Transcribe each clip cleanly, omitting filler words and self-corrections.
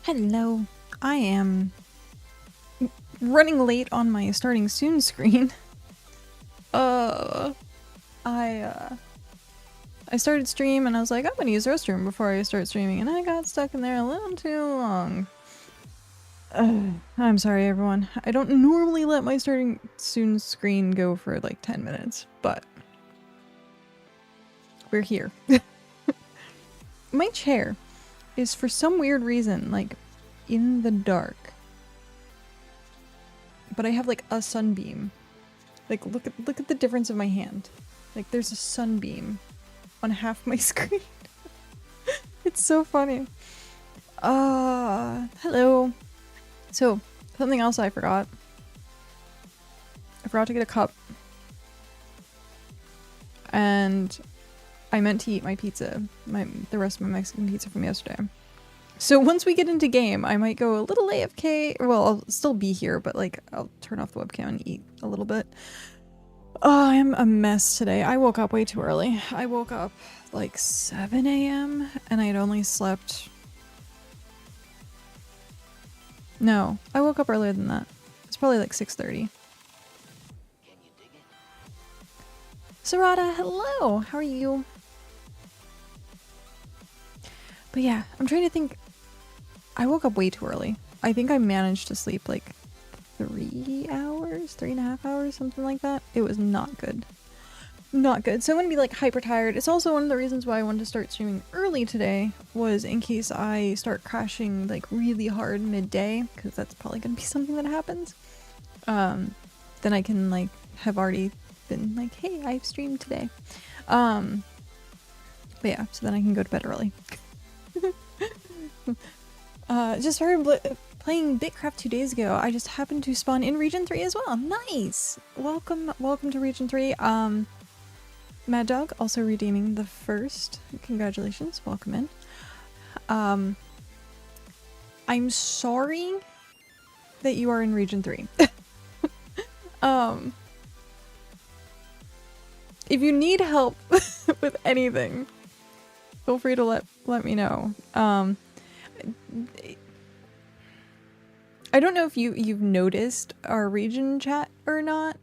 Hello. I am running late on my starting soon screen. I started stream and I was like, I'm gonna use the restroom before I start streaming, and I got stuck in there a little too long. I'm sorry, everyone. I don't normally let my starting soon screen go for like 10 minutes, but we're here. My chair is for some weird reason like in the dark, but I have like a sunbeam. Like look at the difference of my hand. Like there's a sunbeam on half my screen. It's so funny. Hello. So something else I forgot. I forgot to get a cup, and I meant to eat my pizza, the rest of my Mexican pizza from yesterday. So once we get into game, I might go a little AFK. Well, I'll still be here, but like I'll turn off the webcam and eat a little bit. Oh, I'm a mess today. I woke up way too early. I woke up like 7 a.m. and I had only slept... No, I woke up earlier than that. It's probably like 6:30. Sarada, hello! How are you? But yeah, I'm trying to think. I woke up way too early. I think I managed to sleep like 3 hours, 3.5 hours, something like that. It was not good. Not good. So I'm gonna be like hyper tired. It's also one of the reasons why I wanted to start streaming early today, was in case I start crashing like really hard midday, because that's probably gonna be something that happens. Then I can like have already been like, hey, I've streamed today. But yeah, so then I can go to bed early. Just started playing BitCraft 2 days ago. I just happened to spawn in Region 3 as well. Nice! Welcome to Region 3. Mad Dog also redeeming the first. Congratulations, welcome in. I'm sorry that you are in Region 3. If you need help with anything, feel free to let me know. I don't know if you've noticed our region chat or not.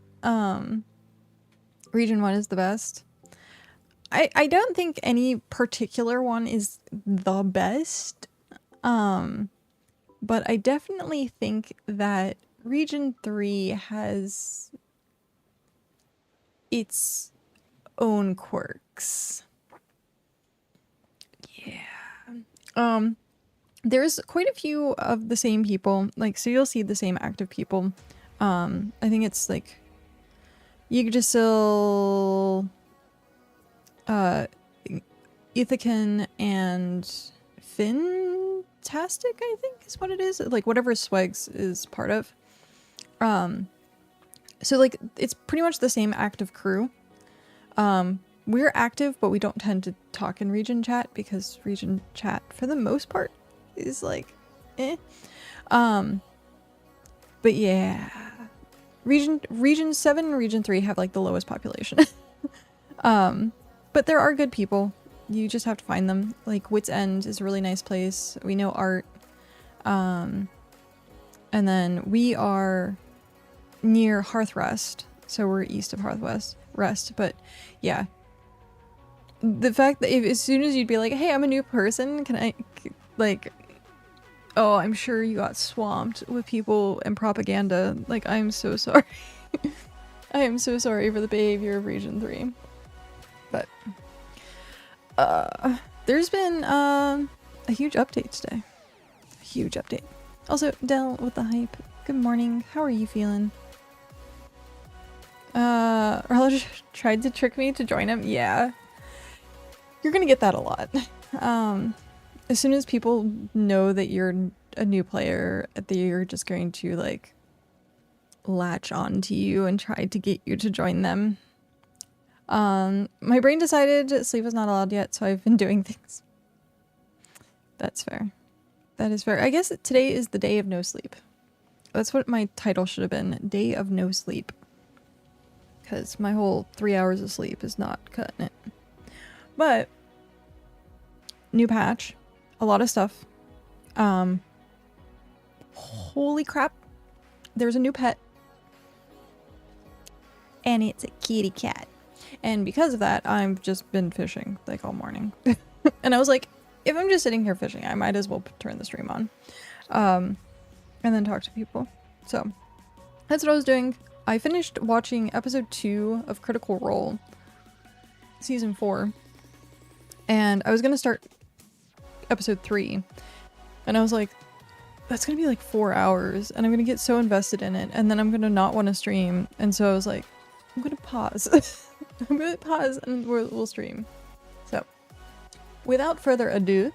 Region 1 is the best. I don't think any particular one is the best. But I definitely think that Region 3 has its own quirks. Yeah. There's quite a few of the same people, like, so you'll see the same active people. I think it's like Yggdrasil, Ithacan, and Fantastic, I think is what it is. Like whatever Swags is part of. So like it's pretty much the same active crew. We're active, but we don't tend to talk in region chat because region chat for the most part is like eh. But yeah, region 7 and region 3 have like the lowest population. But there are good people. You just have to find them. Like Wit's End is a really nice place. We know Art. And then we are near Hearth Rest, so we're east of Hearth Rest. But yeah, the fact that as soon as you'd be like, hey, I'm a new person, can I, like, oh, I'm sure you got swamped with people and propaganda. Like, I'm so sorry. I am so sorry for the behavior of Region 3. But there's been a huge update today. A huge update. Also, Del with the hype. Good morning. How are you feeling? Arlo tried to trick me to join him. Yeah. You're gonna get that a lot. As soon as people know that you're a new player, they're just going to like latch on to you and try to get you to join them. My brain decided sleep was not allowed yet, so I've been doing things. That's fair. That is fair. I guess today is the day of no sleep. That's what my title should have been. Day of no sleep. Because my whole 3 hours of sleep is not cutting it. But new patch. A lot of stuff. Holy crap. There's a new pet. And it's a kitty cat. And because of that, I've just been fishing like all morning. And I was like, if I'm just sitting here fishing, I might as well turn the stream on. And then talk to people. So that's what I was doing. I finished watching episode 2 of Critical Role, season 4. And I was going to start episode 3. And I was like, that's going to be like 4 hours. And I'm going to get so invested in it. And then I'm going to not want to stream. And so I was like, I'm going to pause. I'm going to pause and we'll stream. So without further ado,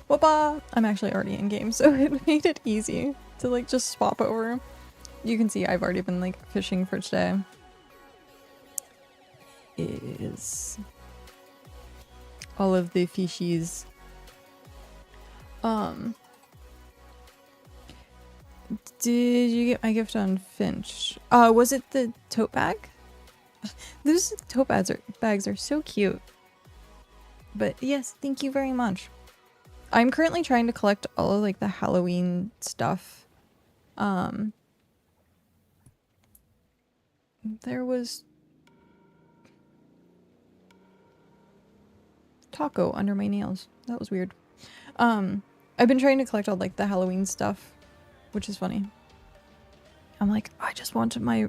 whoopah! I'm actually already in game, so it made it easy to like just swap over. You can see I've already been like fishing for today. Is all of the fishies. Did you get my gift on Finch? Was it the tote bag? Those tote bags are so cute. But yes, thank you very much. I'm currently trying to collect all of like the Halloween stuff. There was taco under my nails. That was weird. I've been trying to collect all like the Halloween stuff, which is funny. I'm like, I just want my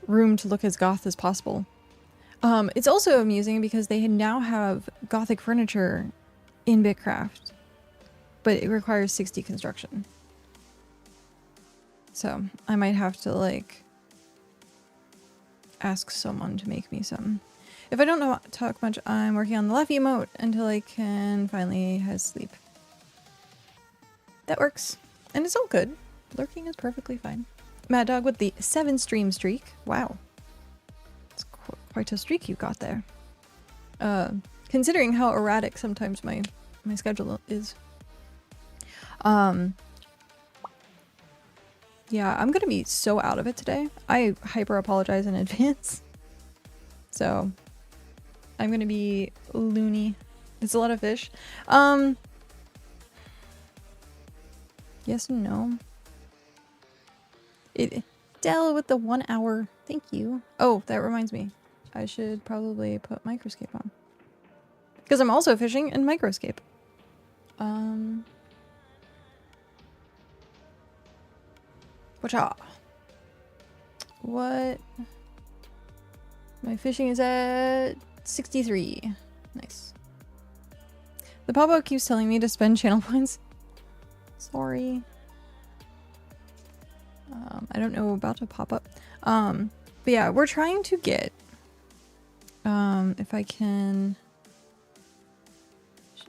room to look as goth as possible. It's also amusing because they now have gothic furniture in BitCraft, but it requires 60 construction. So I might have to like ask someone to make me some. If I don't know talk much, I'm working on the laugh emote until I can finally have sleep. That works. And it's all good. Lurking is perfectly fine. Mad Dog with the 7 stream streak. Wow. It's quite a streak you got there. Considering how erratic sometimes my schedule is. Yeah, I'm gonna be so out of it today. I hyper apologize in advance. So I'm gonna be loony. It's a lot of fish. Yes and no. Dell with the 1 hour. Thank you. Oh, that reminds me. I should probably put Microscape on. Because I'm also fishing in Microscape. Whatcha? What? My fishing is at 63. Nice. The pop-up keeps telling me to spend channel points. Sorry. I don't know about a pop-up. But yeah, we're trying to get, if I can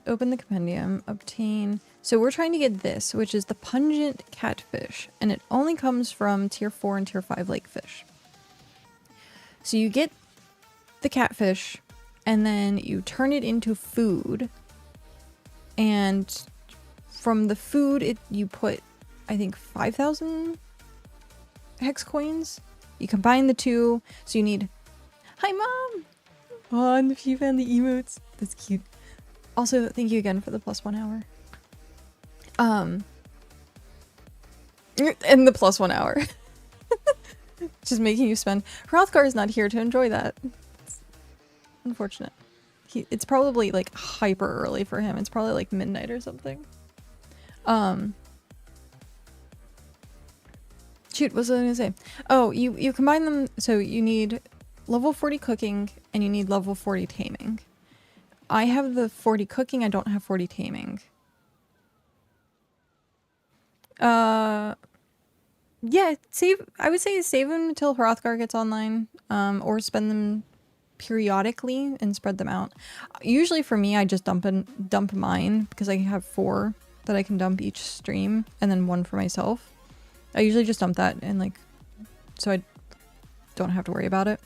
open the compendium, obtain. So we're trying to get this, which is the pungent catfish, and it only comes from tier 4 and tier 5 lake fish. So you get the catfish, and then you turn it into food, and from the food, you put, I think, 5,000 hex coins. You combine the two, so you need. Hi, Mom. Oh, and she found the emotes. That's cute. Also, thank you again for the +1 hour. And the +1 hour. Just making you spend. Hrothgar is not here to enjoy that. It's unfortunate. It's probably like hyper early for him. It's probably like midnight or something. Shoot, what was I gonna say? Oh, you combine them, so you need level 40 cooking and you need level 40 taming. I have the 40 cooking, I don't have 40 taming. Yeah, I would say save them until Hrothgar gets online, or spend them periodically and spread them out. Usually for me, I just dump mine because I have 4 that I can dump each stream and then 1 for myself. I usually just dump that and like, so I don't have to worry about it.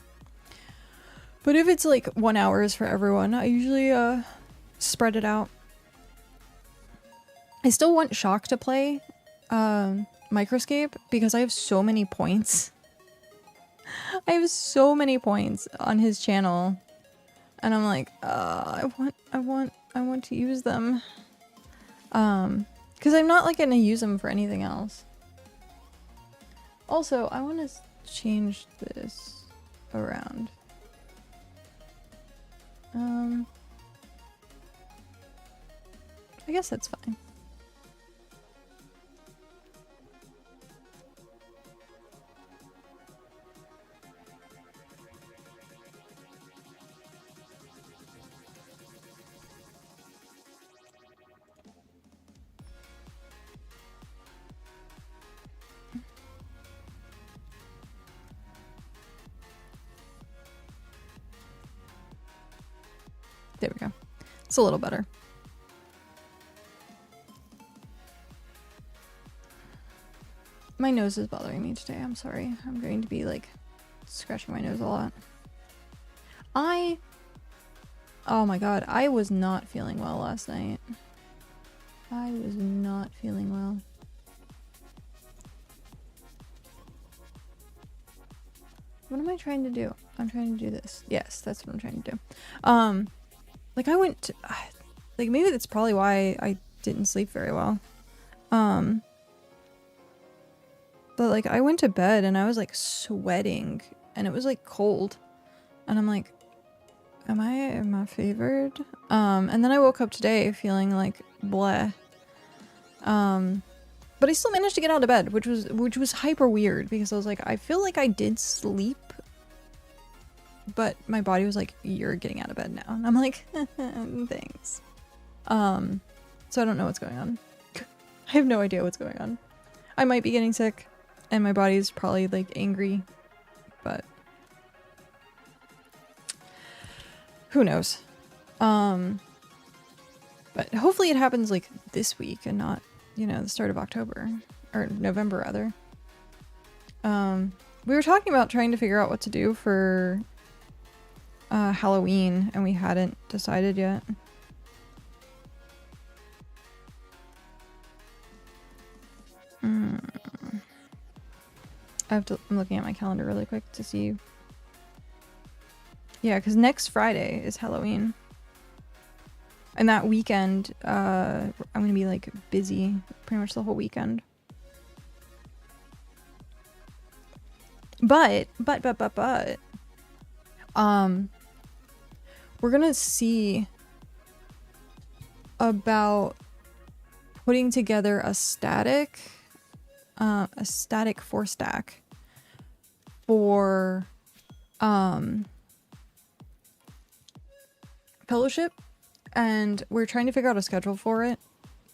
But if it's like 1 hour for everyone, I usually spread it out. I still want Shock to play Microscape because I have so many points. I have so many points on his channel, and I'm like, I want to use them. Because I'm not like gonna use them for anything else. Also, I want to change this around. I guess that's fine. There we go. It's a little better. My nose is bothering me today. I'm sorry. I'm going to be like scratching my nose a lot. Oh my god, I was not feeling well last night. I was not feeling well. What am I trying to do? I'm trying to do this. Yes, that's what I'm trying to do. Like I went to, like maybe that's probably why I didn't sleep very well. But like I went to bed and I was like sweating and it was like cold. And I'm like, am I favored? And then I woke up today feeling like bleh. But I still managed to get out of bed, which was hyper weird because I was like, I feel like I did sleep, but my body was like, you're getting out of bed now. And I'm like, thanks. So I don't know what's going on. I have no idea what's going on. I might be getting sick and my body's probably like angry, but who knows? But hopefully it happens like this week and not, you know, the start of October or November rather. We were talking about trying to figure out what to do for Halloween and we hadn't decided yet. I'm looking at my calendar really quick to see. Yeah, because next Friday is Halloween. And that weekend, I'm gonna be like busy pretty much the whole weekend. But, we're gonna see about putting together a static 4-stack for, Fellowship. And we're trying to figure out a schedule for it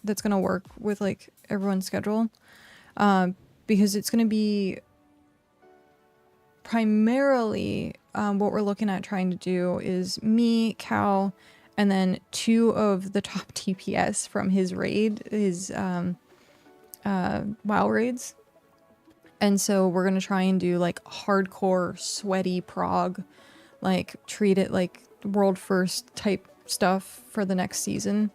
that's gonna work with like everyone's schedule, because it's gonna be primarily what we're looking at trying to do is me, Cal, and then 2 of the top TPS from his raid, his WoW raids. And so we're gonna try and do like hardcore sweaty prog, like treat it like world first type stuff for the next season.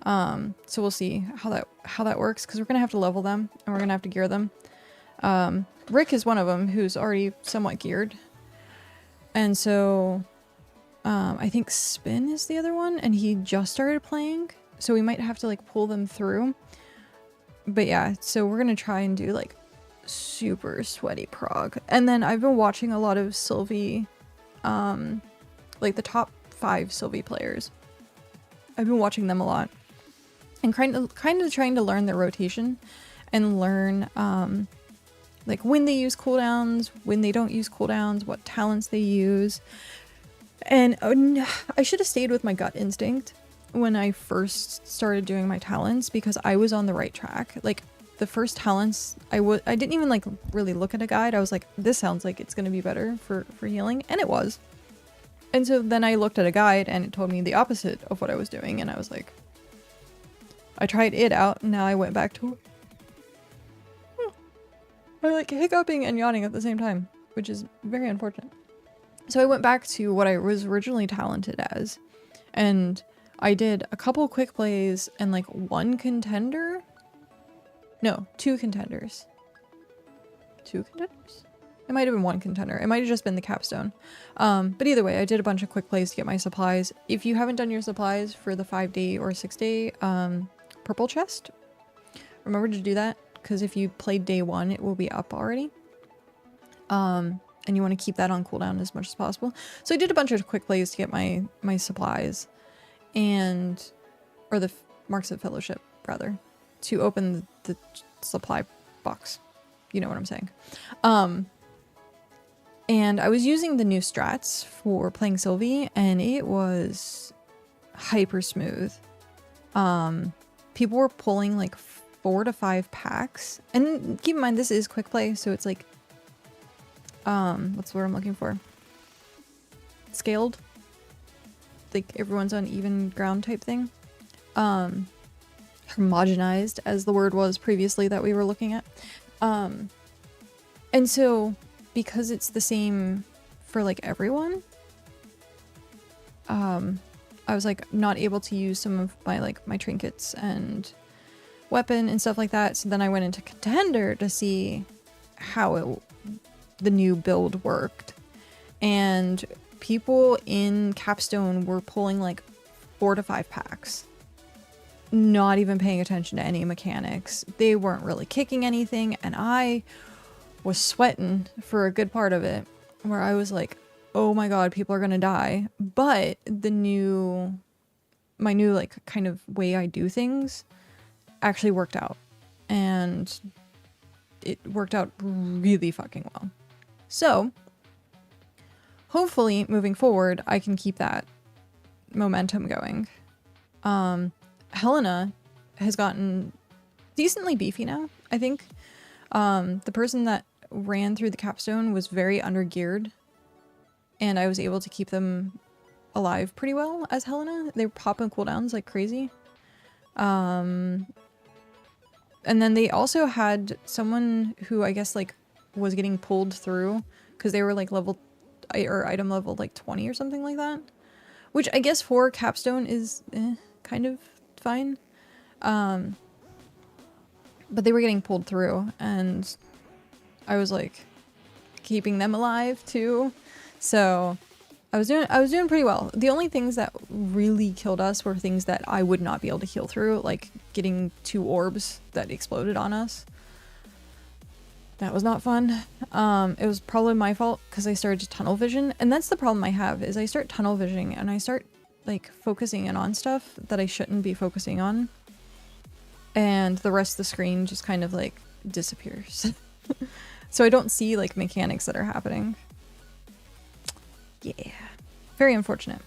So we'll see how that works because we're gonna have to level them and we're gonna have to gear them. Rick is one of them who's already somewhat geared, and so I think Spin is the other one, and he just started playing, so we might have to like pull them through. But yeah, so we're gonna try and do like super sweaty prog, and then I've been watching a lot of Sylvie, like the top 5 Sylvie players. I've been watching them a lot and kind of trying to learn their rotation and learn like when they use cooldowns, when they don't use cooldowns, what talents they use. And I should have stayed with my gut instinct when I first started doing my talents because I was on the right track. Like the first talents, I didn't even like really look at a guide. I was like, this sounds like it's going to be better for healing, and it was. And so then I looked at a guide and it told me the opposite of what I was doing, and I was like, I tried it out and now I went back to I like hiccuping and yawning at the same time, which is very unfortunate. So I went back to what I was originally talented as, and I did a couple quick plays and like 1 contender. No, 2 contenders. 2 contenders? It might have been 1 contender. It might have just been the capstone. But either way, I did a bunch of quick plays to get my supplies. If you haven't done your supplies for the 5-day or 6-day purple chest, Remember to do that, because if you played day 1, it will be up already. And you want to keep that on cooldown as much as possible. So I did a bunch of quick plays to get my supplies, or the Marks of Fellowship, rather, to open the supply box. You know what I'm saying. And I was using the new strats for playing Sylvie, and it was hyper smooth. People were pulling like 4 to 5 packs. And keep in mind, this is quick play, so it's like, what's the word I'm looking for? Scaled. Like everyone's on even ground type thing. Homogenized, as the word was previously that we were looking at. And so, because it's the same for like everyone, I was like not able to use some of my trinkets and weapon and stuff like that. So then I went into Contender to see how the new build worked, and people in Capstone were pulling like 4 to 5 packs, not even paying attention to any mechanics. They weren't really kicking anything, and I was sweating for a good part of it, where I was like, oh my god, people are gonna die. But my new like kind of way I do things actually worked out, and it worked out really fucking well. So hopefully moving forward I can keep that momentum going. Helena has gotten decently beefy now, I think. The person that ran through the capstone was very undergeared, and I was able to keep them alive pretty well as Helena. They were popping cooldowns like crazy. And then they also had someone who I guess like was getting pulled through because they were like level or item level like 20 or something like that, which I guess for capstone is kind of fine. But they were getting pulled through, and I was like keeping them alive too. So I was doing pretty well. The only things that really killed us were things that I would not be able to heal through, like getting 2 orbs that exploded on us. That was not fun. It was probably my fault because I started to tunnel vision, and that's the problem I have, is I start tunnel visioning and I start like focusing in on stuff that I shouldn't be focusing on, and the rest of the screen just kind of like disappears. So I don't see like mechanics that are happening. Yeah, very unfortunate.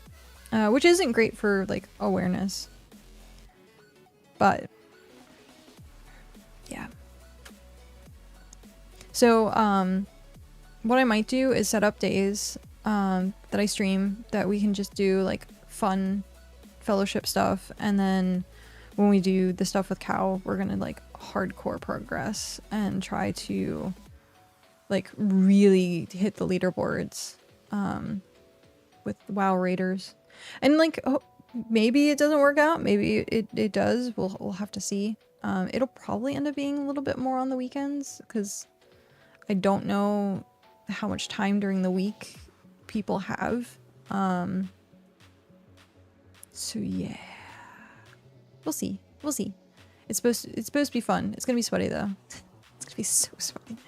Which isn't great for like awareness, but yeah. So what I might do is set up days that I stream that we can just do like fun fellowship stuff, and then when we do the stuff with Cow, we're gonna like hardcore progress and try to like really hit the leaderboards with WoW raiders. And like maybe it doesn't work out, maybe it does. We'll have to see. It'll probably end up being a little bit more on the weekends because I don't know how much time during the week people have. So yeah, we'll see. We'll see. It's supposed to be fun. It's gonna be sweaty though. It's gonna be so sweaty.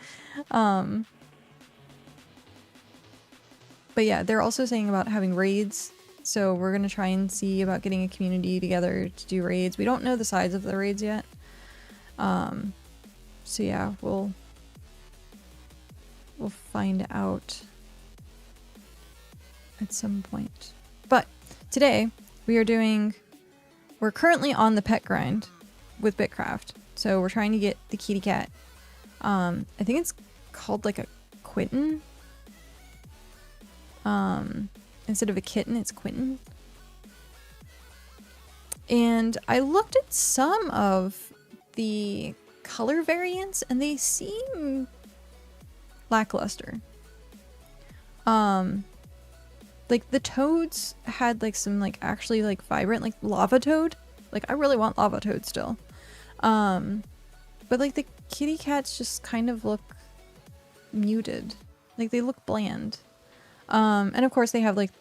But yeah, they're also saying about having raids. So we're gonna try and see about getting a community together to do raids. We don't know the size of the raids yet. So yeah, we'll find out at some point. But today we're currently on the pet grind with BitCraft. So we're trying to get the kitty cat. I think it's called like a Quitten. Instead of a kitten, it's Quentin. And I looked at some of the color variants and they seem lackluster. Like the toads had like some like actually like vibrant, like lava toad. Like I really want lava toad still. But like the kitty cats just kind of look muted. Like they look bland. And of course they have like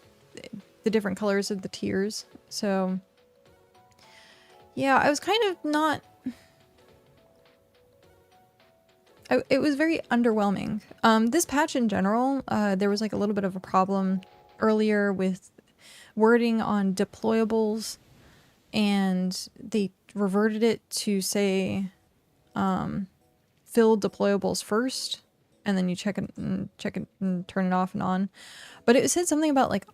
the different colors of the tiers. So yeah, I was kind of not it was very underwhelming. This patch in general, there was like a little bit of a problem earlier with wording on deployables, and they reverted it to say fill deployables first, and then you check it and turn it off and on. But it said something about like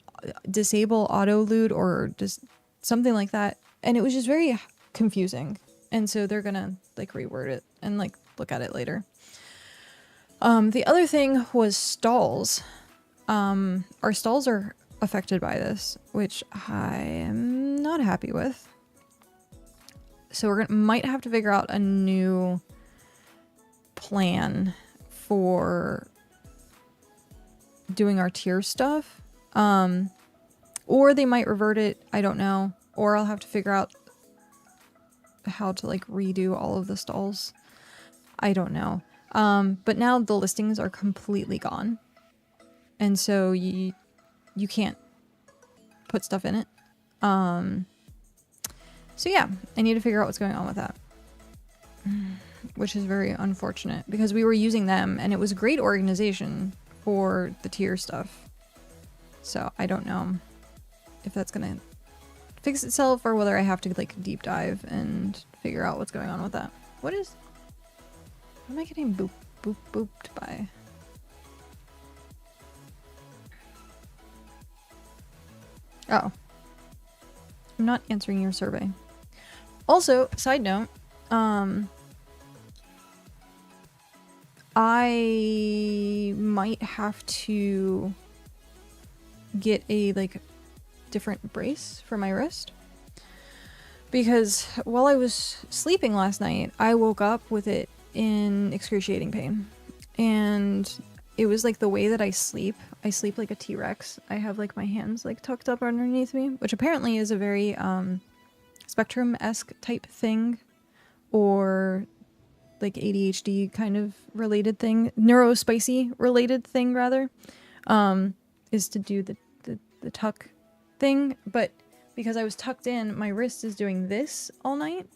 disable auto loot or just something like that, and it was just very confusing. And so they're gonna like reword it and like look at it later. The other thing was stalls. Our stalls are affected by this, which I am not happy with. So we're might have to figure out a new plan for doing our tier stuff. Or they might revert it, I don't know. Or I'll have to figure out how to like redo all of the stalls. I don't know. But now the listings are completely gone. And so you can't put stuff in it. So yeah, I need to figure out what's going on with that. Which is very unfortunate because we were using them and it was a great organization for the tier stuff. So I don't know if that's gonna fix itself or whether I have to like deep dive and figure out what's going on with that. What am I getting booped by? Oh. I'm not answering your survey. Also, side note, I might have to get a like different brace for my wrist because while I was sleeping last night, I woke up with it in excruciating pain, and it was like the way that I sleep like a T-Rex. I have like my hands like tucked up underneath me, which apparently is a very Spectrum-esque type thing, or like ADHD kind of related thing, neurospicy related thing rather, is to do the tuck thing. But because I was tucked in, my wrist is doing this all night,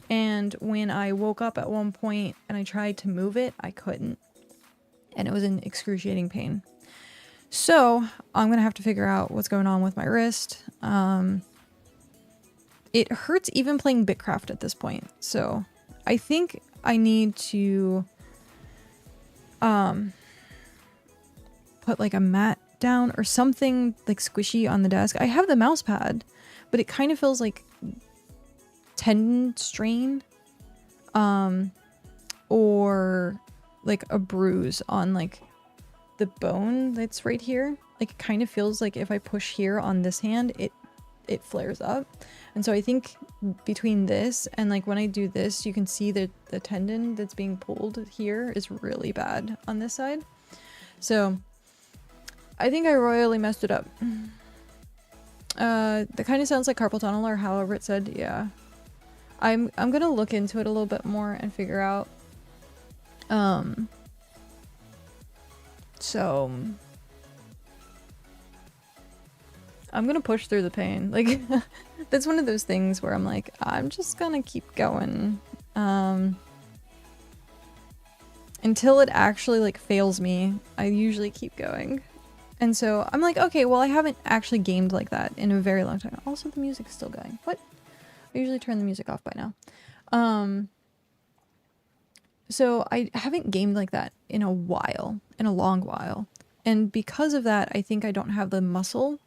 and when I woke up at one point and I tried to move it, I couldn't, and it was in excruciating pain. So I'm gonna have to figure out what's going on with my wrist. It hurts even playing BitCraft at this point, so I think I need to put like a mat down or something like squishy on the desk. I have the mouse pad, but it kind of feels like tendon strain, or like a bruise on like the bone that's right here. Like it kind of feels like if I push here on this hand, it flares up. And so I think between this and like when I do this, you can see that the tendon that's being pulled here is really bad on this side. So I think I royally messed it up. That kind of sounds like carpal tunnel, or however it said. Yeah. I'm gonna look into it a little bit more and figure out. So I'm gonna push through the pain. Like, that's one of those things where I'm like, I'm just gonna keep going. Until it actually like fails me, I usually keep going. And so I'm like, okay, well, I haven't actually gamed like that in a very long time. Also, the music is still going. What? I usually turn the music off by now. So I haven't gamed like that in a while, in a long while. And because of that, I think I don't have the muscle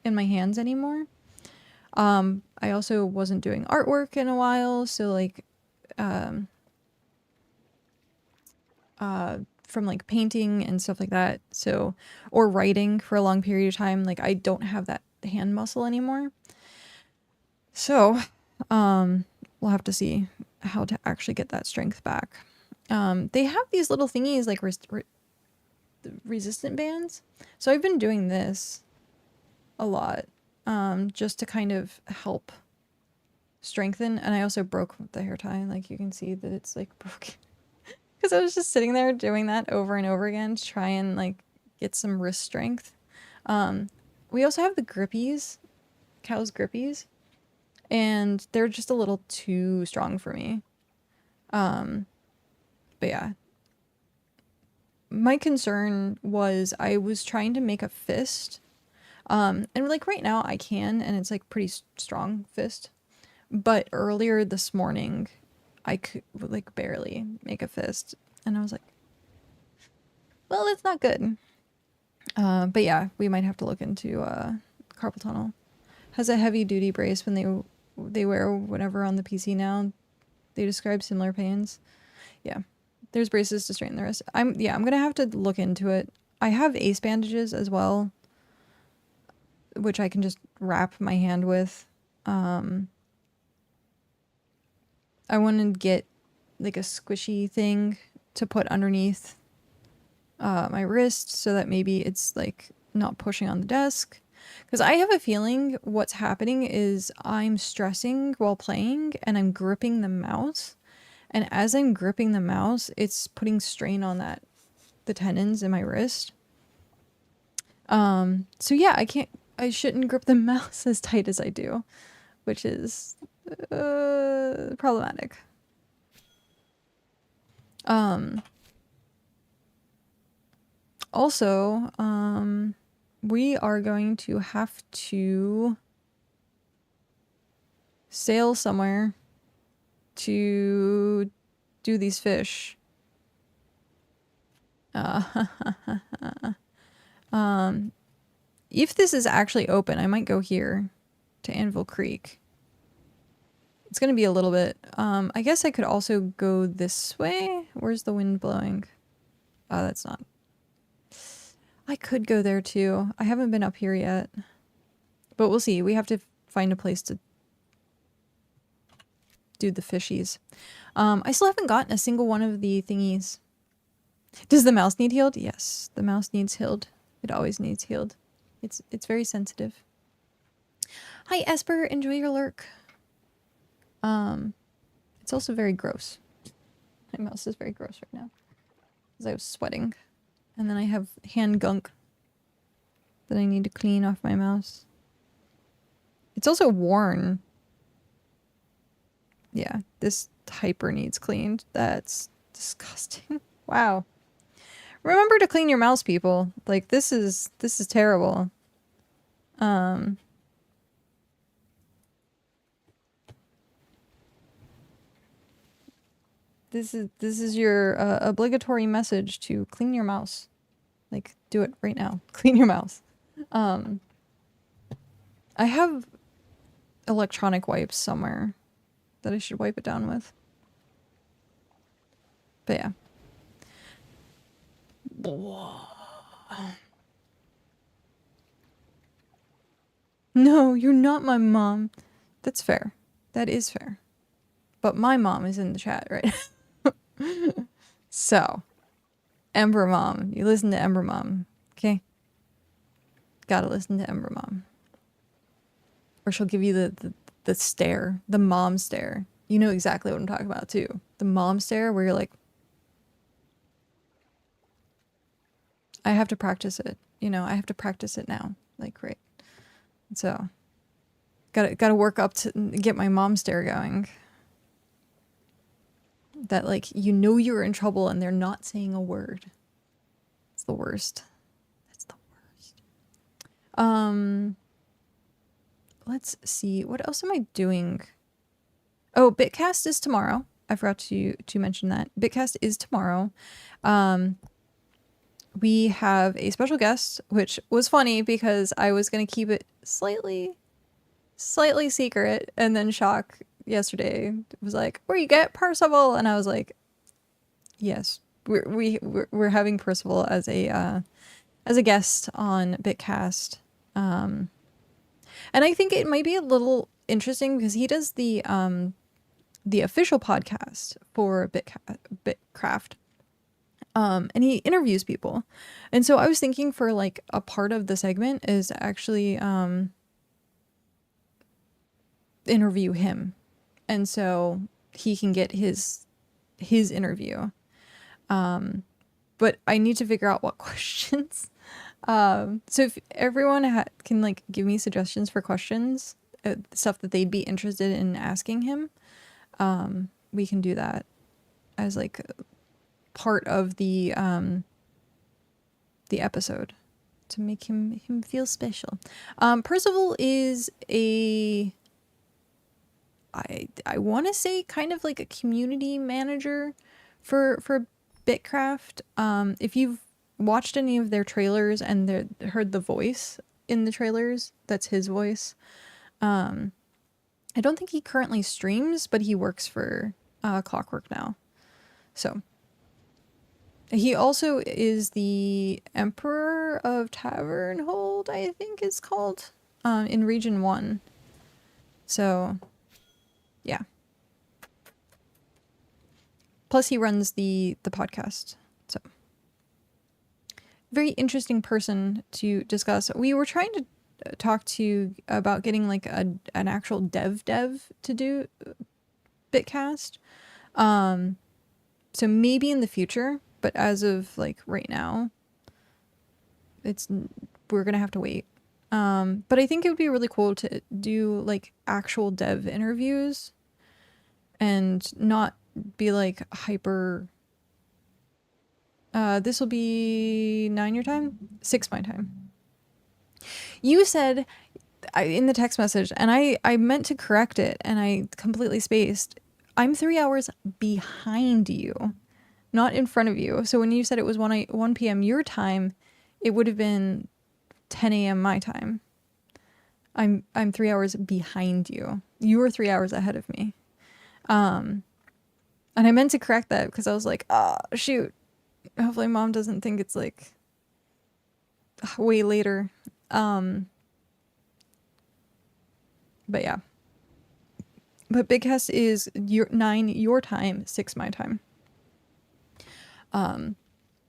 in my hands anymore. I also wasn't doing artwork in a while, so like from like painting and stuff like that, so, or writing for a long period of time, like I don't have that hand muscle anymore. So we'll have to see how to actually get that strength back. They have these little thingies like resistant bands, so I've been doing this a lot, just to kind of help strengthen. And I also broke the hair tie, like you can see that it's like broken because I was just sitting there doing that over and over again to try and like get some wrist strength. We also have the grippies, cow's grippies, and they're just a little too strong for me. But yeah, my concern was I was trying to make a fist. And like right now I can, and it's like pretty strong fist. But earlier this morning, I could like barely make a fist. And I was like, well, that's not good. But yeah, we might have to look into carpal tunnel. Has a heavy duty brace when they wear whatever on the PC now. They describe similar pains. Yeah. There's braces to straighten the wrist. I'm gonna have to look into it. I have ace bandages as well, which I can just wrap my hand with. I want to get like a squishy thing to put underneath my wrist so that maybe it's like not pushing on the desk. Because I have a feeling what's happening is I'm stressing while playing and I'm gripping the mouse. And as I'm gripping the mouse, it's putting strain on the tendons in my wrist. So yeah, I shouldn't grip the mouse as tight as I do, which is problematic. Also, we are going to have to sail somewhere to do these fish. If this is actually open, I might go here to Anvil Creek. It's gonna be a little bit. I guess I could also go this way. Where's the wind blowing? Oh, that's not. I could go there too. I haven't been up here yet. But we'll see. We have to find a place to do the fishies. I still haven't gotten a single one of the thingies. Does the mouse need healed? Yes, the mouse needs healed. It always needs healed. It's very sensitive. Hi Esper, enjoy your lurk. It's also very gross. My mouse is very gross right now because I was sweating, and then I have hand gunk that I need to clean off my mouse. It's also worn. Yeah, this hyper needs cleaned. That's disgusting. Wow. Remember to clean your mouse, people. Like this is terrible. This is your obligatory message to clean your mouse. Like, do it right now. Clean your mouse. I have electronic wipes somewhere that I should wipe it down with. But yeah. No, you're not my mom. That's fair. That is fair. But my mom is in the chat right now. So, Ember Mom. You listen to Ember Mom, okay? Gotta listen to Ember Mom. Or she'll give you the stare. The mom stare. You know exactly what I'm talking about, too. The mom stare where you're like... I have to practice it. You know, I have to practice it now. Like, right. So, gotta work up to get my mom stare going. That, like, you know you're in trouble and they're not saying a word. It's the worst. That's the worst. Let's see. What else am I doing? Oh, BitCast is tomorrow. I forgot to mention that. BitCast is tomorrow. We have a special guest, which was funny because I was going to keep it slightly secret, and then Shock yesterday was like, "Where you get Percival?" And I was like, "Yes, we're having Percival as a guest on BitCast." And I think it might be a little interesting because he does the official podcast for BitCraft. And he interviews people. And so I was thinking for like a part of the segment is actually interview him. And so he can get his interview. But I need to figure out what questions. So if everyone can like give me suggestions for questions, stuff that they'd be interested in asking him, we can do that as like part of the the episode to make him feel special. Percival is I want to say kind of like a community manager for BitCraft. If you've watched any of their trailers and heard the voice in the trailers, that's his voice. I don't think he currently streams, but he works for Clockwork now. So he also is the Emperor of Tavernhold, I think it's called, in Region 1. So, yeah. Plus he runs the podcast. So, very interesting person to discuss. We were trying to talk to about getting like an actual dev to do Bitcast. So maybe in the future, but as of like right now, we're gonna have to wait. But I think it would be really cool to do like actual dev interviews and not be like hyper. This will be 9 your time, 6 my time. You said in the text message, and I meant to correct it, and I completely spaced. I'm 3 hours behind you, not in front of you. So when you said it was 1 p.m. your time, it would have been 10 a.m. my time. I'm 3 hours behind you. You were 3 hours ahead of me. And I meant to correct that because I was like, oh, shoot. Hopefully mom doesn't think it's like way later. But yeah. But Bigcast is 9 your time, 6 my time. And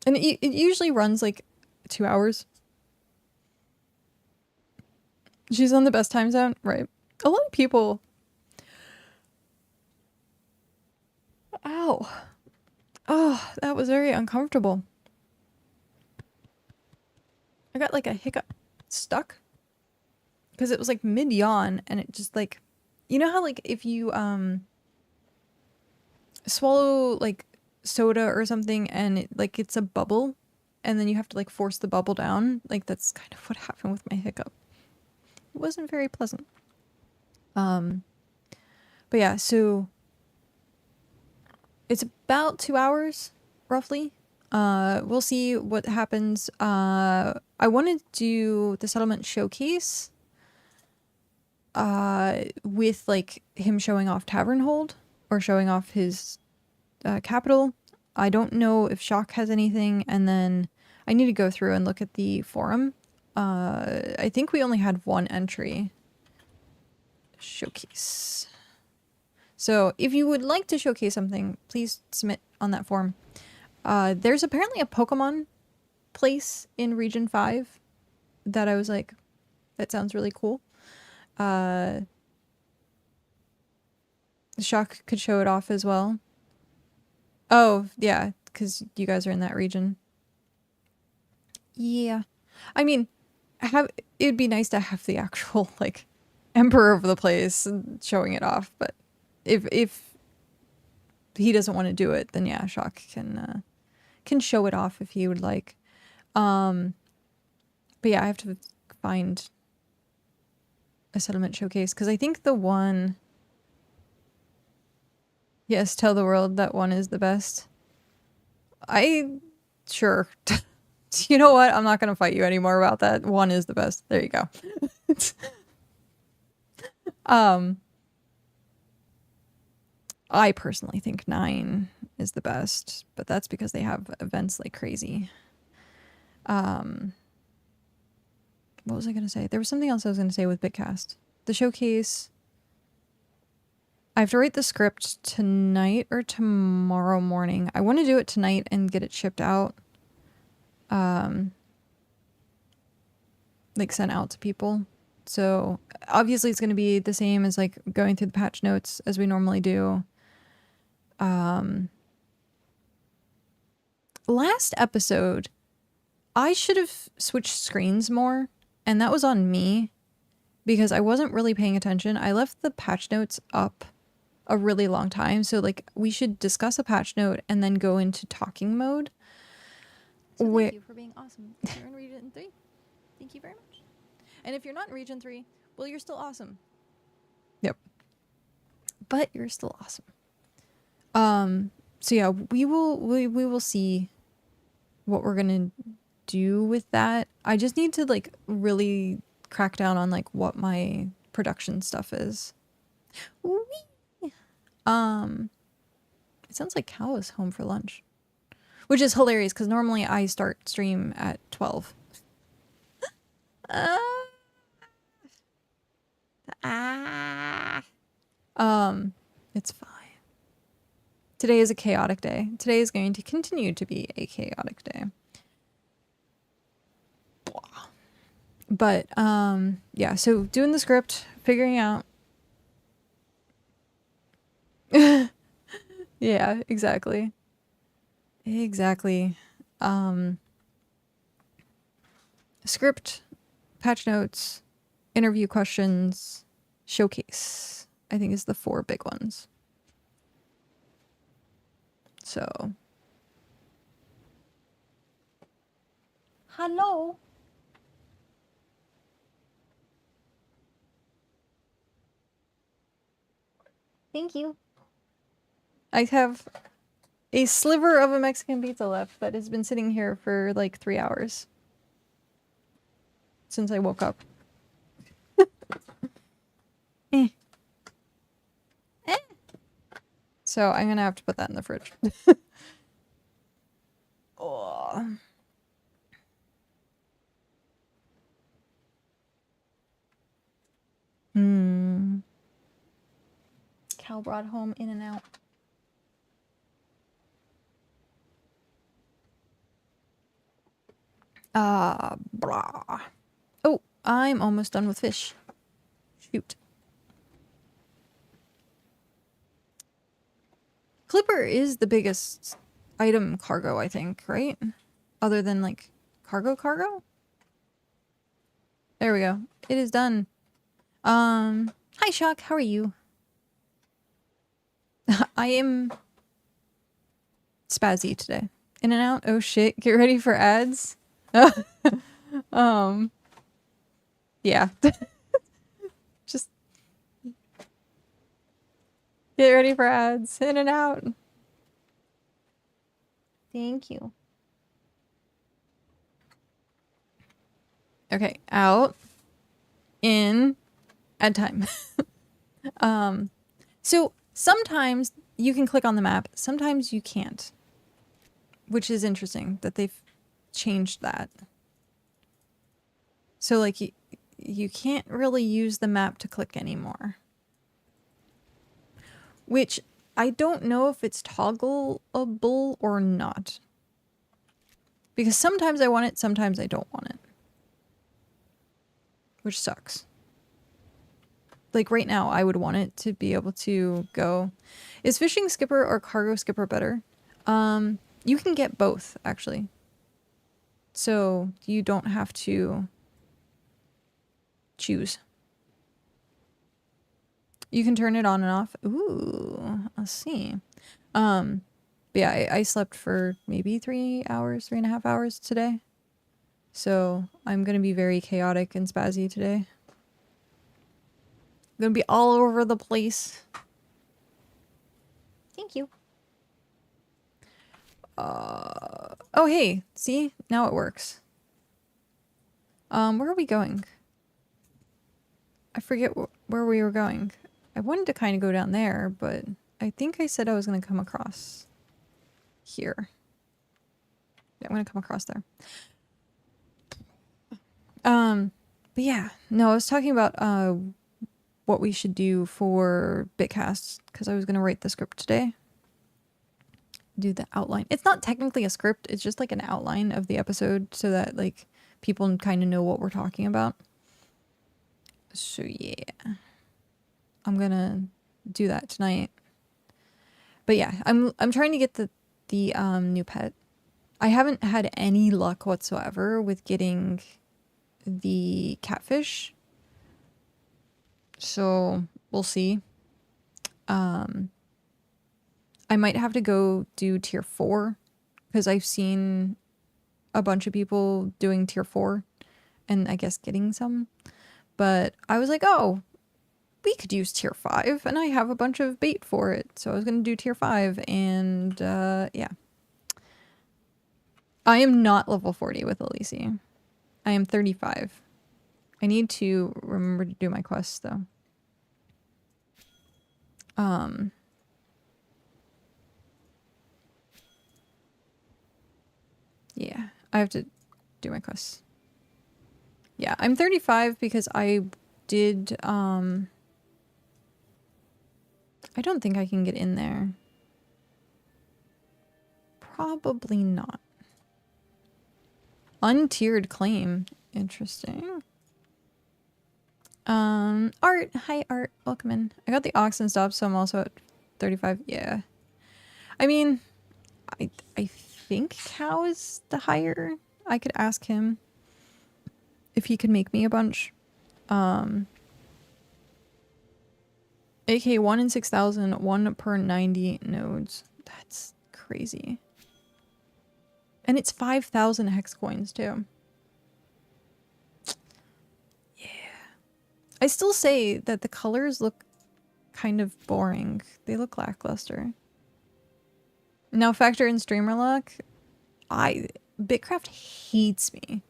it usually runs like 2 hours. She's on the best time zone, right? A lot of people. Ow. Oh, that was very uncomfortable. I got like a hiccup stuck because it was like mid yawn and it just like, you know how like if you swallow like soda or something and it like it's a bubble and then you have to like force the bubble down, like that's kind of what happened with my hiccup. It wasn't very pleasant. But yeah, so it's about 2 hours roughly. We'll see what happens. I want to do the settlement showcase with like him showing off Tavernhold or showing off his capital. I don't know if Shock has anything, and then I need to go through and look at the forum. I think we only had one entry. Showcase. So if you would like to showcase something, please submit on that form. There's apparently a Pokemon place in Region 5 that I was like, that sounds really cool. Shock could show it off as well. Oh, yeah, because you guys are in that region. Yeah. I mean, it'd be nice to have the actual, like, emperor of the place showing it off, but if he doesn't want to do it, then yeah, Shock can show it off if he would like. But yeah, I have to find a settlement showcase because I think the one. Yes, tell the world that one is the best. Sure. You know what? I'm not gonna fight you anymore about that. One is the best. There you go. I personally think 9 is the best, but that's because they have events like crazy. What was I gonna say? There was something else I was gonna say with Bitcast. The showcase. I have to write the script tonight or tomorrow morning. I want to do it tonight and get it shipped out. Like sent out to people. So obviously it's going to be the same as like going through the patch notes as we normally do. Last episode, I should have switched screens more, and that was on me because I wasn't really paying attention. I left the patch notes up a really long time, so like we should discuss a patch note and then go into talking mode. So thank you for being awesome. If you're in Region 3, thank you very much. And if you're not in Region 3, well, you're still awesome. Yep. But you're still awesome. So yeah, we will see what we're gonna do with that. I just need to like really crack down on like what my production stuff is. Whee! It sounds like Cow is home for lunch. Which is hilarious because normally I start stream at 12. It's fine. Today is a chaotic day. Today is going to continue to be a chaotic day. But, yeah, so doing the script, figuring out. Yeah, exactly. Exactly. Script, patch notes, interview questions, showcase, I think is the 4 big ones. So. Hello. Thank you. I have a sliver of a Mexican pizza left that has been sitting here for like 3 hours. Since I woke up. So I'm gonna have to put that in the fridge. Oh. Cal brought home In-N-Out. Blah. Oh, I'm almost done with fish. Shoot. Clipper is the biggest item cargo, I think, right? Other than, like, cargo? There we go. It is done. Hi, Shock. How are you? I am spazzy today. In-N-Out? Oh, shit. Get ready for ads? Yeah. Just get ready for ads. In-N-Out. Thank you. Okay, out. In. Ad time. So sometimes you can click on the map, sometimes you can't. Which is interesting that they've changed that. So like you can't really use the map to click anymore. Which I don't know if it's toggleable or not. Because sometimes I want it, sometimes I don't want it. Which sucks. Like right now, I would want it to be able to go. Is fishing skipper or cargo skipper better? You can get both, actually. So you don't have to choose. You can turn it on and off. Ooh, let's see. But yeah, I slept for maybe 3.5 hours today. So I'm gonna be very chaotic and spazzy today. I'm gonna be all over the place. Thank you. Oh hey, see? Now it works. Where are we going? I forget where we were going. I wanted to kind of go down there, but I think I said I was gonna come across here. Yeah, I'm gonna come across there. But yeah, no, I was talking about what we should do for Bitcast, because I was gonna write the script today. Do the outline. It's not technically a script, it's just like an outline of the episode so that like people kind of know what we're talking about. So yeah. I'm gonna do that tonight. But yeah, I'm trying to get the new pet. I haven't had any luck whatsoever with getting the catfish. So we'll see. I might have to go do tier 4 because I've seen a bunch of people doing tier 4 and I guess getting some. But I was like, oh, we could use tier 5 and I have a bunch of bait for it. So I was going to do tier 5 and yeah. I am not level 40 with Elise. I am 35. I need to remember to do my quests though. Yeah, I have to do my quests. Yeah, I'm 35 because I did, I don't think I can get in there. Probably not. Untiered claim. Interesting. Art. Hi, Art. Welcome in. I got the oxen stop, so I'm also at 35. Yeah. I mean, I think cow is the higher. I could ask him if he could make me a bunch. AK 1 in 6,000, 1 per 90 nodes. That's crazy. And it's 5,000 hex coins too. Yeah. I still say that the colors look kind of boring. They look lackluster. Now factor in streamer luck. BitCraft hates me.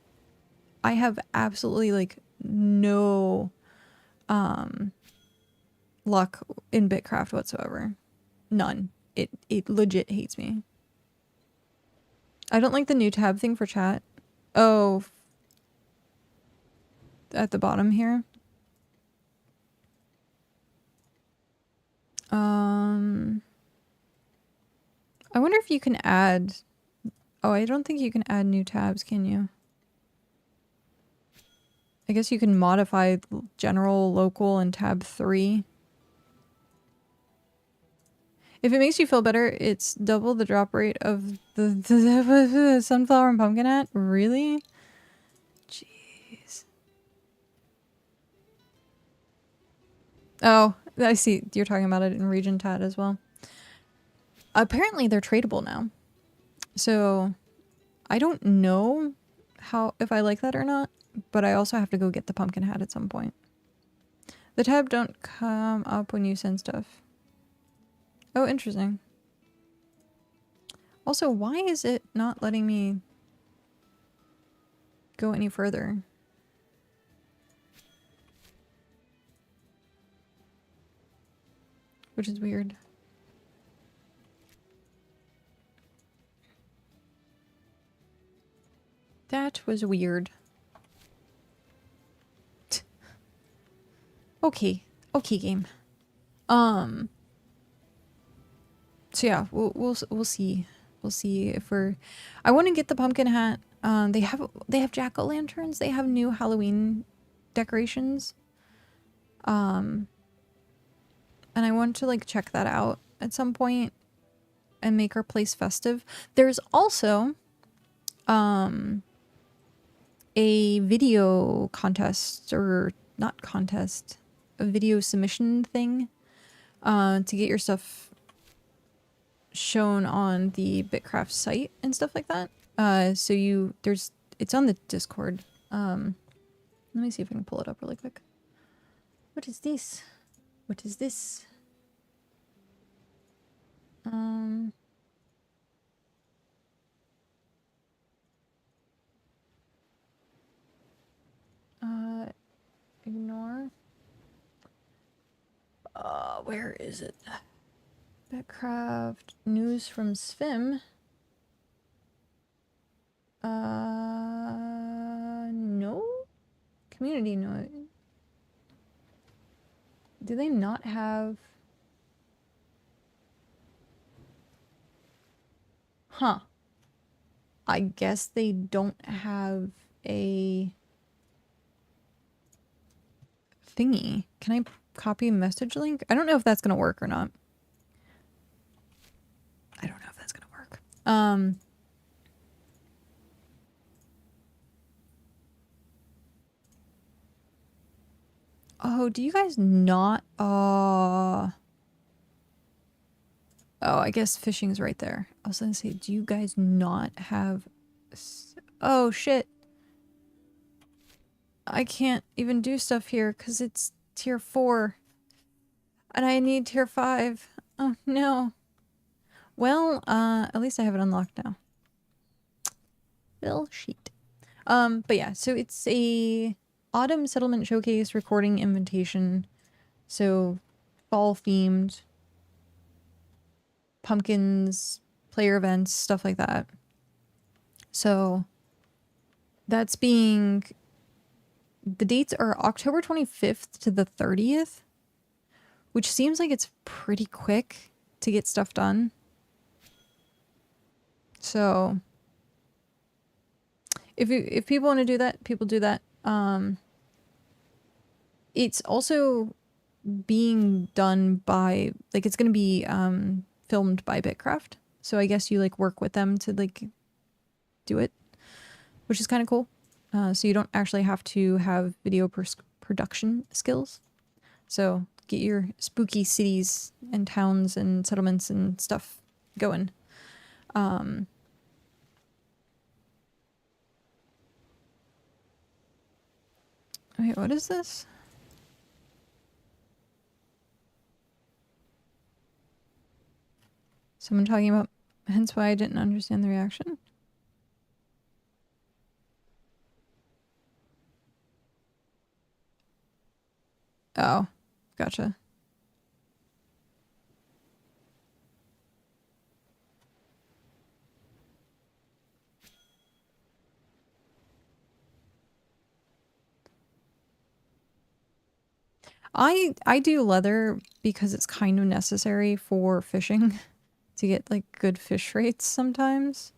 I have absolutely like no luck in BitCraft whatsoever. None. It legit hates me. I don't like the new tab thing for chat. Oh, at the bottom here. I wonder if you can add... Oh, I don't think you can add new tabs, can you? I guess you can modify general, local, and tab 3. If it makes you feel better, it's double the drop rate of the sunflower and pumpkin hat? Really? Jeez. Oh, I see. You're talking about it in region tat as well. Apparently they're tradable now. So I don't know if I like that or not, but I also have to go get the pumpkin hat at some point. The tab don't come up when you send stuff. Oh, interesting. Also, why is it not letting me go any further? Which is weird. That was weird. Okay. Okay, game. So yeah, we'll see. We'll see if we're... I want to get the pumpkin hat. They have jack-o'-lanterns. They have new Halloween decorations. And I want to like check that out at some point and make our place festive. There's also a video contest, or not contest, a video submission thing to get your stuff shown on the BitCraft site and stuff like that. So it's on the Discord. Let me see if I can pull it up really quick. What is this? What is this? Ignore. Where is it? BitCraft news from Svim. No? Community note. Do they not have... Huh. I guess they don't have a thingy. Can I copy a message link? I don't know if that's gonna work or not. I don't know if that's gonna work. Oh, do you guys not... Oh, I guess fishing's right there. I was gonna say, do you guys not have... Oh shit. I can't even do stuff here because it's tier 4. And I need tier 5. Oh no. Well, at least I have it unlocked now. Bill sheet. But yeah, so it's a autumn settlement showcase recording invitation. So fall themed, pumpkins, player events, stuff like that. So that's being, the dates are October 25th to the 30th, which seems like it's pretty quick to get stuff done. So if people want to do that, people do that. It's also being done by, like, it's going to be filmed by BitCraft. So I guess you like work with them to like do it, which is kind of cool. So you don't actually have to have video production skills. So get your spooky cities and towns and settlements and stuff going. Wait, what is this? Someone talking about, hence why I didn't understand the reaction. Oh, gotcha. I do leather because it's kind of necessary for fishing to get like good fish rates sometimes.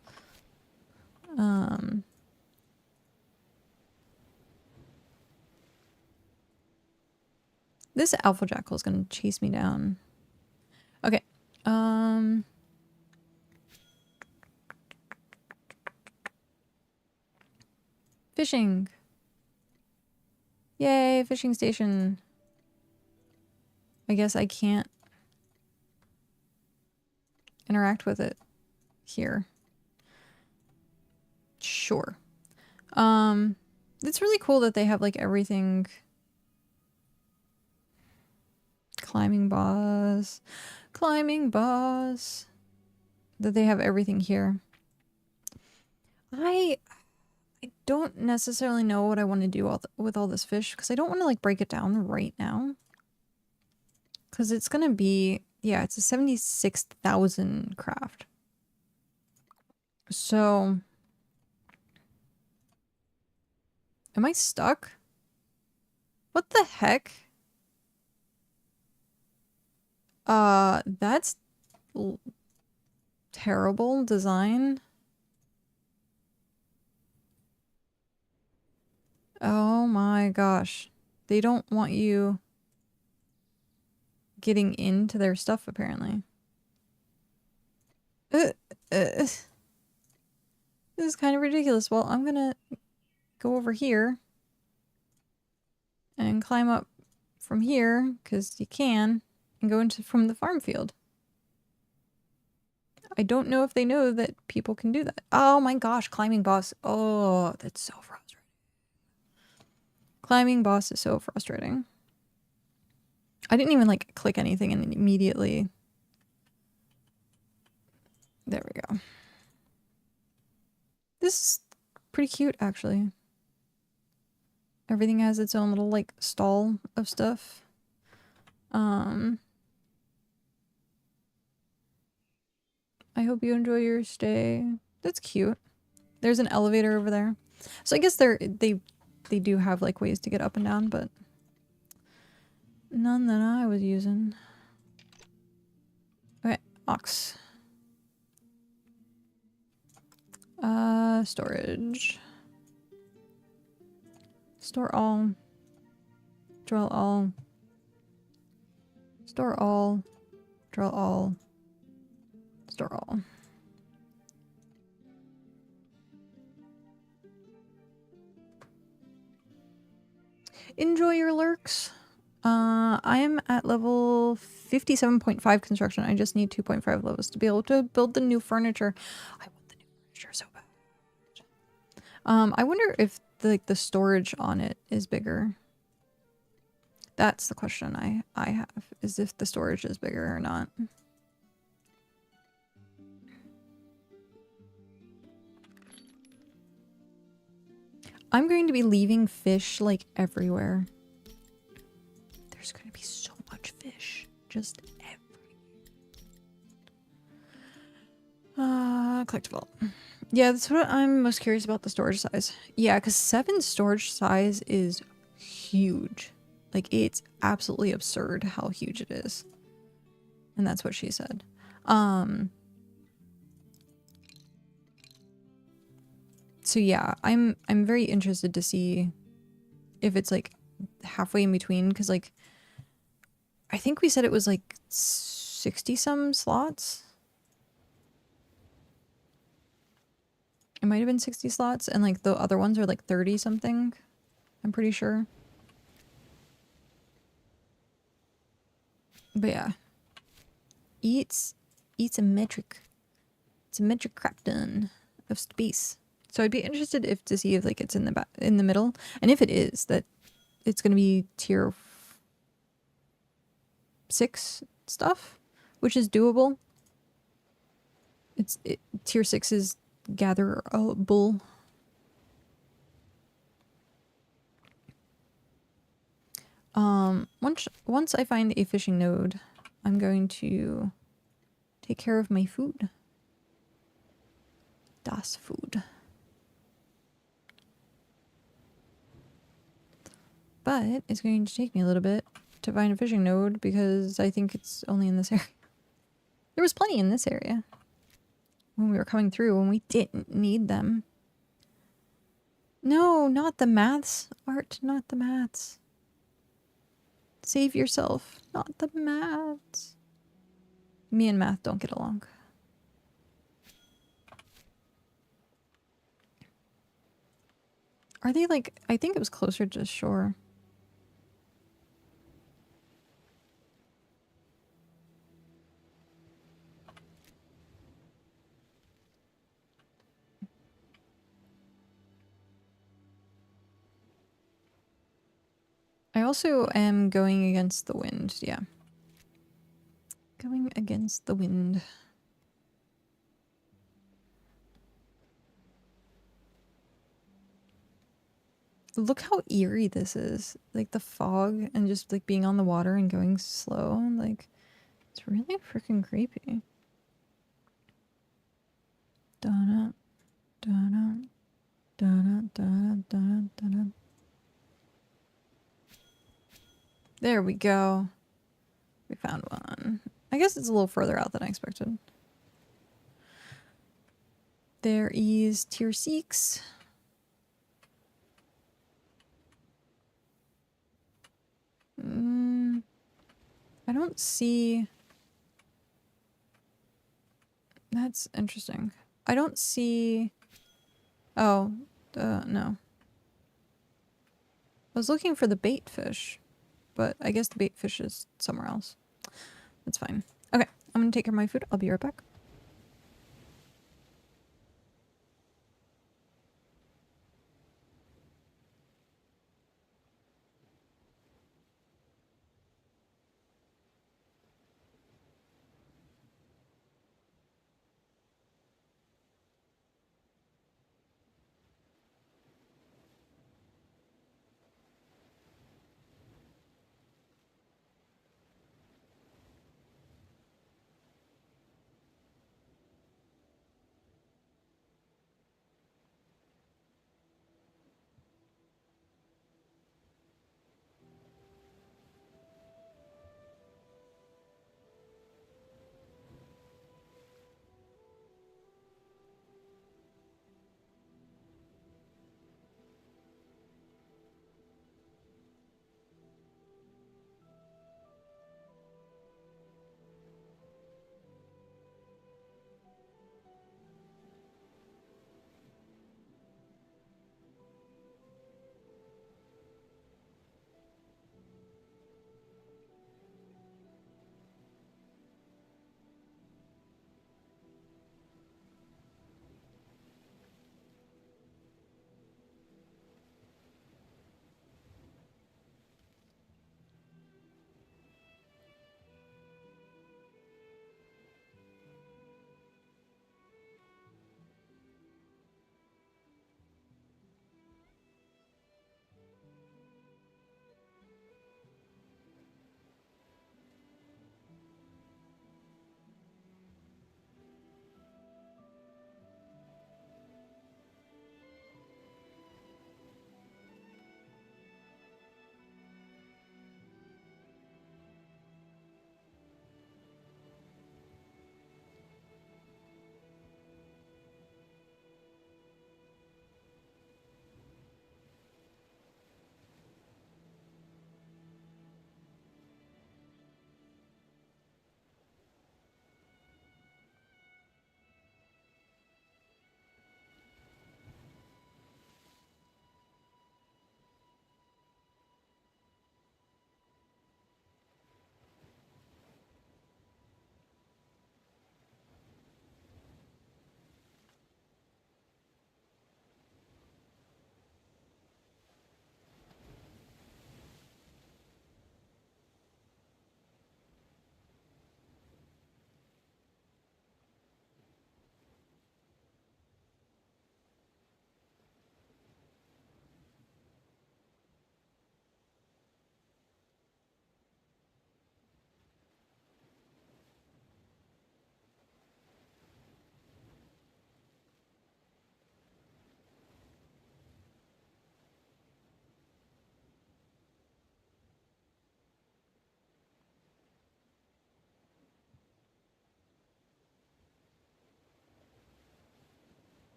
This alpha jackal is gonna chase me down. Okay. Fishing. Yay, fishing station. I guess I can't interact with it here. Sure. It's really cool that they have like everything. Climbing boss. Climbing boss. That they have everything here. I don't necessarily know what I want to do with all this fish because I don't want to like break it down right now. Because it's going to be, yeah, it's a 76,000 craft. So, am I stuck? What the heck? That's terrible design. Oh my gosh. They don't want you getting into their stuff, apparently. This is kind of ridiculous. Well, I'm gonna go over here and climb up from here, because you can, and go into from the farm field. I don't know if they know that people can do that. Oh my gosh, climbing boss. Oh, that's so frustrating. Climbing boss is so frustrating. I didn't even like click anything and immediately. There we go. This is pretty cute, actually. Everything has its own little like stall of stuff. I hope you enjoy your stay. That's cute. There's an elevator over there. So I guess they do have like ways to get up and down, but none that I was using. Okay, ox. Storage. Store all. Drill all. Store all. Drill all. Store all. Enjoy your lurks. I am at level 57.5 construction. I just need 2.5 levels to be able to build the new furniture. I want the new furniture so bad. I wonder if the storage on it is bigger. That's the question I have, is if the storage is bigger or not. I'm going to be leaving fish like everywhere. There's going to be so much fish. Just everywhere. Collectible. Yeah, that's what I'm most curious about, the storage size. Yeah, because 7 storage size is huge. Like, it's absolutely absurd how huge it is. And that's what she said. So yeah, I'm very interested to see if it's like halfway in between, because like I think we said it was like 60 some slots. It might have been 60 slots, and like the other ones are like 30 something. I'm pretty sure. But yeah. It's a metric. It's a metric crapton of space. So I'd be interested if to see if like it's in the middle, and if it is, that it's gonna be tier 6 stuff, which is doable. Tier 6 is gatherable. Once I find a fishing node, I'm going to take care of my food. Das Food. But it's going to take me a little bit to find a fishing node, because I think it's only in this area. There was plenty in this area when we were coming through, when we didn't need them. No, not the maths. Art, not the maths. Save yourself. Not the maths. Me and math don't get along. Are they like... I think it was closer to shore. I also am going against the wind, yeah. Going against the wind. Look how eerie this is. Like the fog and just like being on the water and going slow. Like, it's really freaking creepy. Da-da, da-da, da-da, da-da, da-da, da-da. There we go. We found one. I guess it's a little further out than I expected. There is tier 6. I don't see... That's interesting. I don't see... Oh, no. I was looking for the bait fish, but I guess the bait fish is somewhere else. That's fine. Okay, I'm gonna take care of my food. I'll be right back.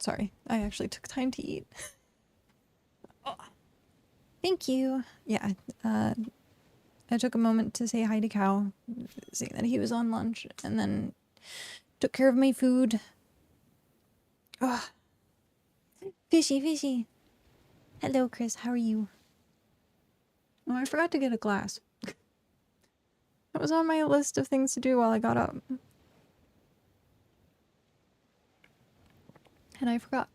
Sorry, I actually took time to eat. Oh, thank you. Yeah, I took a moment to say hi to Cow, saying that he was on lunch, and then took care of my food. Oh, fishy, fishy. Hello, Chris. How are you? Oh, I forgot to get a glass. That was on my list of things to do while I got up. And I forgot.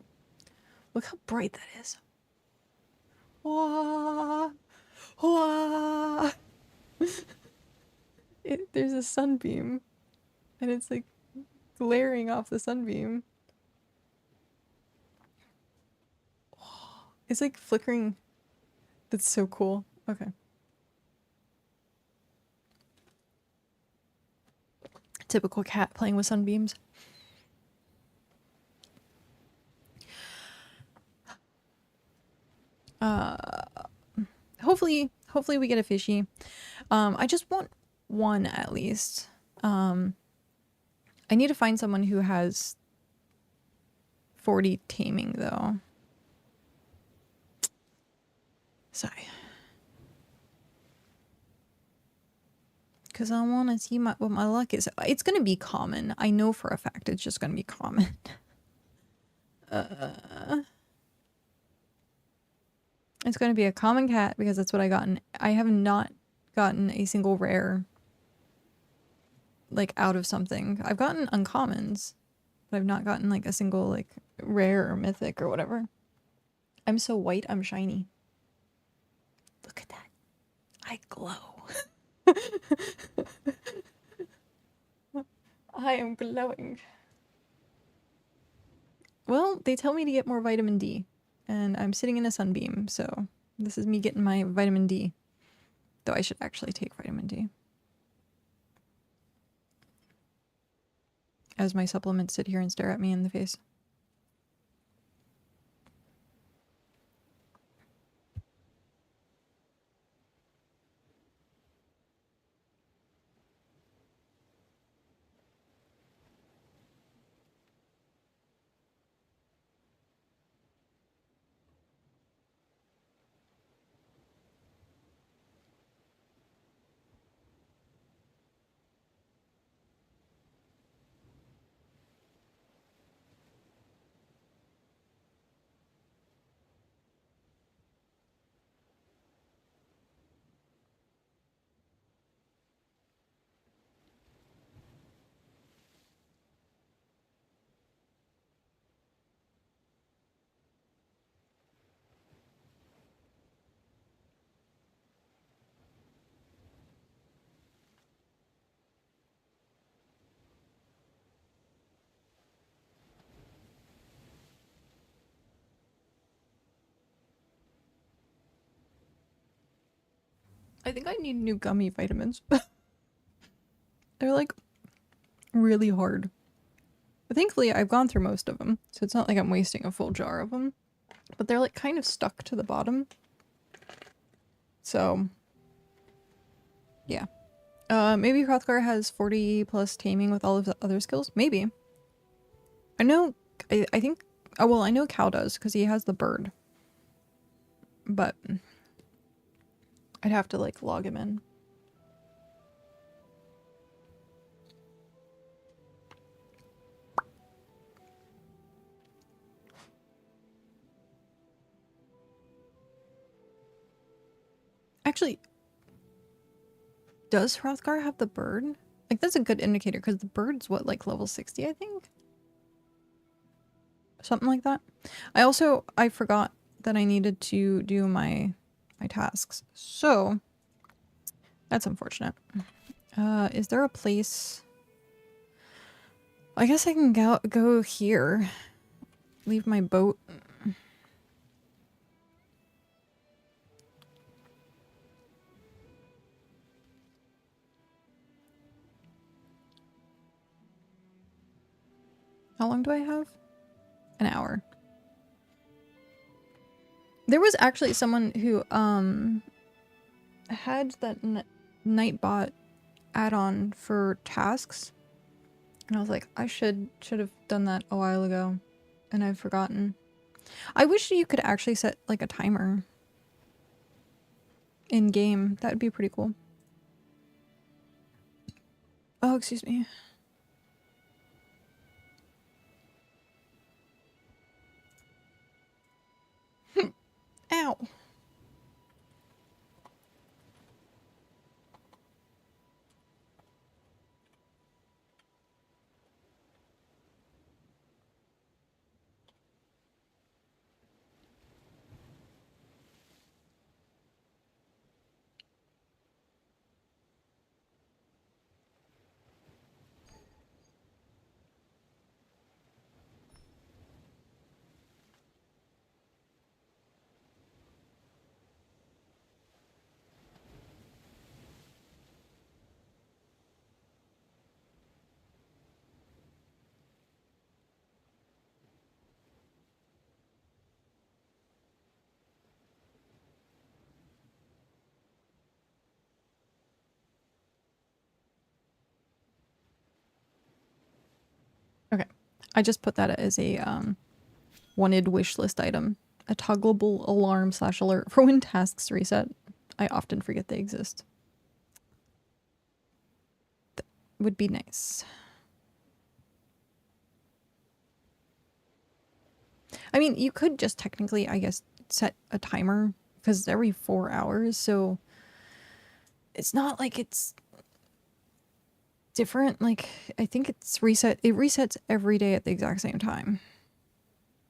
Look how bright that is. Wah! Wah! There's a sunbeam. And it's like glaring off the sunbeam. It's like flickering. That's so cool. Okay. Typical cat playing with sunbeams. Hopefully we get a fishy. I just want one at least. I need to find someone who has 40 taming though. Sorry. Because I want to see what my luck is. It's going to be common. I know for a fact it's just going to be common. It's going to be a common cat because that's what I gotten. I have not gotten a single rare, like, out of something. I've gotten uncommons, but I've not gotten, like, a single, like, rare or mythic or whatever. I'm so white, I'm shiny. Look at that. I glow. I am glowing. Well, they tell me to get more vitamin D, and I'm sitting in a sunbeam, so this is me getting my vitamin D. Though I should actually take vitamin D. As my supplements sit here and stare at me in the face. I think I need new gummy vitamins. They're like really hard. But thankfully, I've gone through most of them, so it's not like I'm wasting a full jar of them. But they're like kind of stuck to the bottom. So, yeah. Maybe Hrothgar has 40 plus taming with all of the other skills? Maybe. I know, I think, oh well, I know Cal does, because he has the bird. But I'd have to like log him in. Actually, does Hrothgar have the bird? Like, that's a good indicator, because the bird's what, like level 60, I think? Something like that. I forgot that I needed to do my tasks. So, that's unfortunate. Is there a place? I guess I can go here. Leave my boat. How long do I have? An hour. There was actually someone who had that Nightbot add-on for tasks, and I was like, I should have done that a while ago. and I've forgotten. I wish you could actually set like a timer in game. That would be pretty cool. Oh, excuse me. Ow. Okay. I just put that as a wanted wish list item. A toggleable alarm / alert for when tasks reset. I often forget they exist. That would be nice. I mean, you could just technically, I guess, set a timer because it's every 4 hours, so it's not like it's different. Like, I think it's reset. It resets every day at the exact same time.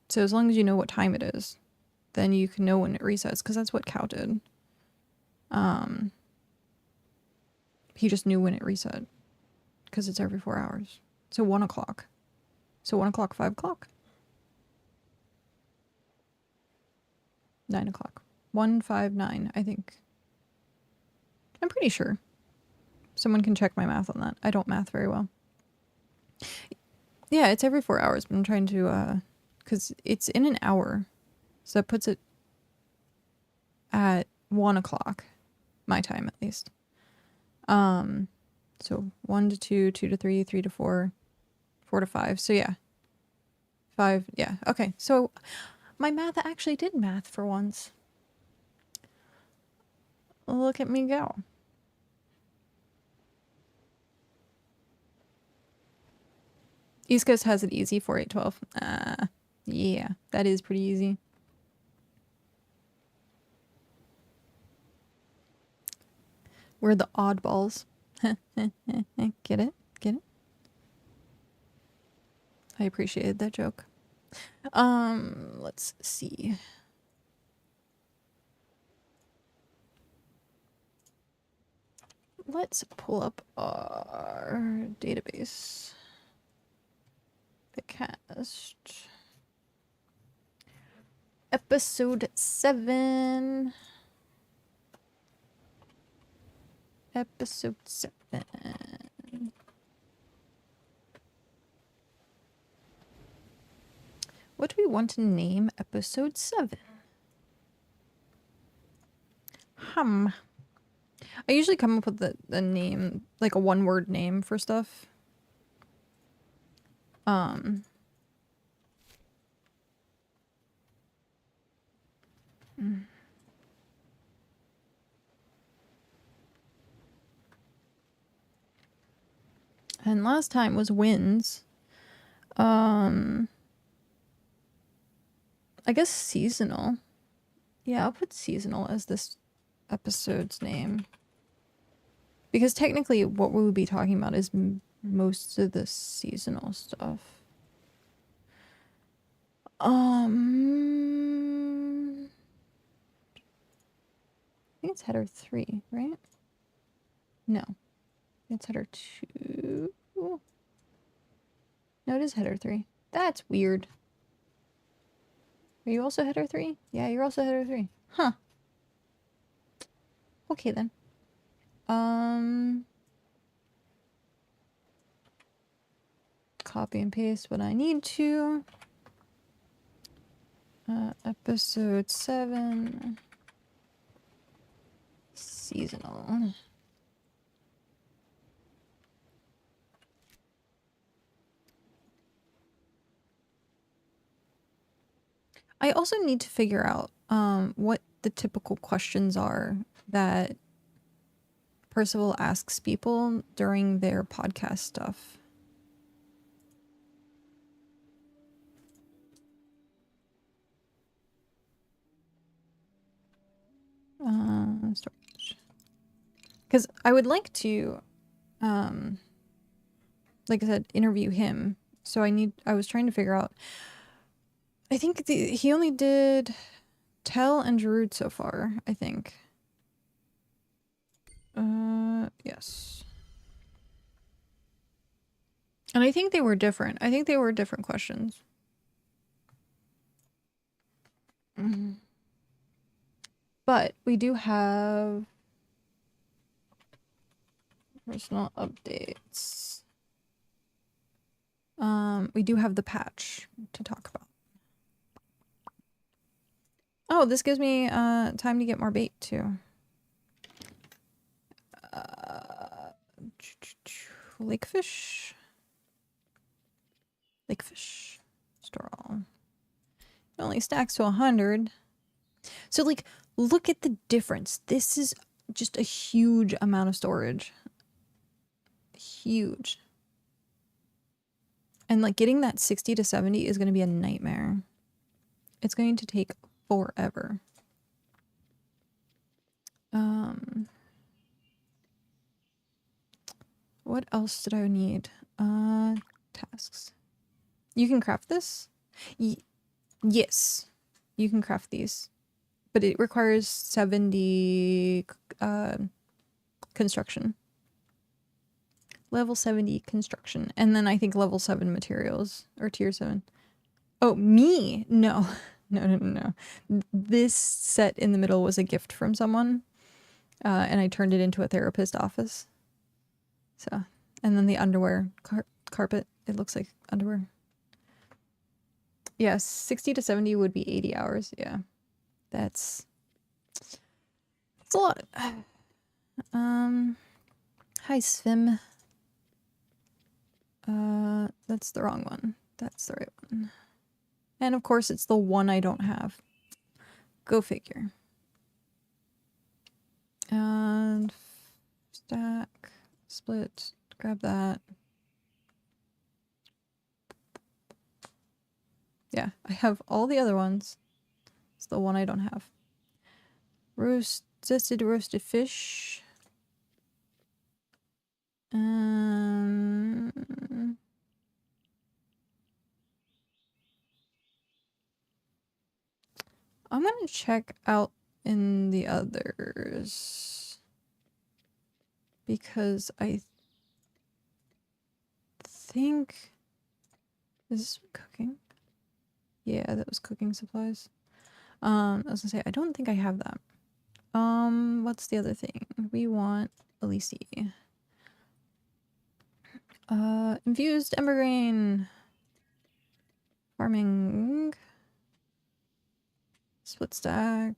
So as long as you know what time it is, then you can know when it resets, because that's what Cow did. He just knew when it reset because it's every 4 hours. So 1 o'clock. So 1 o'clock, 5 o'clock? 9 o'clock. 159, I think. I'm pretty sure. Someone can check my math on that. I don't math very well. Yeah, it's every 4 hours, but I'm trying to, because it's in an hour. So that puts it at 1 o'clock. My time, at least. So 1 to 2, 2 to 3, 3 to 4, 4 to 5. So yeah. 5, yeah. Okay, so my math actually did math for once. Look at me go. East Coast has it easy, 4, 8, 12. Yeah, that is pretty easy. We're the oddballs. Get it? Get it? I appreciated that joke. Let's see. Let's pull up our database. BitCast. Episode 7. Episode 7. What do we want to name episode 7? I usually come up with the name, like a one-word name for stuff. And last time was wins. I guess seasonal. Yeah, I'll put seasonal as this episode's name. Because technically what we would be talking about is most of the seasonal stuff. I think it's header 3, right? No. It's header 2. No, it is header 3. That's weird. Are you also header 3? Yeah, you're also header 3. Huh. Okay then. Copy and paste what I need to. Episode 7. Seasonal. I also need to figure out what the typical questions are that Percival asks people during their podcast stuff. Storage. Because I would like to, like I said, interview him. So I was trying to figure out, I think he only did Tell and Giroud so far, I think. Yes. And I think they were different. I think they were different questions. But we do have personal updates. We do have the patch to talk about. Oh, this gives me time to get more bait too. Lakefish. Lakefish. Store all. It only stacks to 100. So like, look at the difference. This is just a huge amount of storage. Huge. And like getting that 60 to 70 is going to be a nightmare. It's going to take forever. What else did I need? Tasks. You can craft this? Yes. You can craft these. But it requires 70 construction. Level 70 construction. And then I think level 7 materials. Or tier 7. Oh, me? No. No. This set in the middle was a gift from someone. And I turned it into a therapist office. So, and then the underwear carpet. It looks like underwear. Yes, 60 to 70 would be 80 hours. Yeah. That's a lot. Hi, Svim. That's the wrong one. That's the right one. And of course, it's the one I don't have. Go figure. And stack, split, grab that. Yeah, I have all the other ones. It's the one I don't have. Zested roasted fish. I'm gonna check out in the others because I think, is this cooking? Yeah, that was cooking supplies. I was gonna say, I don't think I have that. What's the other thing? We want Elise. Infused ember grain. Farming. Split stack.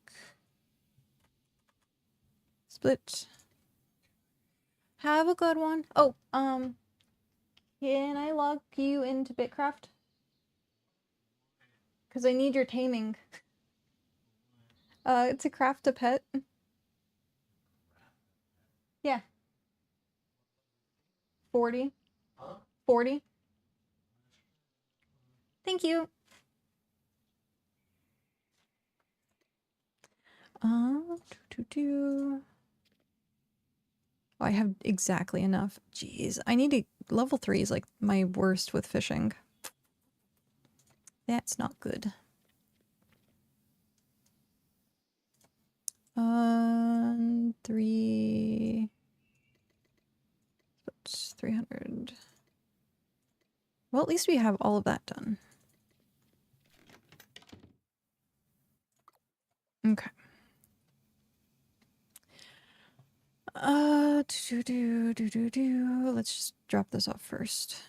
Split. Have a good one. Oh, can I log you into BitCraft? Because I need your taming. To craft a pet. Yeah. 40. 40. Thank you. Oh, I have exactly enough. Jeez, I need to... Level 3 is like my worst with fishing. That's not good. 3... That's 300. Well, at least we have all of that done. Okay. Let's just drop this off first.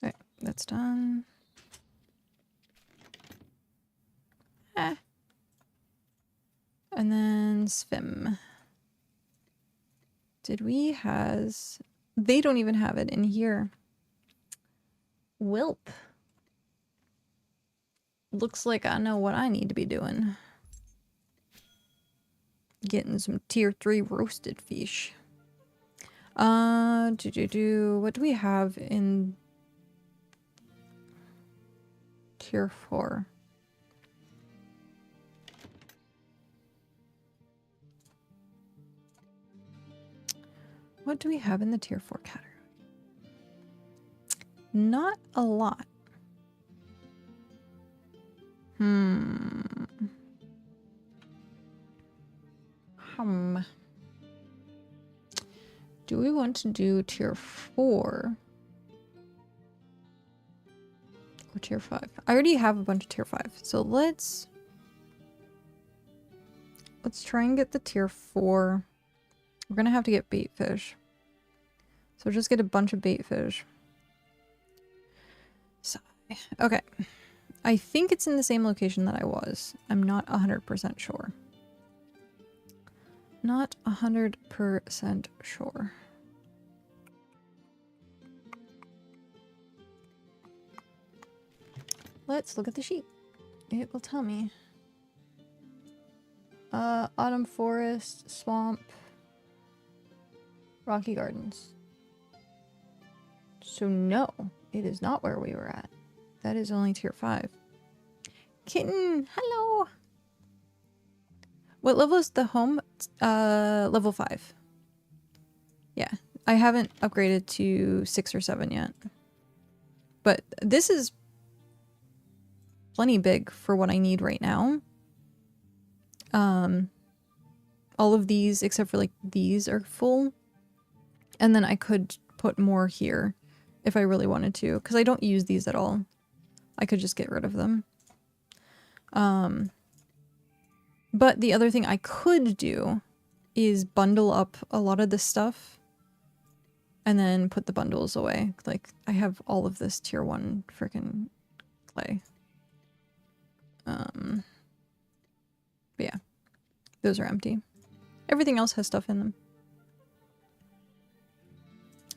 Alright, that's done. And then and Svim. Did we has... They don't even have it in here. Welp. Looks like I know what I need to be doing. Getting some tier 3 roasted fish. What do we have in tier 4? What do we have in the tier 4 category? Not a lot. Do we want to do tier 4? Or tier 5? I already have a bunch of tier 5. So let's try and get the tier 4. We're gonna have to get bait fish. So just get a bunch of bait fish. So, okay. I think it's in the same location that I was. I'm not 100% sure. Not 100% sure. Let's look at the sheet. It will tell me. Autumn Forest, Swamp, Rocky Gardens. So no, it is not where we were at. That is only tier 5. Kitten, hello! What level is the home? Level 5. Yeah, I haven't upgraded to 6 or 7 yet. But this is plenty big for what I need right now. All of these, except for like these, are full. And then I could put more here if I really wanted to, because I don't use these at all. I could just get rid of them. But the other thing I could do is bundle up a lot of this stuff and then put the bundles away. Like, I have all of this tier 1 freaking clay. But yeah, those are empty. Everything else has stuff in them.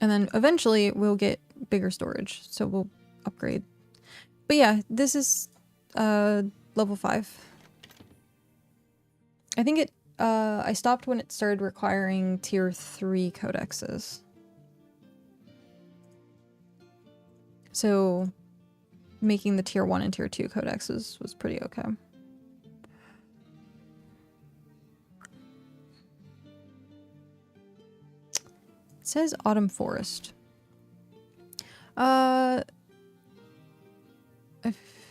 And then eventually we'll get bigger storage, so we'll upgrade. But yeah, this is level 5. I think it I stopped when it started requiring tier 3 codexes. So making the tier 1 and tier 2 codexes was pretty okay. It says Autumn Forest. I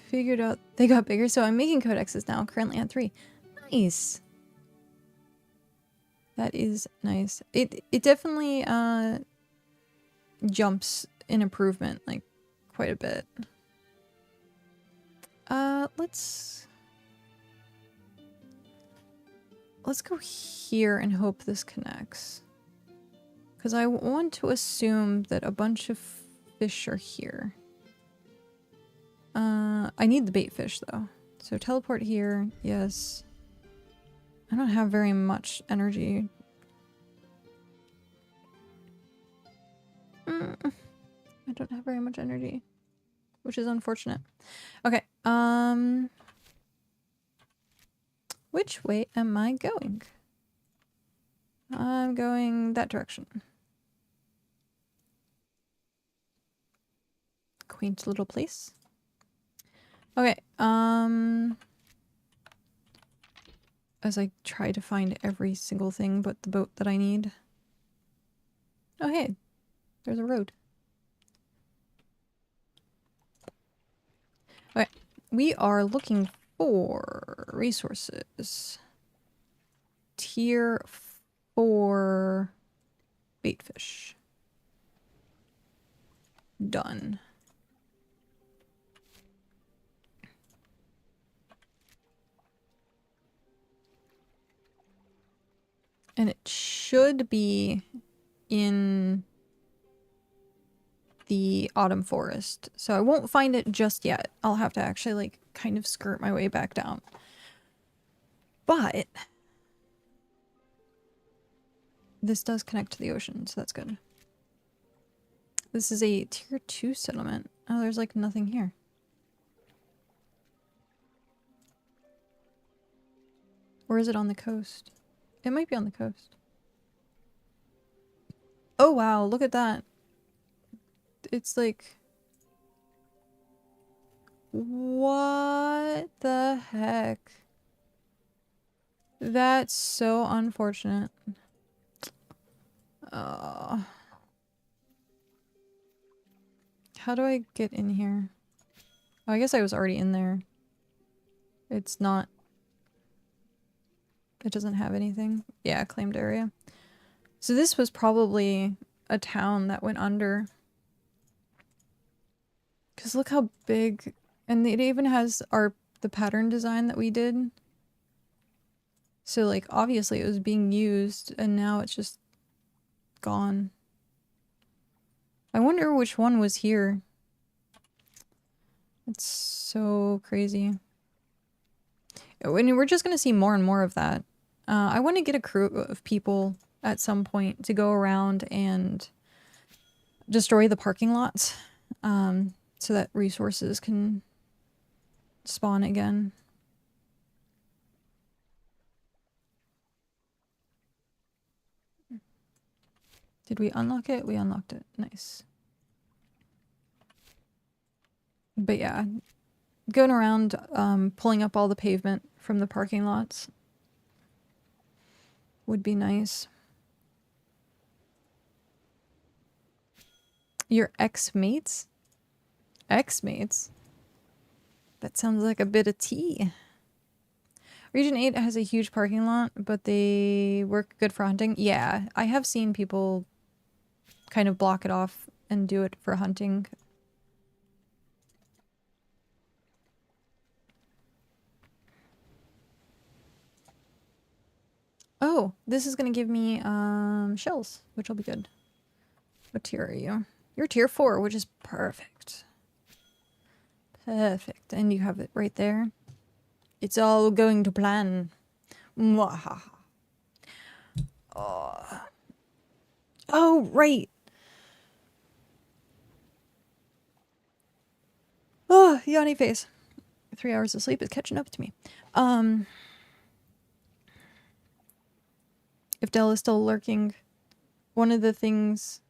figured out they got bigger, so I'm making codexes now, currently at 3. Nice. That is nice. It definitely jumps in improvement, like, quite a bit. Let's go here and hope this connects. Because I want to assume that a bunch of fish are here. I need the bait fish though. So teleport here, yes. I don't have very much energy. I don't have very much energy, which is unfortunate. Okay, which way am I going? I'm going that direction. Quaint little place. Okay, as I try to find every single thing but the boat that I need. Oh hey, there's a road. Okay, we are looking for resources. Tier 4 baitfish. Done. And it should be in the Autumn Forest. So I won't find it just yet. I'll have to actually, like, kind of skirt my way back down. But This does connect to the ocean, so that's good. This is a tier 2 settlement. Oh, there's like nothing here. Or is it on the coast? It might be on the coast. Oh wow, look at that. It's like... What the heck? That's so unfortunate. How do I get in here? Oh, I guess I was already in there. It's not... It doesn't have anything. Yeah, claimed area. So this was probably a town that went under. Because look how big... And it even has the pattern design that we did. So, like, obviously it was being used, and now it's just gone. I wonder which one was here. It's so crazy. I mean, we're just gonna see more and more of that. I want to get a crew of people at some point to go around and destroy the parking lots, so that resources can spawn again. Did we unlock it? We unlocked it. Nice. But yeah, going around, pulling up all the pavement from the parking lots would be nice. Your ex-mates? Ex-mates? That sounds like a bit of tea. Region 8 has a huge parking lot, but they work good for hunting. Yeah, I have seen people kind of block it off and do it for hunting. Oh, this is gonna give me shells, which will be good. What tier are you? You're tier 4, which is perfect. Perfect. And you have it right there. It's all going to plan. Mwahaha. Oh. Oh, right. Oh, yawny face. 3 hours of sleep is catching up to me. If Dell is still lurking, one of the things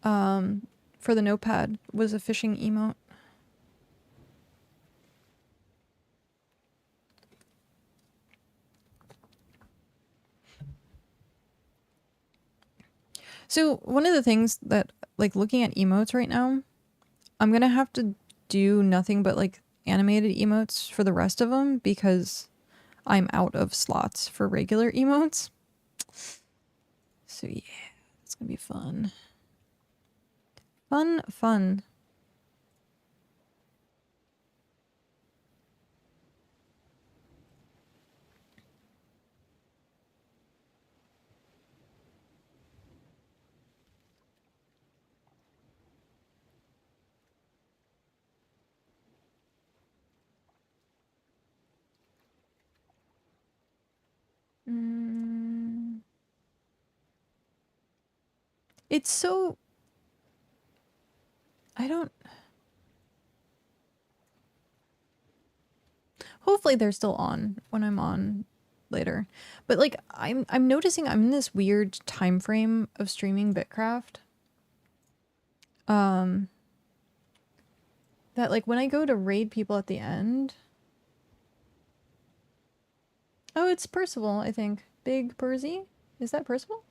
for the notepad was a fishing emote. So one of the things that, like, looking at emotes right now, I'm gonna have to do nothing but like animated emotes for the rest of them because I'm out of slots for regular emotes. So yeah, it's gonna be fun. Fun, fun. It's so... I don't... Hopefully they're still on when I'm on later. But like I'm noticing I'm in this weird time frame of streaming BitCraft. That like when I go to raid people at the end. Oh, it's Percival, I think. Big Percy? Is that Percival?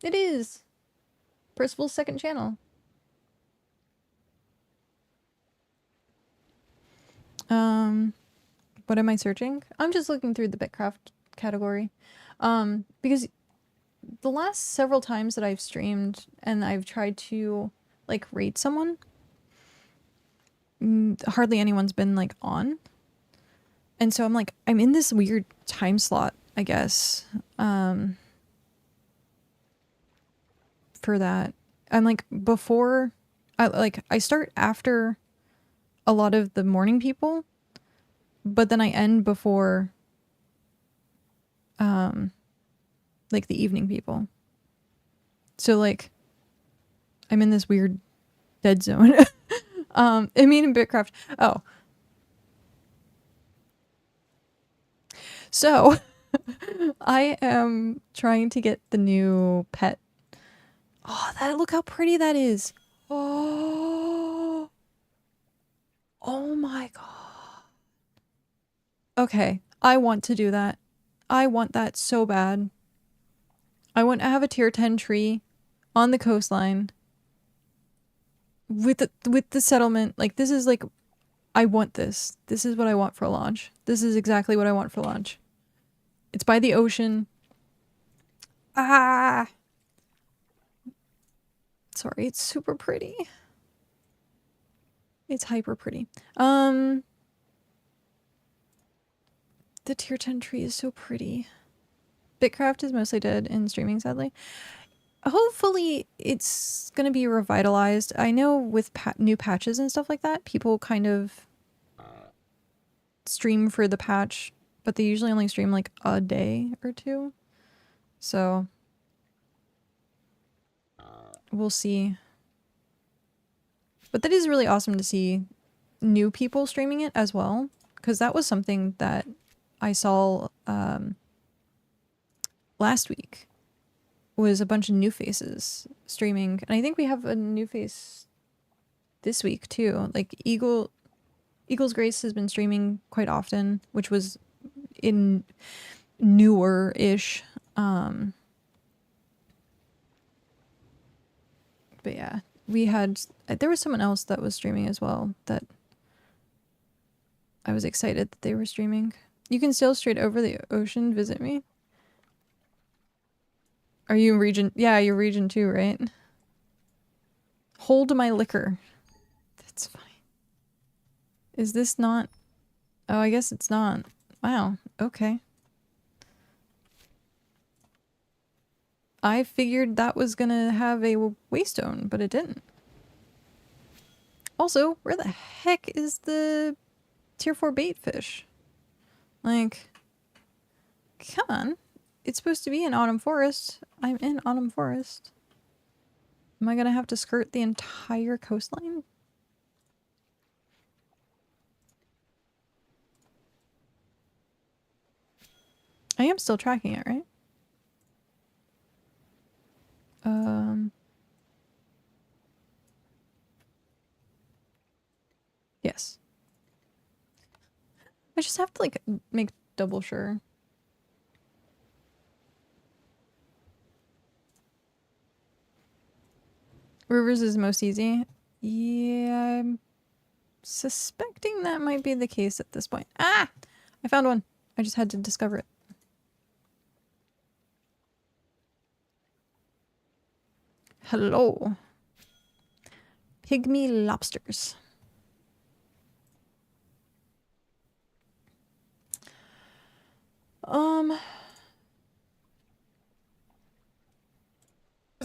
It is. Percival's second channel. What am I searching? I'm just looking through the BitCraft category. Because the last several times that I've streamed and I've tried to like rate someone, hardly anyone's been like on. And so I'm like, I'm in this weird time slot, I guess, for that. I'm like, before, I start after a lot of the morning people. but then I end before like the evening people. So like I'm in this weird dead zone. I mean in BitCraft. Oh. So I am trying to get the new pet. Oh, look how pretty that is. Oh. Oh my god. Okay, I want to do that. I want that so bad. I want to have a tier 10 tree on the coastline with the settlement. Like this is like I want this. This is what I want for launch. This is exactly what I want for launch. It's by the ocean. Ah. Sorry, it's super pretty. It's hyper pretty. The tier 10 tree is so pretty. BitCraft is mostly dead in streaming, sadly. Hopefully it's going to be revitalized. I know with new patches and stuff like that, people kind of stream for the patch, but they usually only stream like a day or two. So we'll see. But that is really awesome to see new people streaming it as well, because that was something that I saw last week, was a bunch of new faces streaming. And I think we have a new face this week too. Like Eagle's Grace has been streaming quite often, which was in newer-ish. But yeah, there was someone else that was streaming as well that I was excited that they were streaming. You can sail straight over the ocean, visit me. Are you in region? Yeah, you're region 2, right? Hold my liquor. That's funny. Is this not? Oh, I guess it's not. Wow, okay. I figured that was gonna have a waystone, but it didn't. Also, where the heck is the tier 4 bait fish? Like, come on. It's supposed to be in Autumn Forest. I'm in Autumn Forest. Am I gonna have to skirt the entire coastline? I am still tracking it, right? Yes. I just have to like make double sure. Rivers is most easy. Yeah, I'm suspecting that might be the case at this point. Ah! I found one. I just had to discover it. Hello. Pygmy lobsters.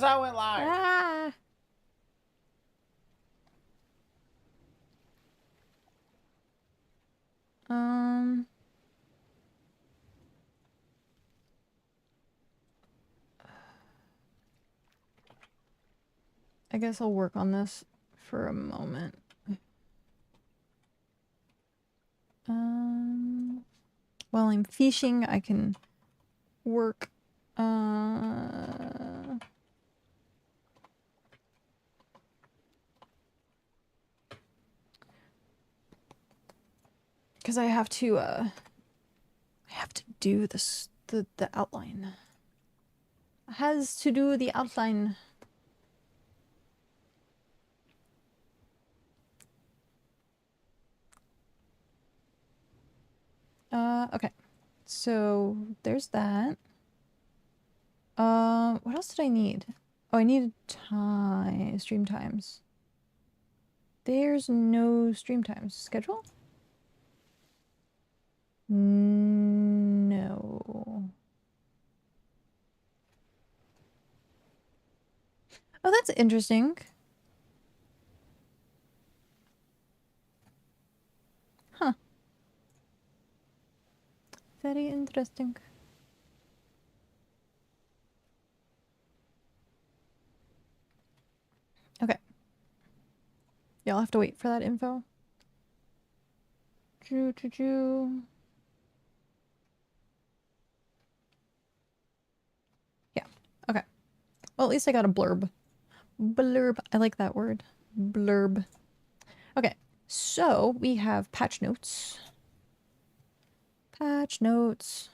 I went live. Ah. I guess I'll work on this for a moment. While I'm fishing, I can work. Because I have to do this, the outline. Has to do the outline. Okay. So there's that. What else did I need? Oh, I needed stream times. There's no stream times. Schedule? No. Oh, that's interesting. Huh. Very interesting. Okay. Yeah, I'll have to wait for that info. Yeah, okay. Well, at least I got a blurb. Blurb. I like that word. Blurb. Okay, so we have patch notes. Patch notes.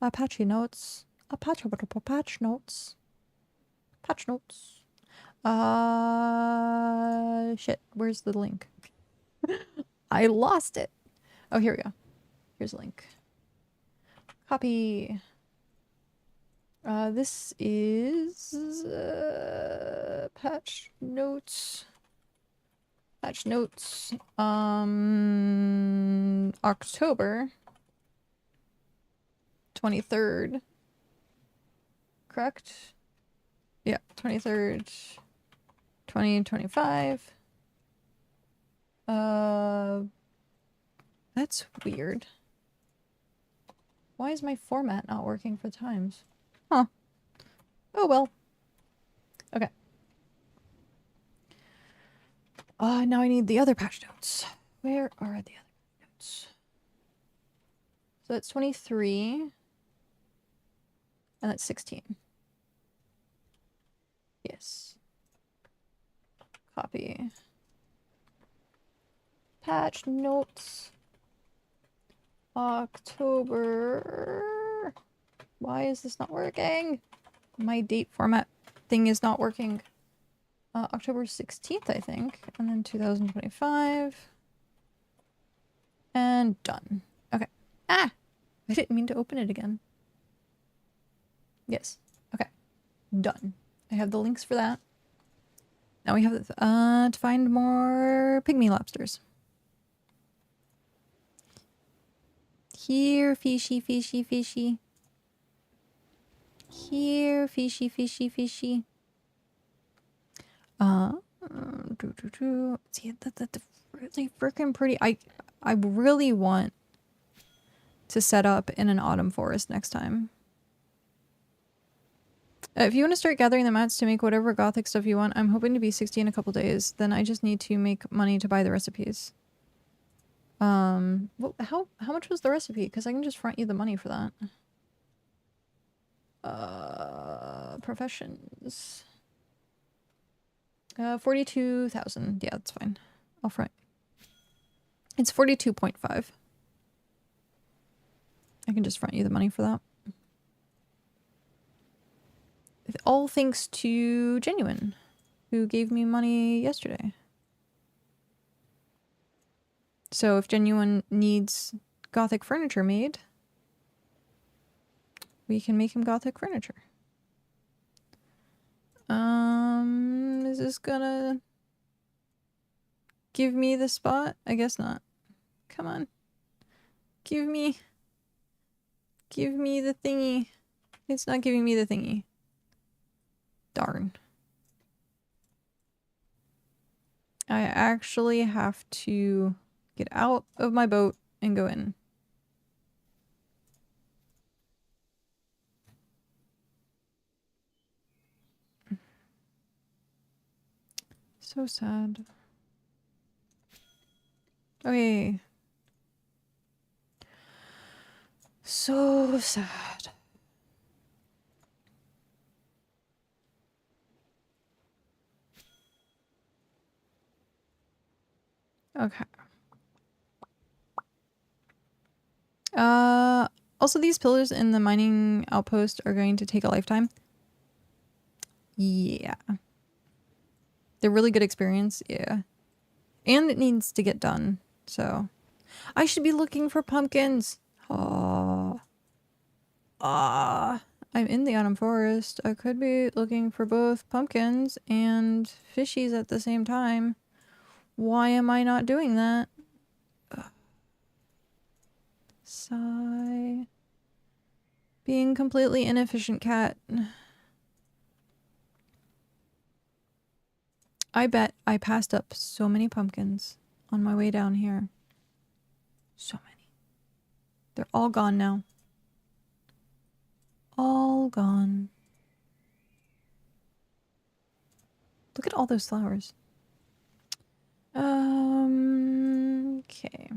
Apache notes. Apache patch notes. Patch notes. Shit. Where's the link? I lost it. Oh, here we go. Here's a link. Copy. This is patch notes. Patch notes. October 23rd. Correct? Yeah, 23rd, 2025. That's weird. Why is my format not working for times? Huh. Oh well. Okay. Now I need the other patch notes. Where are the other notes? So that's 23. And that's 16. Yes. Copy. Patch notes. October. Why is this not working? My date format thing is not working. October 16th, I think. And then 2025. And done. Okay. Ah! I didn't mean to open it again. Yes. Okay. Done. I have the links for that. Now we have to find more pygmy lobsters. Here, fishy, fishy, fishy. Here, fishy, fishy, fishy. See, that's really freaking pretty. I really want to set up in an autumn forest next time. If you want to start gathering the mats to make whatever gothic stuff you want, I'm hoping to be 60 in a couple days. Then I just need to make money to buy the recipes. Well, how much was the recipe? Because I can just front you the money for that. Professions. 42,000. Yeah, that's fine. I'll front. It's 42.5. I can just front you the money for that. All thanks to Genuine, who gave me money yesterday. So if Genuine needs gothic furniture made, we can make him gothic furniture. Is this gonna give me the spot? I guess not. Come on. Give me the thingy. It's not giving me the thingy. Darn. I actually have to get out of my boat and go in. So sad. Okay. So sad. Okay. Also these pillars in the mining outpost are going to take a lifetime. Yeah. They're really good experience, yeah. And it needs to get done, so. I should be looking for pumpkins. Oh. I'm in the autumn forest. I could be looking for both pumpkins and fishies at the same time. Why am I not doing that? Ugh. Sigh. Being completely inefficient cat. I bet I passed up so many pumpkins on my way down here. So many. They're all gone now. All gone. Look at all those flowers. Okay.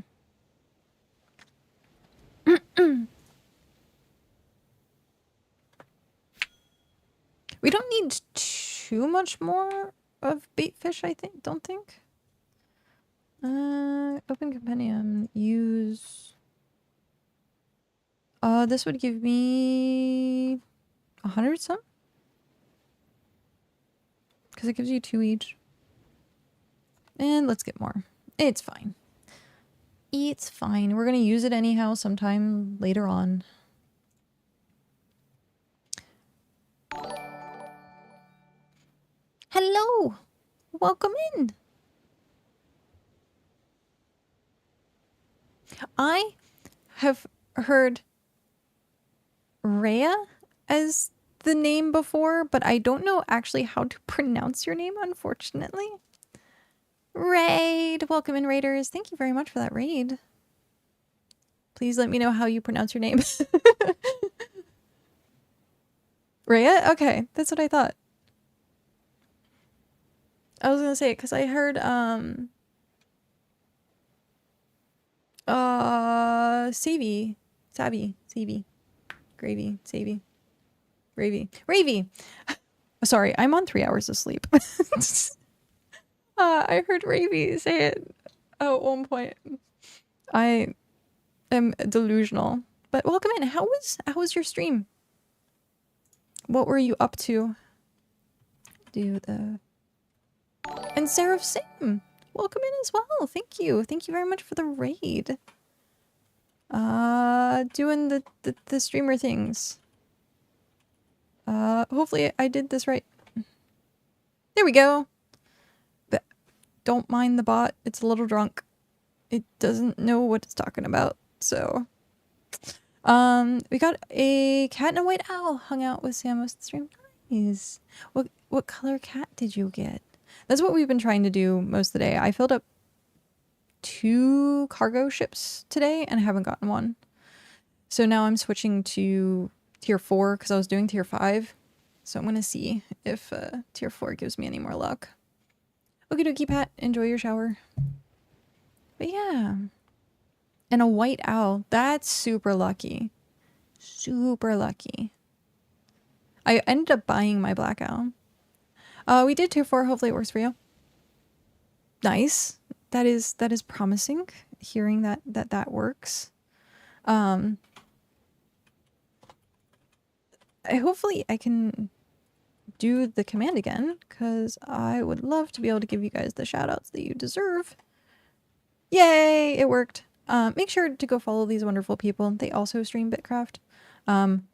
We don't need too much more of bait fish, I think. Don't think. Open compendium. Use. This would give me 100 some? Because it gives you 2 each. And let's get more. It's fine. It's fine. We're going to use it anyhow sometime later on. Hello! Welcome in! I have heard Rhea as the name before, but I don't know actually how to pronounce your name, unfortunately. Raid! Welcome in, Raiders. Thank you very much for that raid. Please let me know how you pronounce your name. Rhea? Okay, that's what I thought. I was gonna say it because I heard, Savy. Gravy. Savy. Ravy. Sorry, I'm on 3 hours of sleep. I heard Ravy say it at one point. I am delusional. But welcome in. How was your stream? What were you up to? And Seraph Sam, welcome in as well. Thank you. Thank you very much for the raid. Doing the streamer things. Hopefully I did this right. There we go. But don't mind the bot. It's a little drunk. It doesn't know what it's talking about. So, we got a cat and a white owl hung out with Sam most of the stream. Nice. What color cat did you get? That's what we've been trying to do most of the day. I filled up 2 cargo ships today and I haven't gotten one. So now I'm switching to tier 4 because I was doing tier 5. So I'm going to see if tier 4 gives me any more luck. Okie dokie, Pat. Enjoy your shower. But yeah. And a white owl. That's super lucky. Super lucky. I ended up buying my black owl. We did tier 4. Hopefully it works for you. Nice. That is promising. Hearing that works. Hopefully I can do the command again, because I would love to be able to give you guys the shoutouts that you deserve. Yay! It worked. Make sure to go follow these wonderful people. They also stream BitCraft. And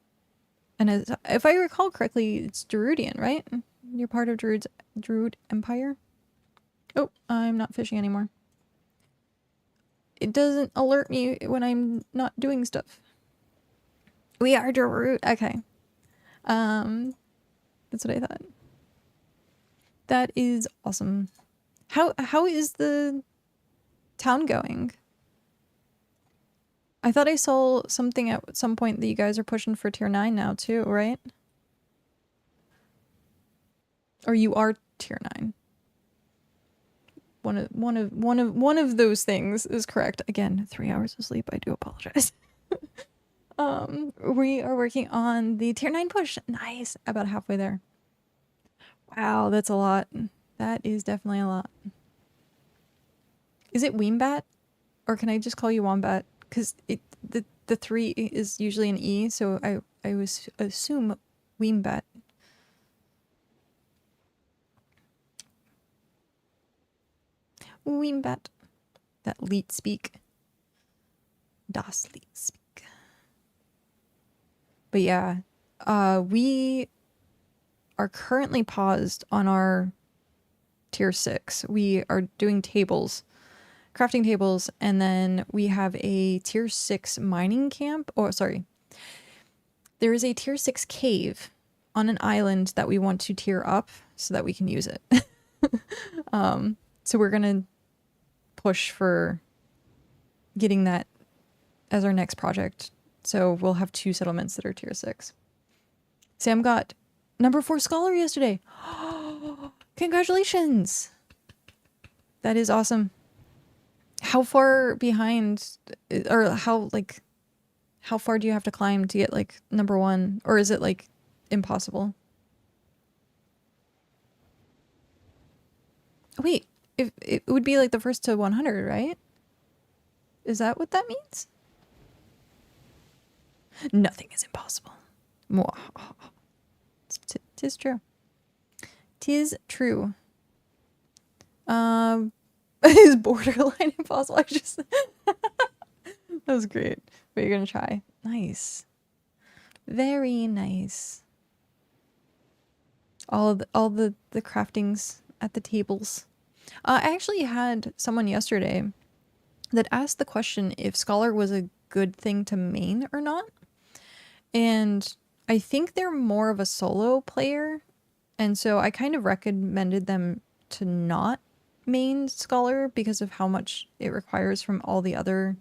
if I recall correctly, it's Druidian, right? You're part of Druid Empire? Oh, I'm not fishing anymore. It doesn't alert me when I'm not doing stuff. We are Druid. Okay. That's what I thought. That is awesome. How is the town going? I thought I saw something at some point that you guys are pushing for tier 9 now too, right? Or you are tier 9. One of those things is correct. Again, 3 hours of sleep. I do apologize. We are working on the tier 9 push. Nice. About halfway there. Wow, that's a lot. That is definitely a lot. Is it Weembat? Or can I just call you Wombat? Because the 3 is usually an E, so I was assume Weembat. Weembat. That leet speak. Das leet speak. But yeah, we are currently paused on our tier 6. We are doing tables, crafting tables, and then we have a tier 6 mining camp. Oh, sorry. There is a tier 6 cave on an island that we want to tier up so that we can use it. So we're going to push for getting that as our next project. So we'll have 2 settlements that are tier 6. Sam got number 4 scholar yesterday. Congratulations. That is awesome. How far behind, or how far do you have to climb to get like number 1? Or is it like impossible? Wait, if it would be like the first to 100, right? Is that what that means? Nothing is impossible. Tis true. Tis true. Is borderline impossible? I just that was great. But you're gonna try. Nice. Very nice. All the craftings at the tables. I actually had someone yesterday that asked the question if Scholar was a good thing to main or not. And I think they're more of a solo player. And so I kind of recommended them to not main Scholar because of how much it requires from all the other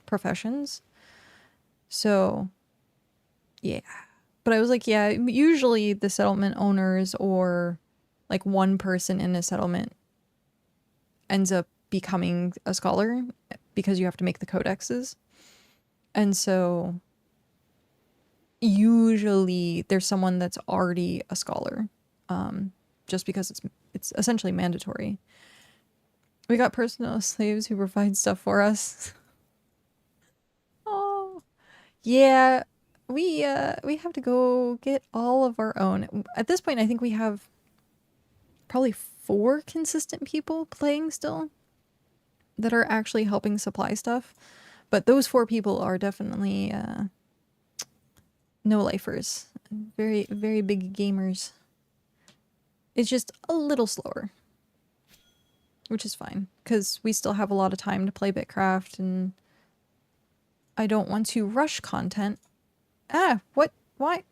professions. So, yeah. But I was like, yeah, usually the settlement owners or like one person in a settlement ends up becoming a scholar because you have to make the codexes. And so usually there's someone that's already a scholar, just because it's essentially mandatory. We got personal slaves who provide stuff for us. Oh, yeah. We have to go get all of our own. At this point, I think we have probably 4 consistent people playing still that are actually helping supply stuff. But those 4 people are definitely no-lifers. Very, very big gamers. It's just a little slower. Which is fine, because we still have a lot of time to play BitCraft, and I don't want to rush content. Ah, what? Why?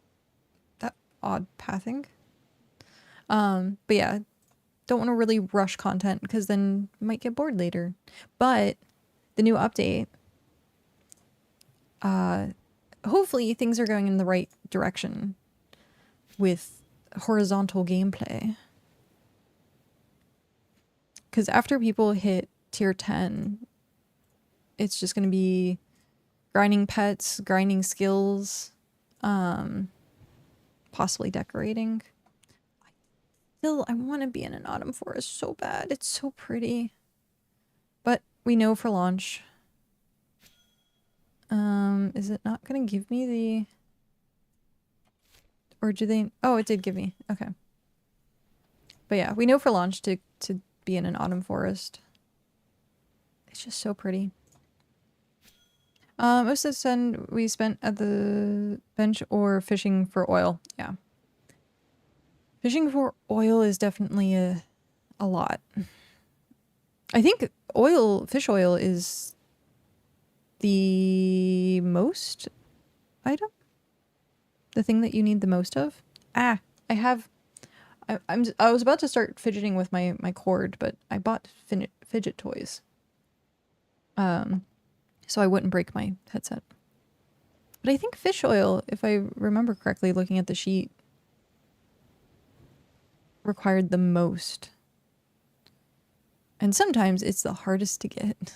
That odd pathing. But yeah, don't want to really rush content, because then you might get bored later. But the new update, hopefully things are going in the right direction with horizontal gameplay. Because after people hit tier 10, it's just going to be grinding pets, grinding skills, possibly decorating. I want to be in an autumn forest so bad. It's so pretty. But we know for launch. Is it not going to give me the... Or do they... Oh, it did give me. Okay. But yeah, we know for launch to be in an autumn forest. It's just so pretty. Most of the sun we spent at the bench or fishing for oil. Yeah. Fishing for oil is definitely a lot. I think fish oil is the most item? The thing that you need the most of? Ah, I was about to start fidgeting with my cord, but I bought fidget toys. So I wouldn't break my headset. But I think fish oil, if I remember correctly, looking at the sheet, required the most. And sometimes it's the hardest to get.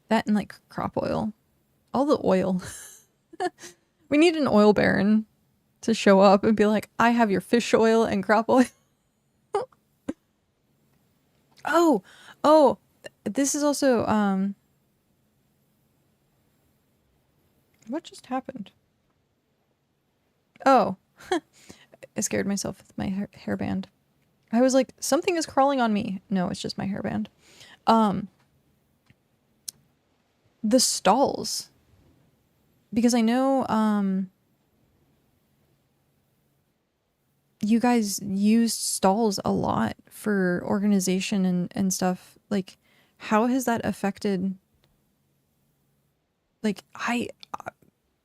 That and like crop oil. All the oil. We need an oil baron to show up and be like, I have your fish oil and crop oil. Oh, this is also, what just happened? Oh, I scared myself with my hairband. I was like, something is crawling on me. No, it's just my hairband. The stalls. Because I know, you guys used stalls a lot for organization and stuff. Like, how has that affected... Like,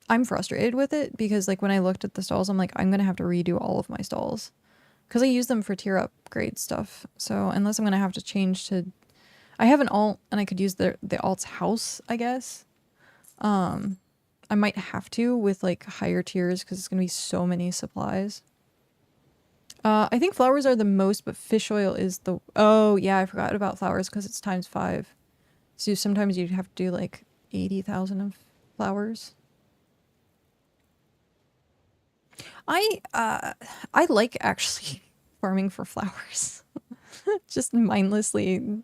I'm frustrated with it because, like, when I looked at the stalls, I'm like, I'm gonna have to redo all of my stalls. Because I use them for tier upgrade stuff. So, unless I'm gonna have to change to... I have an alt, and I could use the alt's house, I guess. I might have to with like higher tiers because it's gonna be so many supplies. I think flowers are the most, but fish oil is the... Oh, yeah, I forgot about flowers because it's ×5. So sometimes you'd have to do like 80,000 of flowers. I like actually farming for flowers. Just mindlessly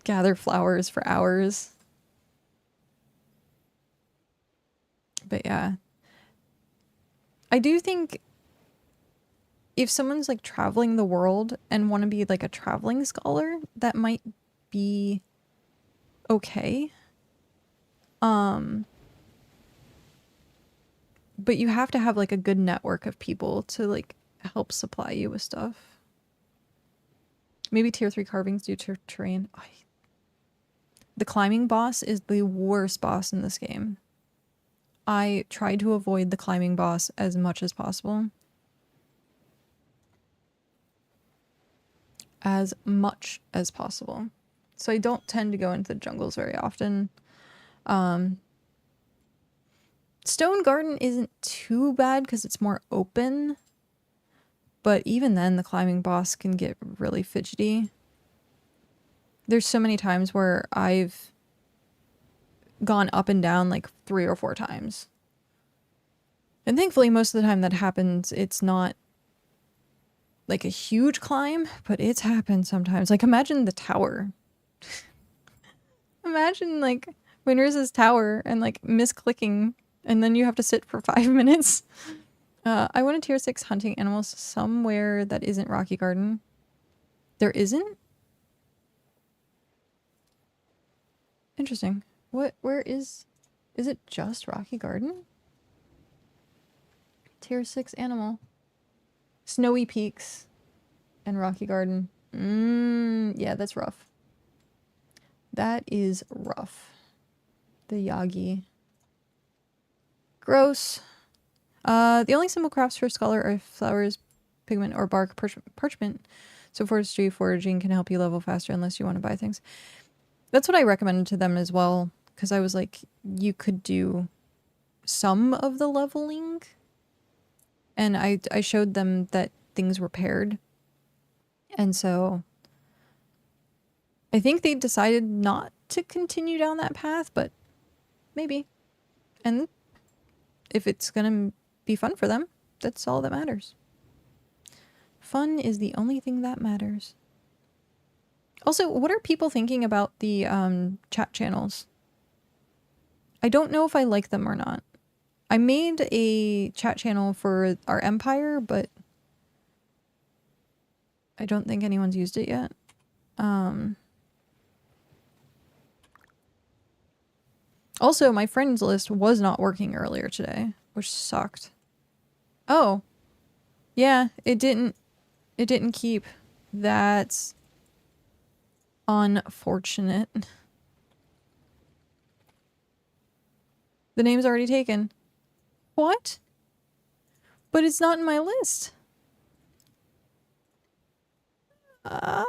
gather flowers for hours. But yeah. I do think if someone's like traveling the world and want to be like a traveling scholar, that might be okay. But you have to have like a good network of people to like help supply you with stuff. Maybe tier 3 carvings due to terrain. The climbing boss is the worst boss in this game. I tried to avoid the climbing boss as much as possible. As much as possible. So I don't tend to go into the jungles very often. Stone Garden isn't too bad because it's more open. But even then, the climbing boss can get really fidgety. There's so many times where I've gone up and down like 3 or 4 times. And thankfully, most of the time that happens, it's not like a huge climb, but it's happened sometimes. Like, imagine the tower. Imagine, like, Winner's tower and, like, misclicking, and then you have to sit for 5 minutes. I want a tier 6 hunting animals somewhere that isn't Rocky Garden. There isn't? Interesting. Where is it just Rocky Garden? Tier 6 animal. Snowy Peaks and Rocky Garden. Yeah, that's rough. That is rough. The Yagi. Gross. The only simple crafts for scholar are flowers, pigment, or bark parchment. So forestry foraging can help you level faster unless you want to buy things. That's what I recommended to them as well, because I was like, you could do some of the leveling. And I showed them that things were paired. And so I think they decided not to continue down that path, but maybe. And if it's gonna be fun for them, that's all that matters. Fun is the only thing that matters. Also, what are people thinking about the chat channels? I don't know if I like them or not. I made a chat channel for our empire, but I don't think anyone's used it yet. Also, my friends list was not working earlier today, which sucked. Oh. Yeah, it didn't keep. That's unfortunate. The name's already taken. What? But it's not in my list. No.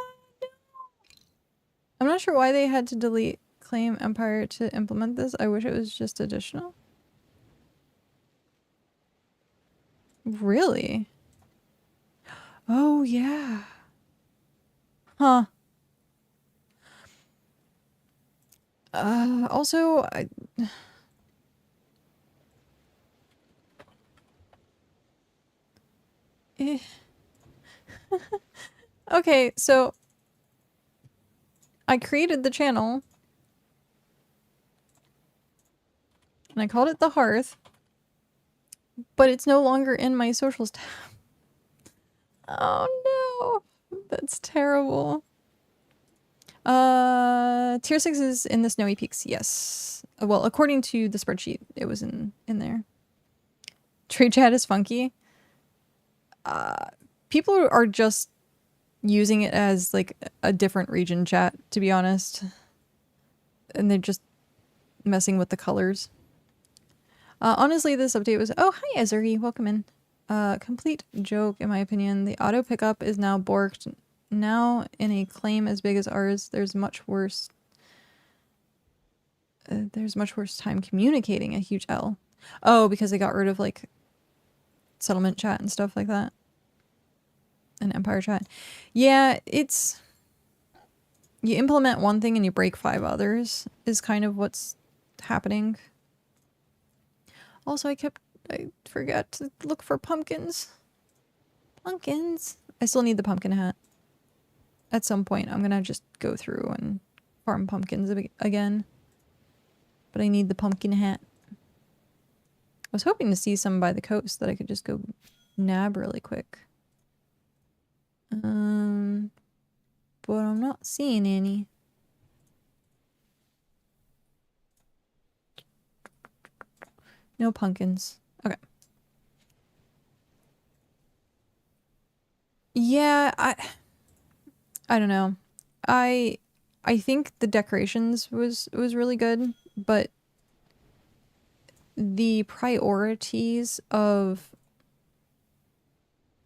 I'm not sure why they had to delete Claim Empire to implement this. I wish it was just additional. Really? Oh, yeah. Huh. Also, okay, so I created the channel and I called it the Hearth, but it's no longer in my socials tab. Oh no, that's terrible. Tier 6 is in the Snowy Peaks, yes. Well, according to the spreadsheet, it was in there. Trade chat is funky. People are just using it as like a different region chat, to be honest. And they're just messing with the colors. Honestly, this update was... Oh, hi, Ezuri. Welcome in. Complete joke, in my opinion. The auto pickup is now borked. Now, in a claim as big as ours, there's much worse. there's much worse time communicating, a huge L. Oh, because they got rid of like settlement chat and stuff like that. And empire chat. Yeah, it's... You implement one thing and you break 5 others is kind of what's happening. Also, I forgot to look for pumpkins. Pumpkins. I still need the pumpkin hat. At some point, I'm gonna just go through and farm pumpkins again. But I need the pumpkin hat. I was hoping to see some by the coast that I could just go nab really quick. But I'm not seeing any. No pumpkins. Okay. Yeah, I don't know. I think the decorations was really good, but the priorities of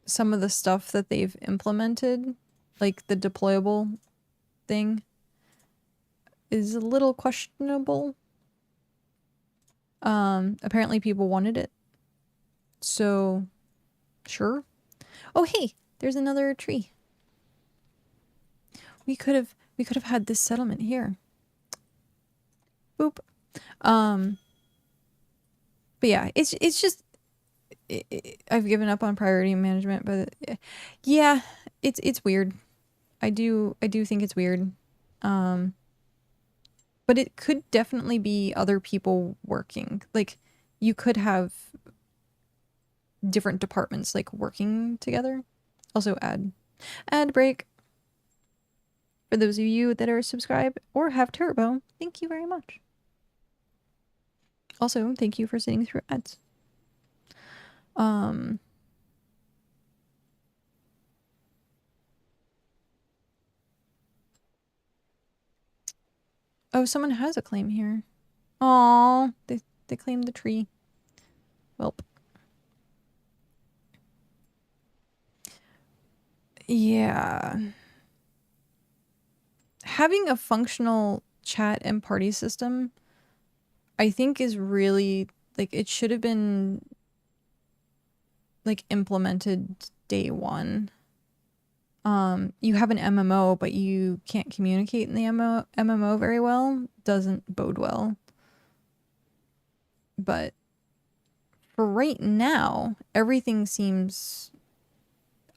some of the stuff that they've implemented, like the deployable thing, is a little questionable. Apparently people wanted it. So, sure. Oh, hey, there's another tree. We could have had this settlement here. Boop. But yeah, it's just I've given up on priority management, but yeah, it's weird. I do think it's weird. But it could definitely be other people working. Like, you could have different departments like working together. Also ad break. For those of you that are subscribed or have turbo, thank you very much. Also, thank you for sitting through ads. Oh, someone has a claim here. Aw, they claimed the tree. Welp. Yeah. Having a functional chat and party system, I think, is really, like, it should have been, like, implemented day one. You have an MMO, but you can't communicate in the MMO very well. Doesn't bode well. But for right now, everything seems,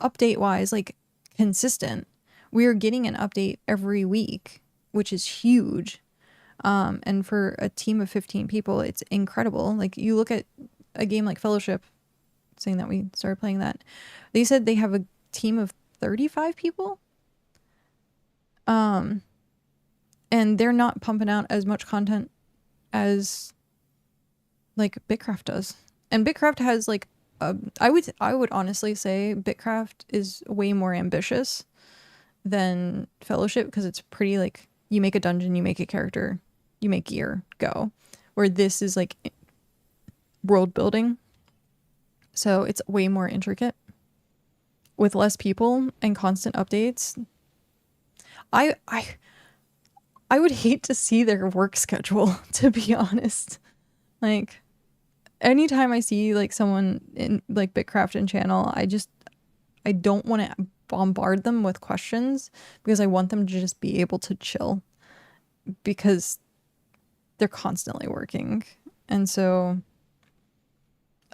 update-wise, like, consistent. We're getting an update every week, which is huge. And for a team of 15 people, it's incredible. Like, you look at a game like Fellowship, saying that we started playing that, they said they have a team of 35 people. And they're not pumping out as much content as, like, BitCraft does. And BitCraft has, like, I would honestly say BitCraft is way more ambitious than Fellowship, because it's pretty, like, you make a dungeon, you make a character, you make gear, go. Where this is, like, world building. So it's way more intricate with less people and constant updates. I would hate to see their work schedule, to be honest. Like, anytime I see, like, someone in, like, BitCraft and channel, I don't want to bombard them with questions, because I want them to just be able to chill, because they're constantly working. And so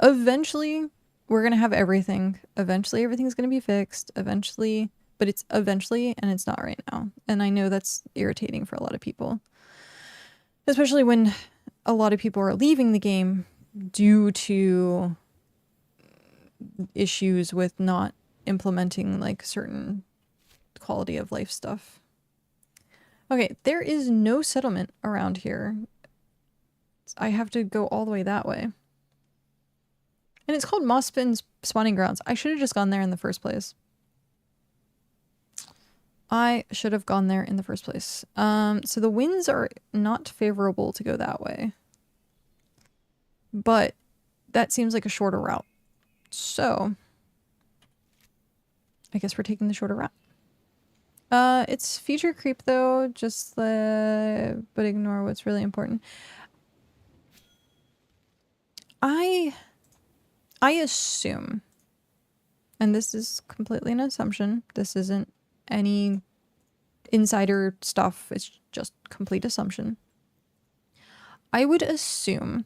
eventually we're going to have everything. Eventually everything's going to be fixed. Eventually, but it's eventually, and it's not right now. And I know that's irritating for a lot of people, especially when a lot of people are leaving the game due to issues with not implementing, like, certain quality of life stuff. Okay, there is no settlement around here. I have to go all the way that way. And it's called Mossfin's Spawning Grounds. I should have just gone there in the first place. I should have gone there in the first place. So the winds are not favorable to go that way. But that seems like a shorter route. So I guess we're taking the shorter route. It's feature creep though, just but ignore what's really important. I assume, and this is completely an assumption, this isn't any insider stuff, it's just complete assumption. I would assume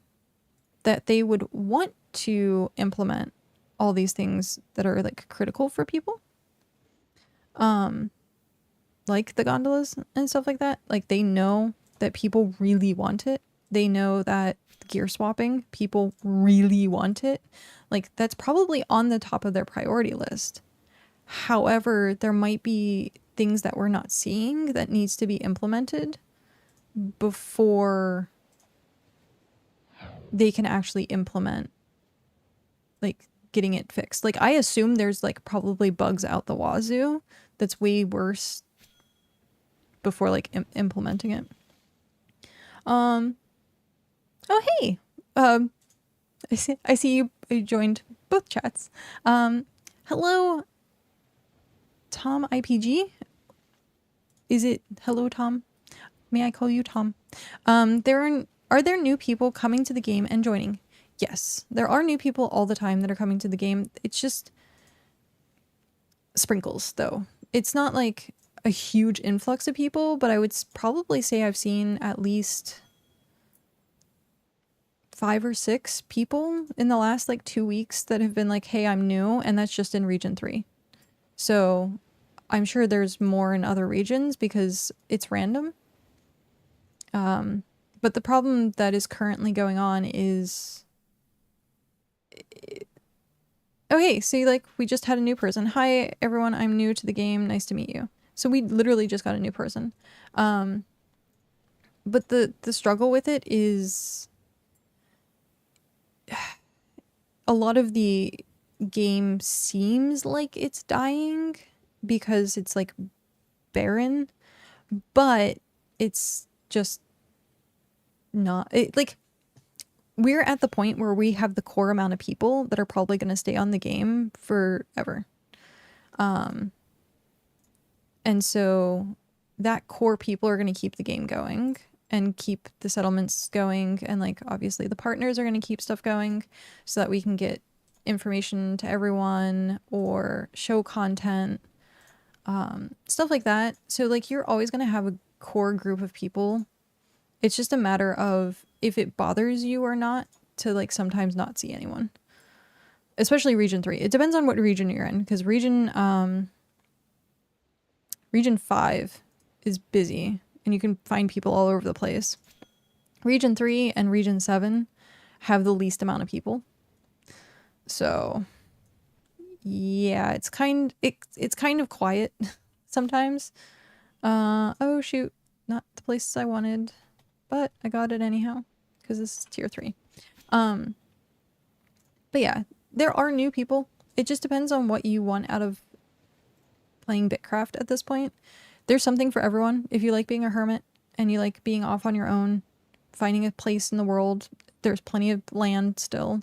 that they would want to implement all these things that are like critical for people. Like the gondolas and stuff like that. Like they know that people really want it. They know that gear swapping, people really want it. Like that's probably on the top of their priority list. However, there might be things that we're not seeing that needs to be implemented before they can actually implement like getting it fixed. Like I assume there's like probably bugs out the wazoo that's way worse before like implementing it. Oh hey, I see you joined both chats. Hello, Tom IPG. Is it hello Tom? May I call you Tom? Are there new people coming to the game and joining? Yes, there are new people all the time that are coming to the game. It's just sprinkles though. It's not like a huge influx of people, but I would probably say I've seen at least 5 or 6 people in the last like 2 weeks that have been like, hey, I'm new, and that's just in region 3. So I'm sure there's more in other regions because it's random. But the problem that is currently going on is... Okay, so like we just had a new person. Hi everyone, I'm new to the game. Nice to meet you. So we literally just got a new person. But the struggle with it is a lot of the game seems like it's dying because it's like barren, but it's just not like we're at the point where we have the core amount of people that are probably going to stay on the game forever. And so that core people are going to keep the game going and keep the settlements going. And like, obviously the partners are going to keep stuff going so that we can get information to everyone or show content, stuff like that. So like, you're always going to have a core group of people. It's just a matter of if it bothers you or not to like sometimes not see anyone, especially region 3. It depends on what region you're in, because region 5 is busy and you can find people all over the place. Region 3 and region 7 have the least amount of people. So yeah, it's kind of quiet sometimes. Oh shoot, not the places I wanted, but I got it anyhow because this is tier 3. But yeah, there are new people. It just depends on what you want out of playing BitCraft at this point. There's something for everyone. If you like being a hermit and you like being off on your own, finding a place in the world, there's plenty of land still.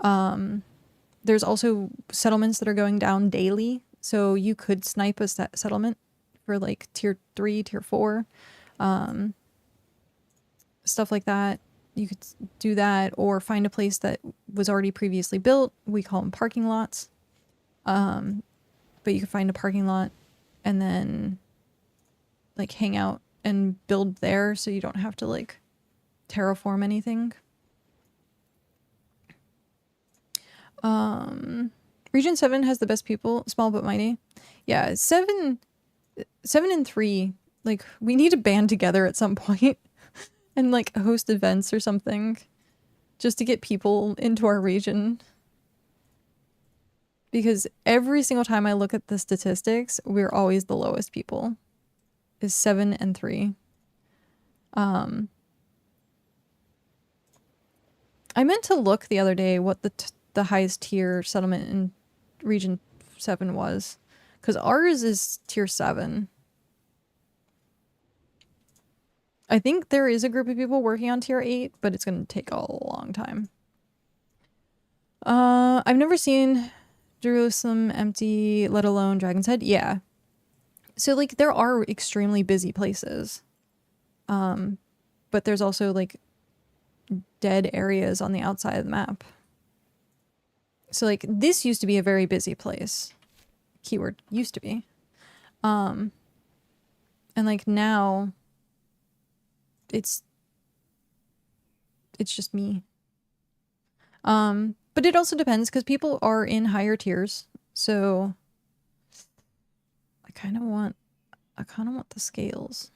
There's also settlements that are going down daily, so you could snipe a settlement for like tier 3, tier 4, stuff like that. You could do that or find a place that was already previously built. We call them parking lots. But you could find a parking lot and then like hang out and build there so you don't have to like terraform anything. Region 7 has the best people, small but mighty. Yeah, 7 and 3, like we need to band together at some point and like host events or something just to get people into our region. Because every single time I look at the statistics, we're always the lowest people. Is 7 and 3. I meant to look the other day what the highest tier settlement in region 7 was, because ours is tier 7. I think there is a group of people working on tier 8, but it's going to take a long time. I've never seen Jerusalem empty, let alone Dragon's Head. Yeah. So like there are extremely busy places. But there's also like dead areas on the outside of the map. So like this used to be a very busy place. Keyword used to be. And like now it's just me. But it also depends because people are in higher tiers. So I kind of want the scales.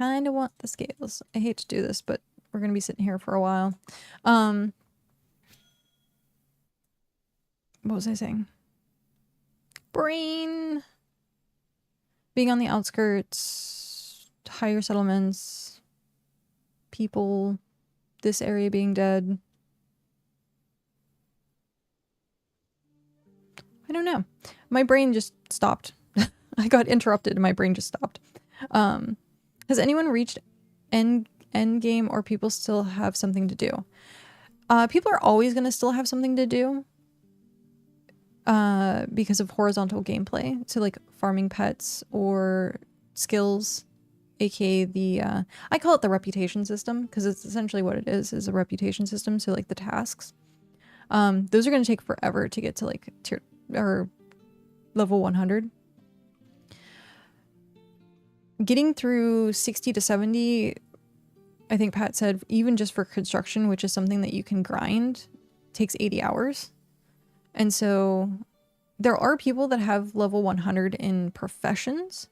I hate to do this, but we're going to be sitting here for a while. What was I saying? Brain. Being on the outskirts, higher settlements, people, this area being dead. I don't know. My brain just stopped. I got interrupted and my brain just stopped. Has anyone reached end game, or people still have something to do? People are always going to still have something to do because of horizontal gameplay. So like farming pets or skills, aka the I call it the reputation system because it's essentially what it is a reputation system. So like the tasks, those are going to take forever to get to like tier or level 100. Getting through 60 to 70, I think Pat said, even just for construction, which is something that you can grind, takes 80 hours. And so there are people that have level 100 in professions,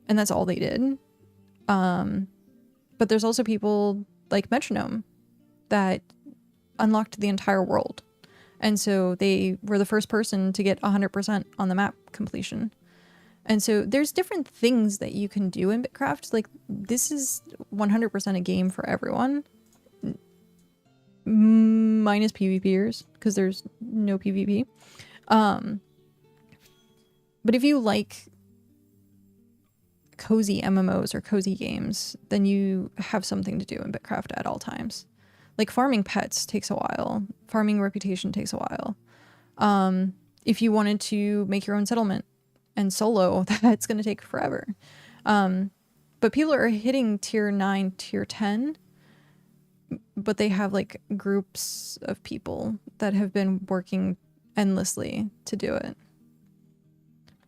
and that's all they did. But there's also people like Metronome that unlocked the entire world. And so they were the first person to get 100% on the map completion. And so there's different things that you can do in BitCraft. Like this is 100% a game for everyone. Minus PvPers, because there's no PvP. But if you like cozy MMOs or cozy games, then you have something to do in BitCraft at all times. Like farming pets takes a while. Farming reputation takes a while. If you wanted to make your own settlement and solo, that's going to take forever. But people are hitting tier 9, tier 10, but they have like groups of people that have been working endlessly to do it.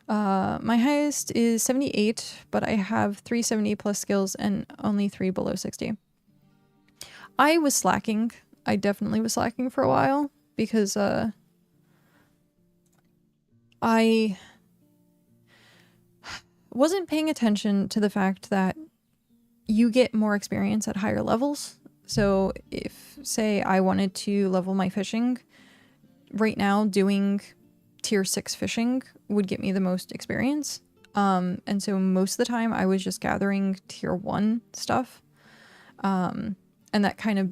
My highest is 78, but I have 370 plus skills and only 3 below 60. I was slacking. I definitely was slacking for a while because I wasn't paying attention to the fact that you get more experience at higher levels. So if, say, I wanted to level my fishing, right now doing tier 6 fishing would get me the most experience. And so most of the time I was just gathering tier 1 stuff. And that kind of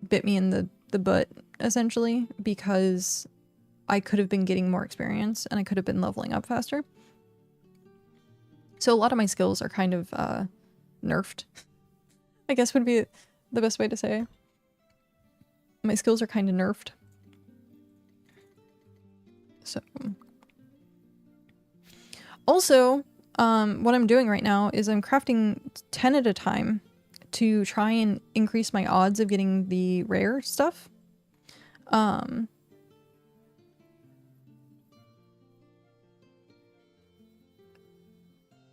bit me in the butt, essentially, because I could have been getting more experience and I could have been leveling up faster. So a lot of my skills are kind of nerfed, I guess would be the best way to say. My skills are kind of nerfed. So also, what I'm doing right now is I'm crafting 10 at a time to try and increase my odds of getting the rare stuff. Oh,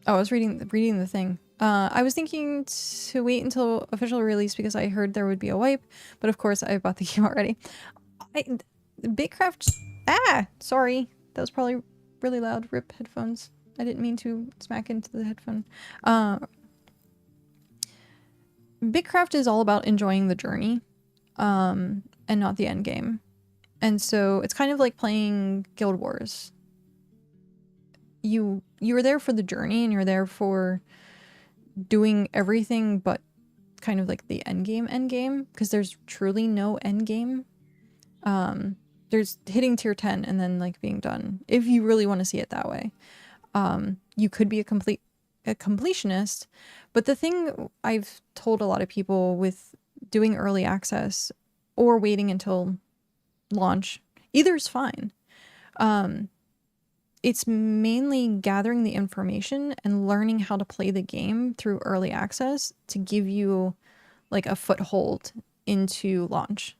I was reading the thing. I was thinking to wait until official release because I heard there would be a wipe, but of course I bought the game already. BitCraft... Ah! Sorry. That was probably really loud. RIP headphones. I didn't mean to smack into the headphone. BitCraft is all about enjoying the journey, and not the end game. And so it's kind of like playing Guild Wars. You were there for the journey and you're there for doing everything but kind of like the end game, because there's truly no end game. There's hitting tier 10 and then like being done, if you really want to see it that way. You could be a completionist, but the thing I've told a lot of people with doing early access or waiting until launch, either is fine. it's mainly gathering the information and learning how to play the game through early access to give you like a foothold into launch.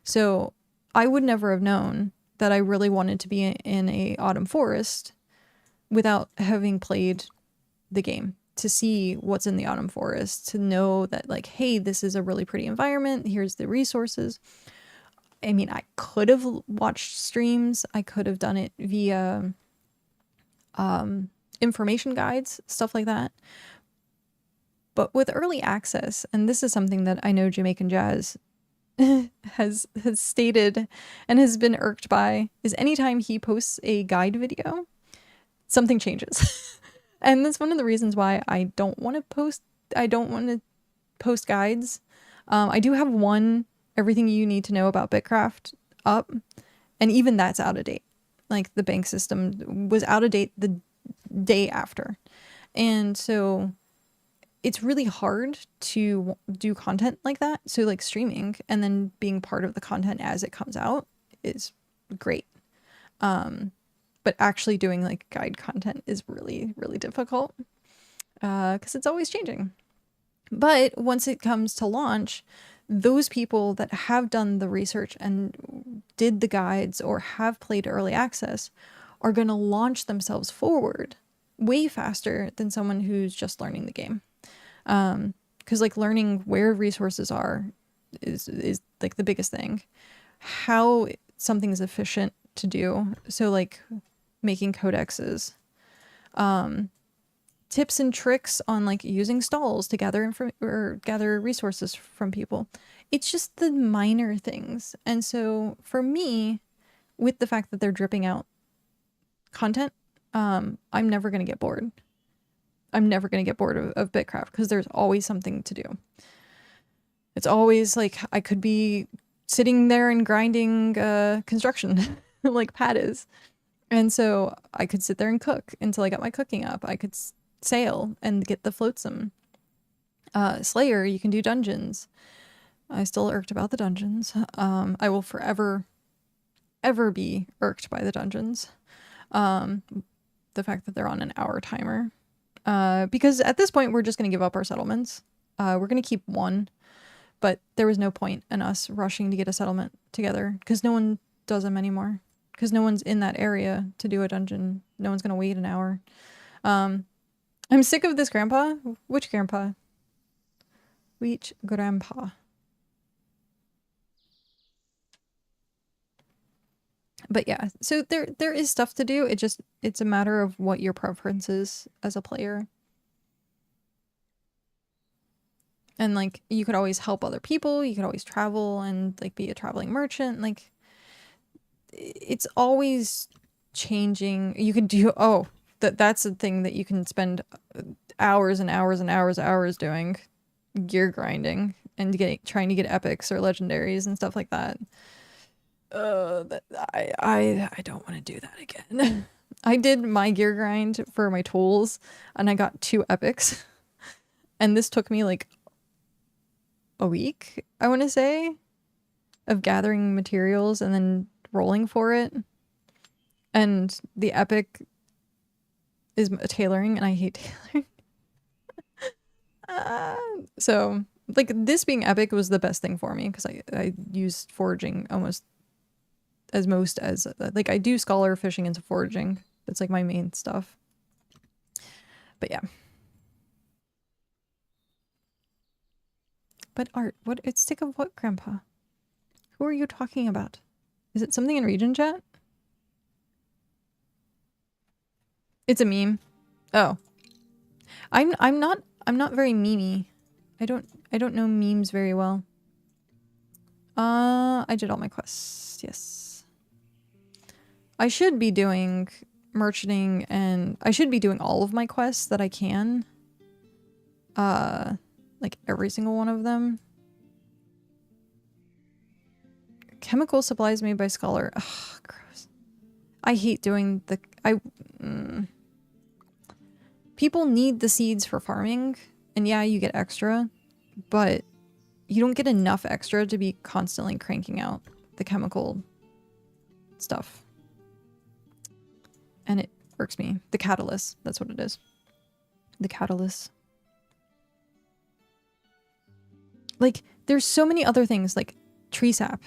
So I would never have known that I really wanted to be in a autumn forest without having played the game, to see what's in the autumn forest, to know that like, hey, this is a really pretty environment. Here's the resources. I mean, I could have watched streams. I could have done it via information guides, stuff like that. But with early access, and this is something that I know Jamaican Jazz has stated and has been irked by, is anytime he posts a guide video, something changes. And that's one of the reasons why I don't want to post guides. I do have one everything you need to know about BitCraft up, and even that's out of date. Like the bank system was out of date the day after. And so it's really hard to do content like that. So like streaming and then being part of the content as it comes out is great. But actually doing like guide content is really, really difficult because it's always changing. But once it comes to launch, those people that have done the research and did the guides or have played early access are going to launch themselves forward way faster than someone who's just learning the game. Because like learning where resources are is like the biggest thing. How something is efficient to do. So like making codexes, tips and tricks on like using stalls to gather resources from people. It's just the minor things. And so for me, with the fact that they're dripping out content, I'm never going to get bored. I'm never going to get bored of BitCraft because there's always something to do. It's always like I could be sitting there and grinding construction like Pat is. And so I could sit there and cook until I got my cooking up. I could sail and get the flotsam. Slayer, you can do dungeons. I still irked about the dungeons. I will forever, ever be irked by the dungeons. The fact that they're on an hour timer. Because at this point, we're just going to give up our settlements. We're going to keep one. But there was no point in us rushing to get a settlement together because no one does them anymore. Because no one's in that area to do a dungeon. No one's going to wait an hour. I'm sick of this grandpa. Which grandpa? Which grandpa? But yeah, so there is stuff to do. It's a matter of what your preference is as a player. And like you could always help other people, you could always travel and like be a traveling merchant. Like it's always changing. You could do that's the thing that you can spend hours and hours and hours doing, gear grinding and trying to get epics or legendaries and stuff like that. I don't want to do that again. I did my gear grind for my tools and I got 2 epics. And this took me like a week, I want to say, of gathering materials and then rolling for it. And the epic is tailoring and I hate tailoring. So like this being epic was the best thing for me because I used foraging almost as like I do scholar fishing into foraging. That's like my main stuff. But yeah. But art, what? It's sick of what, Grandpa? Who are you talking about? Is it something in region chat? It's a meme. Oh. I'm not very memey. I don't know memes very well. I did all my quests, yes. I should be doing merchanting and I should be doing all of my quests that I can. Like every single one of them. Chemical supplies made by Scholar. Ugh, gross. I hate doing the... People need the seeds for farming, and yeah, you get extra, but you don't get enough extra to be constantly cranking out the chemical stuff. And irks me. The catalyst, that's what it is. The catalyst. Like, there's so many other things, like tree sap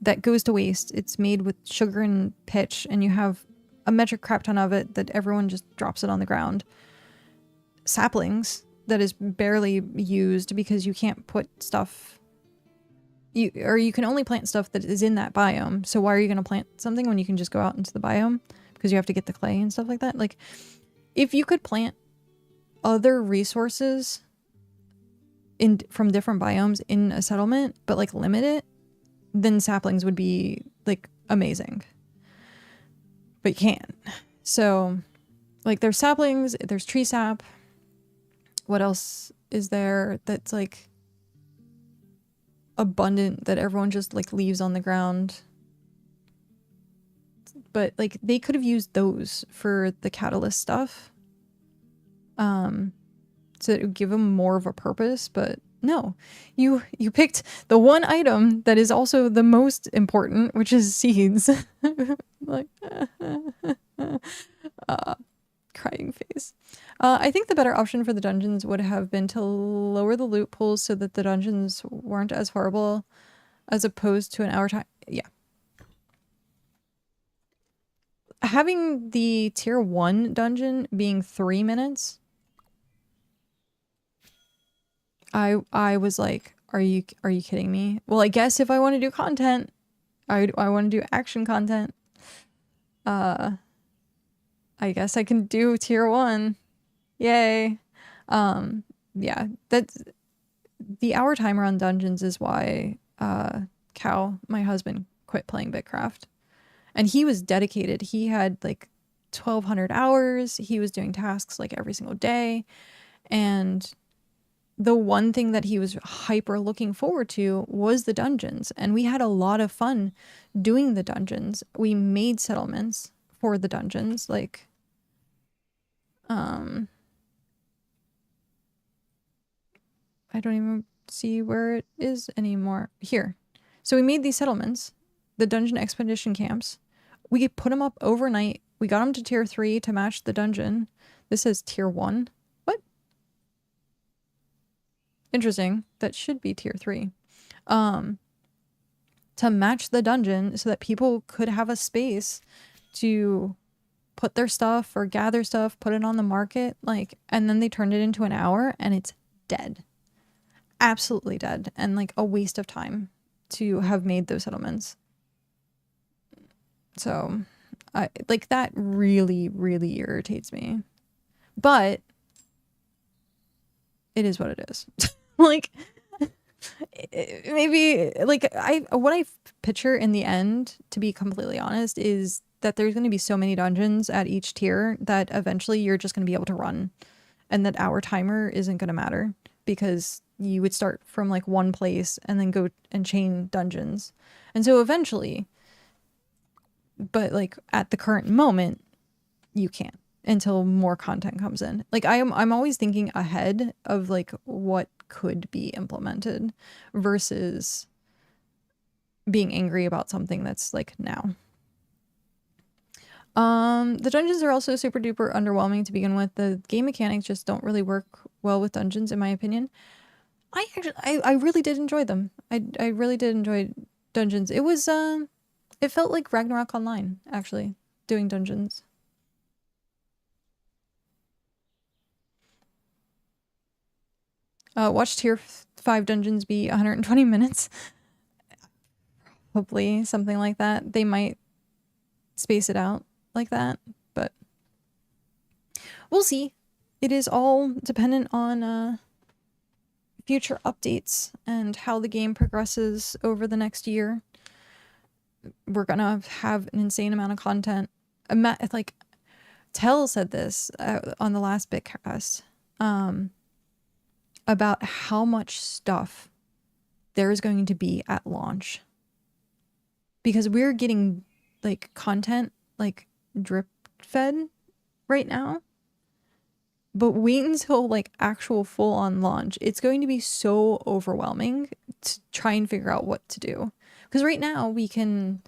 that goes to waste. It's made with sugar and pitch, and you have a metric crap ton of it that everyone just drops it on the ground. Saplings that is barely used because you can't put stuff... you can only plant stuff that is in that biome. So why are you going to plant something when you can just go out into the biome? Because you have to get the clay and stuff like that. Like, if you could plant other resources from different biomes in a settlement, but like limit it, then saplings would be like amazing. But you can't. So like there's saplings, there's tree sap. What else is there that's like abundant that everyone just like leaves on the ground? But like they could have used those for the catalyst stuff. So it would give them more of a purpose, but no. You picked the one item that is also the most important, which is seeds. Like crying face. I think the better option for the dungeons would have been to lower the loot pools so that the dungeons weren't as horrible as opposed to an hour time. Yeah. Having the tier 1 dungeon being 3 minutes, I was like, are you kidding me? Well, I guess if I want to do content, I want to do action content. I guess I can do tier 1. Yay. Yeah, that's the hour timer on dungeons is why Cal, my husband, quit playing BitCraft. And he was dedicated. He had like 1,200 hours. He was doing tasks like every single day. And the one thing that he was hyper looking forward to was the dungeons. And we had a lot of fun doing the dungeons. We made settlements for the dungeons. Like, I don't even see where it is anymore. Here. So we made these settlements, the dungeon expedition camps. We put them up overnight. We got them to tier 3 to match the dungeon. This says tier 1. What? Interesting. That should be tier 3. To match the dungeon so that people could have a space to put their stuff or gather stuff, put it on the market, like, and then they turned it into an hour and it's dead. Absolutely dead. And like a waste of time to have made those settlements. So I like that really, really irritates me. But it is what it is. Like maybe like what I picture in the end, to be completely honest, is that there's going to be so many dungeons at each tier that eventually you're just going to be able to run, and that hour timer isn't going to matter because you would start from like one place and then go and chain dungeons. And so eventually, but like at the current moment, you can't until more content comes in. Like I'm always thinking ahead of like what could be implemented versus being angry about something that's like now. The dungeons are also super duper underwhelming to begin with. The game mechanics just don't really work well with dungeons, in my opinion. I really did enjoy them. I really did enjoy dungeons. It was it felt like Ragnarok Online, actually, doing dungeons. Watch tier 5 dungeons be 120 minutes. Hopefully something like that. They might space it out like that, but we'll see. It is all dependent on future updates and how the game progresses over the next year. We're gonna have an insane amount of content. Like Tell said this on the last BitCast about how much stuff there is going to be at launch, because we're getting like content like drip fed right now, but wait until like actual full on launch. It's going to be so overwhelming to try and figure out what to do, because right now we can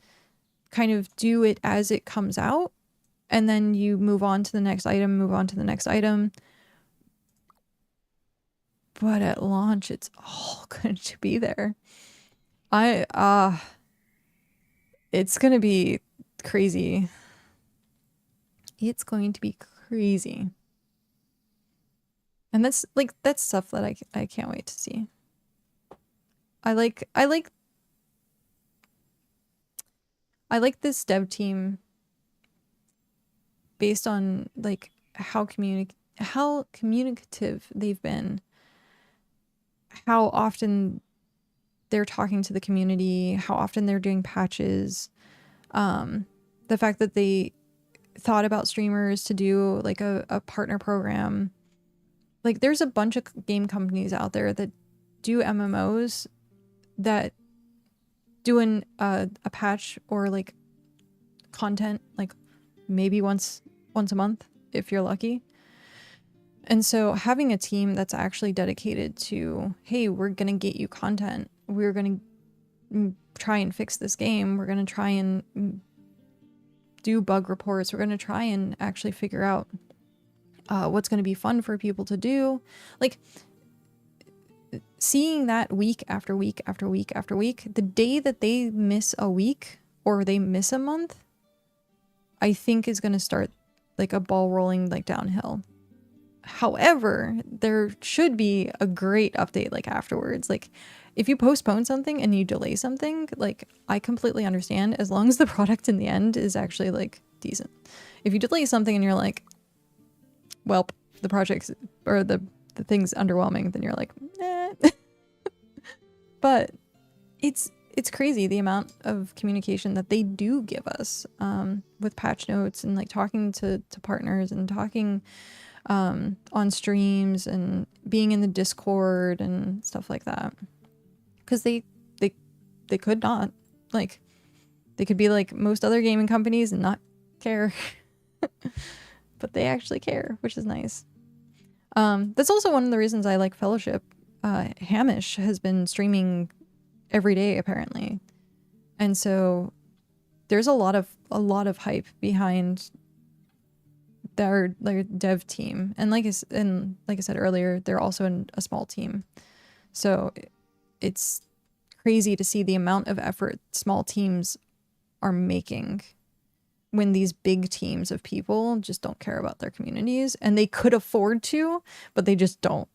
kind of do it as it comes out and then you move on to the next item, move on to the next item. But at launch, it's all going to be there. It's going to be crazy. It's going to be crazy. And that's stuff that I can't wait to see. I like this dev team based on like how communicative they've been, how often they're talking to the community, how often they're doing patches, the fact that they thought about streamers to do like a partner program. Like there's a bunch of game companies out there that do MMOs that doing a patch or like content like maybe once a month if you're lucky. And so having a team that's actually dedicated to, hey, we're gonna get you content, we're gonna try and fix this game, we're gonna try and do bug reports, we're gonna try and actually figure out what's gonna be fun for people to do. Like seeing that week after week after week after week, the day that they miss a week or they miss a month, I think is going to start like a ball rolling like downhill. However, there should be a great update like afterwards. Like if you postpone something and you delay something, like I completely understand as long as the product in the end is actually like decent. If you delay something and you're like, well, the project's or the thing's underwhelming, then you're like, eh. But it's crazy the amount of communication that they do give us with patch notes and like talking to partners and talking on streams and being in the Discord and stuff like that. Because they could not, like, they could be like most other gaming companies and not care. But they actually care, which is nice. That's also one of the reasons I like Fellowship. Hamish has been streaming every day apparently, and so there's a lot of hype behind their dev team. And like I said earlier, they're also a small team, so it's crazy to see the amount of effort small teams are making when these big teams of people just don't care about their communities, and they could afford to, but they just don't.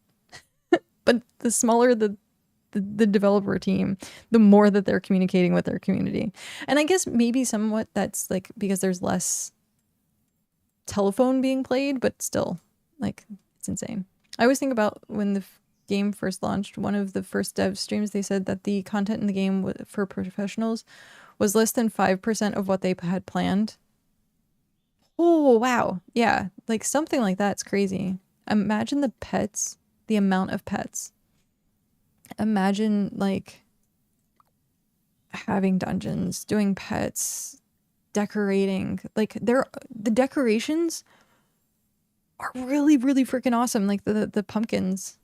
But the smaller the developer team, the more that they're communicating with their community. And I guess maybe somewhat that's like because there's less telephone being played, but still, like, it's insane. I always think about when the game first launched, one of the first dev streams, they said that the content in the game for professionals was less than 5% of what they had planned. Oh, wow. Yeah, like something like that's crazy. Imagine the pets, the amount of pets. Imagine like having dungeons, doing pets, decorating. Like the decorations are really, really freaking awesome. Like the pumpkins.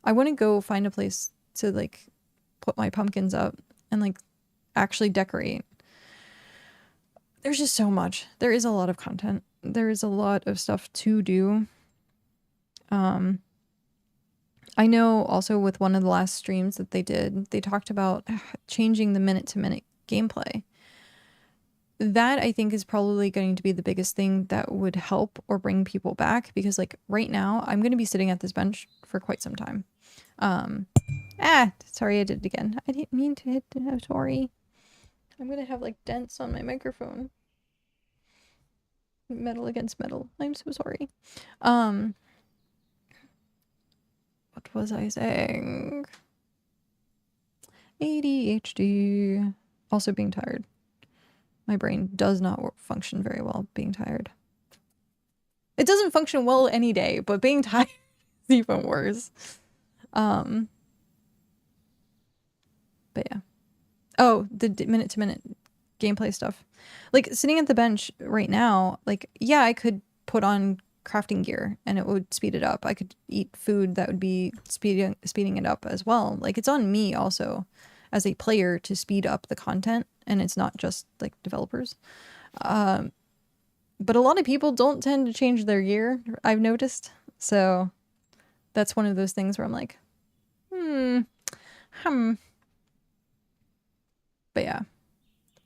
I want to go find a place to like put my pumpkins up and like actually decorate. There's just so much. There is a lot of content. There is a lot of stuff to do. I know also with one of the last streams that they did, they talked about changing the minute-to-minute gameplay. That I think is probably going to be the biggest thing that would help or bring people back, because like right now I'm going to be sitting at this bench for quite some time. Sorry, I did it again. I didn't mean to hit it. I'm sorry. I'm going to have like dents on my microphone. Metal against metal. I'm so sorry. What was I saying? ADHD. Also being tired. My brain does not function very well being tired. It doesn't function well any day, but being tired is even worse. But yeah. Oh, the minute-to-minute gameplay stuff. Like, sitting at the bench right now, like, yeah, I could put on crafting gear and it would speed it up. I could eat food that would be speeding it up as well. Like, it's on me also as a player to speed up the content, and it's not just like developers. But a lot of people don't tend to change their gear, I've noticed. So that's one of those things where I'm like, hmm. But yeah.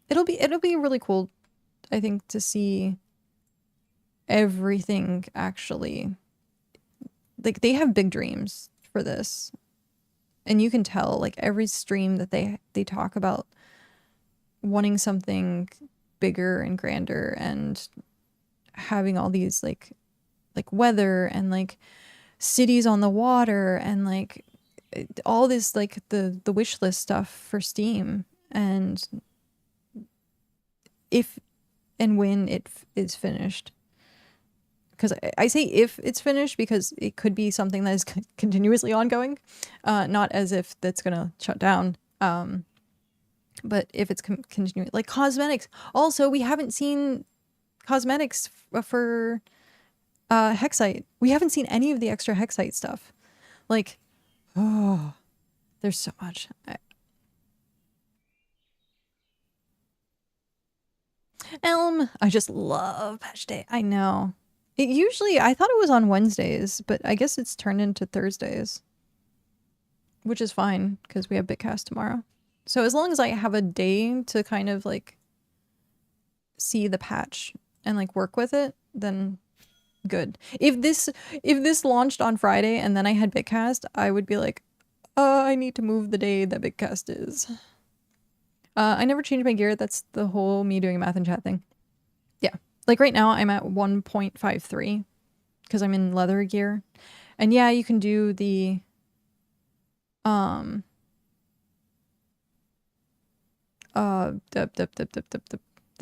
It'll be really cool, I think, to see everything actually. Like, they have big dreams for this. And you can tell, like, every stream that they talk about wanting something bigger and grander and having all these like weather and like cities on the water and like all this like the wish list stuff for Steam. And if and when it is finished, because I say if it's finished because it could be something that is continuously ongoing, not as if that's gonna shut down, but if it's continuing, like cosmetics. Also, we haven't seen cosmetics for Hexite. We haven't seen any of the extra Hexite stuff. Like, oh, there's so much. Elm. I just love patch day. I know. It usually, I thought it was on Wednesdays, but I guess it's turned into Thursdays. Which is fine, because we have BitCast tomorrow. So as long as I have a day to kind of like see the patch and like work with it, then good. If this launched on Friday and then I had BitCast, I would be like, I need to move the day that BitCast is. I never changed my gear. That's the whole me doing math and chat thing. Yeah. Like right now I'm at 1.53 because I'm in leather gear. And yeah, you can do the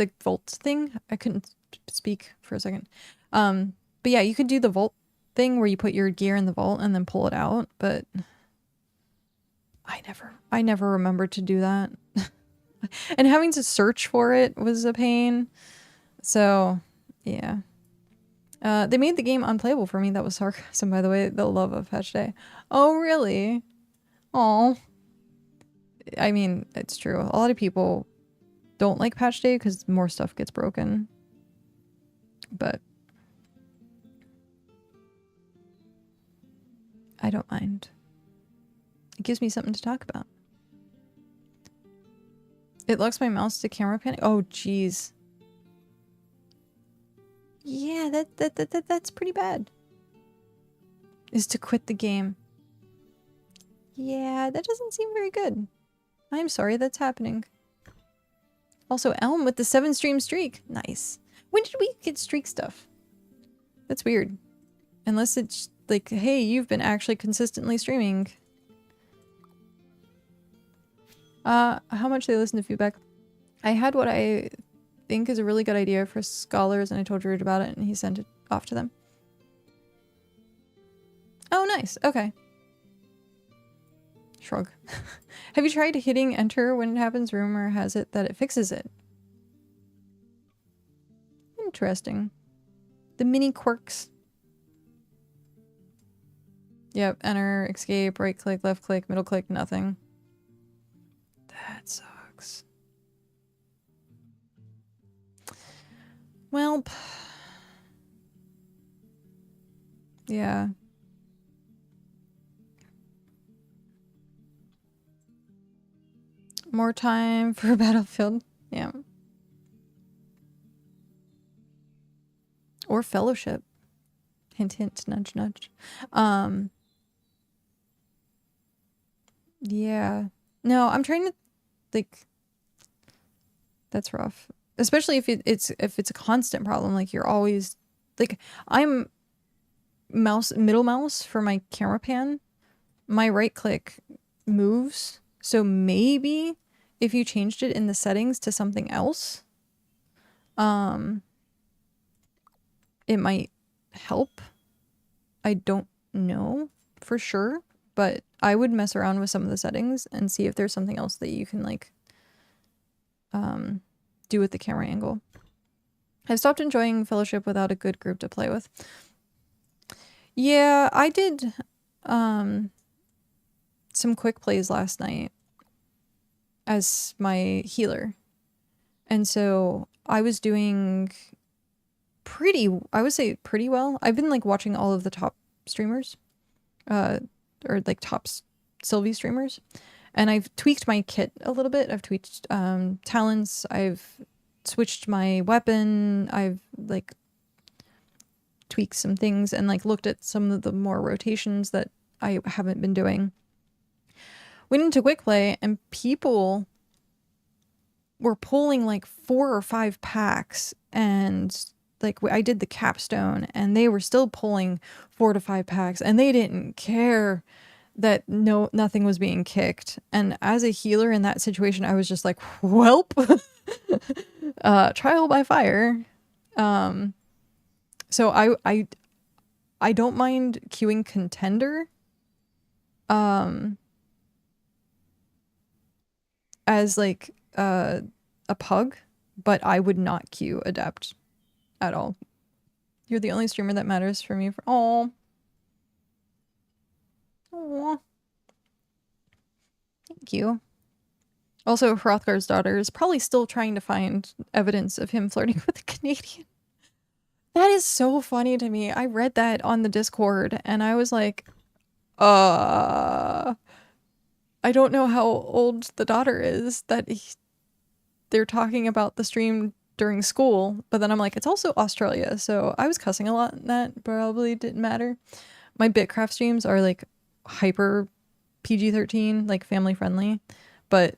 the volt thing. I couldn't speak for a second. But yeah, you could do the vault thing where you put your gear in the vault and then pull it out, but I never remembered to do that. And having to search for it was a pain. So, yeah. They made the game unplayable for me. That was sarcasm, by the way. The love of patch day. Oh, really? Oh. I mean, it's true. A lot of people don't like patch day because more stuff gets broken. But I don't mind. It gives me something to talk about. It locks my mouse to camera panning. Oh, jeez. Yeah, that's pretty bad. Is to quit the game. Yeah, that doesn't seem very good. I'm sorry that's happening. Also, Elm with the 7-stream streak. Nice. When did we get streak stuff? That's weird. Unless it's like, hey, you've been actually consistently streaming. How much they listen to feedback. I had what I think is a really good idea for scholars, and I told Rude about it, and he sent it off to them. Oh, nice. Okay. Shrug. Have you tried hitting enter when it happens? Rumor has it that it fixes it. Interesting. The mini quirks. Yep, enter, escape, right click, left click, middle click, nothing. That sucks. Well, yeah. More time for Battlefield. Yeah. Or Fellowship. Hint, hint, nudge, nudge. Yeah. No, I'm trying to, like, that's rough. Especially if it's a constant problem, like you're always, like, I'm middle mouse for my camera pan. My right click moves. So maybe if you changed it in the settings to something else, it might help. I don't know for sure, but I would mess around with some of the settings and see if there's something else that you can like do with the camera angle. I've stopped enjoying Fellowship without a good group to play with. Yeah, I did some quick plays last night as my healer. And so I was doing I would say pretty well. I've been like watching all of the top streamers, or like top Sylvie streamers, and I've tweaked my kit a little bit. I've tweaked talents. I've switched my weapon. I've like tweaked some things and like looked at some of the more rotations that I haven't been doing. Went into quick play and people were pulling like 4 or 5 packs, and like I did the capstone and they were still pulling 4 to 5 packs and they didn't care that nothing was being kicked. And as a healer in that situation, I was just like, welp. Trial by fire. So I don't mind queuing contender as like a pug, but I would not queue adept at all. You're the only streamer that matters for me. Oh, thank you. Also, Hrothgar's daughter is probably still trying to find evidence of him flirting with a Canadian. That is so funny to me. I read that on the Discord and I was like, I don't know how old the daughter is that they're talking about the stream during school, but then I'm like, it's also Australia, so I was cussing a lot and that probably didn't matter. My BitCraft streams are like hyper PG-13, like family friendly, but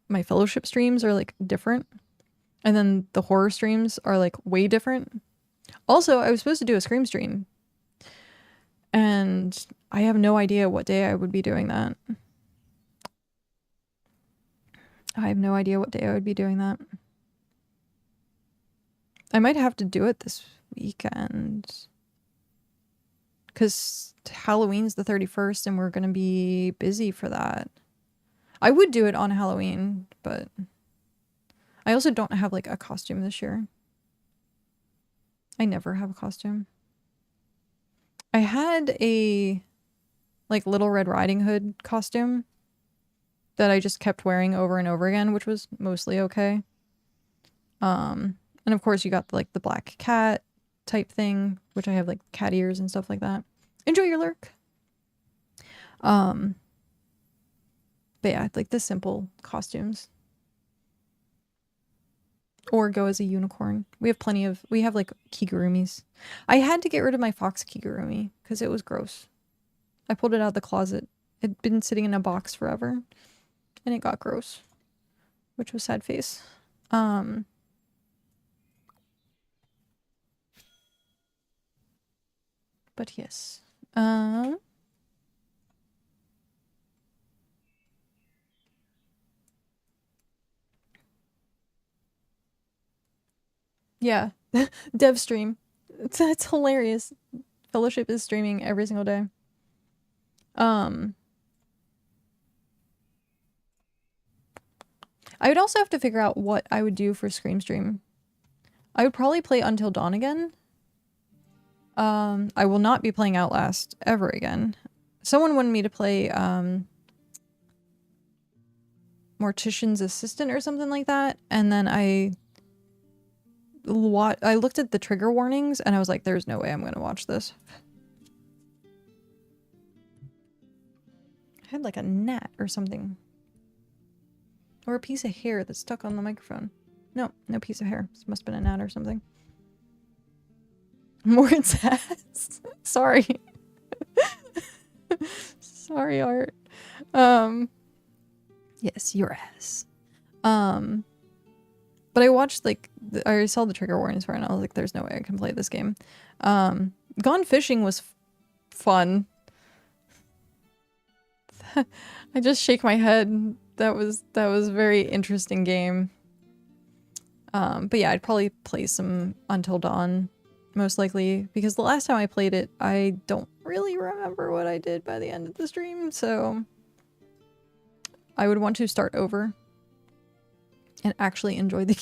my fellowship streams are like different. And then the horror streams are like way different. Also, I was supposed to do a Scream stream. And I have no idea what day I would be doing that. I have no idea what day I would be doing that. I might have to do it this weekend. Because Halloween's the 31st and we're going to be busy for that. I would do it on Halloween, but I also don't have like a costume this year. I never have a costume. I had a like Little Red Riding Hood costume that I just kept wearing over and over again, which was mostly okay. And of course you got like the black cat type thing, which I have like cat ears and stuff like that. Enjoy your lurk. But yeah, like the simple costumes. Or go as a unicorn. We have like kigurumis. I had to get rid of my fox kigurumi because it was gross. I pulled it out of the closet. It'd been sitting in a box forever and it got gross, which was sad face. But yes. Yeah. Dev stream. It's hilarious. Fellowship is streaming every single day. I would also have to figure out what I would do for Scream stream. I would probably play Until Dawn again. I will not be playing Outlast ever again. Someone wanted me to play Mortician's Assistant or something like that, and then I looked at the trigger warnings and I was like, there's no way I'm gonna watch this. I had like a gnat or something. Or a piece of hair that's stuck on the microphone. No piece of hair. This must have been a gnat or something. Mord's ass. Sorry. Sorry, Art. Yes, your ass. But I watched like I saw the trigger warnings for it and I was like, there's no way I can play this game. Gone Fishing was fun. I just shake my head. That was a very interesting game. But yeah, I'd probably play some Until Dawn, most likely, because the last time I played it, I don't really remember what I did by the end of the stream, so I would want to start over and actually enjoy the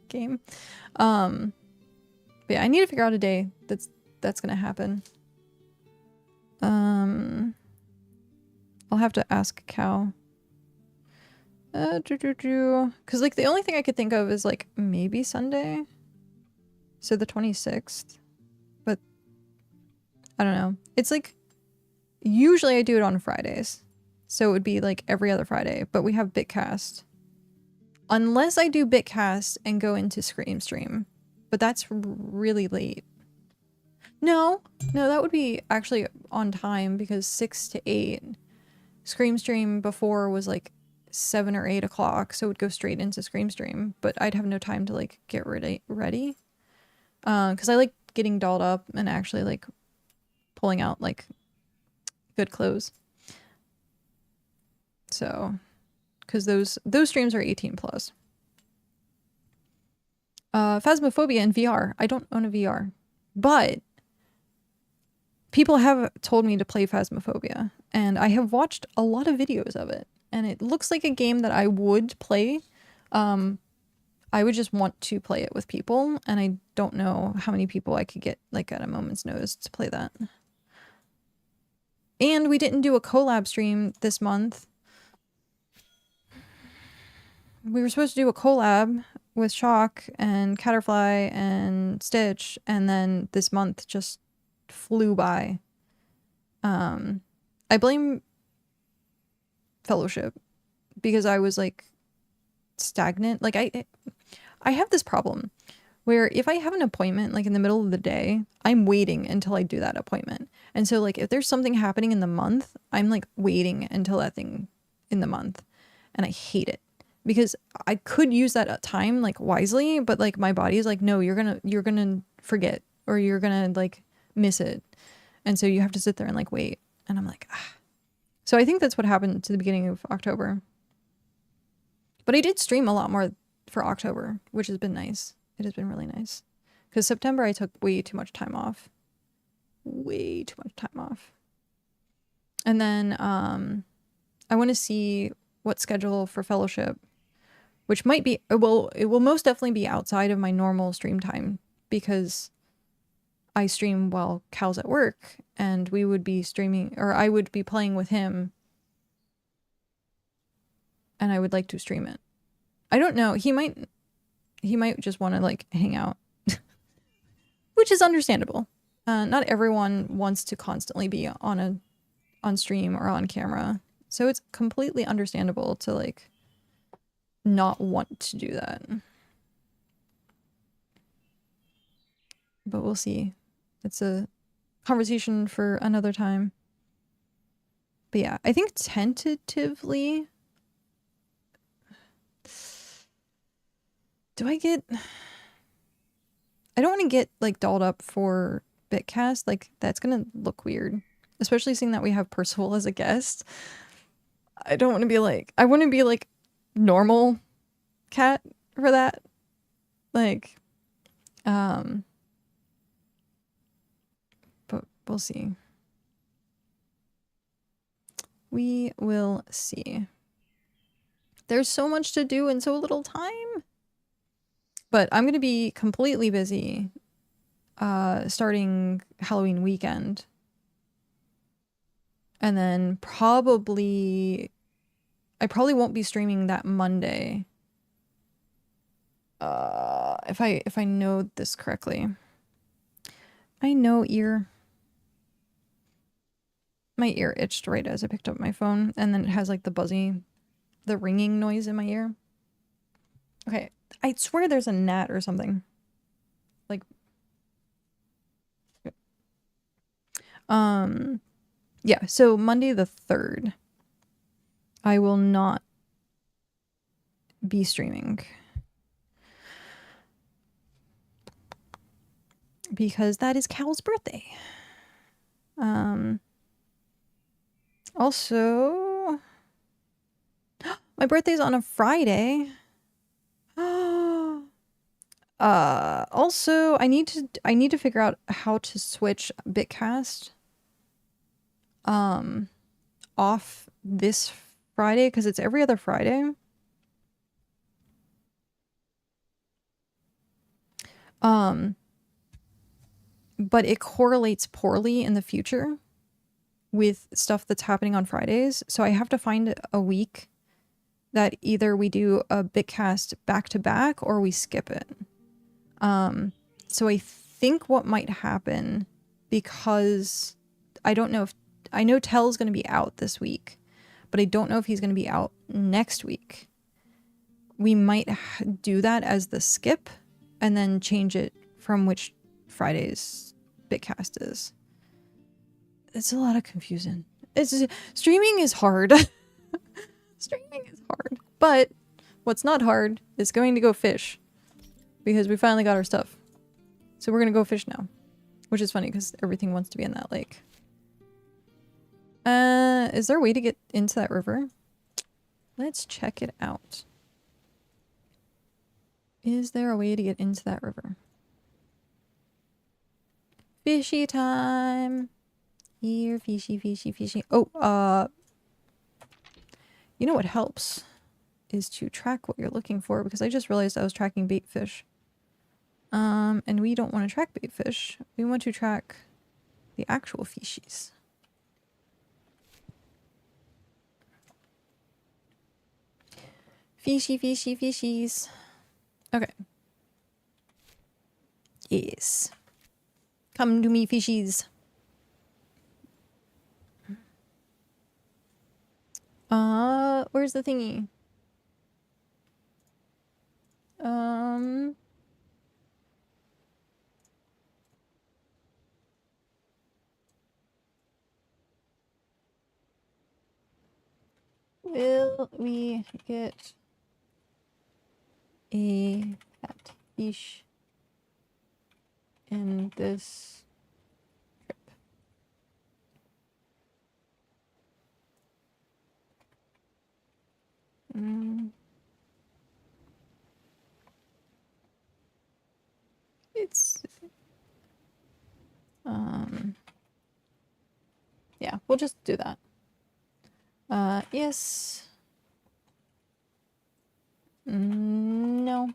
game. But yeah, I need to figure out a day that's gonna happen. I'll have to ask Cow. Because like the only thing I could think of is like maybe Sunday. So the 26th. But I don't know. It's like usually I do it on Fridays. So it would be like every other Friday. But we have Bitcast. Unless I do Bitcast and go into Stream. But that's really late. No, that would be actually on time because 6 to 8. Stream before was like 7 or 8 o'clock, so it would go straight into Stream. But I'd have no time to like get ready. Because I like getting dolled up and actually like pulling out like good clothes. So, because those streams are 18 plus. Phasmophobia in VR. I don't own a VR, but people have told me to play Phasmophobia, and I have watched a lot of videos of it, and it looks like a game that I would play. I would just want to play it with people, and I don't know how many people I could get like at a moment's notice to play that. And we didn't do a collab stream this month. We were supposed to do a collab with Shock and Caterfly and Stitch, and then this month just flew by. I blame Fellowship because I was like stagnant. Like I have this problem where if I have an appointment like in the middle of the day, I'm waiting until I do that appointment. And so like if there's something happening in the month, I'm like waiting until that thing in the month. And I hate it because I could use that time like wisely, but like my body is like, no, you're gonna forget or you're gonna like miss it. And so you have to sit there and like wait. And I'm like, ah. So I think that's what happened to the beginning of October. But I did stream a lot more for October, which has been nice. It has been really nice. Because September I took way too much time off. Way too much time off. And then I want to see what schedule for Fellowship, which might be, well, it will most definitely be outside of my normal stream time because I stream while Cal's at work and we would be streaming, or I would be playing with him and I would like to stream it. I don't know. He might just want to like hang out, which is understandable. Not everyone wants to constantly be on stream or on camera. So it's completely understandable to like not want to do that. But we'll see. It's a conversation for another time. But yeah, I think tentatively, I don't want to get like dolled up for Bitcast. Like that's gonna look weird, especially seeing that we have Percival as a guest. I don't want to be like, I want to be like normal cat for that. Like, but we'll see. We will see. There's so much to do in so little time. But I'm going to be completely busy starting Halloween weekend. And then I probably won't be streaming that Monday. If I know this correctly. I know my ear itched right as I picked up my phone, and then it has like the ringing noise in my ear. Okay, I swear there's a gnat or something. Like, yeah, so Monday the 3rd, I will not be streaming. Because that is Cal's birthday. Also, my birthday's on a Friday. Also, I need to figure out how to switch Bitcast off this Friday because it's every other Friday. But it correlates poorly in the future with stuff that's happening on Fridays. So I have to find a week that either we do a bitcast back to back or we skip it. So I think what might happen, because I don't know if, I know Tell's going to be out this week, but I don't know if he's going to be out next week. We might do that as the skip and then change it from which Friday's bitcast is. It's a lot of confusion. Streaming is hard. Streaming is hard. But what's not hard is going to go fish, because we finally got our stuff. So we're going to go fish now, which is funny because everything wants to be in that lake. Is there a way to get into that river? Let's check it out. Is there a way to get into that river? Fishy time. Here, fishy, fishy, fishy. Oh, you know what helps is to track what you're looking for, because I just realized I was tracking bait fish. And we don't want to track bait fish. We want to track the actual fishies. Fishy, fishy, fishies. Okay. Yes. Come to me, fishies. Where's the thingy? Will we get a catfish in this trip? It's yeah, we'll just do that. Yes. No.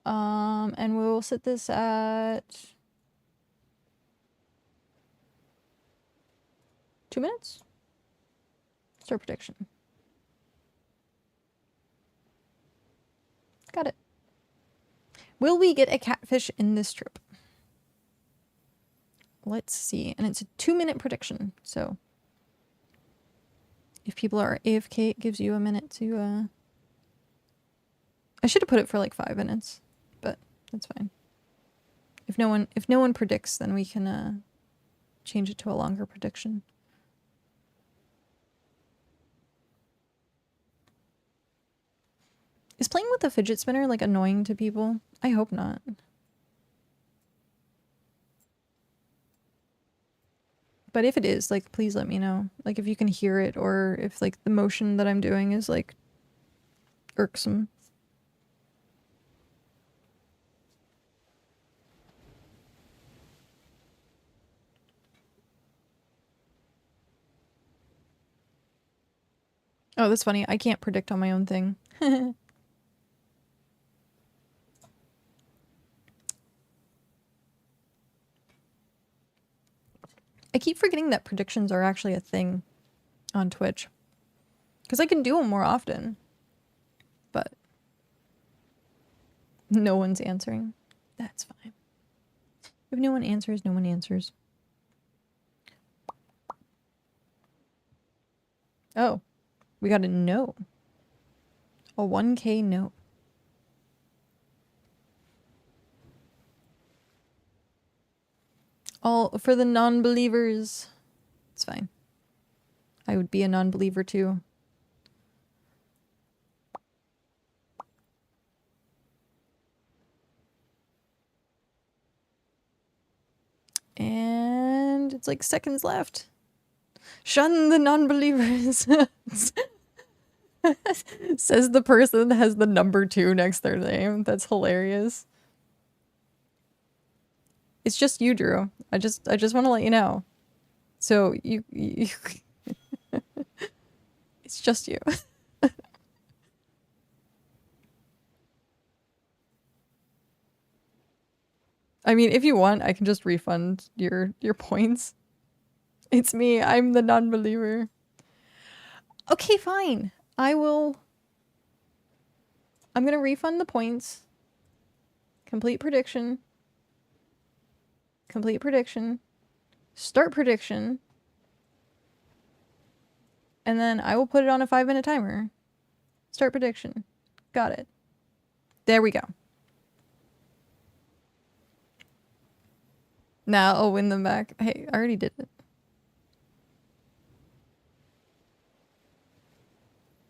And we'll set this at 2 minutes. Start prediction. Got it. Will we get a catfish in this trip? Let's see. And it's a 2-minute prediction, so if people are AFK, it gives you a minute to, I should have put it for like 5 minutes, but that's fine. If no one predicts, then we can, change it to a longer prediction. Is playing with a fidget spinner, like, annoying to people? I hope not. But if it is, like, please let me know. Like, if you can hear it, or if, like, the motion that I'm doing is, like, irksome. Oh, that's funny. I can't predict on my own thing. I keep forgetting that predictions are actually a thing on Twitch. Because I can do them more often. But no one's answering. That's fine. If no one answers, no one answers. Oh, we got a no. A 1K no. All for the non-believers. It's fine. I would be a non-believer too. And it's like seconds left. Shun the non-believers. Says the person that has the number 2 next to their name. That's hilarious. It's just you, Drew. I just want to let you know. So you it's just you. I mean, if you want, I can just refund your points. It's me. I'm the non-believer. Okay, fine. I'm gonna refund the points. Complete prediction. Complete prediction. Start prediction. And then I will put it on a 5-minute timer. Start prediction. Got it. There we go. Now I'll win them back. Hey, I already did it.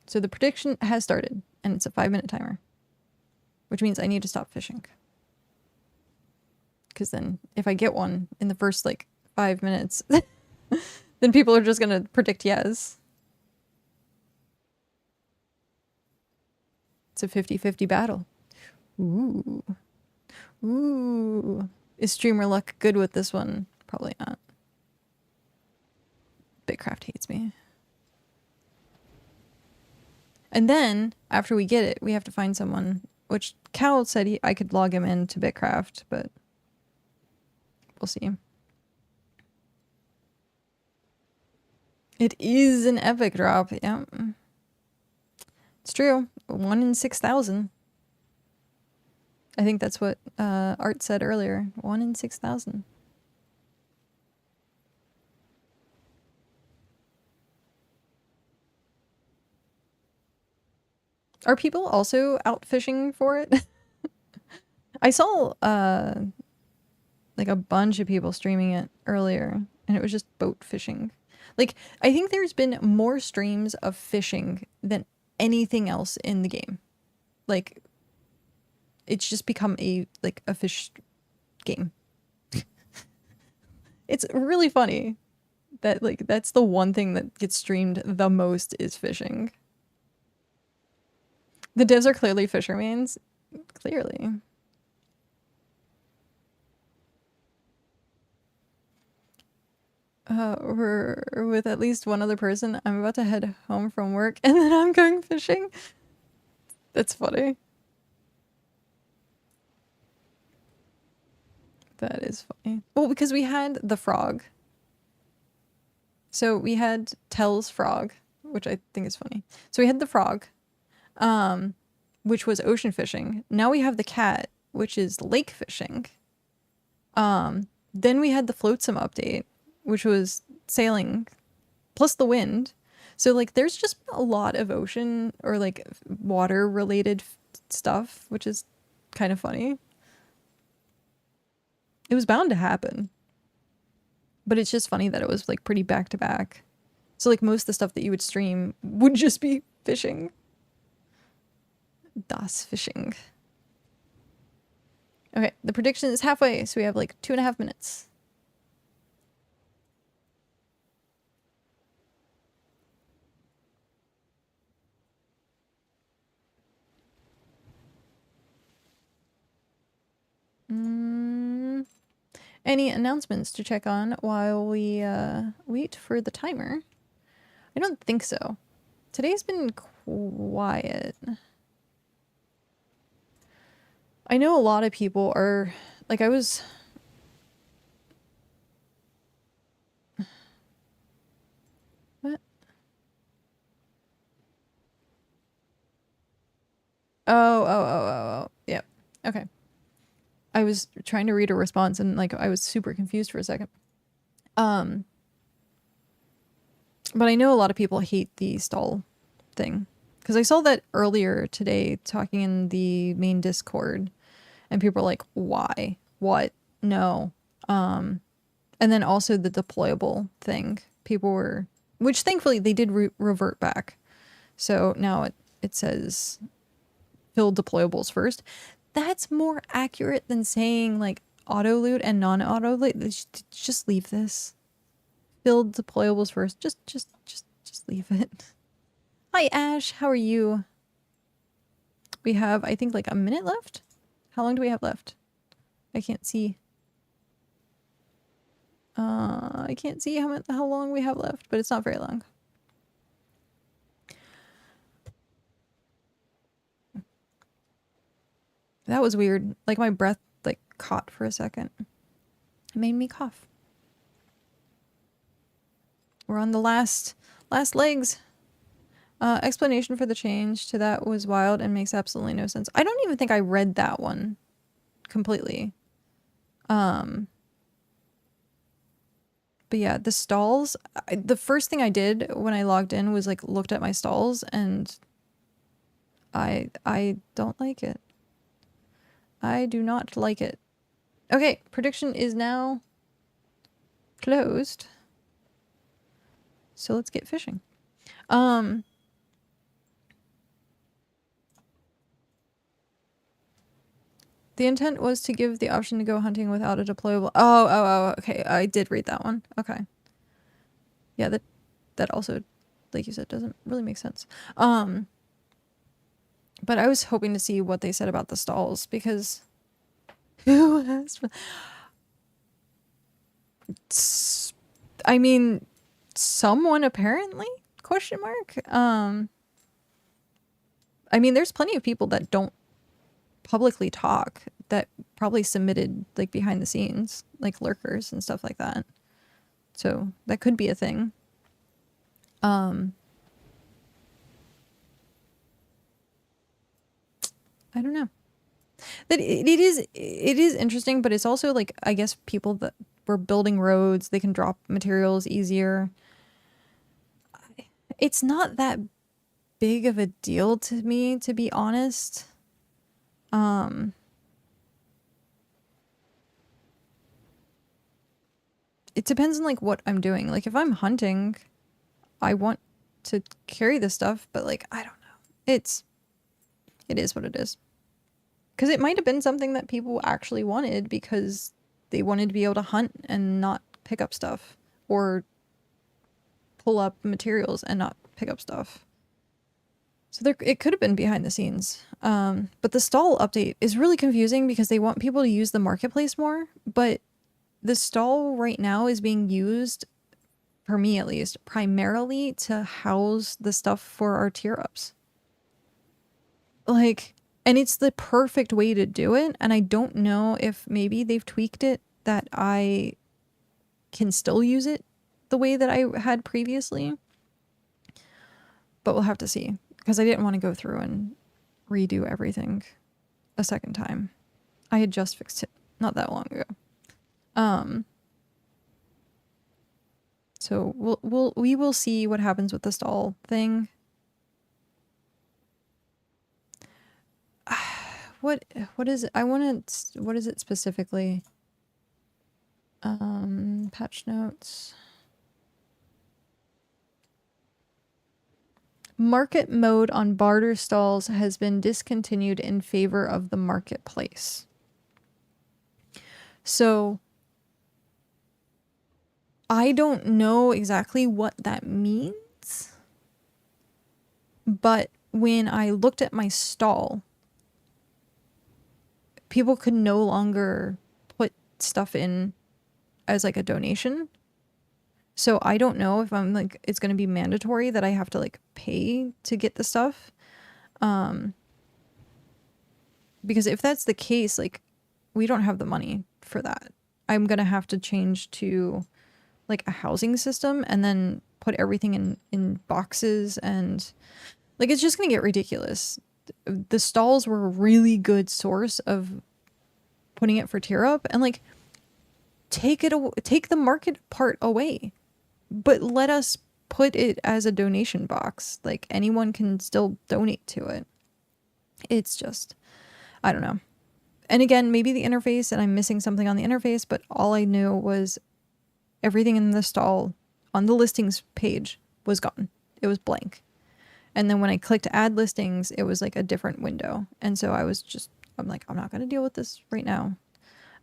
So the prediction has started, and it's a 5-minute timer. Which means I need to stop fishing. Because then, if I get one in the first, like, 5 minutes, then people are just gonna predict yes. It's a 50-50 battle. Ooh. Ooh. Is streamer luck good with this one? Probably not. BitCraft hates me. And then, after we get it, we have to find someone, which Cal said I could log him into BitCraft, but we'll see. It is an epic drop, yeah. It's true. 1 in 6,000. I think that's what Art said earlier. 1 in 6,000. Are people also out fishing for it? I saw like a bunch of people streaming it earlier, and it was just boat fishing. Like, I think there's been more streams of fishing than anything else in the game. Like, it's just become a fish game. It's really funny that, like, that's the one thing that gets streamed the most is fishing. The devs are clearly fishermans. Clearly. We're with at least one other person. I'm about to head home from work and then I'm going fishing. That's funny. That is funny. Well, because we had the frog. So we had Tell's frog, which I think is funny. So we had the frog, which was ocean fishing. Now we have the cat, which is lake fishing. Then we had the flotsam update, which was sailing, plus the wind. So, like, there's just a lot of ocean or, like, water-related stuff, which is kind of funny. It was bound to happen. But it's just funny that it was, like, pretty back-to-back. So, like, most of the stuff that you would stream would just be fishing. Das fishing. Okay, the prediction is halfway, so we have, like, 2.5 minutes. Any announcements to check on while we wait for the timer? I don't think so. Today's been quiet. I know a lot of people are, like, I was... What? Oh. Yep. Okay. I was trying to read a response and, like, I was super confused for a second. But I know a lot of people hate the stall thing. Because I saw that earlier today talking in the main Discord. And people were like, why? What? No. And then also the deployable thing. People were... Which thankfully they did revert back. So now it says fill deployables first. That's more accurate than saying, like, auto loot and non-auto loot. Just leave this. Build deployables first. Just leave it. Hi, Ash. How are you? We have, I think, like, a minute left. How long do we have left? I can't see. I can't see how long we have left, but it's not very long. That was weird. Like, my breath, like, caught for a second. It made me cough. We're on the last legs. Explanation for the change to that was wild and makes absolutely no sense. I don't even think I read that one completely. But yeah, the stalls, the first thing I did when I logged in was like looked at my stalls, and I don't like it. I do not like it. Okay, prediction is now closed. So let's get fishing. The intent was to give the option to go hunting without a deployable. Oh, okay. I did read that one. Okay. Yeah, that also, like you said, doesn't really make sense. But I was hoping to see what they said about the stalls, because who has? I mean, someone apparently? Question mark. I mean, there's plenty of people that don't publicly talk that probably submitted like behind the scenes, like lurkers and stuff like that. So that could be a thing. I don't know. That it is interesting, but it's also like, I guess people that were building roads, they can drop materials easier. It's not that big of a deal to me, to be honest. It depends on like what I'm doing. Like if I'm hunting, I want to carry this stuff, but like, I don't know. It is what it is. Because it might have been something that people actually wanted because they wanted to be able to hunt and not pick up stuff, or pull up materials and not pick up stuff. So there, it could have been behind the scenes. But the stall update is really confusing because they want people to use the marketplace more, but the stall right now is being used, for me at least, primarily to house the stuff for our tier ups. Like, and it's the perfect way to do it, and I don't know if maybe they've tweaked it that I can still use it the way that I had previously. But we'll have to see, because I didn't want to go through and redo everything a second time. I had just fixed it not that long ago. So we will see what happens with the stall thing. What is it? What is it specifically? Patch notes. Market mode on barter stalls has been discontinued in favor of the marketplace. So I don't know exactly what that means, but when I looked at my stall, people could no longer put stuff in as like a donation. So I don't know if I'm like, it's going to be mandatory that I have to like pay to get the stuff. Because if that's the case, like we don't have the money for that. I'm going to have to change to like a housing system and then put everything in boxes, and like it's just going to get ridiculous. The stalls were a really good source of putting it for tier up, and like take the market part away, but let us put it as a donation box. Like anyone can still donate to it. It's just, I don't know. And again, maybe the interface, and I'm missing something on the interface, but all I knew was everything in the stall on the listings page was gone. It was blank. And then when I clicked add listings, it was like a different window. And so I'm like, I'm not going to deal with this right now.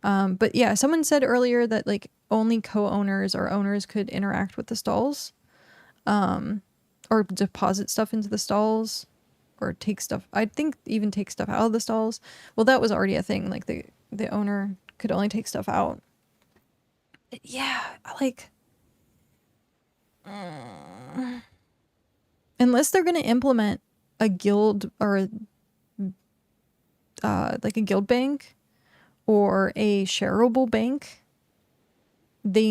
But yeah, someone said earlier that like only co-owners or owners could interact with the stalls, or deposit stuff into the stalls, or take stuff. I think even take stuff out of the stalls. Well, that was already a thing. Like the owner could only take stuff out. Yeah, like unless they're going to implement a guild or like a guild bank or a shareable bank, they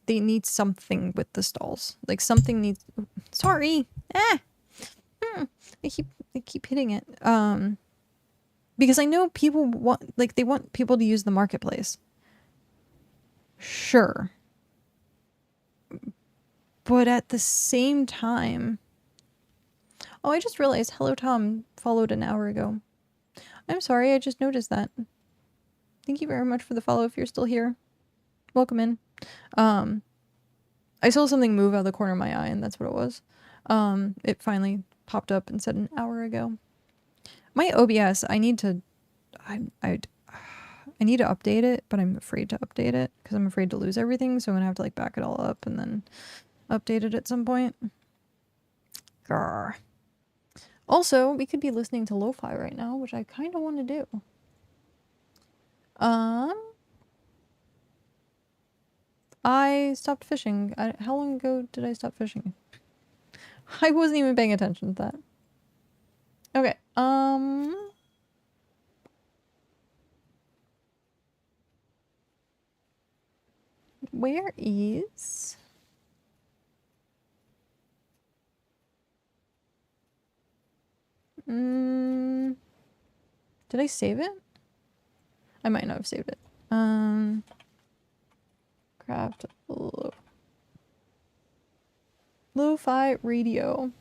need something with the stalls. Like something needs, sorry. I keep hitting it. Because I know people want, like, they want people to use the marketplace. Sure. But at the same time... Oh, I just realized Hello Tom followed an hour ago. I'm sorry, I just noticed that. Thank you very much for the follow if you're still here. Welcome in. I saw something move out of the corner of my eye and that's what it was. It finally popped up and said an hour ago. My OBS, I need to update it, but I'm afraid to update it because I'm afraid to lose everything, so I'm gonna have to like back it all up and then update it at some point. Grr. Also, we could be listening to lo-fi right now, which I kind of want to do. I stopped fishing. How long ago did I stop fishing? I wasn't even paying attention to that. Okay, where is... Did I save it? I might not have saved it. Craft lo-fi radio.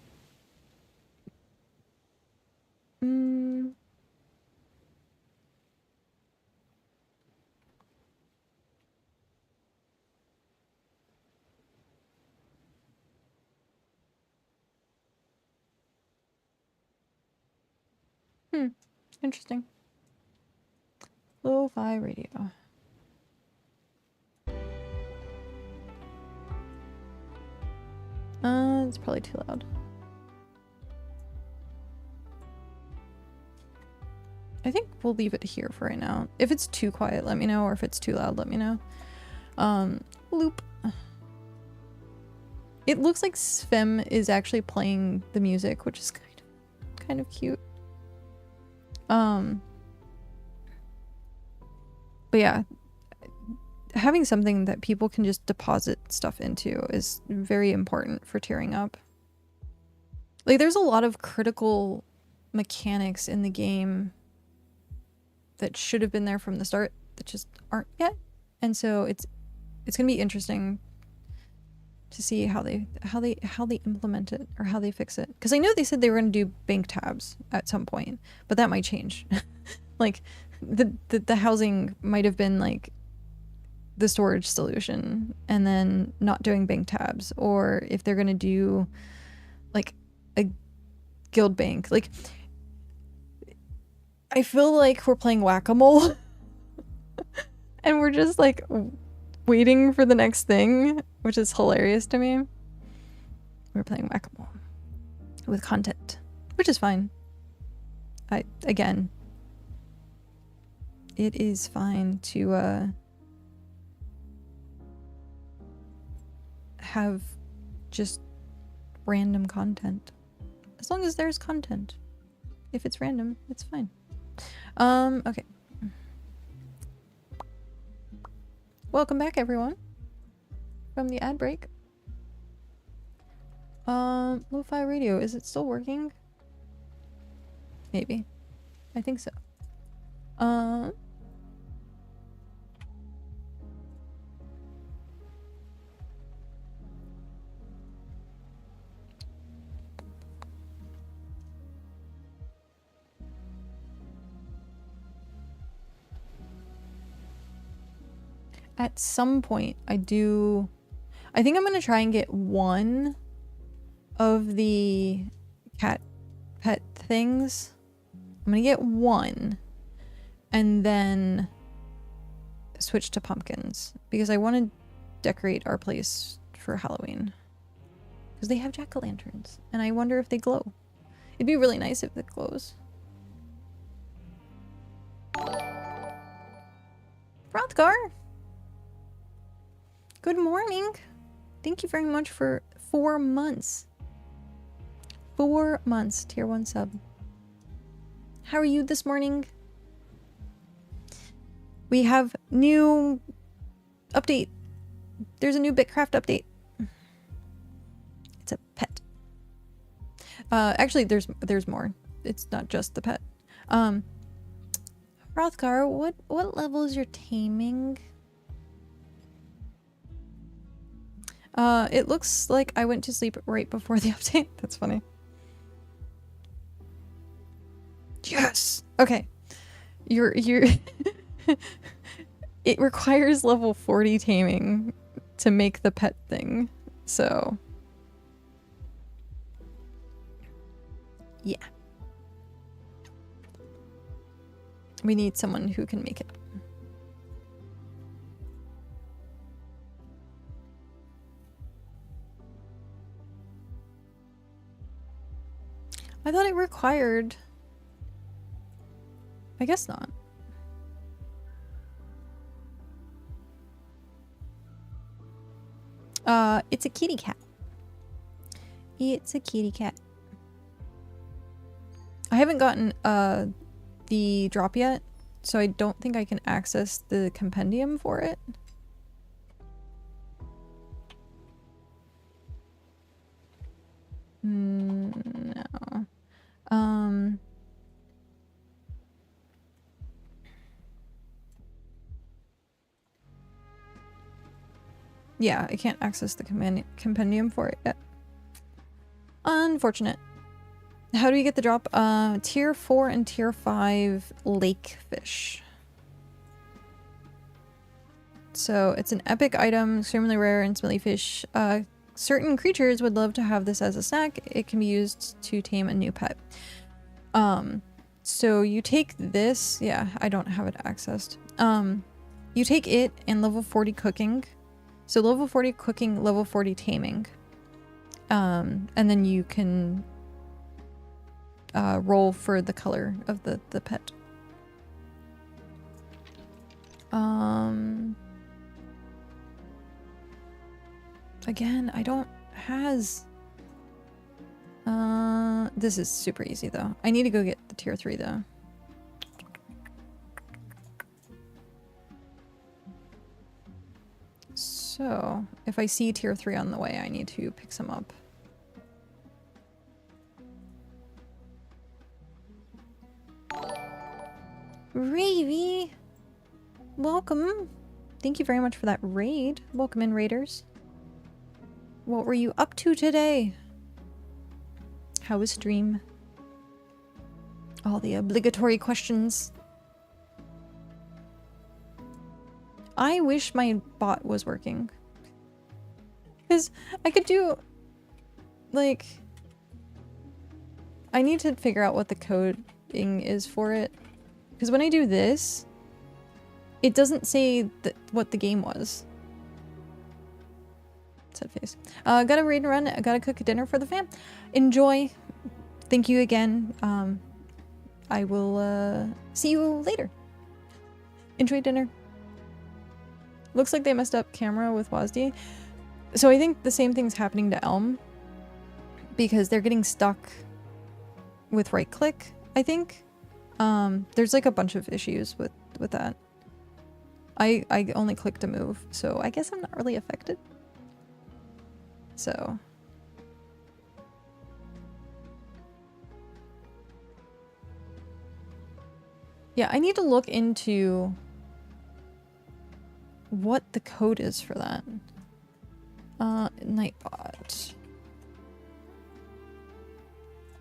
Interesting. Lo-fi radio. It's probably too loud. I think we'll leave it here for right now. If it's too quiet, let me know, or if it's too loud, let me know. Loop. It looks like Svem is actually playing the music, which is kind of cute. But yeah, having something that people can just deposit stuff into is very important for tiering up. Like, there's a lot of critical mechanics in the game that should have been there from the start that just aren't yet. And so it's gonna be interesting to see how they implement it or how they fix it. Because I know they said they were gonna do bank tabs at some point, but that might change. Like the housing might have been like the storage solution and then not doing bank tabs, or if they're gonna do like a guild bank. Like, I feel like we're playing whack-a-mole and we're just like waiting for the next thing, which is hilarious to me. We're playing whack-a-mole with content, which is fine. Again, it is fine to have just random content. As long as there's content. If it's random, it's fine. Okay. Welcome back, everyone, from the ad break. Lo-fi radio, is it still working? Maybe. I think so. At some point, I think I'm gonna try and get one of the cat pet things. I'm gonna get one and then switch to pumpkins because I want to decorate our place for Halloween because they have jack-o'-lanterns and I wonder if they glow. It'd be really nice if it glows. Rothgar! Good morning. Thank you very much for 4 months. 4 months, tier 1 sub. How are you this morning? We have new update. There's a new BitCraft update. It's a pet. Actually, there's more. It's not just the pet. Hrothgar, what level is your taming? It looks like I went to sleep right before the update. That's funny. Yes! Okay. You're it requires level 40 taming to make the pet thing. So yeah. We need someone who can make it. I thought it required... I guess not. It's a kitty cat. It's a kitty cat. I haven't gotten, the drop yet, so I don't think I can access the compendium for it. No. Yeah, I can't access the compendium for it yet. Unfortunate. How do you get the drop? Tier 4 and Tier 5 lake fish. So it's an epic item, extremely rare and smelly fish. Certain creatures would love to have this as a snack. It can be used to tame a new pet. So you take this. Yeah, I don't have it accessed. You take it and level 40 cooking. So level 40 cooking, level 40 taming. And then you can roll for the color of the pet. Again, I don't has... this is super easy though. I need to go get the tier 3 though. So, if I see tier 3 on the way, I need to pick some up. Ravy! Welcome! Thank you very much for that raid. Welcome in, raiders. What were you up to today? How was stream? All the obligatory questions. I wish my bot was working. Because I could do... like... I need to figure out what the coding is for it. Because when I do this, it doesn't say what the game was. Sad face. Gotta read and run. Gotta cook dinner for the fam. Enjoy. Thank you again. I will see you later. Enjoy dinner. Looks like they messed up camera with WASD. So I think the same thing's happening to Elm. Because they're getting stuck with right click, I think. There's like a bunch of issues with that. I only click to move, so I guess I'm not really affected. So yeah, I need to look into what the code is for that. Nightbot.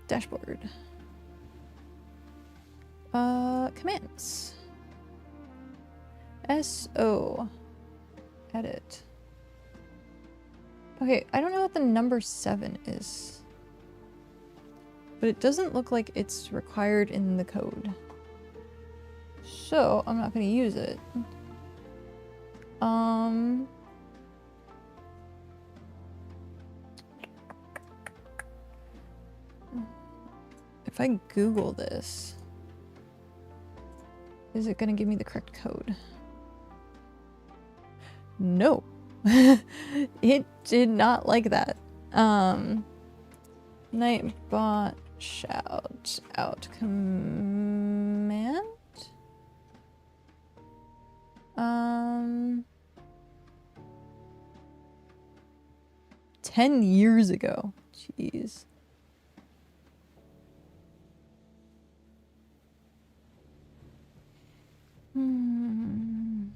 Dashboard. Commands. SO. Edit. Okay, I don't know what the number 7 is. But it doesn't look like it's required in the code. So, I'm not gonna use it. If I Google this, is it gonna give me the correct code? No. It did not like that. Nightbot shout out command? 10 years ago. Jeez. Hmm.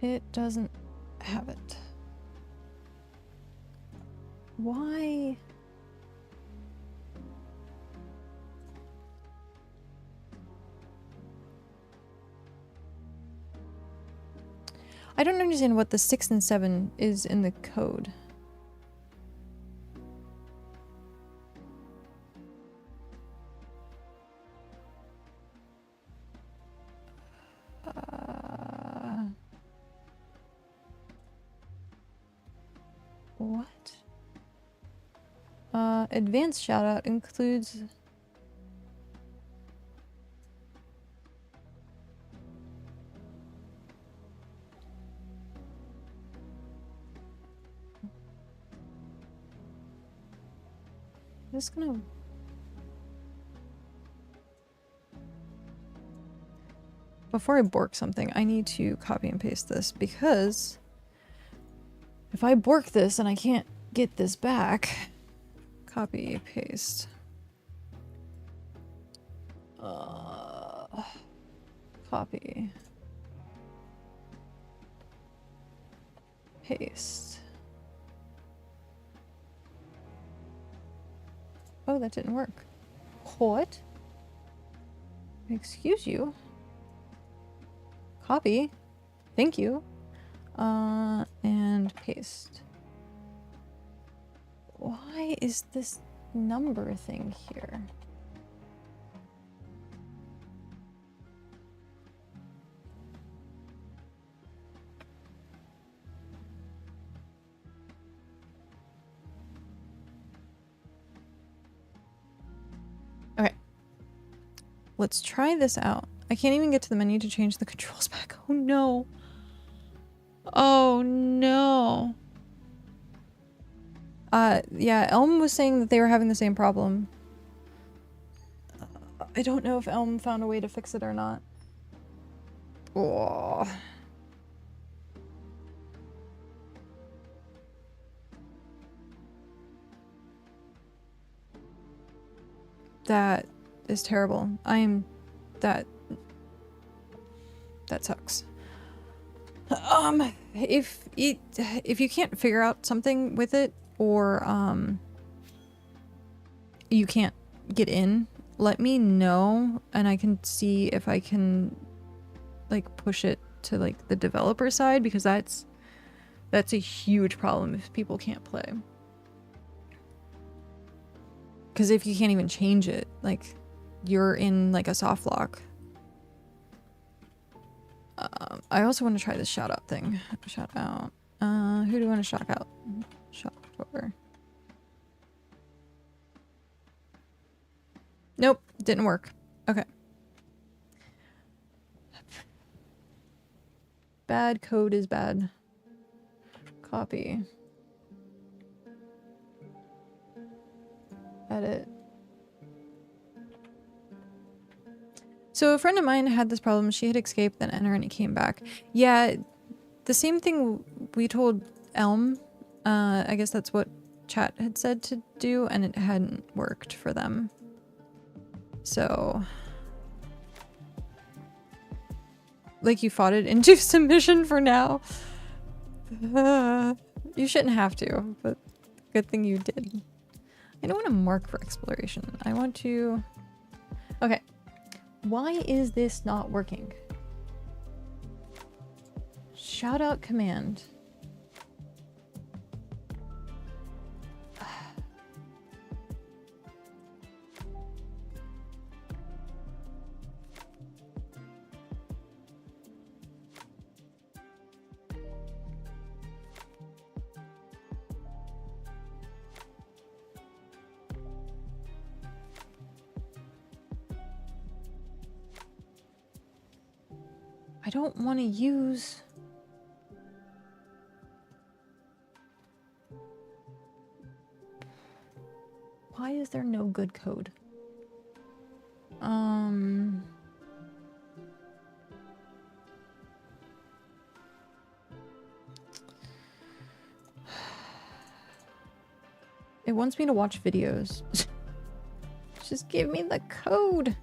It doesn't have it. Why? I don't understand what the 6 and 7 is in the code. What? Advanced shoutout includes... Just gonna... Before I bork something, I need to copy and paste this because if I bork this and I can't get this back, copy, paste. Copy. Paste. Oh, that didn't work. What? Excuse you? Copy. Thank you. And paste. Why is this number thing here? Okay. Let's try this out. I can't even get to the menu to change the controls back. Oh no. Oh no. Yeah, Elm was saying that they were having the same problem. I don't know if Elm found a way to fix it or not. Oh. That is terrible. That sucks. If you can't figure out something with it, or you can't get in, let me know and I can see if I can like push it to like the developer side, because that's a huge problem if people can't play. Because if you can't even change it, like you're in like a soft lock. I also want to try this shout out thing. Shout out. Who do you want to shout out? Shout over. Nope, didn't work. Okay. Bad code is bad. Copy. Edit. So a friend of mine had this problem. She had escaped, then enter, and it came back. Yeah, the same thing we told Elm. I guess that's what chat had said to do, and it hadn't worked for them. So... like you fought it into submission for now. You shouldn't have to, but good thing you did. I don't want to mark for exploration. I want to... Okay. Why is this not working? Shout out command. I don't want to use... is there no good code? It wants me to watch videos. Just give me the code.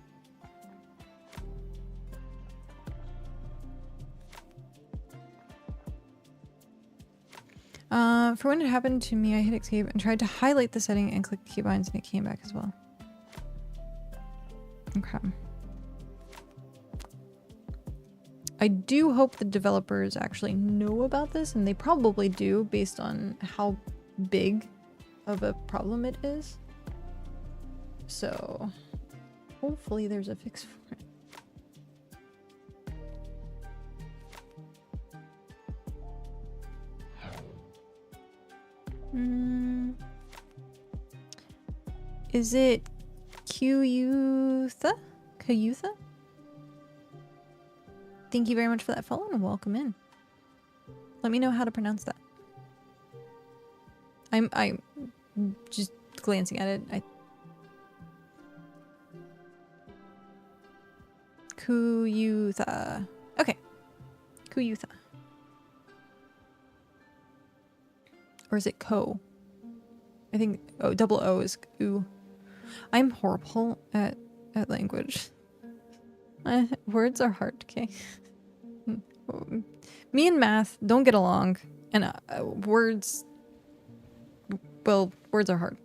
For when it happened to me, I hit escape and tried to highlight the setting and click the keybinds and it came back as well. Okay. I do hope the developers actually know about this, and they probably do based on how big of a problem it is. So hopefully there's a fix for it. Is it Kuyutha? Kuyutha? Thank you very much for that follow and welcome in. Let me know how to pronounce that. I'm just glancing at it. Kuyutha. Okay. Kuyutha. Or is it ko? I think double O is oo. I'm horrible at language. Words are hard, okay? Me and math don't get along, and words, well, words are hard.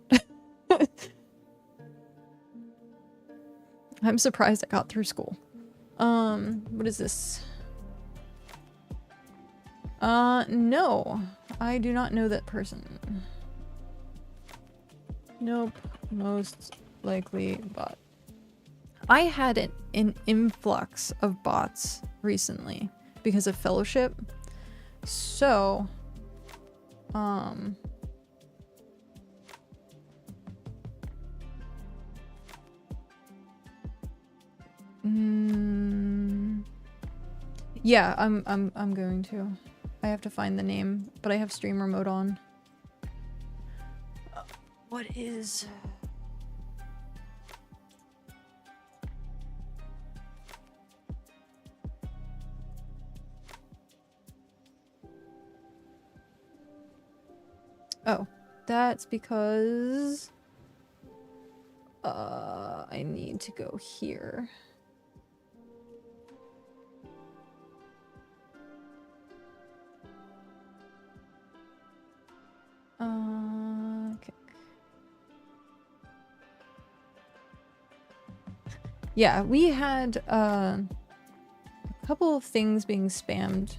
I'm surprised I got through school. What is this? No. I do not know that person. Nope. Most likely bot. I had an influx of bots recently because of fellowship. So, yeah, I'm going to. I have to find the name, but I have streamer mode on. What is... Oh, that's because I need to go here. Okay. Yeah, we had a couple of things being spammed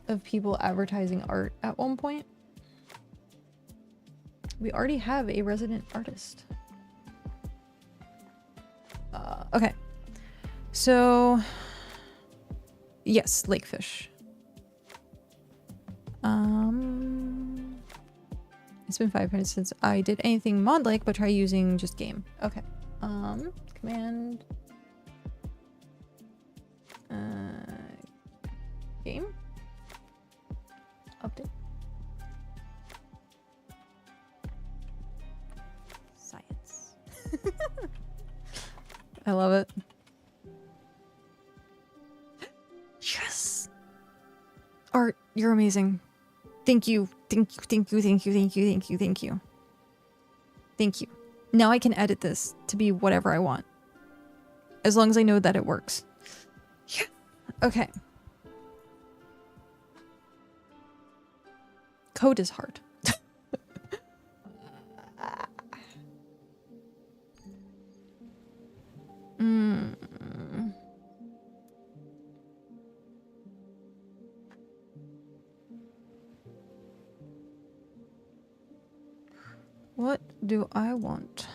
of people advertising art at one point. We already have a resident artist. Okay. So, yes, lakefish. It's been 5 minutes since I did anything mod-like, but try using just game. Okay. Command... game? Update. Science. I love it. Yes! Art, you're amazing. Thank you. Thank you, thank you, thank you, thank you, thank you, thank you. Thank you. Now I can edit this to be whatever I want. As long as I know that it works. Yeah. Okay. Code is hard. What do I want?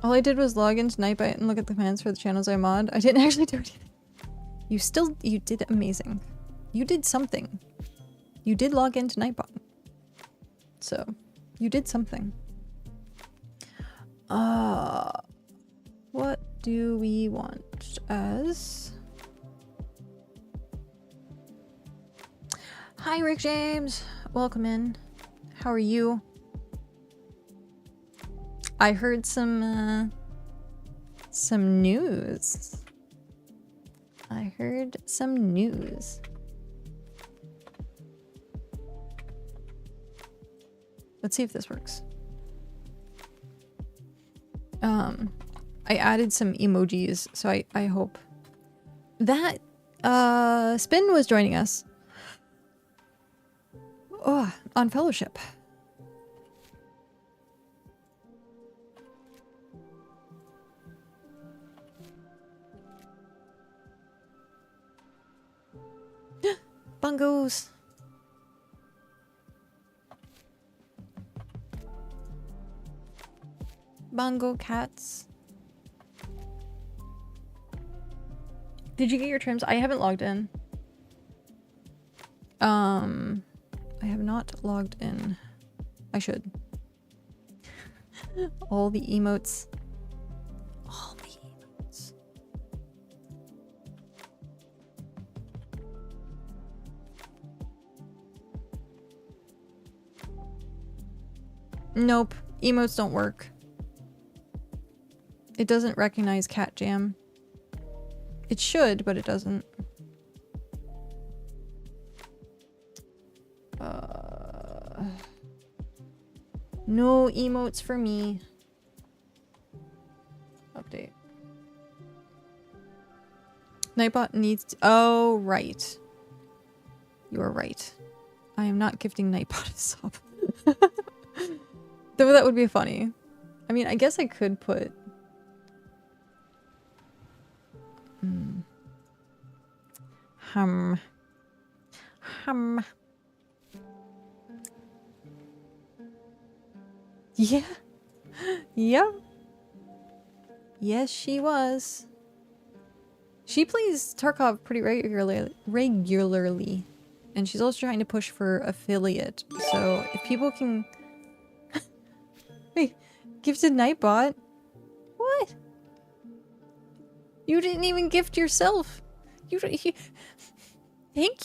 All I did was log into Nightbite and look at the commands for the channels I mod. I didn't actually do anything. You did amazing. You did something. You did log into Nightbot. So, you did something. What do we want as... Hi, Rick James. Welcome in. How are you? I heard some news. I heard some news. Let's see if this works. I added some emojis, so I hope that Spin was joining us. Oh, on Fellowship. Bungos. Bongo cats. Did you get your trims? I haven't logged in. I have not logged in. I should. All the emotes. All the emotes. Nope. Emotes don't work. It doesn't recognize Cat Jam. It should, but it doesn't. No emotes for me. Update. Nightbot needs to— oh, right. You are right. I am not gifting Nightbot a sub. Though that would be funny. I mean, I guess I could put... Hum. Yeah. Yeah. Yes, she was. She plays Tarkov pretty regularly. And she's also trying to push for affiliate. So if people can... Wait, gifted Nightbot? What? You didn't even gift yourself. You thank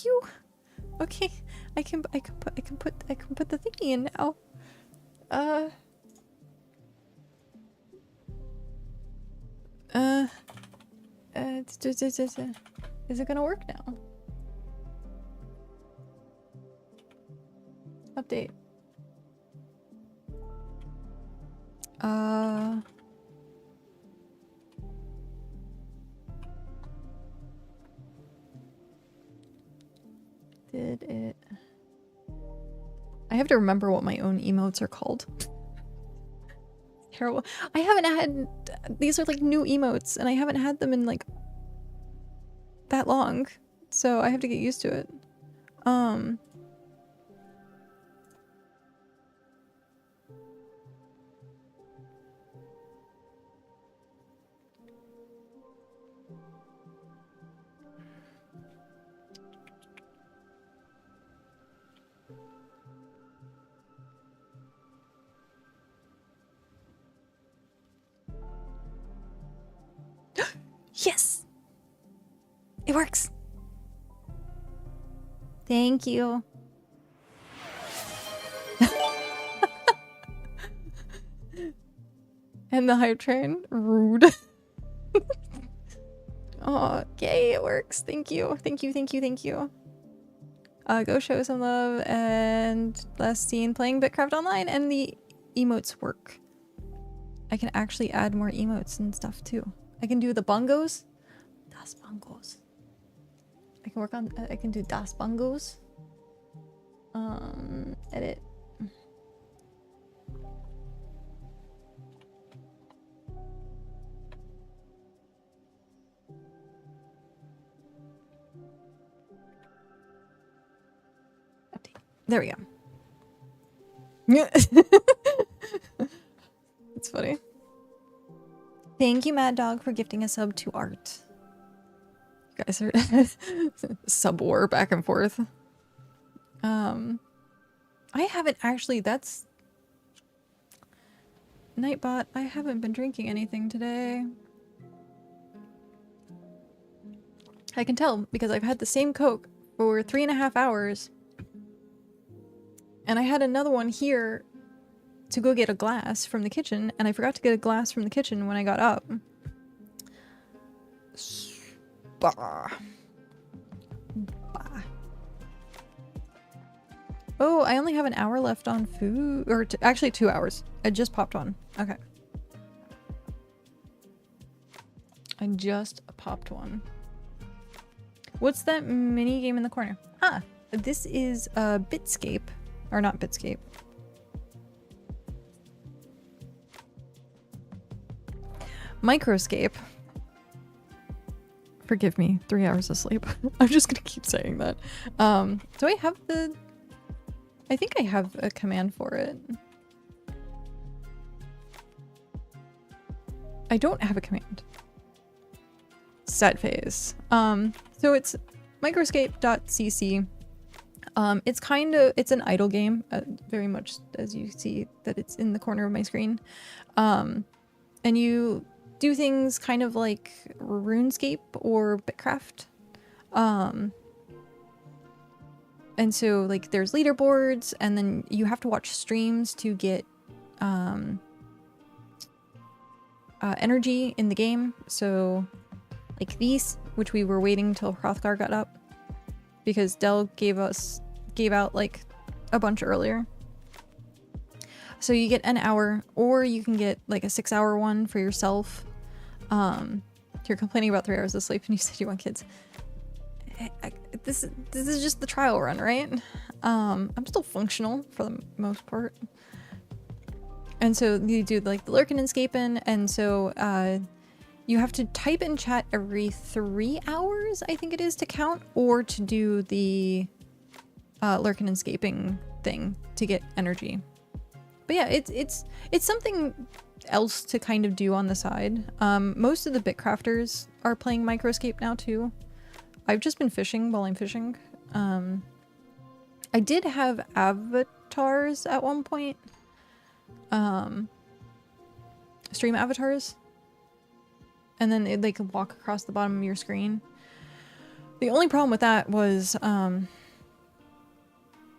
you. Okay, I can put the thingy in now. Is it gonna work now? Update. Did it? I have to remember what my own emotes are called. Terrible. I haven't had... These are like new emotes, and I haven't had them in like that long. So I have to get used to it. Yes! It works! Thank you. And the hype train? Rude. Oh, yay, it works. Thank you. Thank you, thank you, thank you. Go show some love and last seen playing BitCraft Online, and the emotes work. I can actually add more emotes and stuff too. I can do the bongos. Das bongos. I can work on, I can do das bongos. Edit. Update. There we go. It's funny. Thank you, Mad Dog, for gifting a sub to Art. You guys are sub war back and forth. I haven't actually, that's Nightbot, I haven't been drinking anything today. I can tell because I've had the same Coke for 3.5 hours And I had another one here to go get a glass from the kitchen, and I forgot to get a glass from the kitchen when I got up. Bah. Bah. Oh, I only have an hour left on food, or actually 2 hours. I just popped one. Okay. I just popped one. What's that mini game in the corner? Ah, this is Bitscape, or not Bitscape. Microscape. Forgive me, 3 hours of sleep. I'm just gonna keep saying that. Do I have the... I think I have a command for it. I don't have a command. Set phase. So it's microscape.cc. It's kind of, it's an idle game, very much as you see that it's in the corner of my screen. And you do things kind of like RuneScape or BitCraft. And so like there's leaderboards, and then you have to watch streams to get energy in the game. So like these, which we were waiting till Hrothgar got up because Dell gave out like a bunch earlier. So you get an hour, or you can get like a 6-hour one for yourself. You're complaining about 3 hours of sleep and you said you want kids. This is just the trial run, right? I'm still functional for the most part. And so you do like the lurkin' and scapin', and so you have to type in chat every 3 hours, I think it is, to count, or to do the lurkin' and scaping thing to get energy. But yeah, it's something else to kind of do on the side. Most of the bitcrafters are playing Microscape now too. I've just been fishing while I'm fishing. I did have avatars at one point. Stream avatars. And then it like walk across the bottom of your screen. The only problem with that was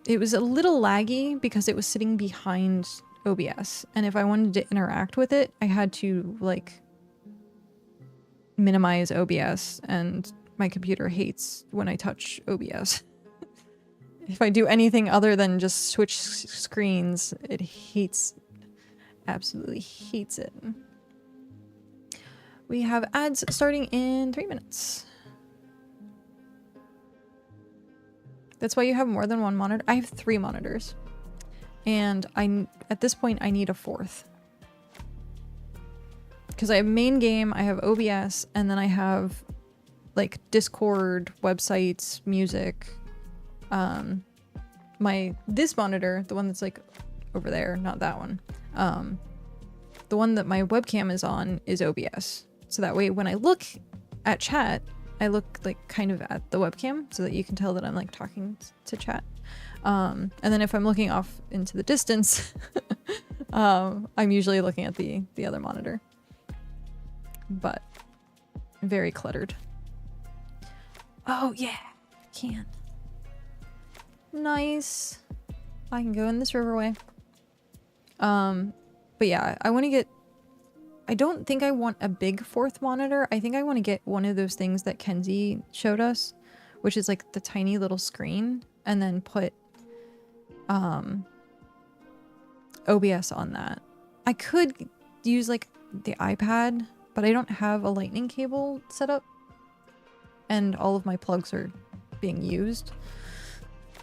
it was a little laggy because it was sitting behind OBS, and if I wanted to interact with it, I had to like minimize OBS, and my computer hates when I touch OBS. If I do anything other than just switch screens, it hates, absolutely hates it. We have ads starting in 3 minutes. That's why you have more than one monitor. I have 3 monitors. And at this point, I need a 4th. Because I have main game, I have OBS, and then I have like Discord, websites, music. This monitor, the one that's like over there, not that one. The one that my webcam is on is OBS. So that way when I look at chat, I look like kind of at the webcam so that you can tell that I'm like talking to chat. And then if I'm looking off into the distance, I'm usually looking at the other monitor. But very cluttered. Oh yeah, can. Nice. I can go in this riverway. But yeah, I want to get, I don't think I want a big 4th monitor. I think I want to get one of those things that Kenzie showed us, which is like the tiny little screen, and then put OBS on that. I could use like the iPad, but I don't have a lightning cable set up, and all of my plugs are being used,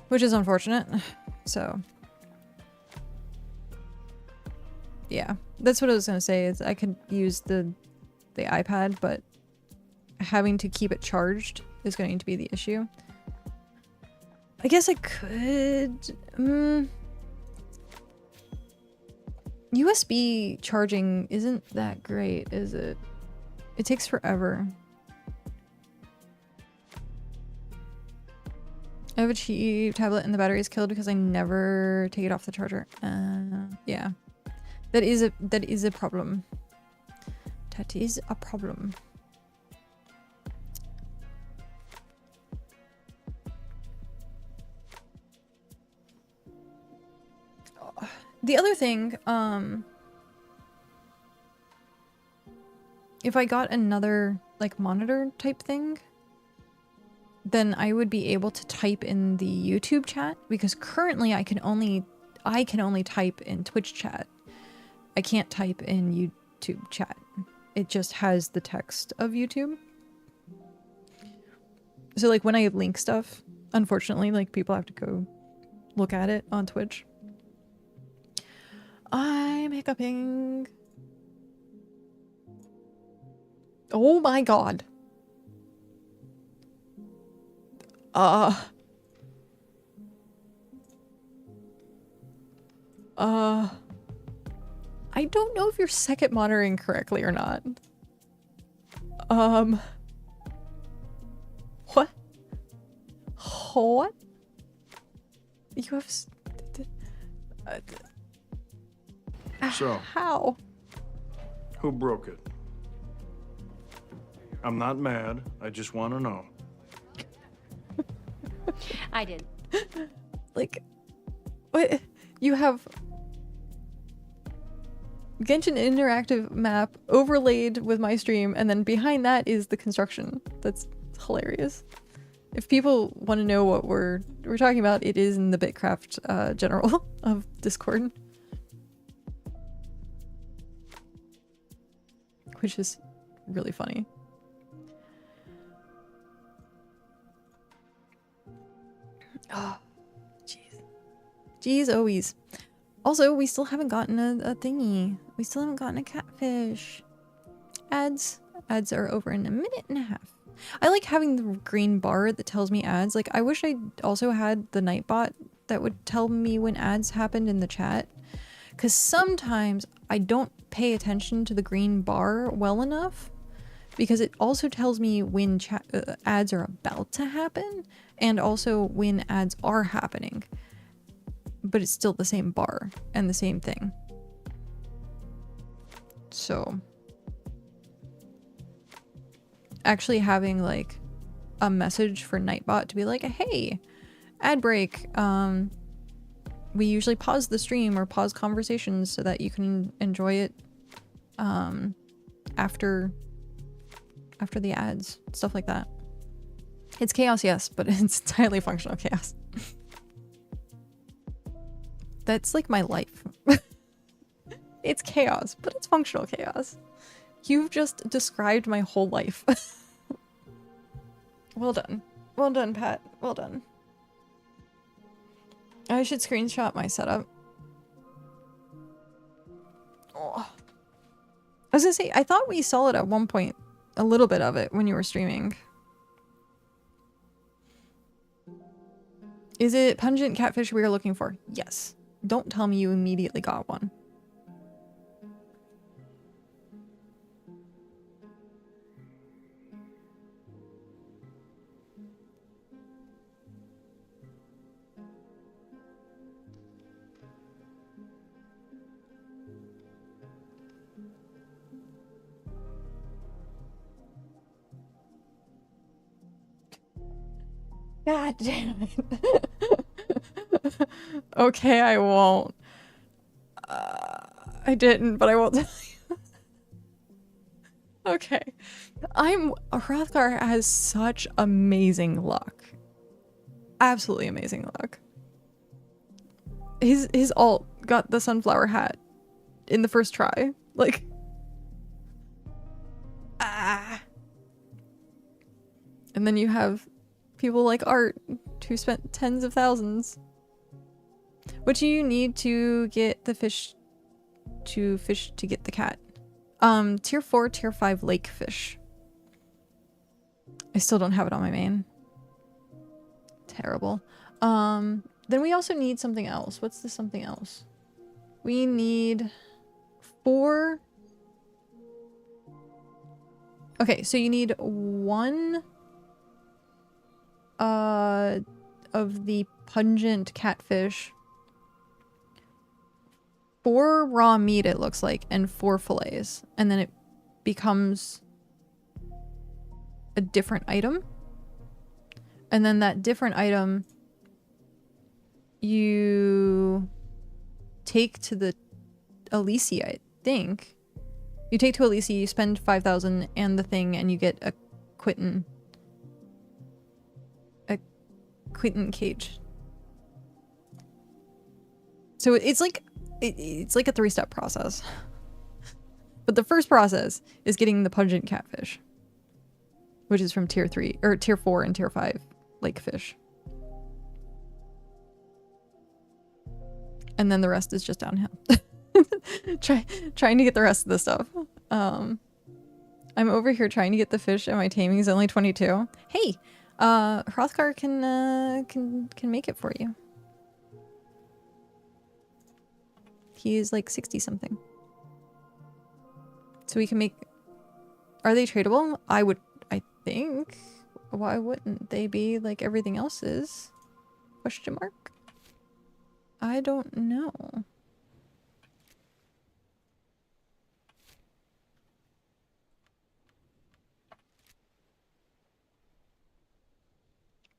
which is unfortunate. So yeah, that's what I was gonna say, is I could use the iPad, but having to keep it charged is going to be the issue. I guess I could... USB charging isn't that great, is it? It takes forever. I have a cheap tablet and the battery is killed because I never take it off the charger. Yeah. That is a problem. That is a problem. The other thing, if I got another like monitor type thing, then I would be able to type in the YouTube chat, because currently I can only type in Twitch chat. I can't type in YouTube chat. It just has the text of YouTube. So like when I link stuff, unfortunately, like people have to go look at it on Twitch. I'm hiccuping. Oh my god. I don't know if you're second monitoring correctly or not. What? What? You have So, how? who broke it? I'm not mad. I just want to know. I did. Like, what? You have Genshin interactive map overlaid with my stream, and then behind that is the construction. That's hilarious. If people want to know what we're talking about, it is in the BitCraft general of Discord, which is really funny. Oh, jeez. Jeez, always. Also, we still haven't gotten a thingy. We still haven't gotten a catfish. Ads. Ads are over in a minute and a half. I like having the green bar that tells me ads. Like, I wish I also had the Nightbot that would tell me when ads happened in the chat. Because sometimes I don't pay attention to the green bar well enough. Because it also tells me when ads are about to happen. And also when ads are happening. But it's still the same bar and the same thing. So actually having like a message for Nightbot to be like, hey, ad break. We usually pause the stream or pause conversations so that you can enjoy it after the ads, stuff like that. It's chaos, yes, but it's entirely functional chaos. That's like my life. It's chaos, but it's functional chaos. You've just described my whole life. Well done. Well done, Pat. Well done. I should screenshot my setup. Oh. I was gonna say, I thought we saw it at one point. A little bit of it when you were streaming. Is it pungent catfish we are looking for? Yes. Don't tell me you immediately got one. God damn it. Okay, I won't. I didn't, but I won't tell you. Okay. Hrothgar has such amazing luck. Absolutely amazing luck. His ult got the sunflower hat in the first try. Like, and then you have people like Art who spent tens of thousands. What do you need to get the fish to get the cat? Tier 4, tier 5 lake fish. I still don't have it on my main. Terrible. Then we also need something else. What's the something else? We need 4. Okay, so you need 1 of the pungent catfish, 4 raw meat it looks like, and 4 fillets, and then it becomes a different item. And then that different item, you take to the Elise, I think. You take to Elise, you spend 5,000 and the thing, and you get a Quitten cage. So it's like it's like a 3-step process. But the first process is getting the pungent catfish, which is from tier 3 or tier 4 and tier 5 lake fish. And then the rest is just downhill. Trying to get the rest of the stuff. I'm over here trying to get the fish and my taming is only 22. Hey, Hrothgar can make it for you. He is like 60 something. So we can make... Are they tradable? I think. Why wouldn't they be like everything else is? Question mark? I don't know.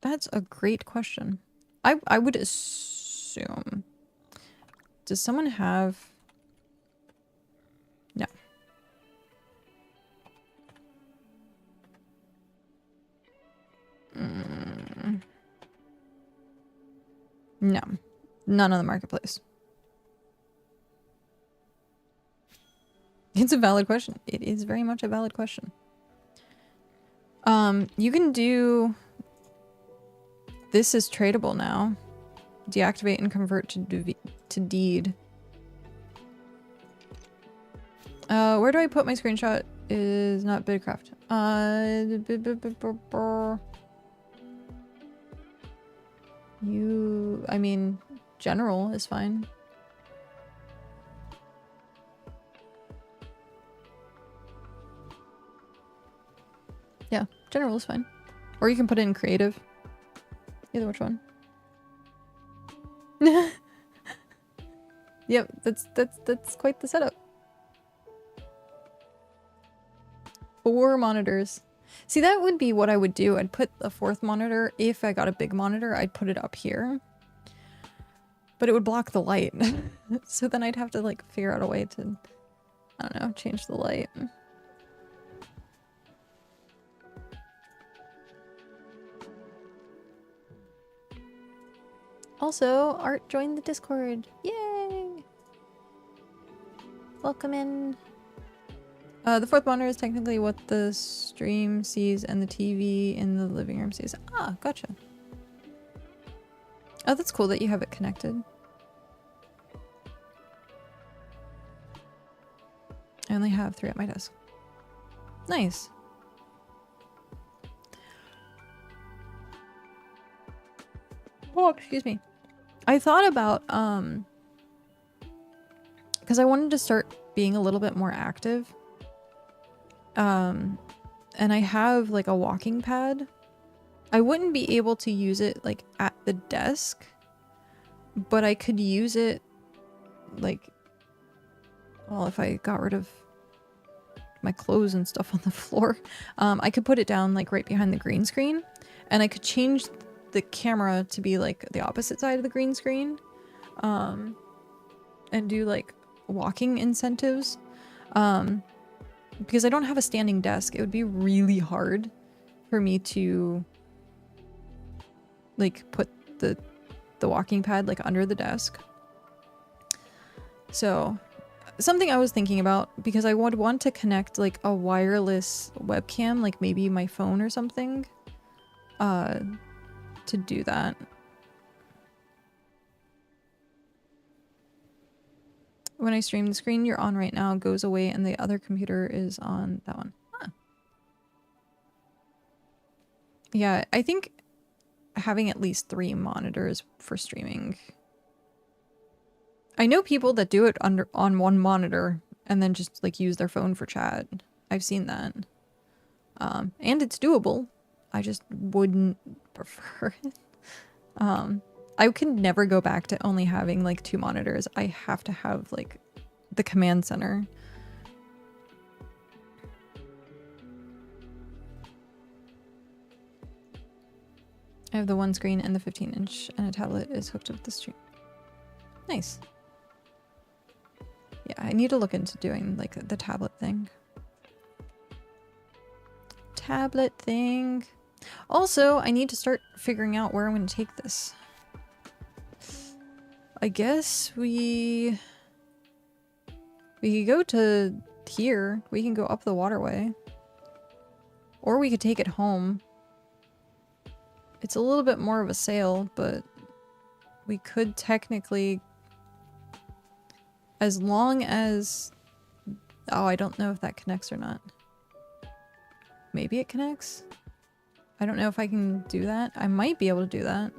That's a great question. I would assume. Does someone have... No. No. None on the marketplace. It's a valid question. It is very much a valid question. You can do... This is tradable now. Deactivate and convert to deed. Where do I put my screenshot? Is not BitCraft. I mean, general is fine. Yeah, general is fine. Or you can put it in creative. Either which one. Yep, that's quite the setup. 4 monitors. See, that would be what I would do. I'd put a 4th monitor. If I got a big monitor, I'd put it up here. But it would block the light. So then I'd have to like figure out a way to, I don't know, change the light. Also, Art joined the Discord. Yay! Welcome in. The 4th monitor is technically what the stream sees and the TV in the living room sees. Ah, gotcha. Oh, that's cool that you have it connected. I only have 3 at my desk. Nice. Oh, excuse me. I thought about, because I wanted to start being a little bit more active. And I have like a walking pad. I wouldn't be able to use it like at the desk, but I could use it like, well, if I got rid of my clothes and stuff on the floor, I could put it down like right behind the green screen, and I could change the camera to be like the opposite side of the green screen, and do like walking incentives. Because I don't have a standing desk, it would be really hard for me to like put the walking pad like under the desk. So something I was thinking about, because I would want to connect like a wireless webcam, like maybe my phone or something, to do that. When I stream, the screen you're on right now goes away and the other computer is on that one. Huh. Yeah, I think having at least 3 monitors for streaming. I know people that do it on 1 monitor and then just like use their phone for chat. I've seen that. And it's doable. I just wouldn't prefer it. I can never go back to only having like 2 monitors. I have to have like the command center. I have the 1 screen and the 15-inch, and a tablet is hooked up to the stream. Nice. Yeah, I need to look into doing like the tablet thing. Tablet thing. Also, I need to start figuring out where I'm going to take this. I guess we could go to here. We can go up the waterway. Or we could take it home. It's a little bit more of a sail, but we could technically, as long as, oh, I don't know if that connects or not. Maybe it connects? I don't know if I can do that. I might be able to do that.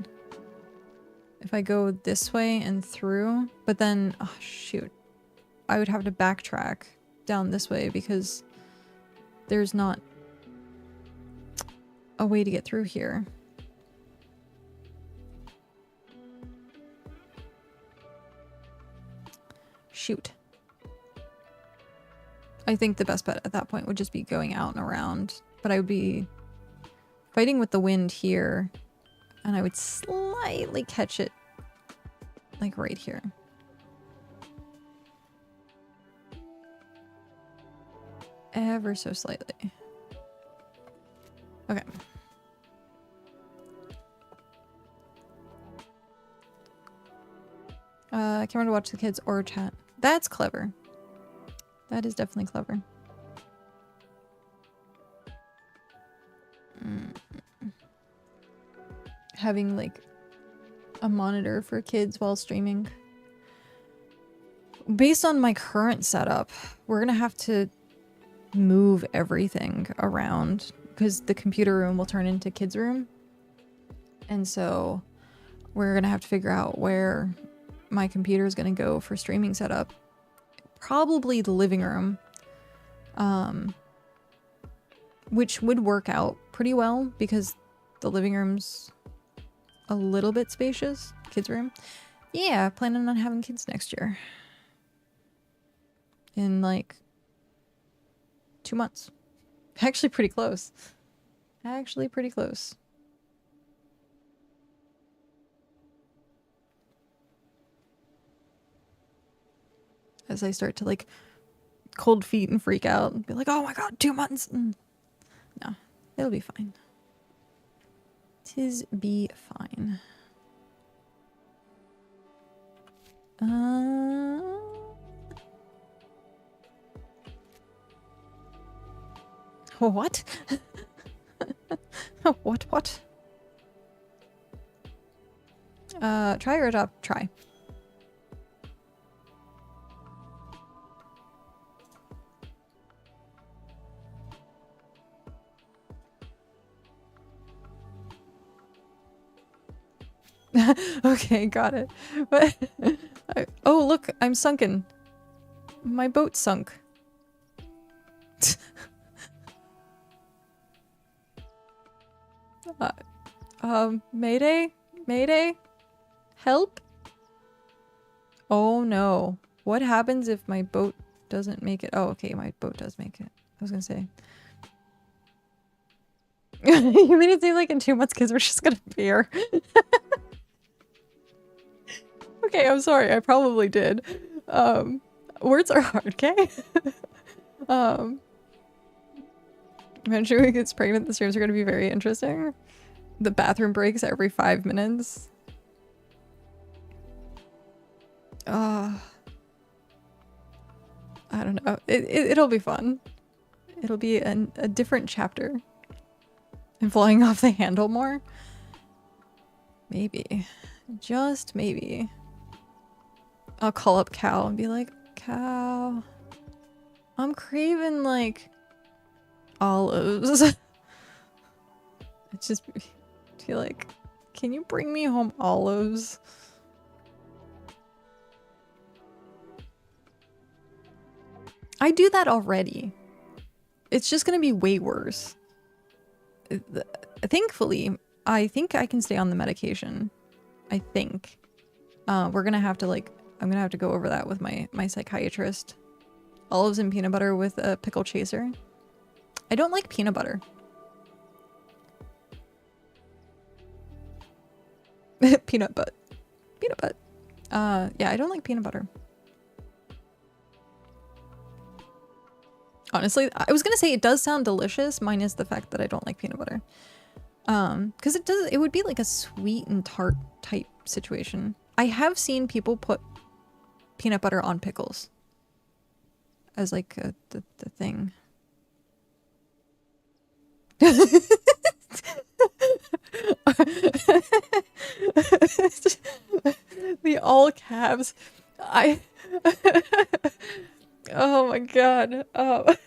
If I go this way and through, but then, oh shoot. I would have to backtrack down this way because there's not a way to get through here. Shoot. I think the best bet at that point would just be going out and around, but I would be fighting with the wind here, and I would slightly catch it like right here. Ever so slightly. Okay. Camera to watch the kids or chat. That's clever. That is definitely clever. Having like a monitor for kids while streaming. Based on my current setup, we're gonna have to move everything around because the computer room will turn into kids' room. And so we're gonna have to figure out where my computer is gonna go for streaming setup. Probably the living room, which would work out pretty well because the living room's a little bit spacious. Kids' room. Yeah, planning on having kids next year. In like 2 months. Actually pretty close. Actually pretty close. As I start to like cold feet and freak out and be like, oh my god, 2 months. No, it'll be fine. 'Tis be fine. What? What? Try or adopt? Try. Okay, got it. But oh, look, I'm sunken. My boat sunk. Mayday? Mayday? Help? Oh no. What happens if my boat doesn't make it? Oh, okay, my boat does make it. I was gonna say. You made it seem like in 2 months kids were just gonna appear. Okay, I'm sorry. I probably did. Words are hard, okay? Eventually who gets pregnant, the streams are going to be very interesting. The bathroom breaks every 5 minutes. I don't know. It'll be fun. It'll be a different chapter. And flying off the handle more? Maybe. Just maybe. I'll call up Cal and be like, Cal, I'm craving like olives. I just feel like, can you bring me home olives? I do that already. It's just gonna be way worse. Thankfully, I think I can stay on the medication. I think. We're gonna have to like, I'm gonna have to go over that with my psychiatrist. Olives and peanut butter with a pickle chaser. I don't like peanut butter. Peanut butt. Peanut butt. Yeah, I don't like peanut butter. Honestly, I was gonna say it does sound delicious, minus the fact that I don't like peanut butter. Because it would be like a sweet and tart type situation. I have seen people put peanut butter on pickles as like the thing. The all caps. Oh my god. I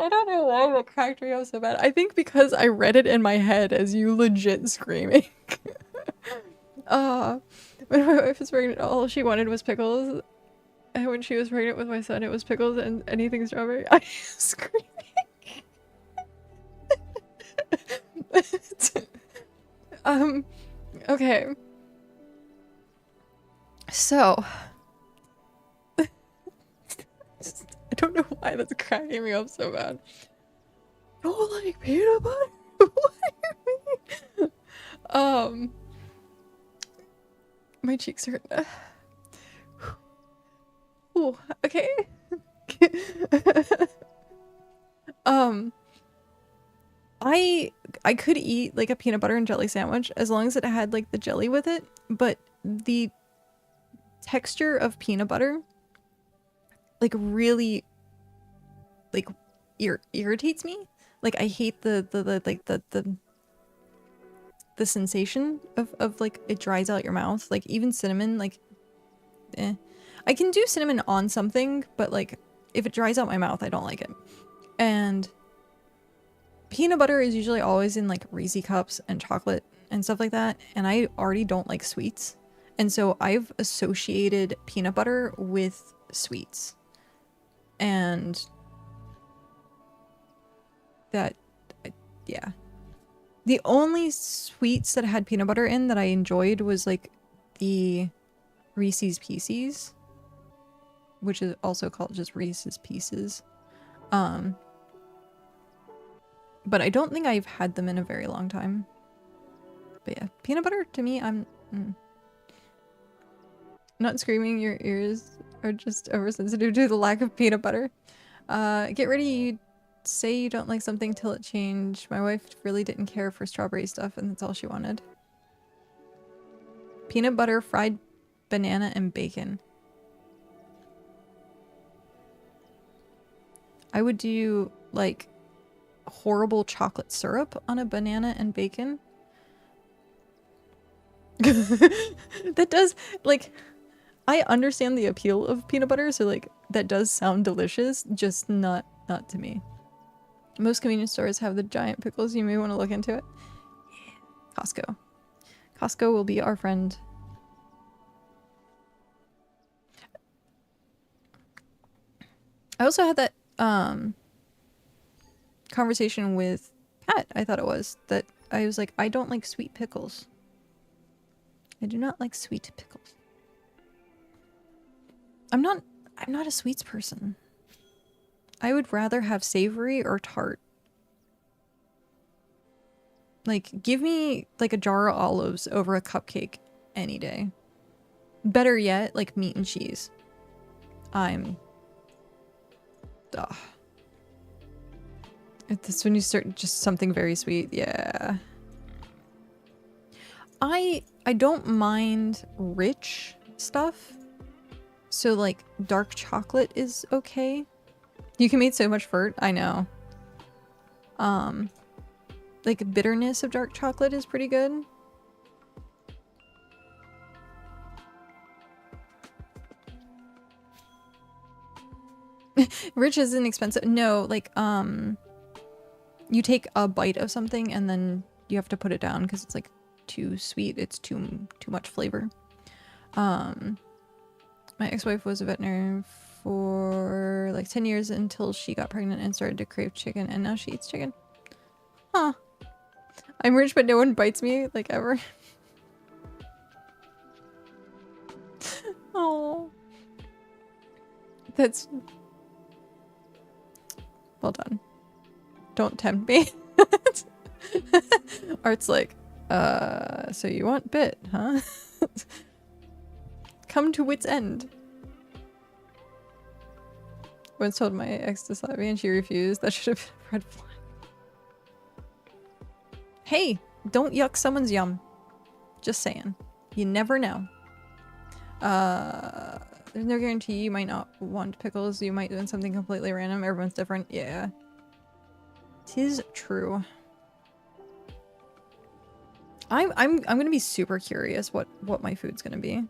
don't know why that cracked me up so bad. I think because I read it in my head as you legit screaming. When my wife was pregnant, all she wanted was pickles. And when she was pregnant with my son, it was pickles and anything strawberry. I was screaming. Okay. So. I don't know why that's cracking me up so bad. Don't like peanut butter? What do you mean? My cheeks hurt. Ooh, okay. I could eat like a peanut butter and jelly sandwich as long as it had like the jelly with it, but the texture of peanut butter like really like irritates me. Like I hate the sensation of like it dries out your mouth. Like even cinnamon, like I can do cinnamon on something, but like if it dries out my mouth, I don't like it. And peanut butter is usually always in like Reese cups and chocolate and stuff like that, and I already don't like sweets. And so I've associated peanut butter with sweets. And that, yeah. The only sweets that had peanut butter in that I enjoyed was like the Reese's Pieces, which is also called just Reese's Pieces. But I don't think I've had them in a very long time. But yeah, peanut butter to me, I'm not screaming. Your ears are just oversensitive to the lack of peanut butter. Get ready. You say you don't like something till it changed. My wife really didn't care for strawberry stuff, and that's all she wanted. Peanut butter, fried banana, and bacon. I would do like horrible chocolate syrup on a banana and bacon. That does, like, I understand the appeal of peanut butter, so like that does sound delicious, just not to me. Most convenience stores have the giant pickles. You may want to look into it. Yeah. Costco will be our friend. I also had that conversation with Pat, I thought it was, that I was like, I don't like sweet pickles. I do not like sweet pickles. I'm not a sweets person. I would rather have savory or tart. Like, give me like a jar of olives over a cupcake any day. Better yet, like meat and cheese. It's when you start just something very sweet, yeah. I don't mind rich stuff. So like dark chocolate is okay. You can make so much furt, I know. Like bitterness of dark chocolate is pretty good. Rich isn't expensive. No, like you take a bite of something and then you have to put it down because it's like too sweet. It's too much flavor. My ex-wife was a veterinarian for like 10 years until she got pregnant and started to crave chicken, and now she eats chicken. Huh. I'm rich but no one bites me, like, ever. Oh. That's... Well done. Don't tempt me. Art's like, so you want bit, huh? Come to wit's end. Once told my ex to slap me and she refused. That should have been a red flag. Hey, don't yuck someone's yum. Just saying. You never know. There's no guarantee you might not want pickles. You might do something completely random. Everyone's different. Yeah. 'Tis true. I'm gonna be super curious what my food's gonna be.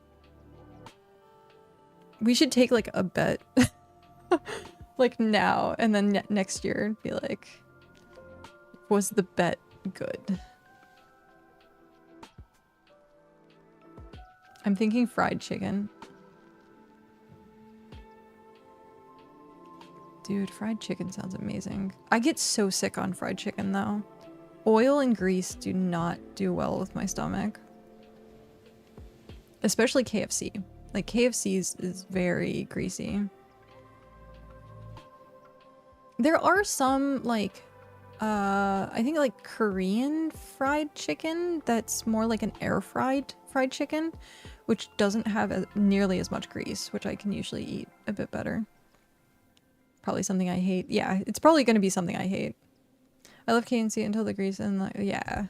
We should take like a bet. Like now and then next year be like, was the bet good? I'm thinking fried chicken. Dude, fried chicken sounds amazing. I get so sick on fried chicken though. Oil and grease do not do well with my stomach. Especially KFC. Like KFC is very greasy. There are some like I think like Korean fried chicken that's more like an air fried chicken, which doesn't have nearly as much grease, which I can usually eat a bit better. Probably something I hate. Yeah, it's probably going to be something I hate. I love KFC until the grease and like, yeah.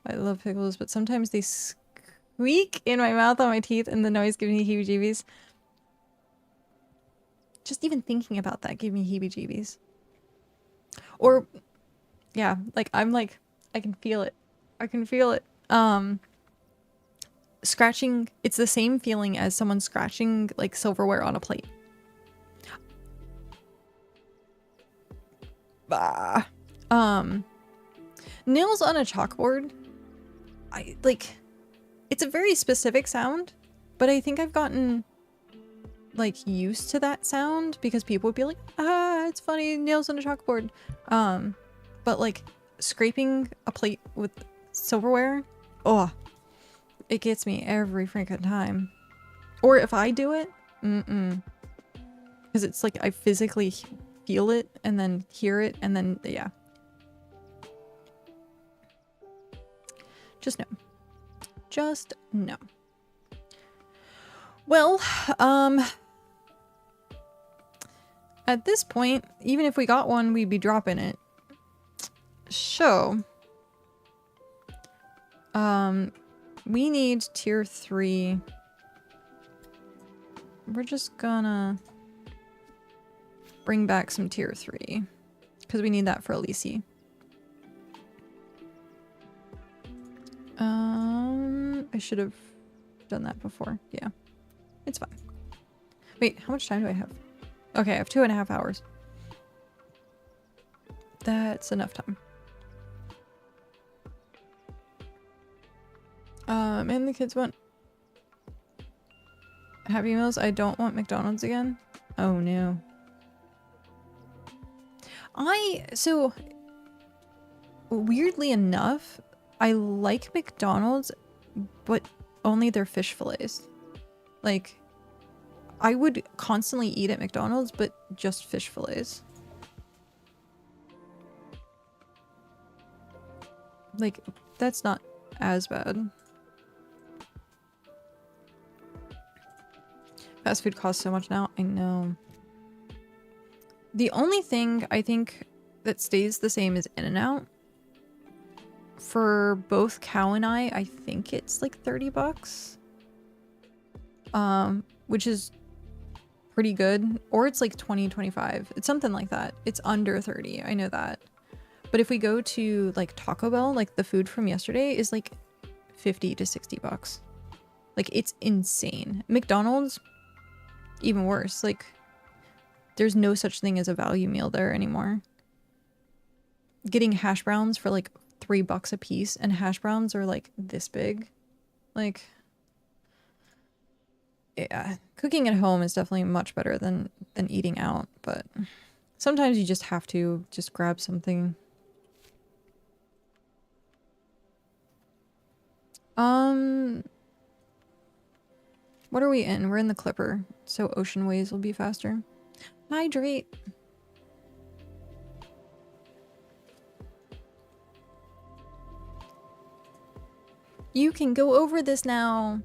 I love pickles, but sometimes they squeak in my mouth on my teeth and the noise gives me heebie-jeebies. Just even thinking about that gave me heebie-jeebies. Or, yeah, like I'm like, I can feel it. I can feel it. Scratching, it's the same feeling as someone scratching like silverware on a plate. Bah. Nails on a chalkboard. I like, it's a very specific sound, but I think I've gotten like used to that sound because people would be like, ah, it's funny, nails on a chalkboard. But like scraping a plate with silverware, oh, it gets me every freaking time. Or if I do it, because it's like I physically feel it and then hear it and then, yeah. Just no. Just no. Well, at this point, even if we got one, we'd be dropping it. So, we need tier 3. We're just gonna bring back some tier 3 because we need that for Elise. I should have done that before. Yeah, it's fine. Wait, how much time do I have? Okay, I have 2.5 hours. That's enough time. And the kids want Happy Meals. I don't want McDonald's again. Oh no. So weirdly enough, I like McDonald's, but only their fish fillets. Like, I would constantly eat at McDonald's, but just fish fillets. Like, that's not as bad. Fast food costs so much now. I know. The only thing I think that stays the same is In-N-Out. For both Cow and I think it's like 30 bucks. Which is pretty good. Or it's like 20, 25. It's something like that. It's under 30. I know that. But if we go to like Taco Bell, like the food from yesterday is like 50 to 60 bucks. Like, it's insane. McDonald's, even worse. Like, there's no such thing as a value meal there anymore. Getting hash browns for like $3 a piece, and hash browns are like this big. Like, yeah, cooking at home is definitely much better than eating out, but sometimes you just have to just grab something. What are we in? We're in the Clipper, so ocean ways will be faster. Hydrate. You can go over this now.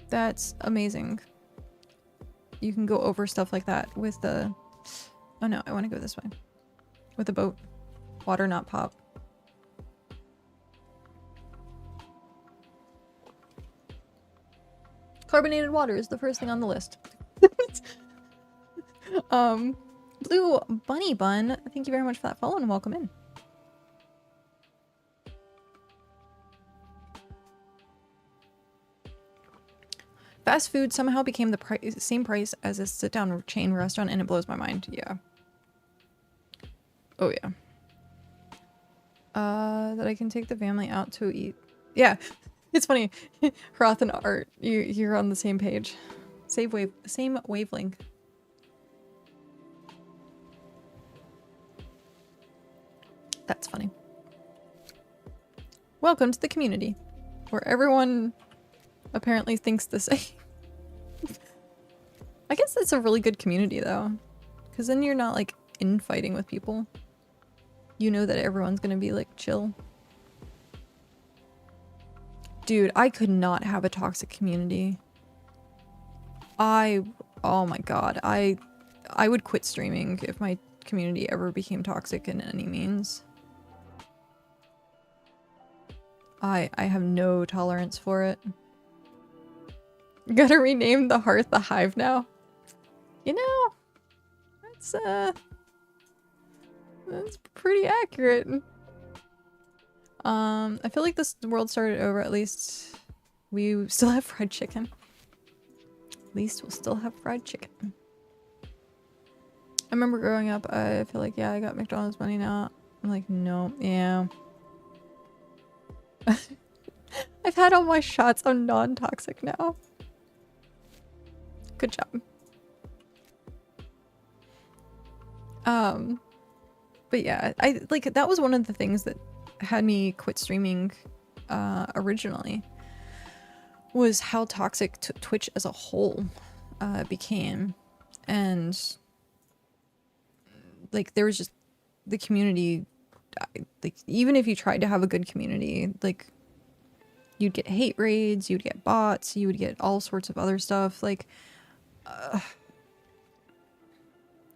That's amazing. you can go over stuff like that with the... Oh no, I want to go this way. With the boat. Water, not pop. Carbonated water is the first thing on the list. Blue Bunny Bun, thank you very much for that follow and welcome in. Fast food somehow became the same price as a sit-down chain restaurant, and it blows my mind. Yeah. Oh yeah. That I can take the family out to eat. Yeah, it's funny. Hearth and Art, you're on the same page. Same wavelength. That's funny. Welcome to the community, where everyone apparently thinks the same. I guess that's a really good community though, because then you're not like infighting with people. You know that everyone's gonna be like chill. Dude, I could not have a toxic community. Oh my god, I would quit streaming if my community ever became toxic in any means. I have no tolerance for it. Gotta rename the Hearth the Hive now. You know, that's pretty accurate. I feel like this world started over. At least we still have fried chicken. At least we'll still have fried chicken. I remember growing up, I feel like, yeah, I got McDonald's money now. I'm like, no, yeah. I've had all my shots. I'm non-toxic now. Good job. But yeah, that was one of the things that had me quit streaming originally, was how toxic Twitch as a whole became. And like there was just the community, like even if you tried to have a good community, like you'd get hate raids, you'd get bots, you would get all sorts of other stuff. Like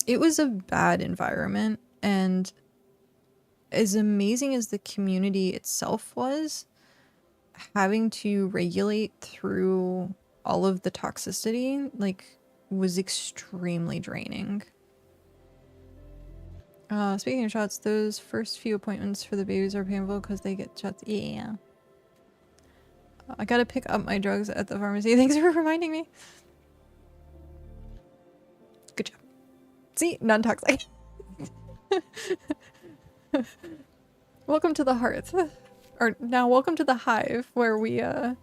it was a bad environment, and as amazing as the community itself was, having to regulate through all of the toxicity, like, was extremely draining. Speaking of shots, those first few appointments for the babies are painful because they get shots. Yeah. I gotta pick up my drugs at the pharmacy. Thanks for reminding me. Good job. See? Non-toxic. Welcome to the Hearth. Or now welcome to the Hive, where we are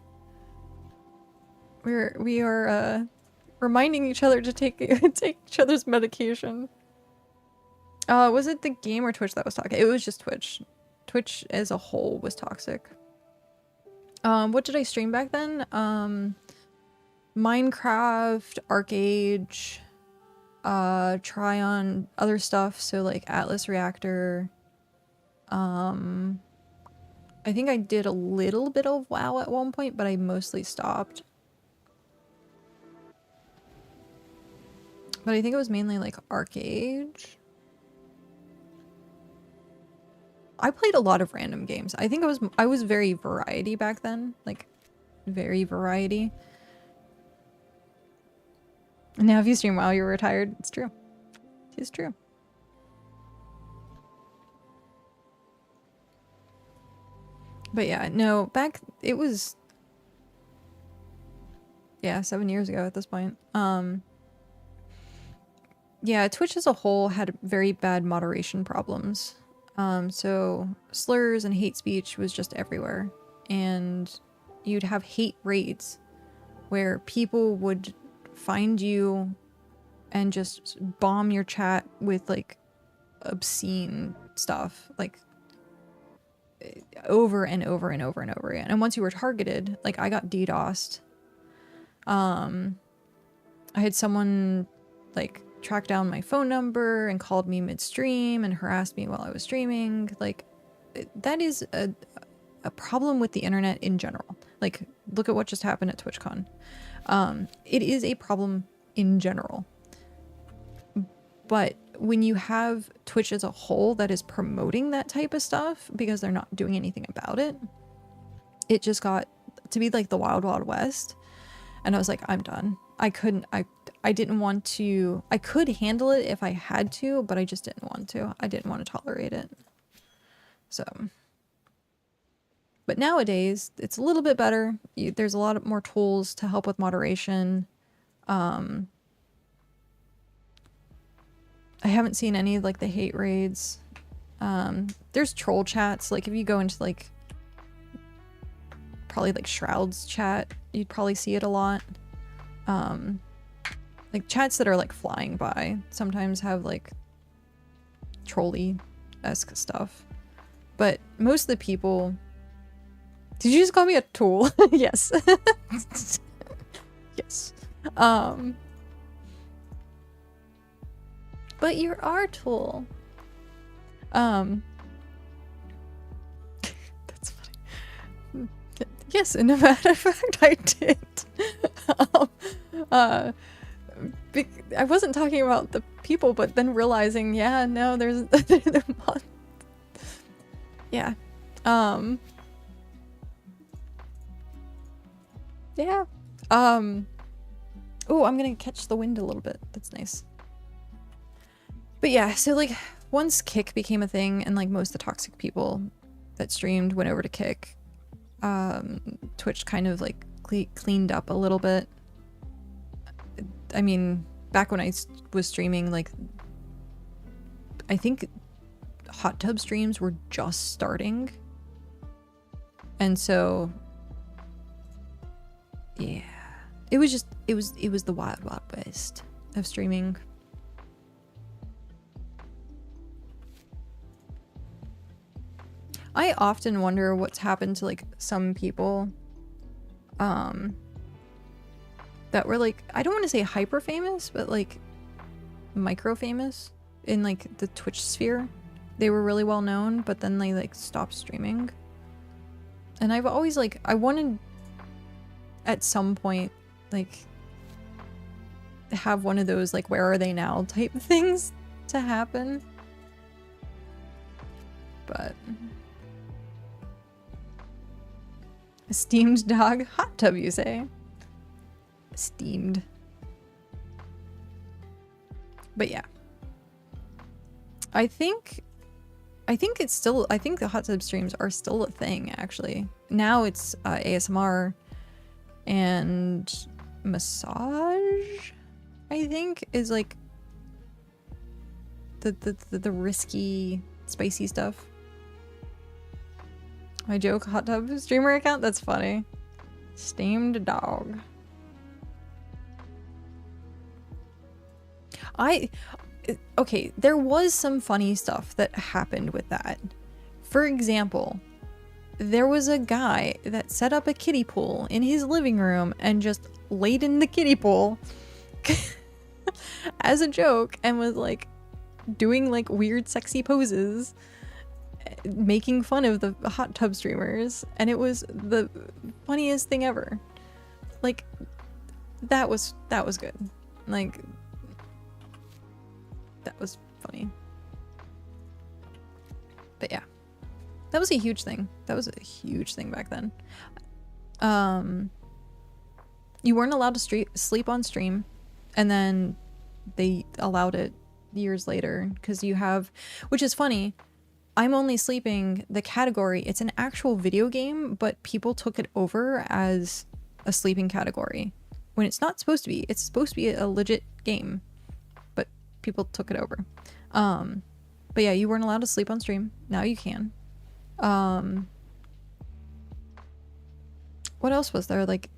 reminding each other to take take each other's medication. Was it the game or Twitch that was toxic? It was just Twitch. Twitch as a whole was toxic. What did I stream back then? Minecraft, ArcAge, try on other stuff, so like Atlas Reactor. I think I did a little bit of WoW at one point, but I mostly stopped. But I think it was mainly like ArcAge. I played a lot of random games. I think I was very variety back then, like very variety. And now if you stream while you're retired, it's true. It is true. But yeah, no, back it was, yeah, 7 years ago at this point. Yeah, Twitch as a whole had very bad moderation problems. So slurs and hate speech was just everywhere, and you'd have hate raids where people would find you and just bomb your chat with like obscene stuff, like over and over and over and over again. And once you were targeted, like I got DDoSed. I had someone like track down my phone number and called me midstream and harassed me while I was streaming. Like, that is a problem with the internet in general. Like, look at what just happened at TwitchCon. It is a problem in general. But when you have Twitch as a whole that is promoting that type of stuff because they're not doing anything about it, it just got to be like the wild, wild west. And I was like, I'm done. I didn't want to, I could handle it if I had to, but I just didn't want to. I didn't want to tolerate it. So, but nowadays it's a little bit better. There's a lot more tools to help with moderation. I haven't seen any of like the hate raids. There's troll chats. Like if you go into like probably like Shroud's chat, you'd probably see it a lot. Like chats that are like flying by sometimes have like trolley-esque stuff. But most of the people... Did you just call me a tool? Yes. Yes. But you're our tool. That's funny. Yes, in a matter of fact, I did. I wasn't talking about the people, but then realizing, yeah, no, there's yeah. Yeah. Oh, I'm gonna catch the wind a little bit. That's nice. But yeah, so like once Kick became a thing and like most of the toxic people that streamed went over to Kick, Twitch kind of like cleaned up a little bit. I mean, back when I was streaming, like I think hot tub streams were just starting. And so yeah, it was the wild, wild west of streaming. I often wonder what's happened to like some people that were like, I don't want to say hyper famous, but like micro famous in like the Twitch sphere. They were really well known, but then they like stopped streaming. And I've always like, I wanted at some point like have one of those like where are they now type things to happen. But steamed dog hot tub, you say? Steamed. But yeah, I think it's still, I think the hot tub streams are still a thing actually. Now it's ASMR and massage, I think, is like the risky spicy stuff. My joke hot tub streamer account? That's funny. Steamed dog. Okay, there was some funny stuff that happened with that. For example, there was a guy that set up a kiddie pool in his living room and just laid in the kiddie pool as a joke and was like doing like weird sexy poses, making fun of the hot tub streamers, and it was the funniest thing ever. Like that was good. Like that was funny. But yeah, that was a huge thing. That was a huge thing back then. You weren't allowed to sleep on stream, and then they allowed it years later because you have, which is funny, I'm only sleeping, the category, it's an actual video game, but people took it over as a sleeping category when it's not supposed to be. It's supposed to be a legit game, but people took it over. But yeah, you weren't allowed to sleep on stream. Now you can. What else was there? Like,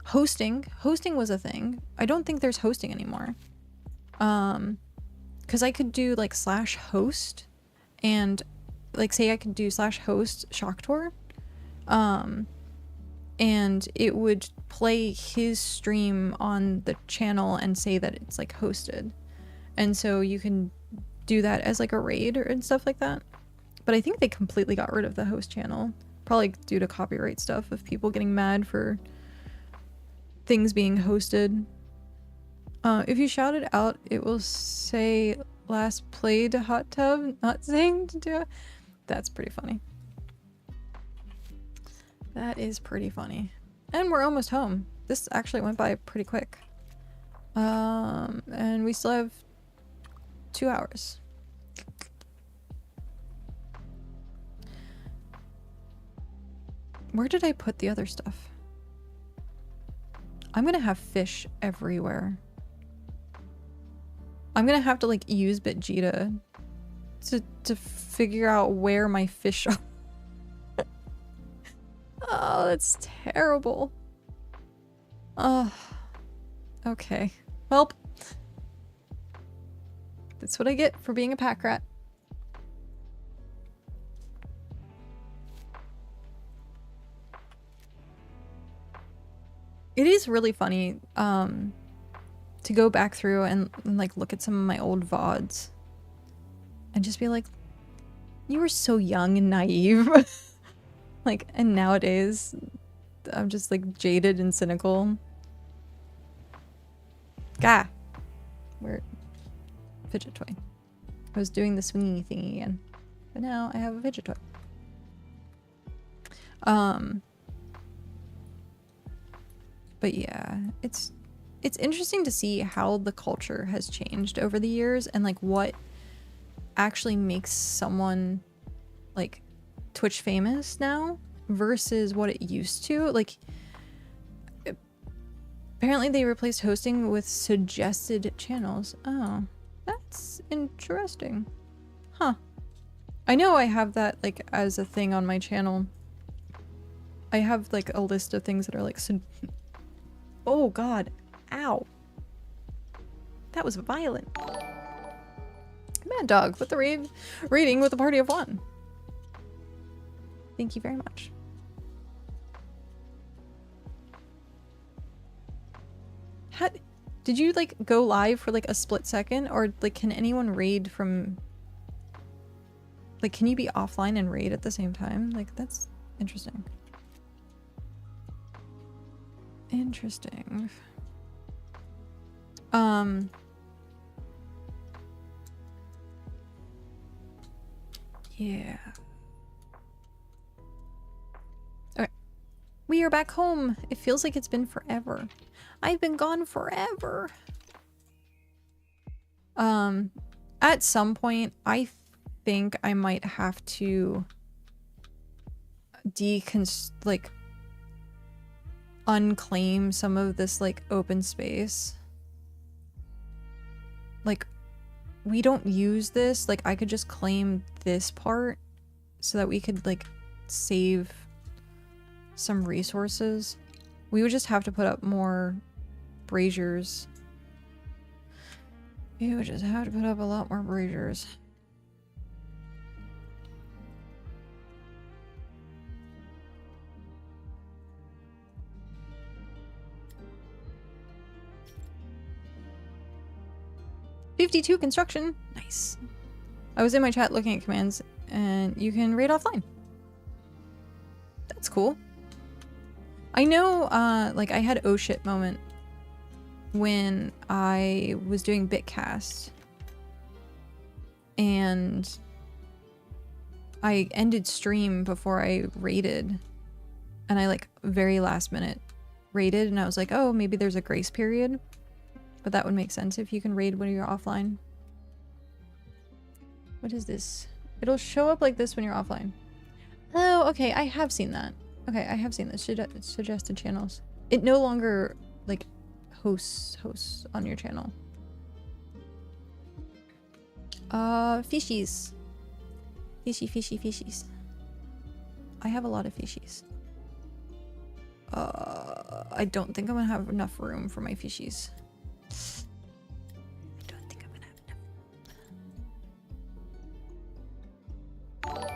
hosting was a thing. I don't think there's hosting anymore. Because I could do like /host and like say I could do /host Shocktor, and it would play his stream on the channel and say that it's like hosted, and so you can do that as like a raid and stuff like that. But I think they completely got rid of the host channel. Probably due to copyright stuff of people getting mad for things being hosted. If you shout it out, it will say last played hot tub, not saying to do it. That's pretty funny. That is pretty funny. And we're almost home. This actually went by pretty quick. And we still have 2 hours. Where did I put the other stuff? I'm gonna have fish everywhere. I'm gonna have to like use BitG to figure out where my fish are. Oh, that's terrible. Oh, okay. Well, that's what I get for being a pack rat. It is really funny to go back through and like look at some of my old VODs and just be like, you were so young and naive. Like, and nowadays I'm just like jaded and cynical. Gah! Where? Fidget toy. I was doing the swingy thingy again, but now I have a fidget toy. But yeah, it's interesting to see how the culture has changed over the years and like what actually makes someone like Twitch famous now versus what it used to. Like, apparently they replaced hosting with suggested channels. Oh, that's interesting. Huh. I know I have that like as a thing on my channel. I have like a list of things that are like oh god. Ow. That was violent. Mad Dog with the rating with a party of 1. Thank you very much. How did you like go live for like a split second, or like can anyone raid from like can you be offline and raid at the same time? Like that's interesting. Interesting. Yeah. Okay. We are back home. It feels like it's been forever. I've been gone forever. At some point, I think I might have to like unclaim some of this like open space. Like, we don't use this. Like, I could just claim this part so that we could like save some resources. We would just have to put up more braziers. We would just have to put up a lot more braziers. '52 construction. Nice. I was in my chat looking at commands, and you can raid offline. That's cool. I know, like, I had oh shit moment when I was doing Bitcast, and I ended stream before I raided, and I, like, very last minute raided, and I was like, oh, maybe there's a grace period. But that would make sense if you can raid when you're offline. What is this? It'll show up like this when you're offline. Oh, okay. I have seen that. Okay, I have seen this. Suggested channels. It no longer, like, hosts on your channel. Fishies. Fishies. I have a lot of fishies. I don't think I'm gonna have enough room for my fishies. I don't think I'm gonna have enough.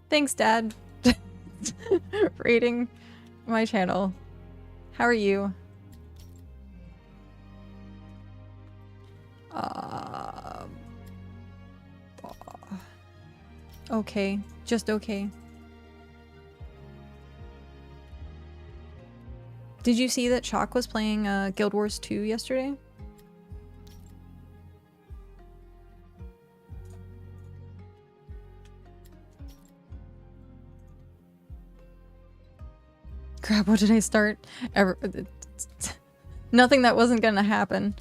Thanks, Dad. Rating my channel. How are you? okay. Just okay. Did you see that Shock was playing Guild Wars 2 yesterday? Crap, what did I start? Nothing that wasn't gonna happen.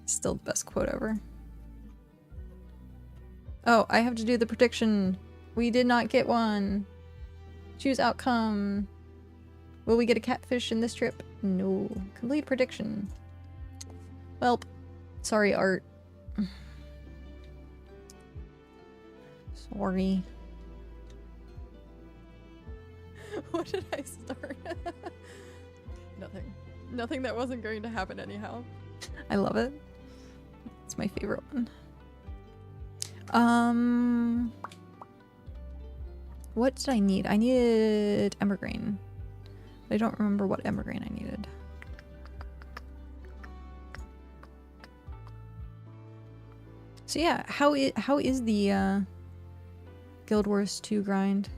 Still the best quote ever. Oh, I have to do the prediction. We did not get one. Choose outcome. Will we get a catfish in this trip? No. Complete prediction. Welp. Sorry, Art. Sorry. What did I start? Nothing. Nothing that wasn't going to happen anyhow. I love it. It's my favorite one. What did I need? I needed embergrain. I don't remember what embergrain I needed. So yeah, how is the Guild Wars 2 grind?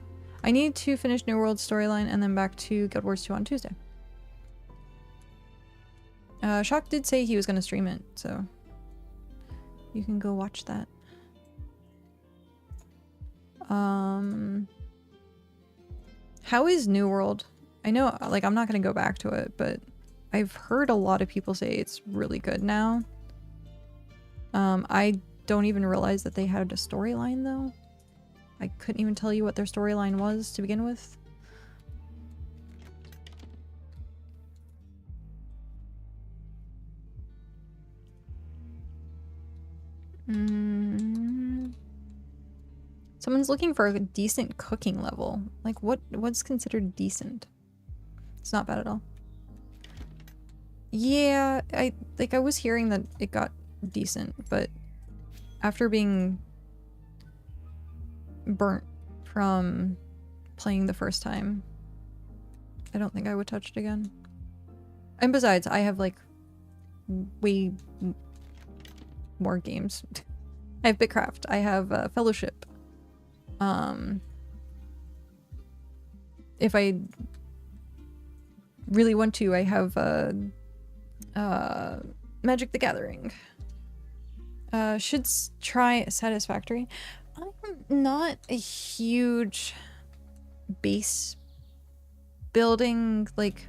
I need to finish New World storyline and then back to Guild Wars 2 on Tuesday. Shock did say he was going to stream it, so you can go watch that. How is New World? I know, like, I'm not going to go back to it, but I've heard a lot of people say it's really good now. I don't even realize that they had a storyline, though. I couldn't even tell you what their storyline was to begin with. Someone's looking for a decent cooking level. Like, what's considered decent? It's not bad at all. Yeah, I was hearing that it got decent, but after being burnt from playing the first time, I don't think I would touch it again. And besides, I have like way more games. I have BitCraft, I have Fellowship. If I really want to, I have Magic the Gathering. Should try Satisfactory. I'm not a huge base building, like,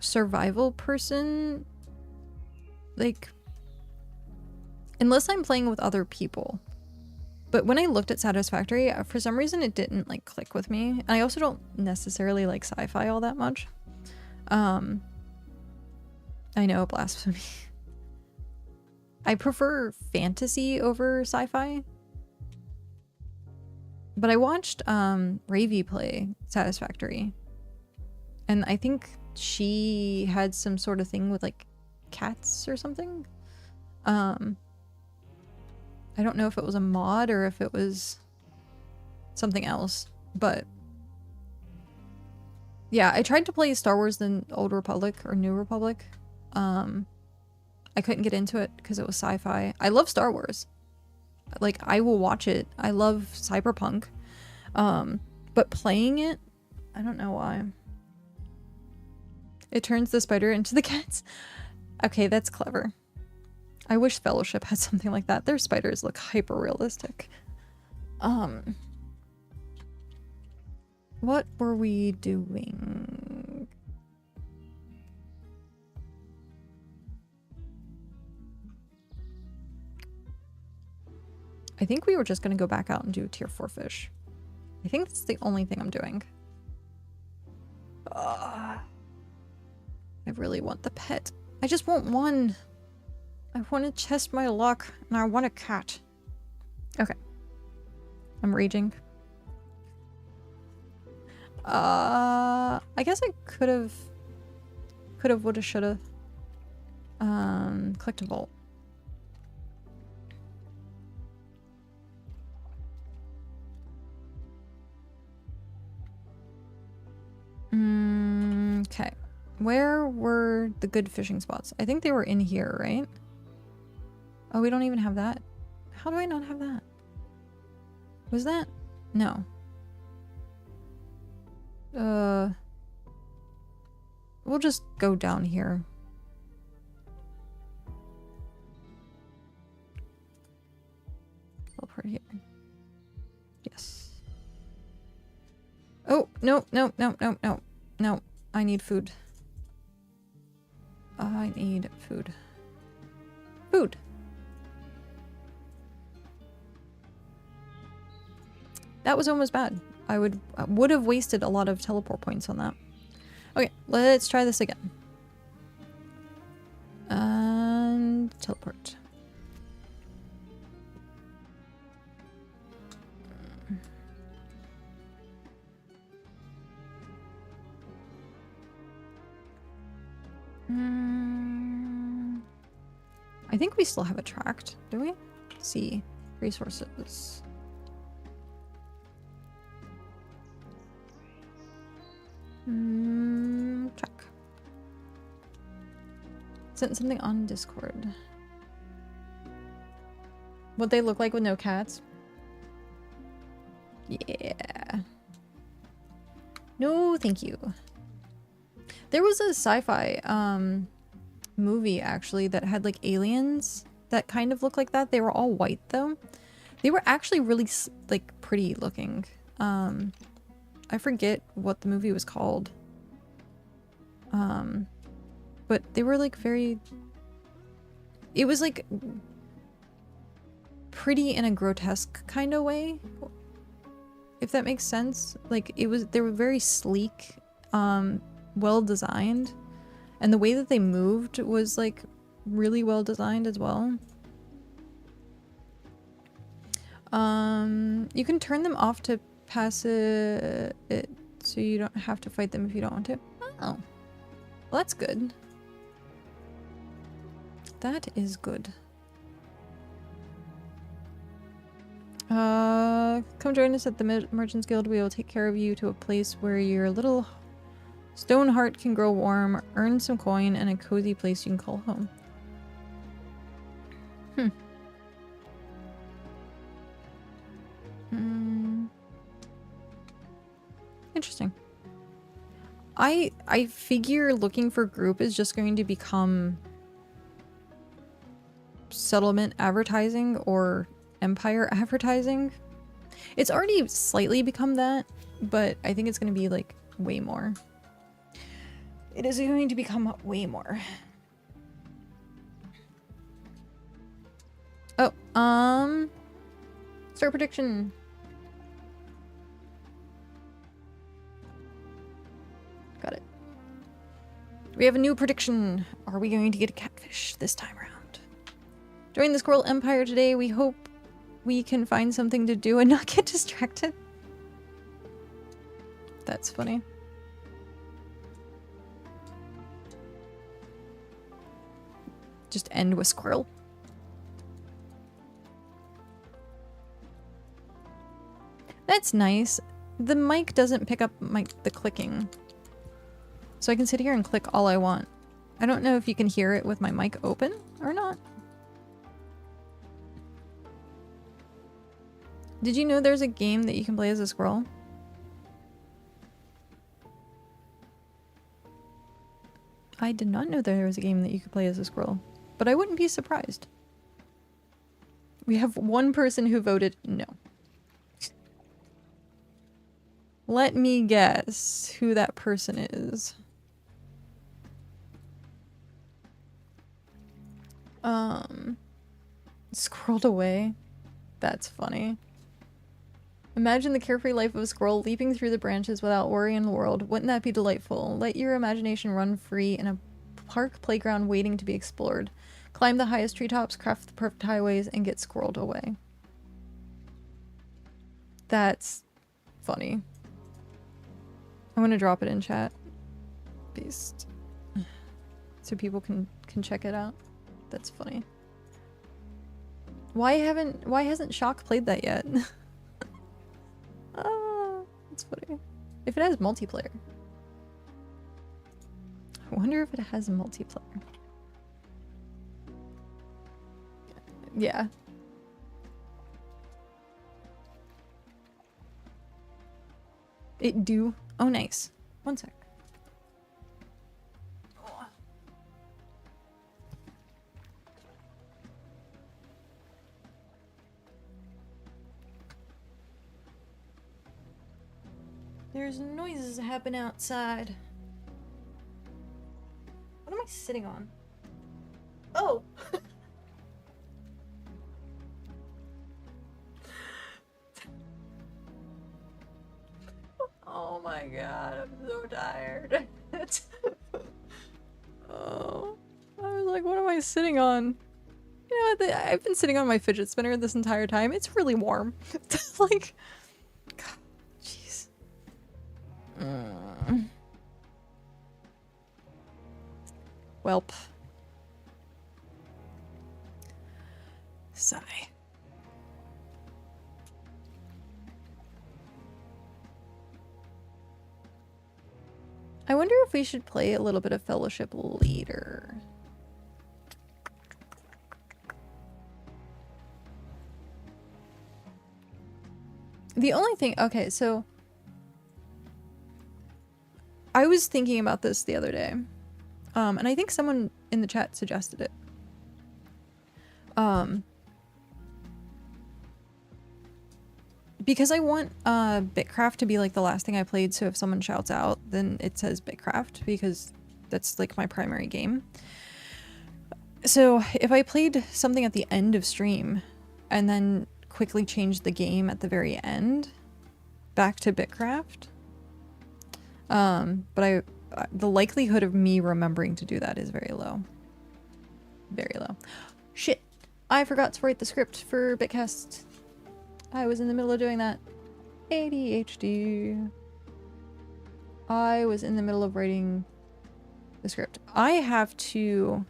survival person. Like, unless I'm playing with other people. But when I looked at Satisfactory, for some reason it didn't, like, click with me. And I also don't necessarily like sci-fi all that much. I know, blasphemy. I prefer fantasy over sci-fi. But I watched Ravy play Satisfactory. And I think she had some sort of thing with, like, cats or something. I don't know if it was a mod or if it was something else, but yeah, I tried to play Star Wars the Old Republic or New Republic. I couldn't get into it because it was sci-fi. I love Star Wars. Like, I will watch it. I love Cyberpunk. But playing it, I don't know why. It turns the spider into the cats. Okay, that's clever. I wish Fellowship had something like that. Their spiders look hyper realistic. What were we doing? I think we were just gonna go back out and do tier 4 fish. I think that's the only thing I'm doing. I really want the pet. I just want one. I want to test my luck, and I want a cat. Okay. I'm raging. I guess I could've, woulda, shoulda. Clicked a vault. Okay. Where were the good fishing spots? I think they were in here, right? Oh, we don't even have that. How do I not have that? Was that? No. We'll just go down here. Teleport here. Yes. Oh, no, no, no, no, no. No, I need food. I need food. Food. That was almost bad. I would have wasted a lot of teleport points on that. Okay, let's try this again. And teleport. I think we still have it tracked, do we? Let's see. Resources. Check. Sent something on Discord. What they look like with no cats? Yeah. No, thank you. There was a sci-fi movie actually that had like aliens that kind of look like that. They were all white though. They were actually really like pretty looking. I forget what the movie was called. But they were like very... It was like pretty in a grotesque kind of way, if that makes sense. Like they were very sleek, well designed, and the way that they moved was like really well designed as well. You can turn them off to pass it so you don't have to fight them if you don't want to. Oh, well, that's good. That is good. Come join us at the Merchants Guild. We will take care of you to a place where your little stone heart can grow warm, earn some coin, and a cozy place you can call home. Interesting. I figure looking for group is just going to become settlement advertising or empire advertising. It's already slightly become that, but I think it's going to be like way more. It is going to become way more. Oh, start prediction. Got it. We have a new prediction. Are we going to get a catfish this time around? Join the Squirrel Empire today. We hope we can find something to do and not get distracted. That's funny. Just end with squirrel. That's nice. The mic doesn't pick up the clicking. So I can sit here and click all I want. I don't know if you can hear it with my mic open or not. Did you know there's a game that you can play as a squirrel? I did not know there was a game that you could play as a squirrel, but I wouldn't be surprised. We have one person who voted no. Let me guess who that person is. Scrolled away. That's funny. Imagine the carefree life of a squirrel leaping through the branches without worry in the world. Wouldn't that be delightful? Let your imagination run free in a park playground waiting to be explored. Climb the highest treetops, craft the perfect highways, and get squirreled away. That's funny. I'm gonna drop it in chat. Beast. So people can check it out. That's funny. Why hasn't Shock played that yet? Oh, that's funny. If it has multiplayer. I wonder if it has multiplayer. Yeah. It do. Oh, nice. One sec. There's noises happen outside. What am I sitting on? Oh! Oh my god, I'm so tired. Oh. I was like, what am I sitting on? You know, I've been sitting on my fidget spinner this entire time. It's really warm. Like, God, jeez. Welp. Sigh. I wonder if we should play a little bit of Fellowship later. The only thing, okay, so I was thinking about this the other day, and I think someone in the chat suggested it. Because I want BitCraft to be like the last thing I played, so if someone shouts out, then it says BitCraft, because that's like my primary game. So if I played something at the end of stream and then quickly changed the game at the very end back to BitCraft, but the likelihood of me remembering to do that is very low. Very low. Shit, I forgot to write the script for Bitcast. I was in the middle of doing that. ADHD. I was in the middle of writing the script. I have to...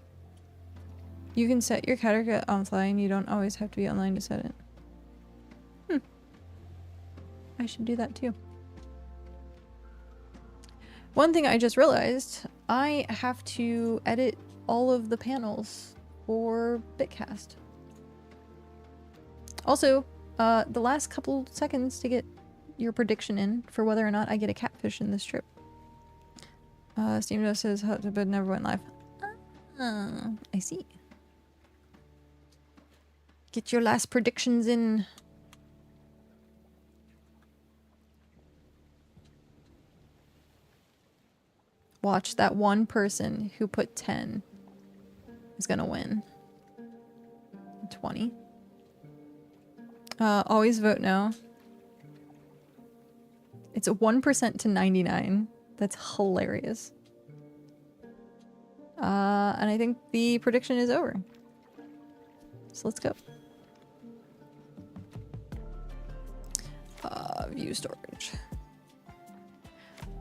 You can set your character offline. You don't always have to be online to set it. I should do that too. One thing I just realized, I have to edit all of the panels for Bitcast. Also, the last couple seconds to get your prediction in for whether or not I get a catfish in this trip. Steam Dust says how to bed never went live. I see. Get your last predictions in. Watch, that one person who put 10 is gonna win. 20. Always vote no. It's a 1% to 99. That's hilarious. And I think the prediction is over. So let's go. View storage.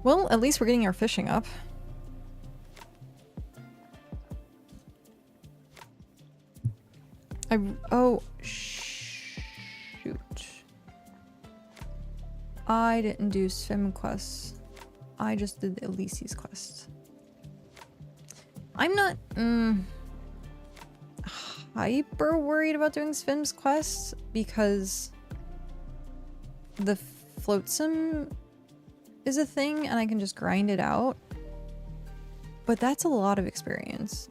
Well, at least we're getting our fishing up. Oh, shoot. I didn't do swim quests. I just did the Elyse's quest. I'm not hyper worried about doing Svim's quests because the flotsam is a thing and I can just grind it out. But that's a lot of experience.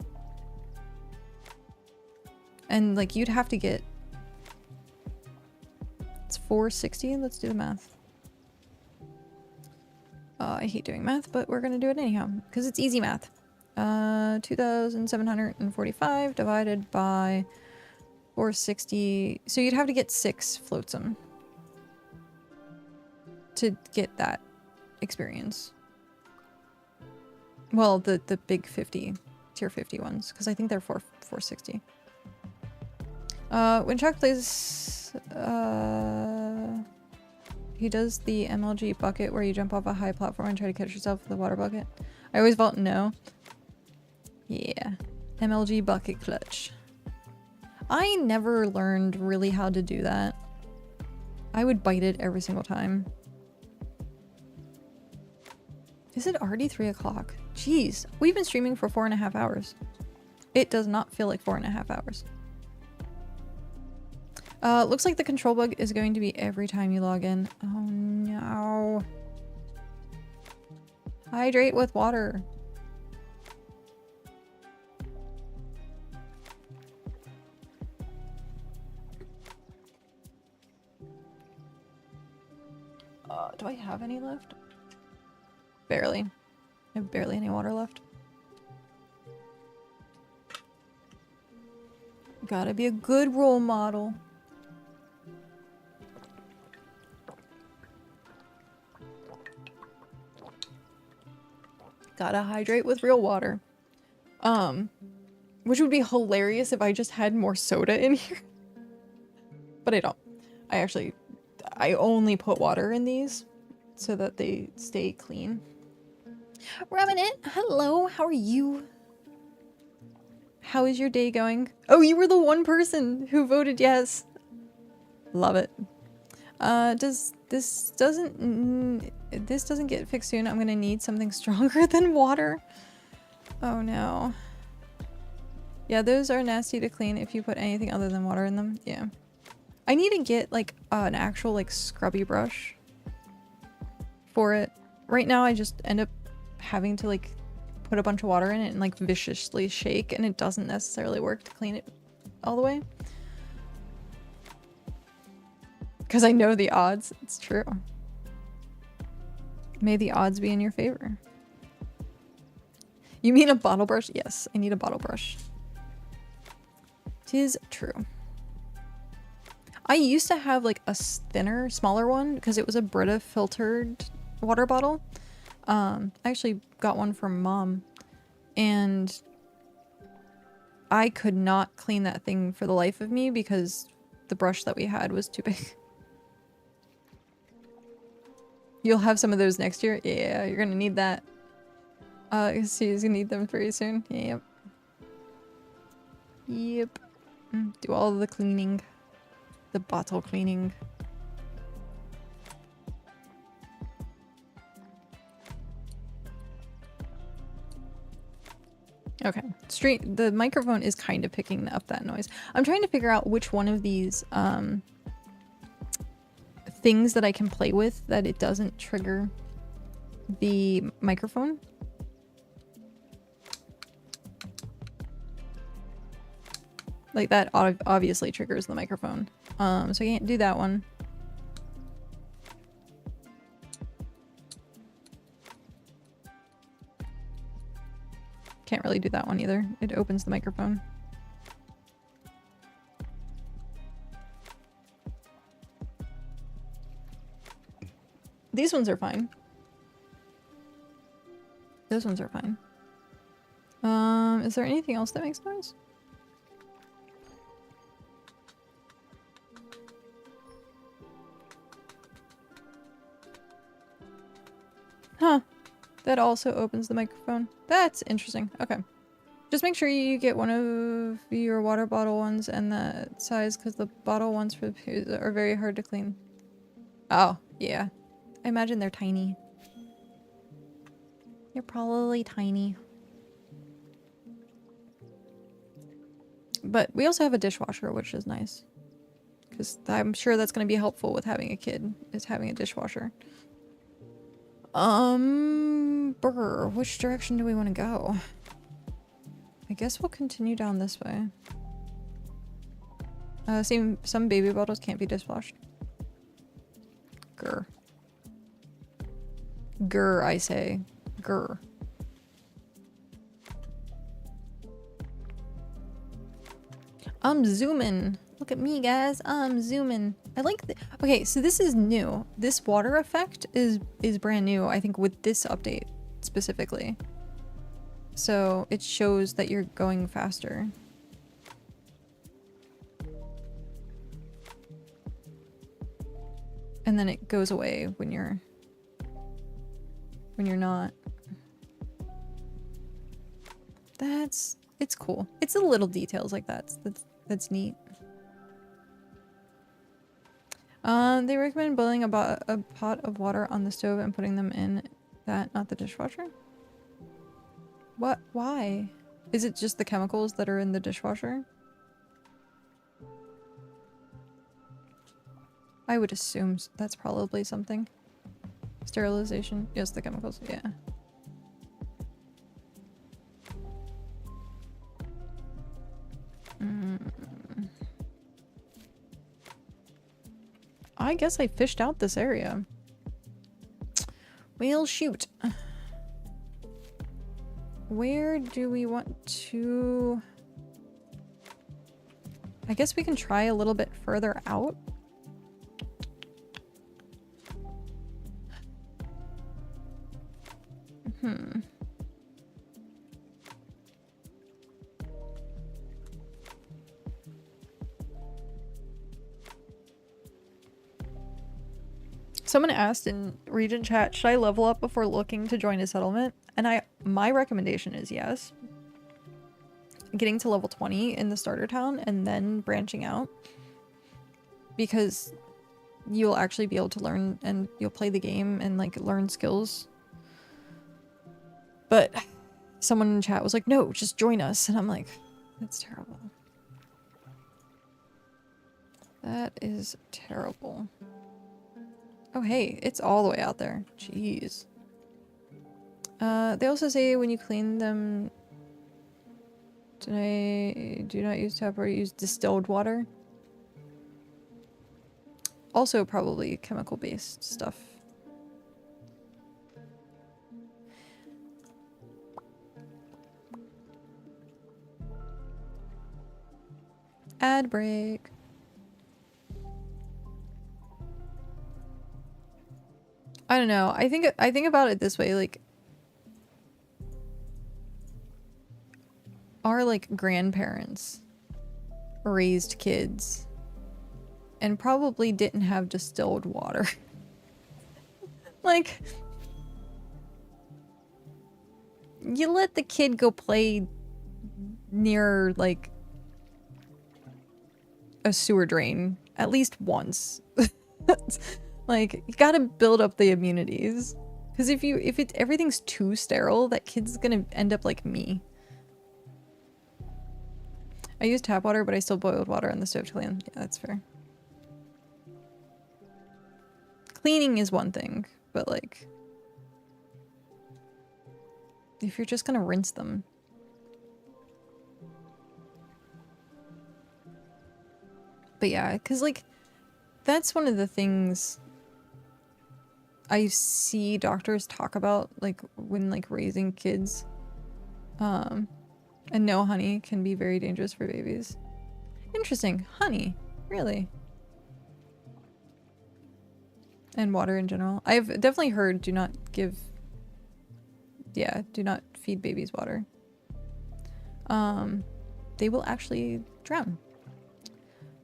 And like you'd have to get... It's 460? Let's do the math. I hate doing math, but we're gonna do it anyhow because it's easy math. 2,745 divided by 460. So you'd have to get 6 flotsam to get that experience. Well, the big 50, tier 50 ones, because I think they're 460. When Chuck plays, he does the MLG bucket where you jump off a high platform and try to catch yourself with a water bucket. I always vote no. Yeah. MLG bucket clutch. I never learned really how to do that. I would bite it every single time. Is it already 3 o'clock? Jeez. We've been streaming for 4.5 hours. It does not feel like 4.5 hours. Looks like the control bug is going to be every time you log in. Oh no. Hydrate with water. Do I have any left? Barely. I have barely any water left. Gotta be a good role model. Gotta hydrate with real water. Which would be hilarious if I just had more soda in here. But I don't. I only put water in these so that they stay clean. Raminette, hello, how are you? How is your day going? Oh, you were the one person who voted yes. Love it. This doesn't get fixed soon. I'm gonna need something stronger than water. Oh no. Yeah, those are nasty to clean if you put anything other than water in them. Yeah. I need to get like an actual like scrubby brush for it. Right now I just end up having to like put a bunch of water in it and like viciously shake, and it doesn't necessarily work to clean it all the way. Because I know the odds. It's true. May the odds be in your favor. You mean a bottle brush? Yes, I need a bottle brush. 'Tis true. I used to have like a thinner, smaller one because it was a Brita filtered water bottle. I actually got one from Mom, and I could not clean that thing for the life of me because the brush that we had was too big. You'll have some of those next year? Yeah, you're gonna need that. She's gonna need them very soon. Yep. Yep. Do all the cleaning. The bottle cleaning. Okay. The microphone is kind of picking up that noise. I'm trying to figure out which one of these things that I can play with that it doesn't trigger the microphone. Like that obviously triggers the microphone. So I can't do that one. Can't really do that one either. It opens the microphone. These ones are fine. Those ones are fine. Is there anything else that makes noise? Huh. That also opens the microphone. That's interesting. Okay. Just make sure you get one of your water bottle ones and that size, because the bottle ones for the are very hard to clean. Oh, yeah. I imagine they're tiny. They're probably tiny. But we also have a dishwasher, which is nice. Because I'm sure that's going to be helpful with having a kid, is having a dishwasher. Brr, which direction do we want to go? I guess we'll continue down this way. Some baby bottles can't be dishwashed. Grr. Grr, I say. Grr. I'm zooming. Look at me, guys. I'm zooming. I like the— okay, so this is new. This water effect is brand new, I think, with this update specifically. So it shows that you're going faster. And then it goes away when you're not. It's cool. It's the little details like that that's neat. They recommend boiling about a pot of water on the stove and putting them in that, not the dishwasher. What? Why? Is it just the chemicals that are in the dishwasher? I would assume that's probably something. Sterilization. Yes, the chemicals. Yeah. I guess I fished out this area. Well, shoot. Where do we want to... I guess we can try a little bit further out. Someone asked in region chat, should I level up before looking to join a settlement? And my recommendation is yes. Getting to level 20 in the starter town and then branching out. Because you'll actually be able to learn and you'll play the game and like learn skills. But someone in chat was like, no, just join us. And I'm like, that's terrible. That is terrible. Oh, hey, it's all the way out there. Jeez. They also say when you clean them today, do not use tap water, use distilled water. Also probably chemical-based stuff. Ad break. I don't know. I think about it this way, like our like grandparents raised kids and probably didn't have distilled water. Like you let the kid go play near like a sewer drain at least once. Like, you gotta build up the immunities. Because if everything's too sterile, that kid's gonna end up like me. I use tap water, but I still boiled water on the stove to clean. Yeah, that's fair. Cleaning is one thing, but like... if you're just gonna rinse them... But yeah, because like... that's one of the things... I see doctors talk about, like, when, like, raising kids. And no, honey can be very dangerous for babies. Interesting. Honey. Really? And water in general. I've definitely heard do not give... yeah, do not feed babies water. They will actually drown.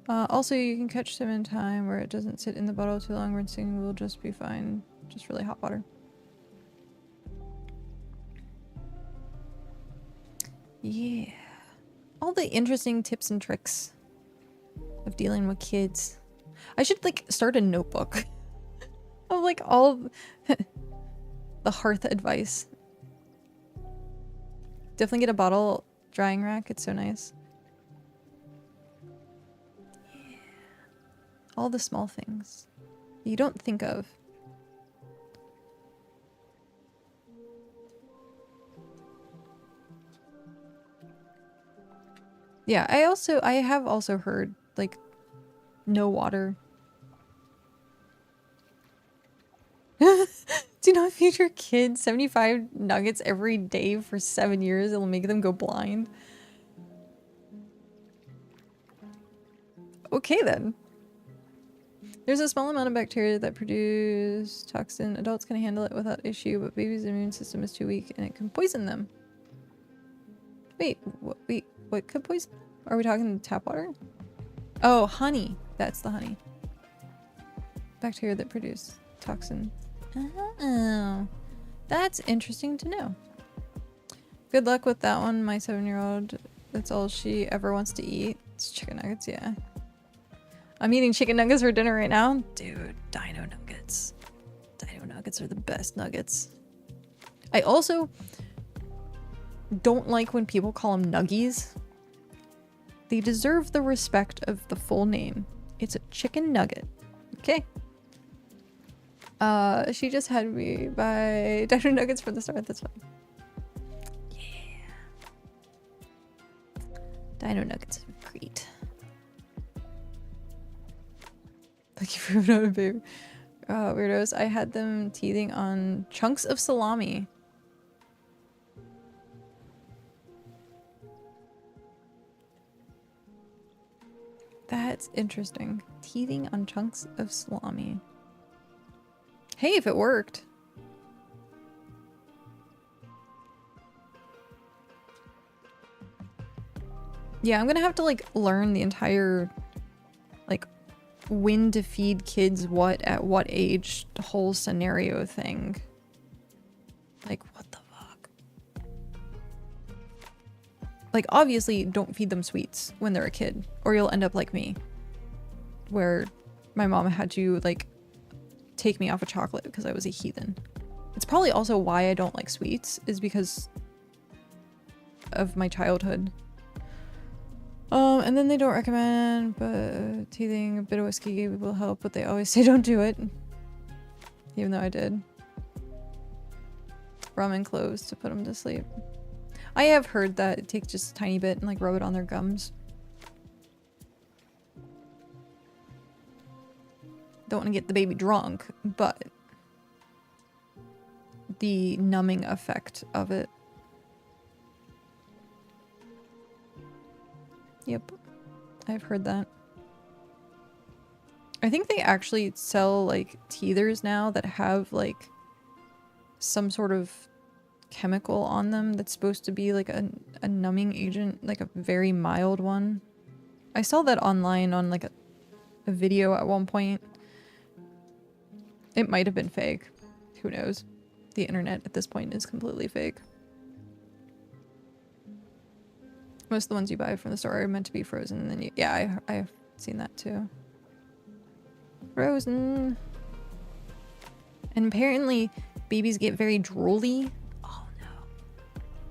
Also, you can catch them in time where it doesn't sit in the bottle too long. Rinsing will just be fine. Just really hot water. Yeah. All the interesting tips and tricks of dealing with kids. I should like start a notebook of like all the Hearth advice. Definitely get a bottle drying rack. It's so nice. Yeah. All the small things you don't think of. Yeah, I have also heard, like, no water. Do not feed your kids 75 nuggets every day for 7 years. It'll make them go blind. Okay, then. There's a small amount of bacteria that produce toxin. Adults can handle it without issue, but babies' immune system is too weak and it can poison them. Wait, what could poison? Are we talking tap water? Oh, honey. That's the honey. Bacteria that produce toxin. Oh, that's interesting to know. Good luck with that one, my 7-year-old. That's all she ever wants to eat. It's chicken nuggets, yeah. I'm eating chicken nuggets for dinner right now. Dude, dino nuggets. Dino nuggets are the best nuggets. I also don't like when people call them nuggies. They deserve the respect of the full name. It's a chicken nugget. Okay. She just had me by Dino Nuggets from the start. That's fine. Yeah. Dino Nuggets are great. Thank you for having a baby. Weirdos. I had them teething on chunks of salami. That's interesting. Teething on chunks of salami. Hey, if it worked. Yeah, I'm gonna have to like learn the entire like when to feed kids what at what age whole scenario thing. Like what the fuck? Like obviously don't feed them sweets when they're a kid or you'll end up like me. Where my mom had to like take me off of chocolate because I was a heathen. It's probably also why I don't like sweets is because of my childhood. And then they don't recommend, but teething, a bit of whiskey will help, but they always say don't do it. Even though I did. Ramen cloves to put them to sleep. I have heard that it takes just a tiny bit and like rub it on their gums. Don't want to get the baby drunk, but the numbing effect of it. Yep, I've heard that. I think they actually sell like teethers now that have like some sort of chemical on them that's supposed to be like a numbing agent, like a very mild one. I saw that online on like a video at one point. It might have been fake. Who knows? The internet at this point is completely fake. Most of the ones you buy from the store are meant to be frozen, and then you, yeah, I've seen that too. Frozen. And apparently babies get very drooly. Oh no.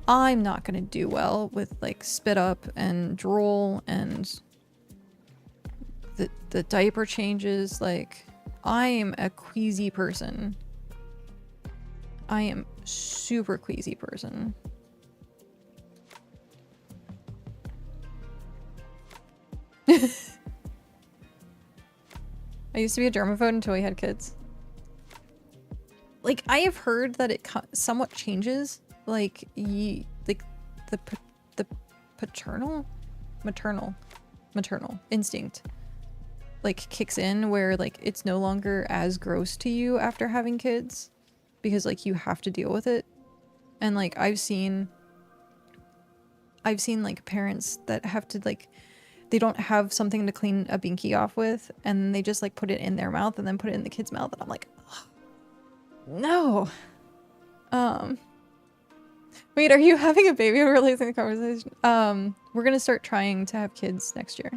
I'm not gonna do well with like spit up and drool and the diaper changes. Like, I am a queasy person. I am super queasy person. I used to be a germaphobe until we had kids. Like, I have heard that it somewhat changes. Like, the maternal instinct like kicks in where like it's no longer as gross to you after having kids because like you have to deal with it. And like I've seen like parents that have to like, they don't have something to clean a binky off with and they just like put it in their mouth and then put it in the kid's mouth, and I'm like, no. Wait, are you having a baby? We're releasing the conversation. We're gonna start trying to have kids next year.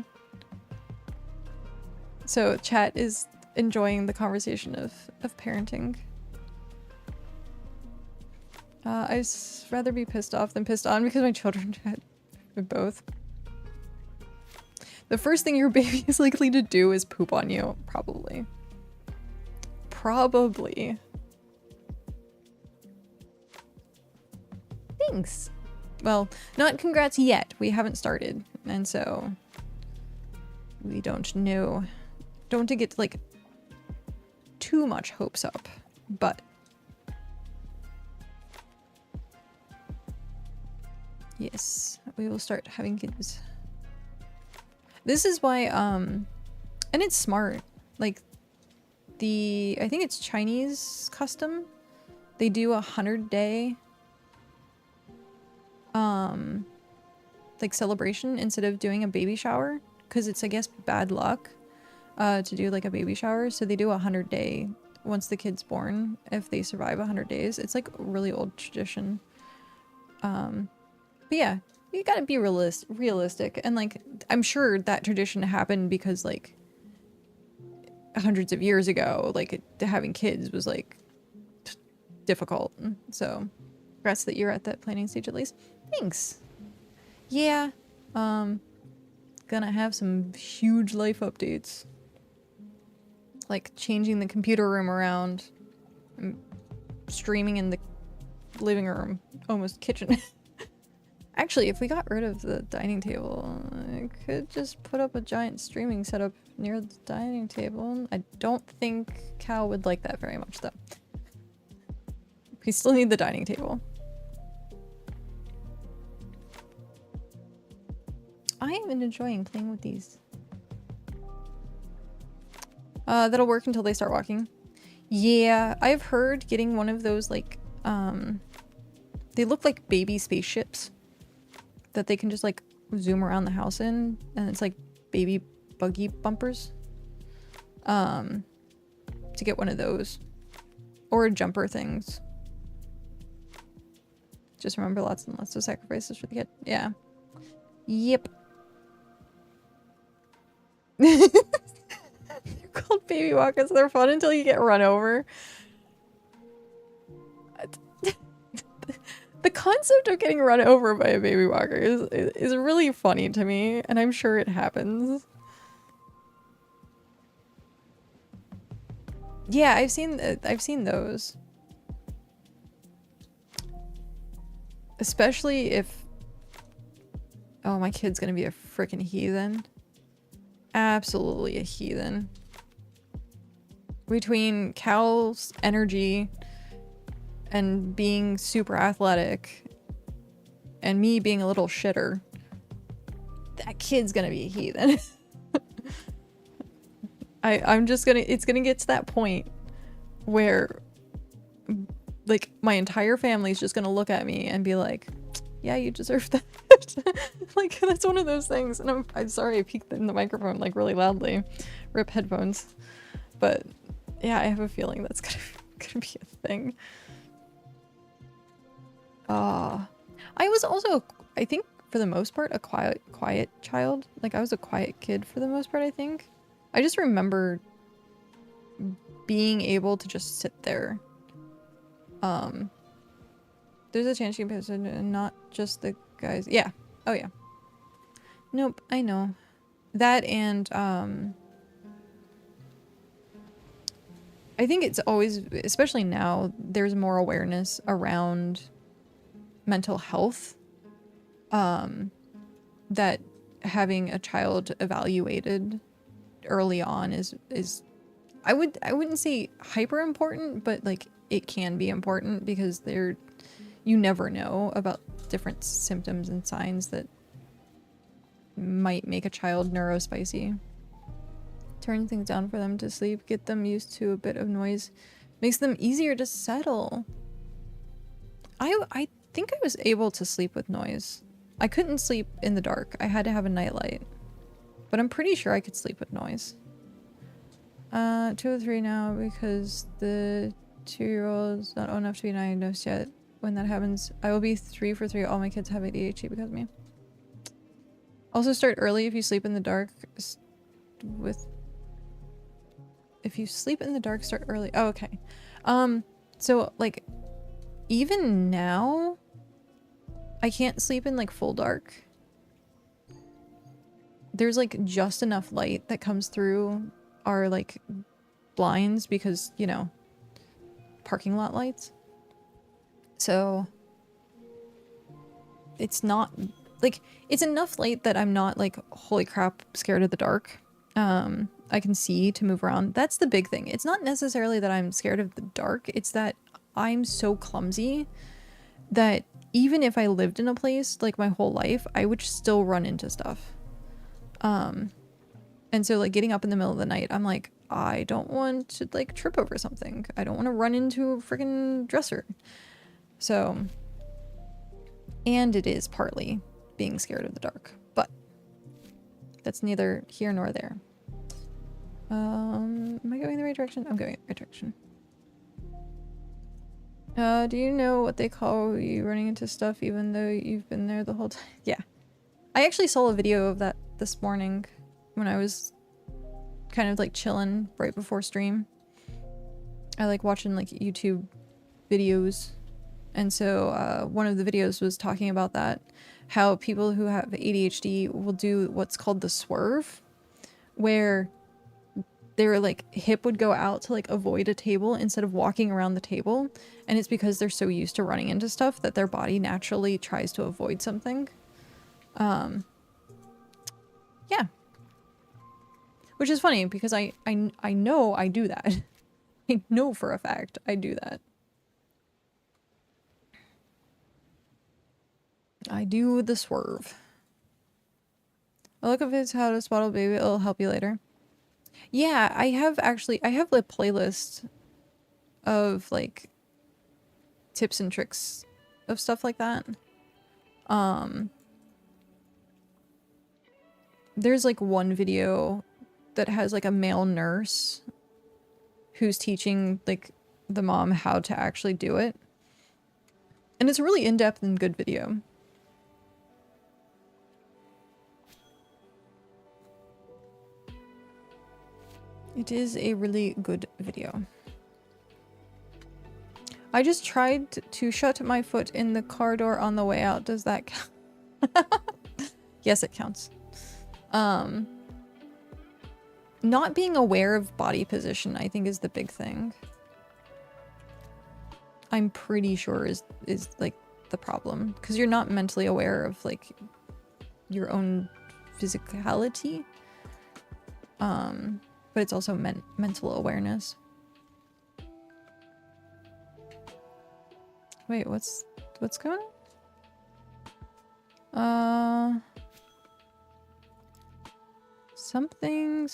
So chat is enjoying the conversation of parenting. I'd rather be pissed off than pissed on because my children had both. The first thing your baby is likely to do is poop on you. Probably. Probably. Thanks. Well, not congrats yet. We haven't started. And so we don't know. Don't want to get like too much hopes up, but yes, we will start having kids. This is why, and it's smart. Like I think it's Chinese custom. They do 100-day, like celebration instead of doing a baby shower. Cause it's, I guess, bad luck, to do like a baby shower. So they do 100-day once the kid's born, if they survive 100 days. It's like a really old tradition. But yeah. You gotta be realistic, and like I'm sure that tradition happened because like hundreds of years ago, like having kids was like difficult. So congrats that you're at that planning stage at least. Thanks. Yeah, gonna have some huge life updates. like changing the computer room around, and streaming in the living room, almost kitchen. Actually, if we got rid of the dining table, I could just put up a giant streaming setup near the dining table. I don't think Cal would like that very much, though. We still need the dining table. I am enjoying playing with these. That'll work until they start walking. Yeah, I've heard getting one of those, like, they look like baby spaceships that they can just, like, zoom around the house in, and it's like baby buggy bumpers. To get one of those. Or jumper things. Just remember lots and lots of sacrifices for the kid. Yeah. Yep. They're called baby walkers. They're fun until you get run over. The concept of getting run over by a baby walker is really funny to me, and I'm sure it happens. Yeah, I've seen those. Especially if... Oh, my kid's gonna be a freaking heathen. Absolutely a heathen. Between Cal's energy and being super athletic and me being a little shitter, that kid's gonna be a heathen. I'm just gonna... It's gonna get to that point where, like, my entire family's just gonna look at me and be like, yeah, you deserve that. Like, that's one of those things. And I'm sorry I peeked in the microphone, like, really loudly. Rip headphones. But, yeah, I have a feeling that's gonna be a thing. I was also, I think, for the most part, a quiet child. Like, I was a quiet kid for the most part, I think. I just remember being able to just sit there. There's a chance you can piss and not just the guys. Yeah. Oh, yeah. Nope, I know. That and, I think it's always, especially now, there's more awareness around mental health. That having a child evaluated early on is I wouldn't say hyper important, but like it can be important because you never know about different symptoms and signs that might make a child neurospicy. Turn things down for them to sleep, get them used to a bit of noise, makes them easier to settle. I think I was able to sleep with noise. I couldn't sleep in the dark. I had to have a nightlight. But I'm pretty sure I could sleep with noise. 2 or 3 now because the 2-year-old's not old enough to be diagnosed yet. When that happens, I will be 3 for 3. All my kids have ADHD because of me. Also start early if you sleep in the dark. If you sleep in the dark, start early. Oh, okay. So like even now I can't sleep in like full dark. There's like just enough light that comes through our like blinds because, you know, parking lot lights. So it's not like, it's enough light that I'm not like, holy crap, scared of the dark. I can see to move around. That's the big thing. It's not necessarily that I'm scared of the dark. It's that I'm so clumsy that even if I lived in a place like my whole life, I would still run into stuff. And so like getting up in the middle of the night, I'm like, I don't want to like trip over something. I don't want to run into a freaking dresser. So, and it is partly being scared of the dark, but that's neither here nor there. Am I going the right direction? I'm going the right direction. Do you know what they call you running into stuff even though you've been there the whole time? Yeah. I actually saw a video of that this morning when I was kind of like chilling right before stream. I like watching like YouTube videos. And so one of the videos was talking about that. How people who have ADHD will do what's called the swerve. Where their like hip would go out to like avoid a table instead of walking around the table, and it's because they're so used to running into stuff that their body naturally tries to avoid something. Yeah, which is funny because I know I do that. I know for a fact I do that. I do the swerve. A look of it's how to spot a baby. It'll help you later. Yeah, I have a playlist of like tips and tricks of stuff like that. There's like one video that has like a male nurse who's teaching like the mom how to actually do it. And it's a really in-depth and good video. It is a really good video. I just tried to shut my foot in the car door on the way out. Does that count? Yes, it counts. Not being aware of body position, I think, is the big thing. I'm pretty sure is like the problem, because you're not mentally aware of like your own physicality. But it's also mental awareness. Wait, what's going on? Something.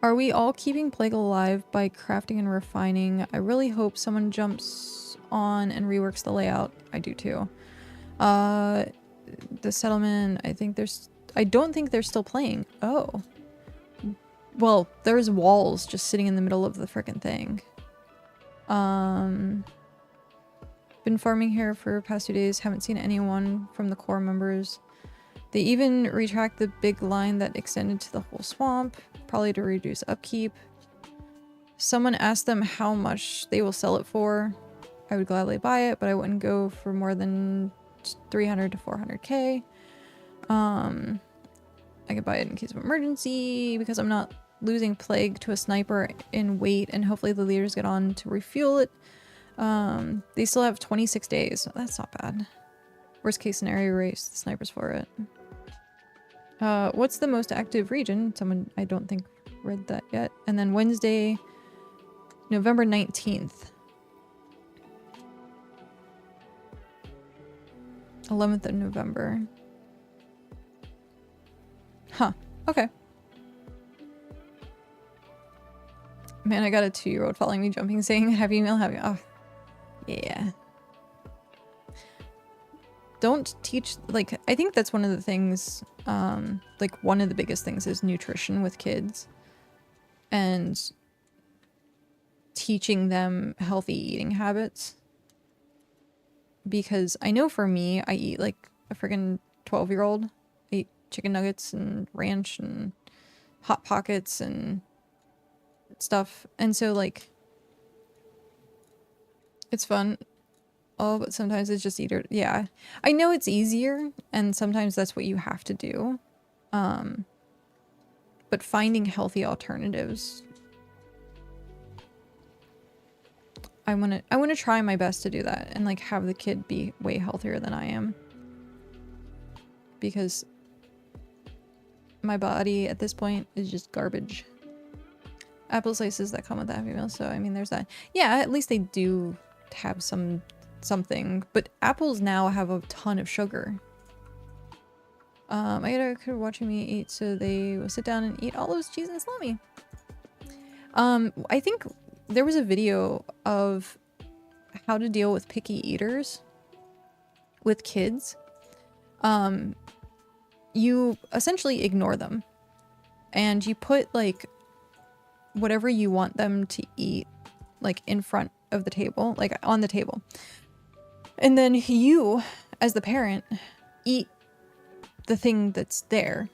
Are we all keeping Plague alive by crafting and refining? I really hope someone jumps on and reworks the layout. I do too. The settlement, I don't think they're still playing. Oh. Well, there's walls just sitting in the middle of the frickin' thing. Been farming here for the past 2 days. Haven't seen anyone from the core members. They even retracked the big line that extended to the whole swamp, probably to reduce upkeep. Someone asked them how much they will sell it for. I would gladly buy it, but I wouldn't go for more than 300 to 400k. I could buy it in case of emergency because I'm not losing Plague to a sniper in wait, and hopefully the leaders get on to refuel it. They still have 26 days. So that's not bad. Worst case scenario, race the snipers for it. What's the most active region? Someone, I don't think, read that yet. And then Wednesday, November 19th. 11th of November. Huh. Okay. Man, I got a 2-year-old following me, jumping, saying, happy meal, happy... Oh. Yeah. Don't teach, like, I think that's one of the things, like, one of the biggest things is nutrition with kids. And teaching them healthy eating habits. Because I know for me, I eat like a friggin' 12-year-old. I eat chicken nuggets and ranch and Hot Pockets and stuff. And so, like, it's fun. Oh, but sometimes it's just eater. Yeah. I know it's easier, and sometimes that's what you have to do. But finding healthy alternatives. I want to try my best to do that and like have the kid be way healthier than I am. Because my body at this point is just garbage. Apple slices that come with the Happy Meal, so I mean there's that. Yeah, at least they do have something, but apples now have a ton of sugar. I got a kid watching me eat, so they will sit down and eat all those cheese and salami. I think there was a video of how to deal with picky eaters with kids. You essentially ignore them and you put like whatever you want them to eat like in front of the table, like on the table. And then you, as the parent, eat the thing that's there.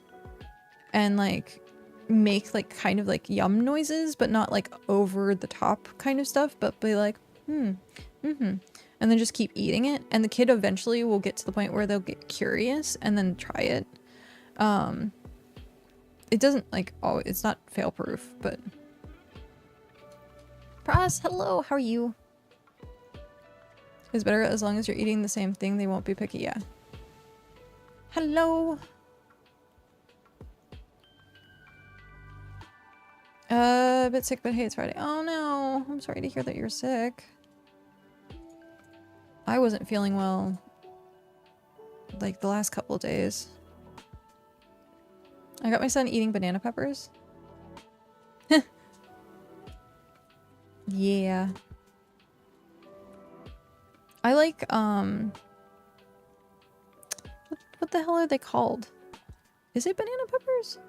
And like make like kind of like yum noises, but not like over the top kind of stuff, but be like, and then just keep eating it. And the kid eventually will get to the point where they'll get curious and then try it. It doesn't like, oh, it's not fail proof, but. Pras, hello, how are you? It's better as long as you're eating the same thing, they won't be picky, yeah. Hello. A bit sick, but hey, it's Friday. Oh no, I'm sorry to hear that you're sick. I wasn't feeling well, like, the last couple of days. I got my son eating banana peppers. Yeah. I like, what the hell are they called? Is it banana peppers?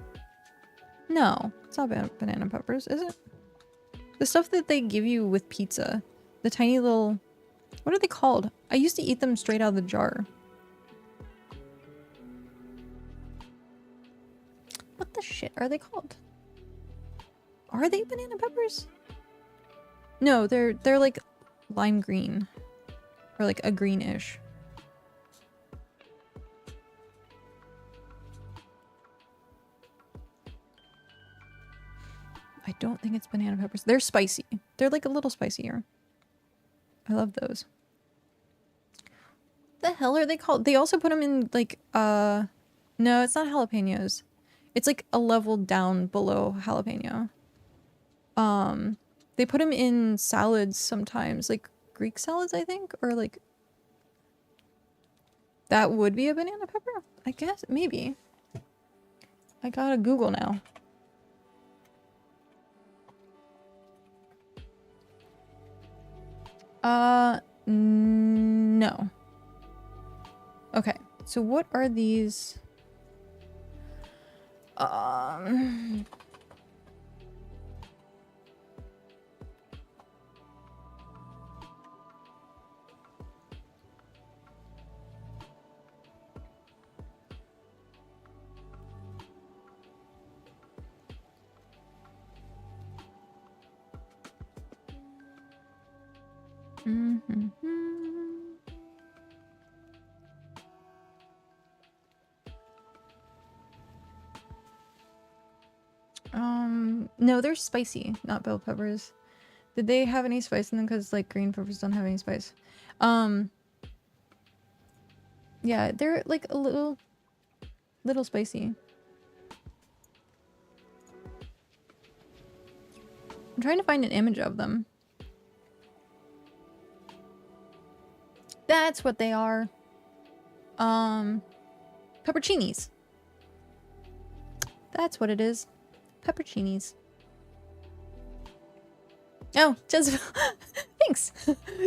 No, it's not banana peppers, is it? The stuff that they give you with pizza. The tiny little... What are they called? I used to eat them straight out of the jar. What the shit are they called? Are they banana peppers? No, they're like lime green. Or like a greenish. I don't think it's banana peppers. They're spicy. They're like a little spicier. I love those. What the hell are they called? They also put them in like, no, it's not jalapenos. It's like a level down below jalapeno. They put them in salads sometimes, like Greek salads, I think, or like that would be a banana pepper, I guess, maybe. I gotta Google now. No. Okay, so what are these? No, they're spicy, not bell peppers. Did they have any spice in them? Because like green peppers don't have any spice. Yeah, they're like a little spicy. I'm trying to find an image of them. That's what they are. Pepperoncinis. That's what it is. Pepperoncinis. Oh, Jezebel. Thanks.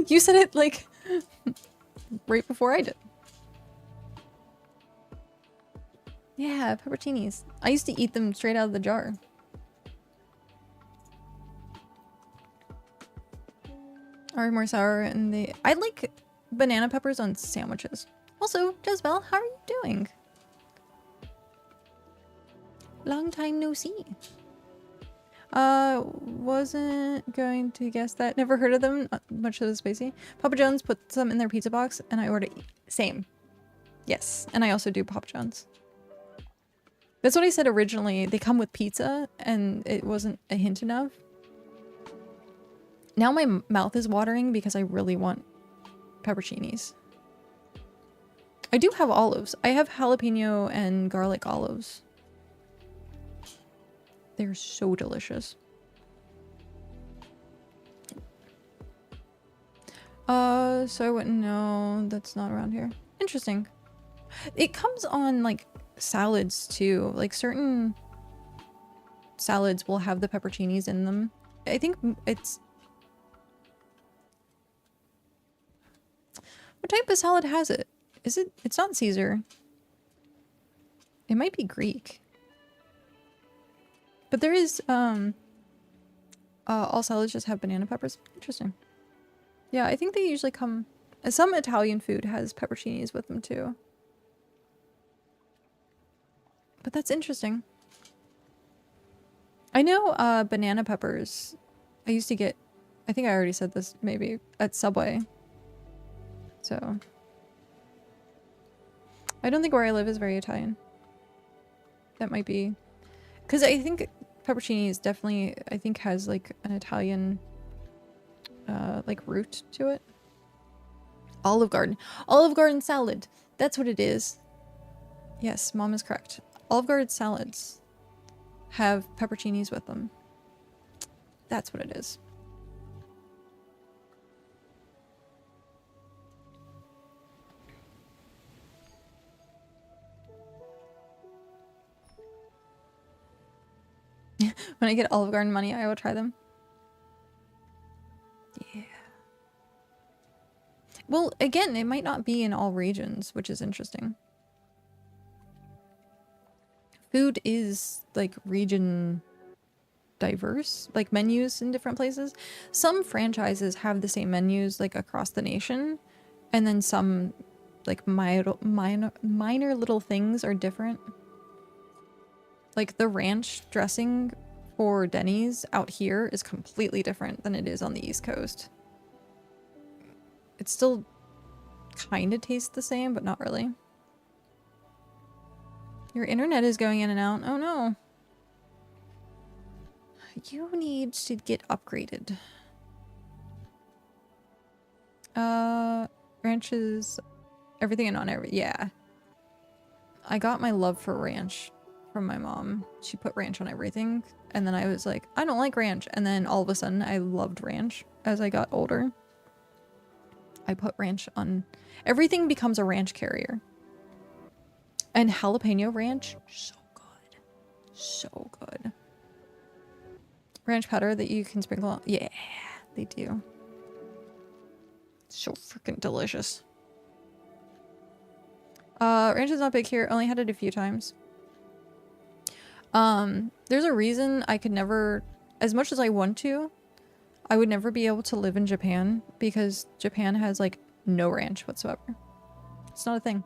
You said it like right before I did. Yeah, pepperoncinis. I used to eat them straight out of the jar. Are more sour and they... I like banana peppers on sandwiches. Also, Jezebel, how are you doing? Long time no see. Wasn't going to guess that. Never heard of them. Not much of the spicy. Papa John's put some in their pizza box and I ordered... Same. Yes. And I also do Papa John's. That's what I said originally. They come with pizza and it wasn't a hint enough. Now my mouth is watering because I really want pepperoncinis. I do have olives. I have jalapeno and garlic olives. They're so delicious. So I wouldn't know. That's not around here. Interesting. It comes on like salads too. Like certain salads will have the pepperoncinis in them. I think it's... What type of salad has it? Is it? It's not Caesar. It might be Greek. But there is, all salads just have banana peppers. Interesting. Yeah, I think they usually come... Some Italian food has pepperoncinis with them too. But that's interesting. I know banana peppers. I used to get, I think I already said this maybe, at Subway. So I don't think where I live is very Italian. That might be, because I think peppercini is definitely, I think has like an Italian like root to it. Olive Garden. Olive Garden salad. That's what it is. Yes, Mom is correct. Olive Garden salads have pepperoncinis with them. That's what it is. When I get Olive Garden money, I will try them. Yeah. Well, again, it might not be in all regions, which is interesting. Food is like region diverse, like menus in different places. Some franchises have the same menus like across the nation, and then some like minor little things are different. Like the ranch dressing for Denny's out here is completely different than it is on the East Coast. It still kind of tastes the same, but not really. Your internet is going in and out. Oh no. You need to get upgraded. Ranches, everything and on every, yeah. I got my love for ranch from my mom. She put ranch on everything, and then I was like, I don't like ranch. And then all of a sudden I loved ranch as I got older. I put ranch on everything, becomes a ranch carrier. And jalapeno ranch, so good. So good. Ranch powder that you can sprinkle on. Yeah, they do. So freaking delicious. Ranch is not big here. Only had it a few times. There's a reason I could never, as much as I want to, I would never be able to live in Japan, because Japan has like no ranch whatsoever. It's not a thing.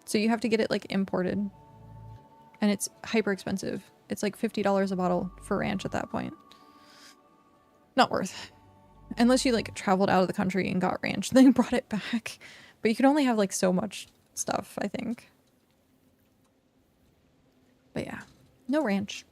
So you have to get it like imported, and it's hyper expensive. It's like $50 a bottle for ranch at that point. Not worth. Unless you like traveled out of the country and got ranch, then brought it back. But you can only have like so much stuff, I think. But yeah, no ranch.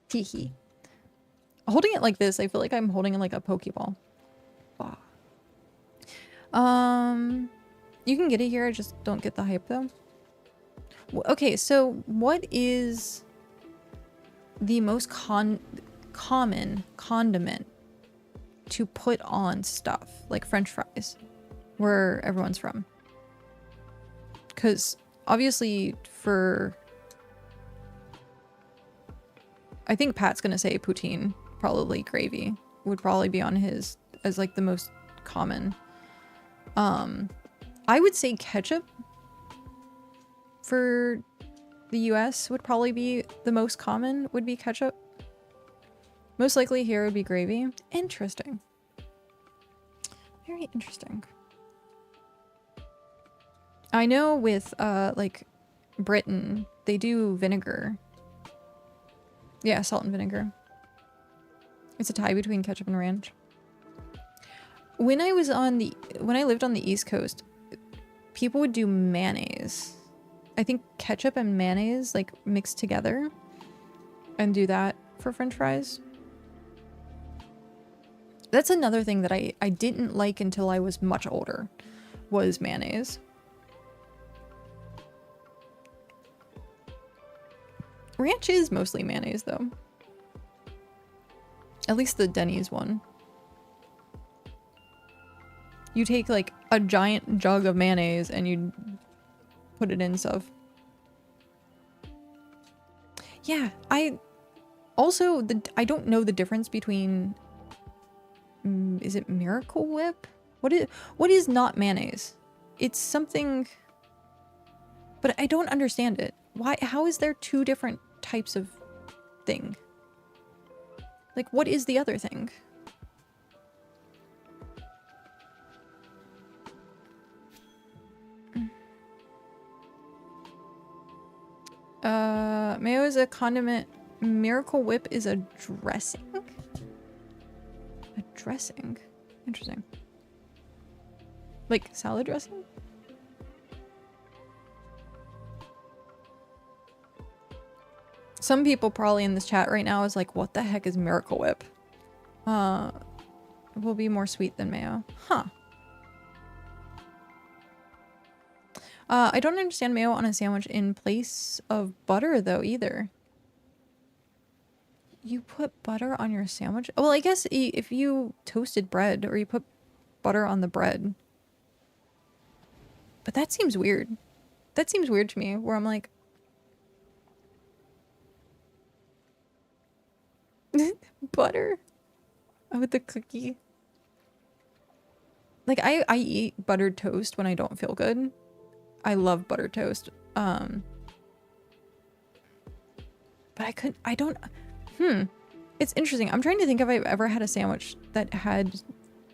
Teehee. Holding it like this, I feel like I'm holding it like a Pokeball. Wow. You can get it here, I just don't get the hype though. Okay, so what is the most common condiment to put on stuff, like French fries, where everyone's from? Because obviously for... I think Pat's gonna say poutine, probably gravy would probably be on his as like the most common. I would say ketchup for the US would probably be the most common, would be ketchup. Most likely here would be gravy. Interesting. Very interesting. I know with like Britain, they do vinegar. Yeah, salt and vinegar. It's a tie between ketchup and ranch. When I lived on the East Coast, people would do mayonnaise. I think ketchup and mayonnaise like mixed together and do that for French fries. That's another thing that I didn't like until I was much older, was mayonnaise. Ranch is mostly mayonnaise though. At least the Denny's one. You take like a giant jug of mayonnaise and you put it in stuff. Yeah, I don't know the difference between is it Miracle Whip? What is not mayonnaise? It's something, but I don't understand it. How is there two different types of thing? Like, what is the other thing? Mayo is a condiment. Miracle Whip is a dressing? A dressing? Interesting. Like salad dressing? Some people probably in this chat right now is like, what the heck is Miracle Whip? Will be more sweet than mayo. Huh. I don't understand mayo on a sandwich in place of butter though either. You put butter on your sandwich? Well, I guess if you toasted bread or you put butter on the bread. But that seems weird. That seems weird to me where I'm like, butter with the cookie. Like I eat buttered toast when I don't feel good. I love buttered toast. But I don't it's interesting. I'm trying to think if I've ever had a sandwich that had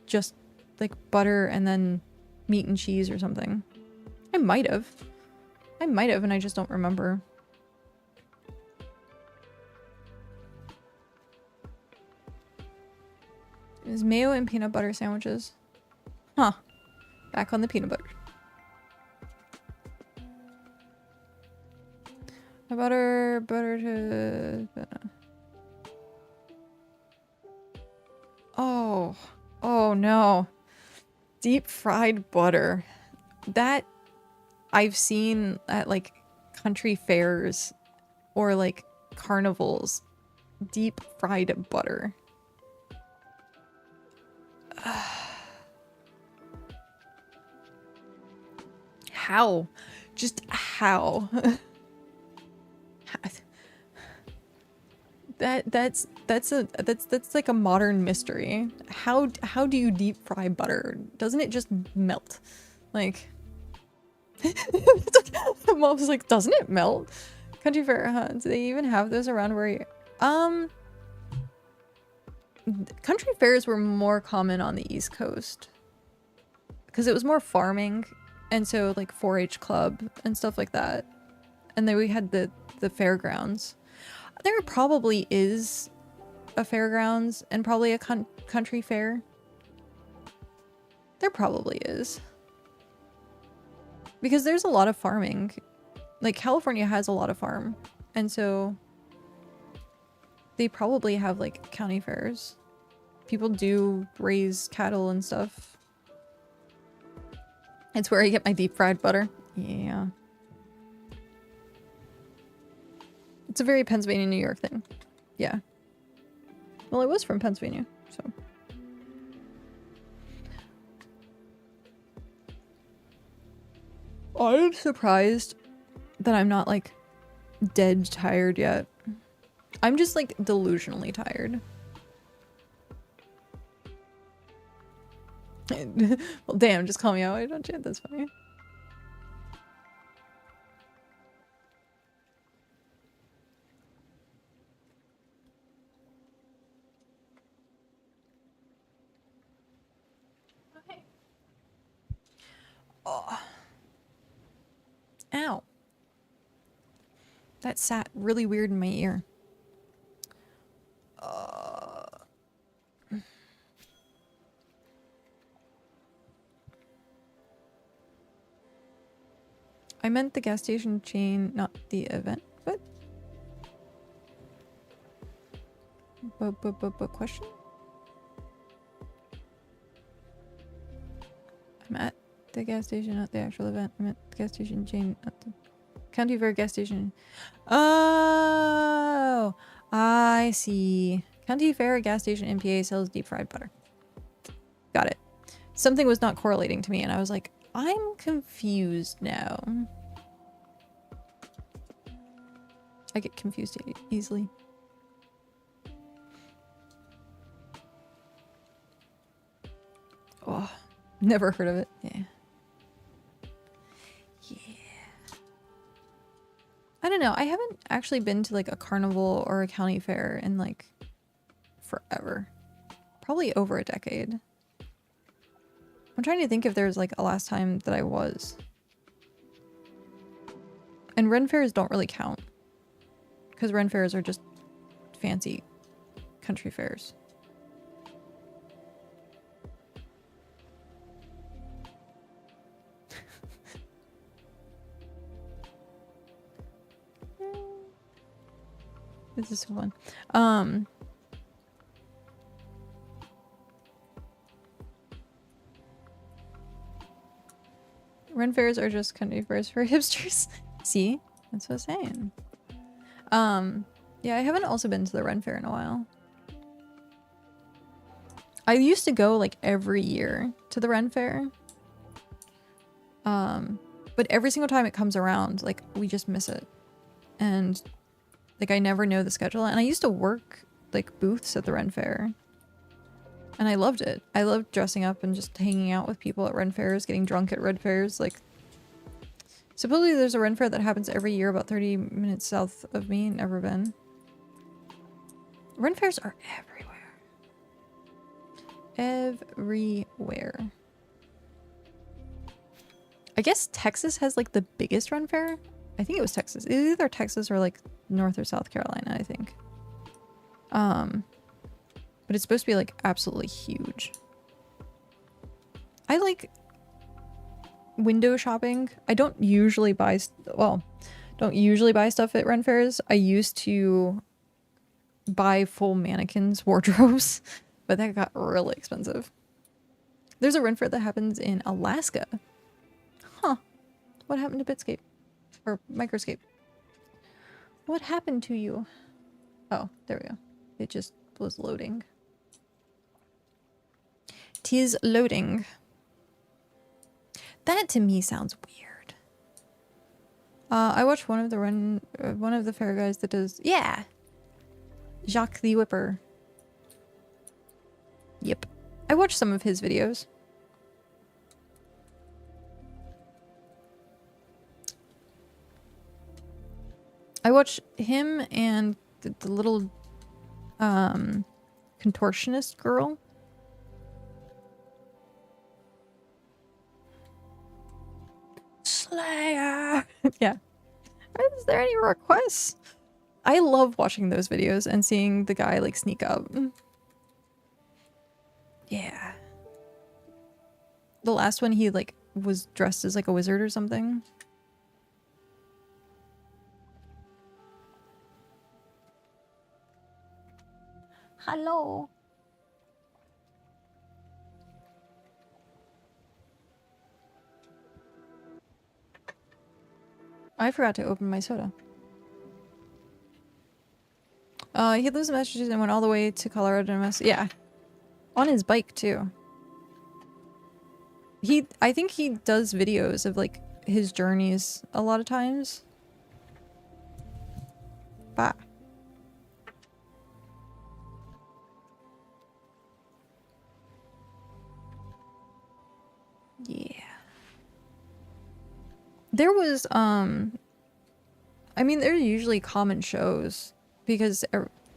just like butter and then meat and cheese or something. I might have and I just don't remember. Is mayo and peanut butter sandwiches? Huh. Back on the peanut butter. Butter to... Oh no. Deep fried butter. That I've seen at like country fairs or like carnivals. Deep fried butter. How? Just how? That's like a modern mystery. How do you deep fry butter? Doesn't it just melt? Like Mom's like, doesn't it melt? Country fair, huh? Do they even have those around where you country fairs were more common on the East Coast because it was more farming, and so like 4-H club and stuff like that. And then we had the fairgrounds. There probably is a fairgrounds and probably a country fair. There probably is. Because there's a lot of farming. Like California has a lot of farm. And so they probably have like county fairs. People do raise cattle and stuff. It's where I get my deep fried butter. Yeah. It's a very Pennsylvania, New York thing. Yeah. Well, I was from Pennsylvania, so. I'm surprised that I'm not like dead tired yet. I'm just like delusionally tired. Well, damn, just call me out. I don't chant, that's funny. Okay. Oh. Ow. That sat really weird in my ear. I meant the gas station chain, not the event. What? But question? I'm at the gas station, not the actual event. I'm at the gas station chain, not the county fair gas station. Oh, I see. County fair gas station MPA sells deep fried butter. Got it. Something was not correlating to me, and I was like, I'm confused now. I get confused easily. Oh, never heard of it. Yeah. Yeah. I don't know. I haven't actually been to like a carnival or a county fair in like forever. Probably over a decade. I'm trying to think if there's like a last time that I was. And Ren fairs don't really count. Because Ren fairs are just fancy country fairs. This is so fun. Ren fairs are just country fairs for hipsters. See? That's what I'm saying. Yeah, I haven't also been to the Ren fair in a while. I used to go like every year to the Ren fair. But every single time it comes around, like we just miss it. And like I never know the schedule. And I used to work like booths at the Ren fair. And I loved it. I loved dressing up and just hanging out with people at Ren fairs, getting drunk at Ren fairs. Like, supposedly there's a Ren fair that happens every year about 30 minutes south of me. Never been. Ren fairs are everywhere. Everywhere. I guess Texas has like the biggest Ren fair. I think it was Texas. It's either Texas or like North or South Carolina, I think. But it's supposed to be like absolutely huge. I like window shopping. I don't usually buy, don't usually buy stuff at Ren fairs. I used to buy full mannequins wardrobes, but that got really expensive. There's a Ren fair that happens in Alaska. Huh. What happened to Bitscape? Or Microscape? What happened to you? Oh, there we go. It just was loading. 'Tis loading. That to me sounds weird. I watched one of the fair guys that does, yeah, Jacques the Whipper. Yep, I watched some of his videos. I watched him and the little contortionist girl. Slayer. Yeah. Is there any requests? I love watching those videos and seeing the guy like sneak up. Yeah. The last one he like was dressed as like a wizard or something. Hello. I forgot to open my soda. He lives in Massachusetts and went all the way to Colorado to yeah. On his bike too. I think he does videos of like his journeys a lot of times. Bah. Yeah. There was, I mean, there's usually common shows because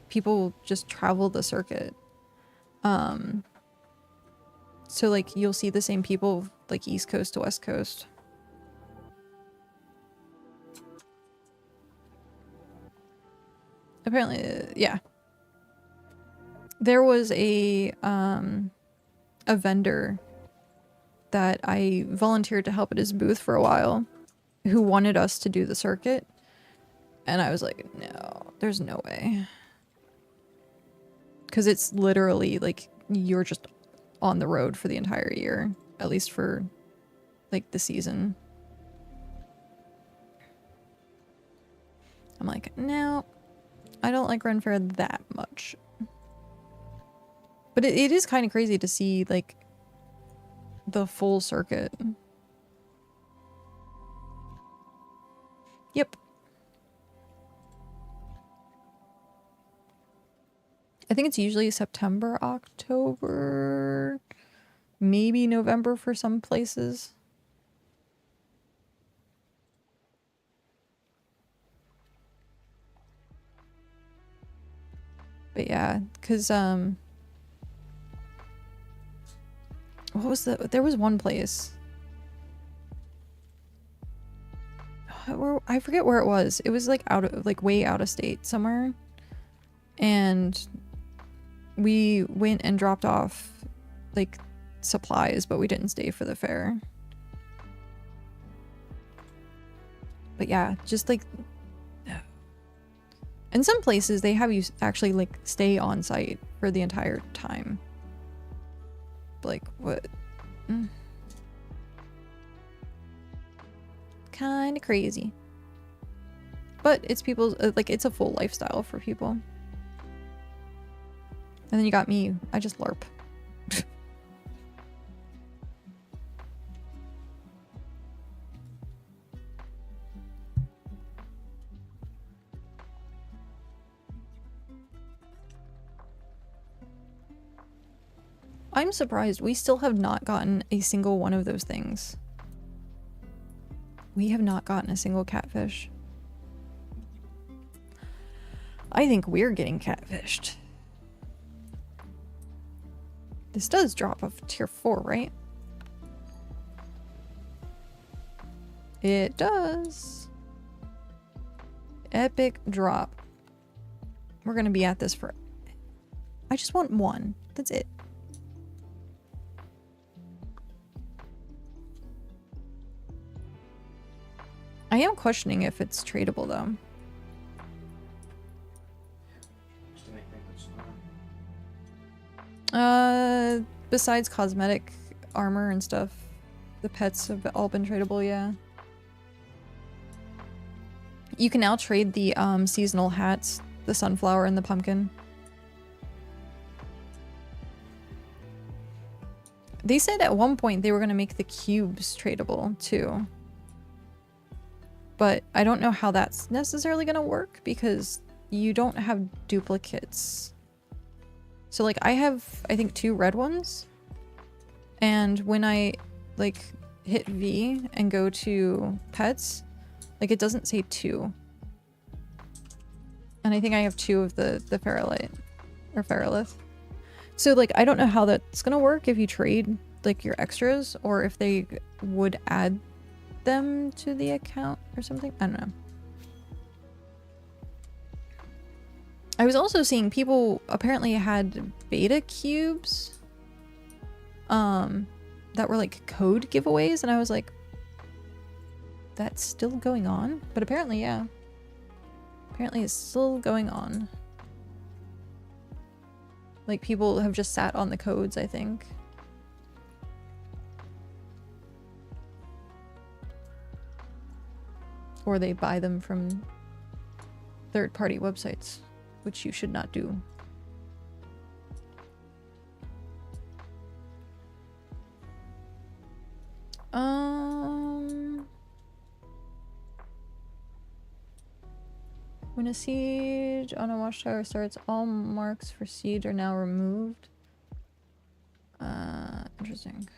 people just travel the circuit. So like you'll see the same people like East Coast to West Coast. Apparently, yeah. There was a vendor that I volunteered to help at his booth for a while who wanted us to do the circuit. And I was like, no, there's no way. Because it's literally like you're just on the road for the entire year, at least for like the season. I'm like, no, I don't like Ren Fair that much. But it is kind of crazy to see like the full circuit. Yep. I think it's usually September, October, maybe November for some places. But yeah, because What was there was one place. I forget where it was. It was like way out of state somewhere. And we went and dropped off like supplies, but we didn't stay for the fair. But yeah, just like in some places they have you actually like stay on site for the entire time. Like what? Kind of crazy. But it's people's like it's a full lifestyle for people. And then you got me. I just LARP. I'm surprised we still have not gotten a single one of those things. We have not gotten a single catfish. I think we're getting catfished. This does drop off tier 4, right? It does. Epic drop. We're gonna be at this for... I just want one. That's it. I am questioning if it's tradable though. Besides cosmetic armor and stuff, the pets have all been tradable, yeah. You can now trade the seasonal hats, the sunflower and the pumpkin. They said at one point they were going to make the cubes tradable too. But I don't know how that's necessarily going to work because you don't have duplicates. So like I have, I think 2 red ones. And when I like hit V and go to pets, like it doesn't say 2. And I think I have 2 of the ferrolite or ferrolith. So like I don't know how that's gonna work if you trade like your extras or if they would add them to the account or something. I don't know. I was also seeing people apparently had beta cubes that were like code giveaways, and I was like, that's still going on? But apparently, yeah. Apparently it's still going on. Like people have just sat on the codes, I think. Or they buy them from third-party websites, which you should not do. When a siege on a watchtower starts, all marks for siege are now removed. Interesting.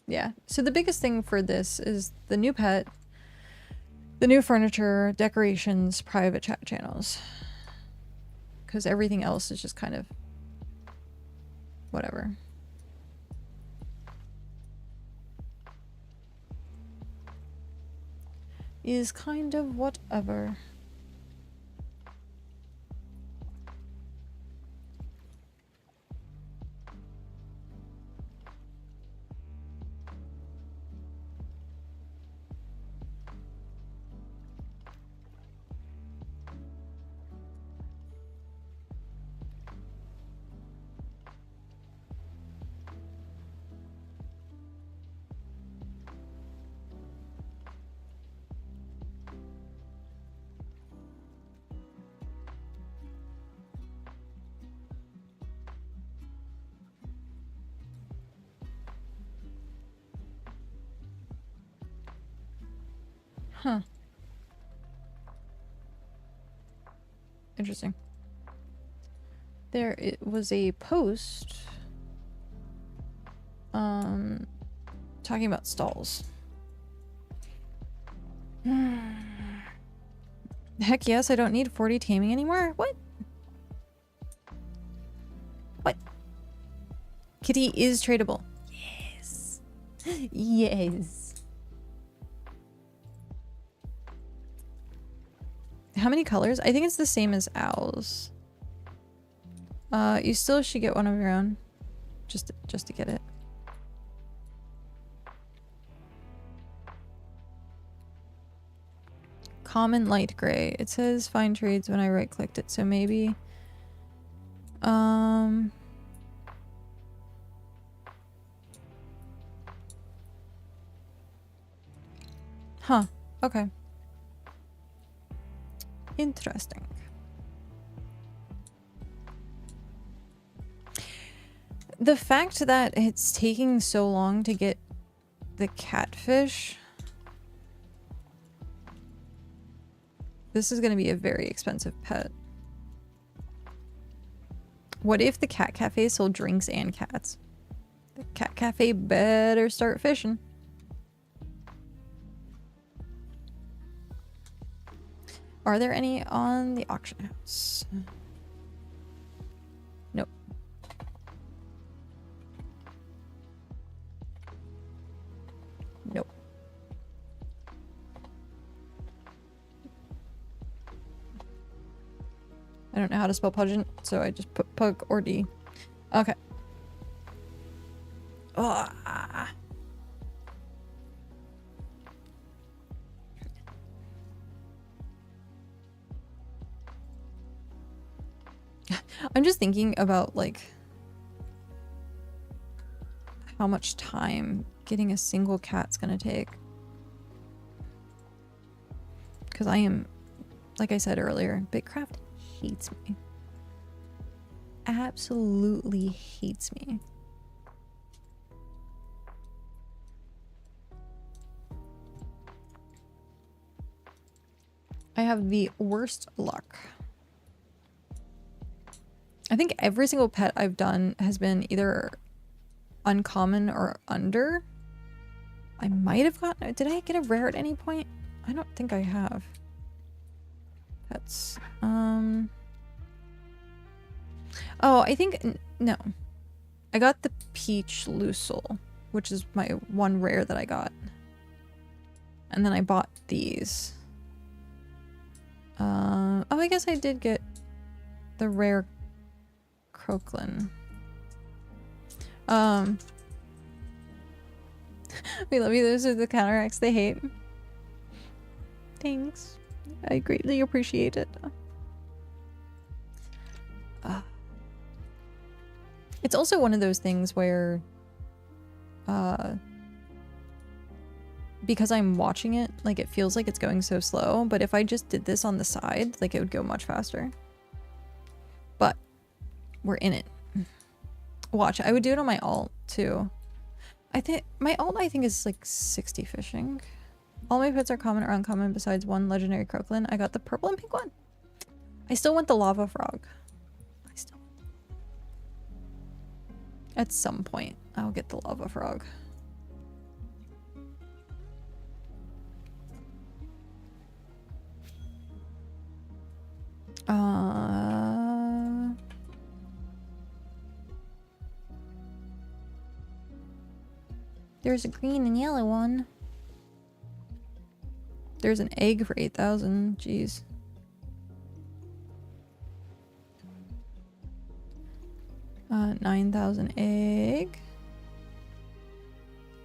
Yeah, so the biggest thing for this is the new pet, the new furniture, decorations, private chat channels. Because everything else is just kind of whatever. Is kind of whatever. Huh. Interesting. There it was a post talking about stalls. Heck yes, I don't need 40 taming anymore. What? Kitty is tradable. Yes. Yes. How many colors? I think it's the same as owls. You still should get one of your own. Just to get it. Common light gray. It says find trades when I right clicked it, so maybe huh. Okay. Interesting. The fact that it's taking so long to get the catfish. This is going to be a very expensive pet. What if the cat cafe sold drinks and cats? The cat cafe better start fishing. Are there any on the auction house? Nope. Nope. I don't know how to spell pungent, so I just put pug or D. Okay. Oh. I'm just thinking about like how much time getting a single cat's gonna take. Because I am, like I said earlier, BitCraft hates me. Absolutely hates me. I have the worst luck. I think every single pet I've done has been either uncommon or under. I might have gotten... Did I get a rare at any point? I don't think I have. Pets. Oh, I think... No. I got the peach lucille, which is my one rare that I got. And then I bought these. Oh, I guess I did get the rare Croclin. We love you. Those are the counteracts they hate. Thanks. I greatly appreciate it. It's also one of those things where because I'm watching it, like it feels like it's going so slow, but if I just did this on the side, like it would go much faster. But we're in it. Watch, I would do it on my alt too. I think my alt is like 60 fishing. All my pets are common or uncommon besides one legendary Croclin. I got the purple and pink one. I still want the lava frog. At some point, I'll get the lava frog. There's a green and yellow one. There's an egg for 8,000. Jeez. Uh, 9,000 egg.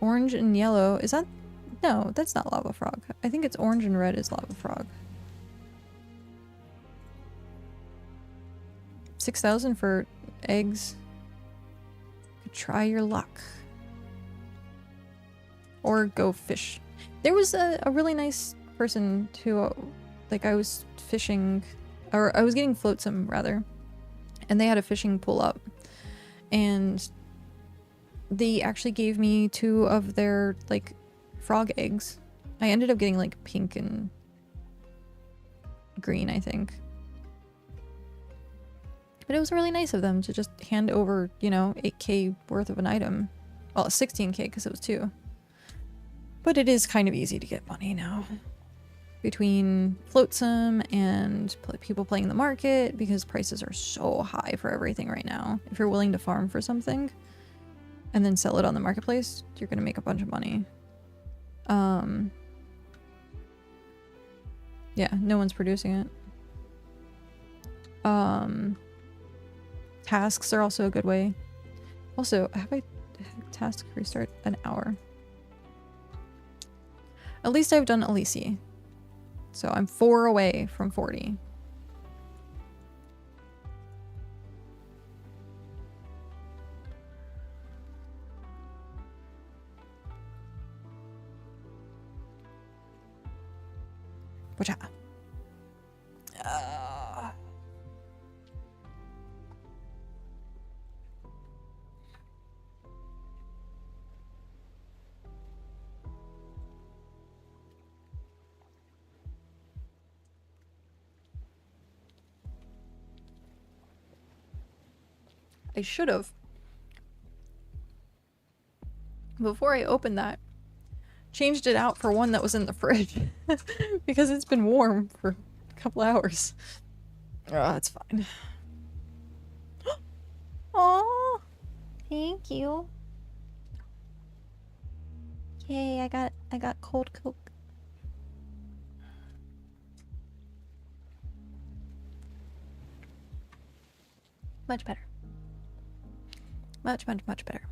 Orange and yellow. Is that... No, that's not lava frog. I think it's orange and red is lava frog. 6,000 for eggs. Try your luck. Or go fish. There was a really nice person who, like, I was fishing, or I was getting floatsome rather, and they had a fishing pool up, and they actually gave me 2 of their, like, frog eggs. I ended up getting, like, pink and green, I think. But it was really nice of them to just hand over, you know, 8k worth of an item. Well, 16k because it was 2. But it is kind of easy to get money now. Between flotsam and people playing the market, because prices are so high for everything right now. If you're willing to farm for something, and then sell it on the marketplace, you're gonna make a bunch of money. Yeah, no one's producing it. Tasks are also a good way. Also, have I task restart an hour? At least I've done Elise. So I'm 4 away from 40. Whatcha? I should have. Before I opened that, changed it out for one that was in the fridge. Because it's been warm for a couple hours. Oh, it's fine. Aww. Thank you. Yay, I got cold Coke. Much better. Much, much, much better.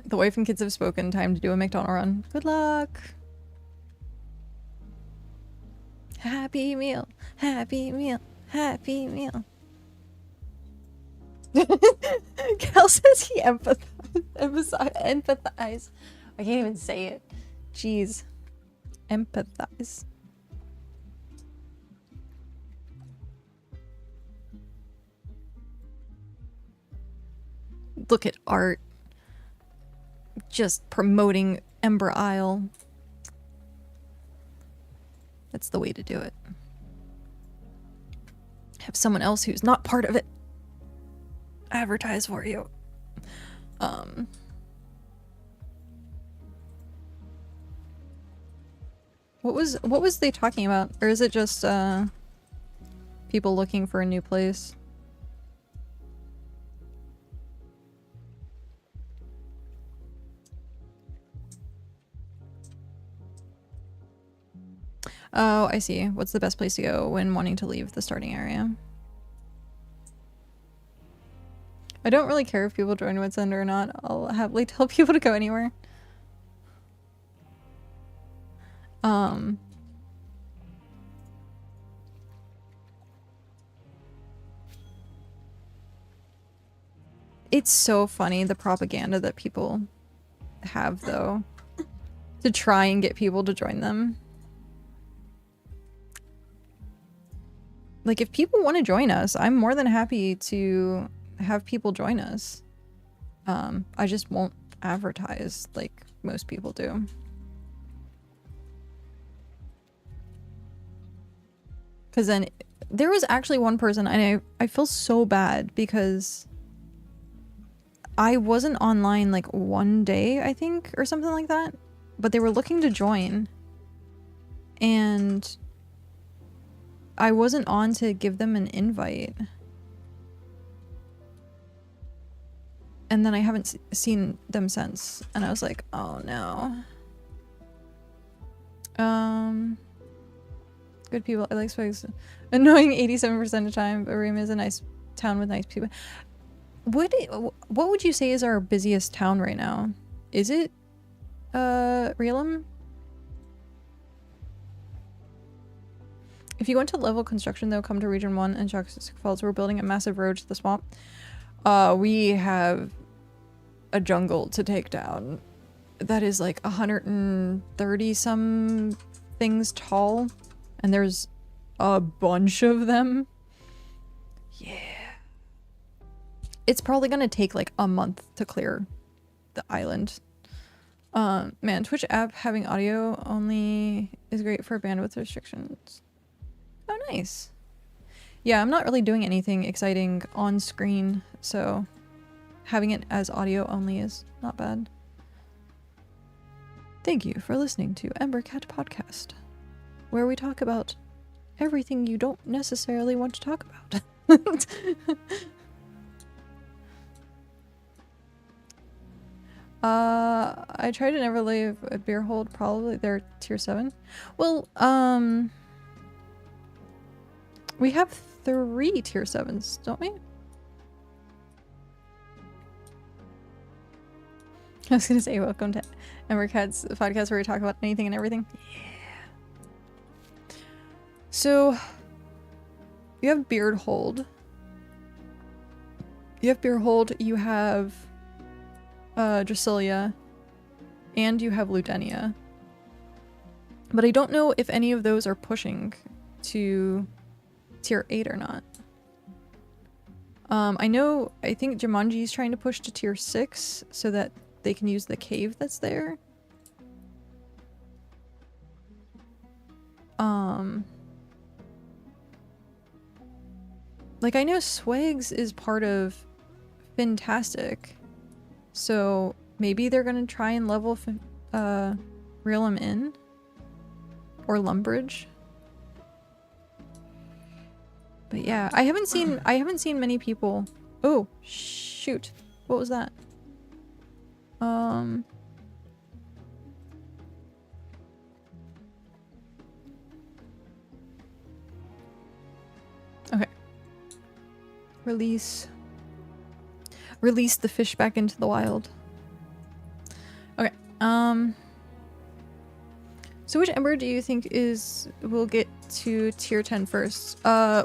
The wife and kids have spoken. Time to do a McDonald's run. Good luck. Happy meal. Happy meal. Happy meal. Cal says he empathize. I can't even say it. Jeez. Empathize. Look at art. Just promoting Ember Isle. That's the way to do it. Have someone else who's not part of it advertise for you. What was they talking about? Or is it just people looking for a new place? Oh, I see. What's the best place to go when wanting to leave the starting area? I don't really care if people join Wits End or not. I'll happily tell people to go anywhere. It's so funny, the propaganda that people have, though, to try and get people to join them. Like, if people want to join us, I'm more than happy to have people join us. I just won't advertise like most people do. Because then there was actually one person, and I feel so bad because I wasn't online like one day, I think, or something like that. But they were looking to join. And I wasn't on to give them an invite. And then I haven't seen them since. And I was like, oh no. Good people. I like Swags. Annoying 87% of the time, but Rima is a nice town with nice people. What would you say is our busiest town right now? Is it Realm? If you want to level construction though, come to Region 1 and Toxic Falls. We're building a massive road to the swamp. We have a jungle to take down that is like 130 some things tall, and there's a bunch of them. Yeah. It's probably gonna take like a month to clear the island. Man, Twitch app having audio only is great for bandwidth restrictions. Oh, nice. Yeah, I'm not really doing anything exciting on screen, so having it as audio only is not bad. Thank you for listening to emberKat Podcast, where we talk about everything you don't necessarily want to talk about. I try to never leave a beer hold. Probably they're tier 7. Well, we have 3 tier 7s, don't we? I was gonna say, welcome to emberKat's podcast where we talk about anything and everything. Yeah. So, you have Beard Hold. You have Beard Hold, you have Drasilia, and you have Ludenia. But I don't know if any of those are pushing to tier 8 or not. I think Jumanji's trying to push to tier 6 so that they can use the cave that's there. Like I know Swags is part of Fantastic, so maybe they're gonna try and level reel him in, or Lumbridge. But yeah, I haven't seen many people. Oh shoot, what was that? Okay. Release the fish back into the wild. Okay. So which Ember do you think will get to tier 10 first?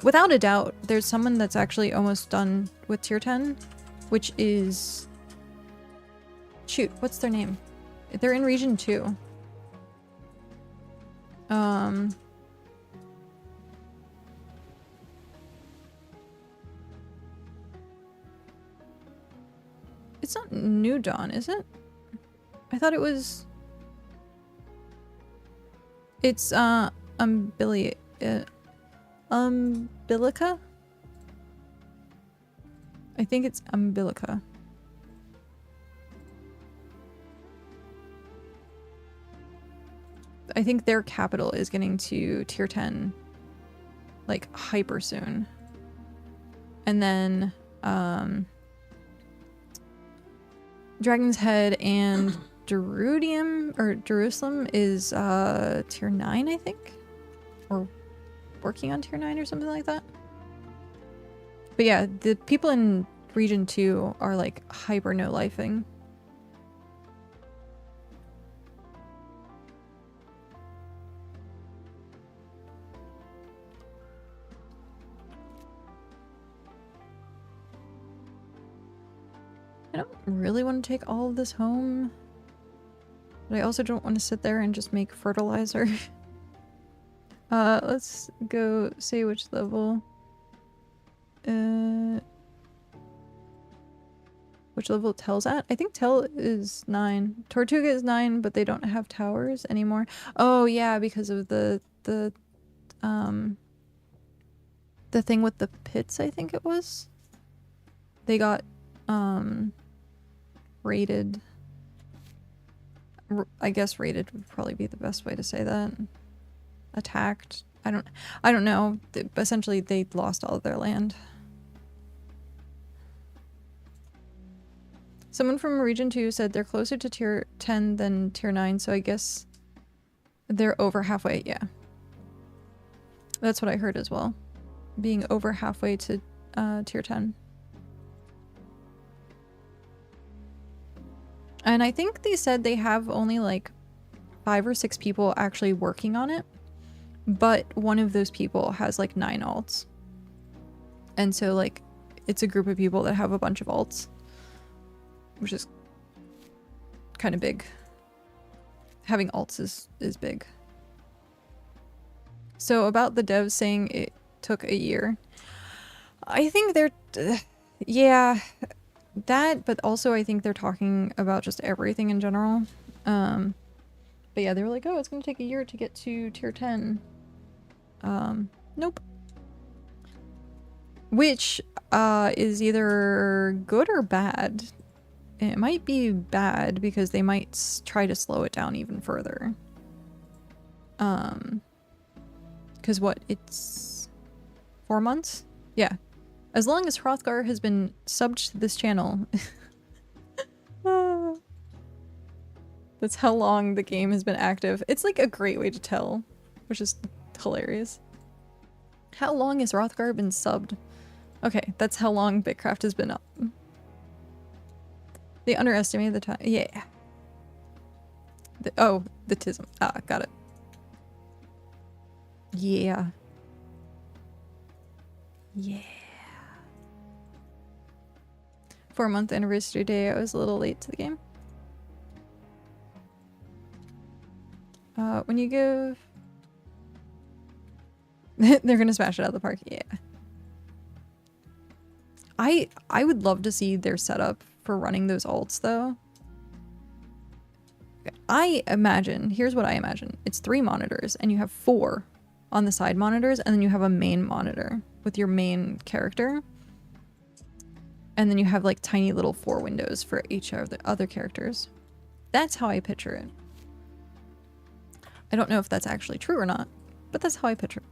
Without a doubt, there's someone that's actually almost done with tier 10, which is... Shoot, what's their name? They're in region 2. It's not New Dawn, is it? I thought it was... It's, Umbilica? I think it's Umbilica. I think their capital is getting to tier 10, like, hyper soon. And then, Dragon's Head and Jerusalem is tier 9, I think, or working on tier 9 or something like that. But yeah, the people in region 2 are like hyper no lifing. I don't really want to take all of this home, but I also don't want to sit there and just make fertilizer. Let's go say which level. Which level Tell's at? I think Tell is 9. Tortuga is 9, but they don't have towers anymore. Oh yeah, because of the thing with the pits, I think it was. They got raided. I guess raided would probably be the best way to say that. Attacked. I don't know. Essentially, they lost all of their land. Someone from Region 2 said they're closer to tier 10 than tier 9, so I guess they're over halfway. Yeah. That's what I heard as well. Being over halfway to tier 10. And I think they said they have only like 5 or 6 people actually working on it. But one of those people has like 9 alts. And so like it's a group of people that have a bunch of alts. Which is kind of big. Having alts is big. So about the devs saying it took a year. I think they're... yeah... That, but also I think they're talking about just everything in general. But yeah, they were like, oh, it's gonna take a year to get to tier 10. Nope. Which, is either good or bad. It might be bad because they might try to slow it down even further. Because what, it's 4 months? Yeah. As long as Hrothgar has been subbed to this channel. That's how long the game has been active. It's like a great way to tell, which is hilarious. How long has Hrothgar been subbed? Okay, that's how long BitCraft has been up. They underestimated the time. Yeah. Oh, the TISM. Ah, got it. Yeah. Yeah. 4-month anniversary day, I was a little late to the game. When you give... They're gonna smash it out of the park, yeah. I would love to see their setup for running those ults, though. I imagine, here's what I imagine. It's 3 monitors, and you have 4 on the side monitors, and then you have a main monitor with your main character. And then you have like tiny little 4 windows for each of the other characters. That's how I picture it. I don't know if that's actually true or not, but that's how I picture it.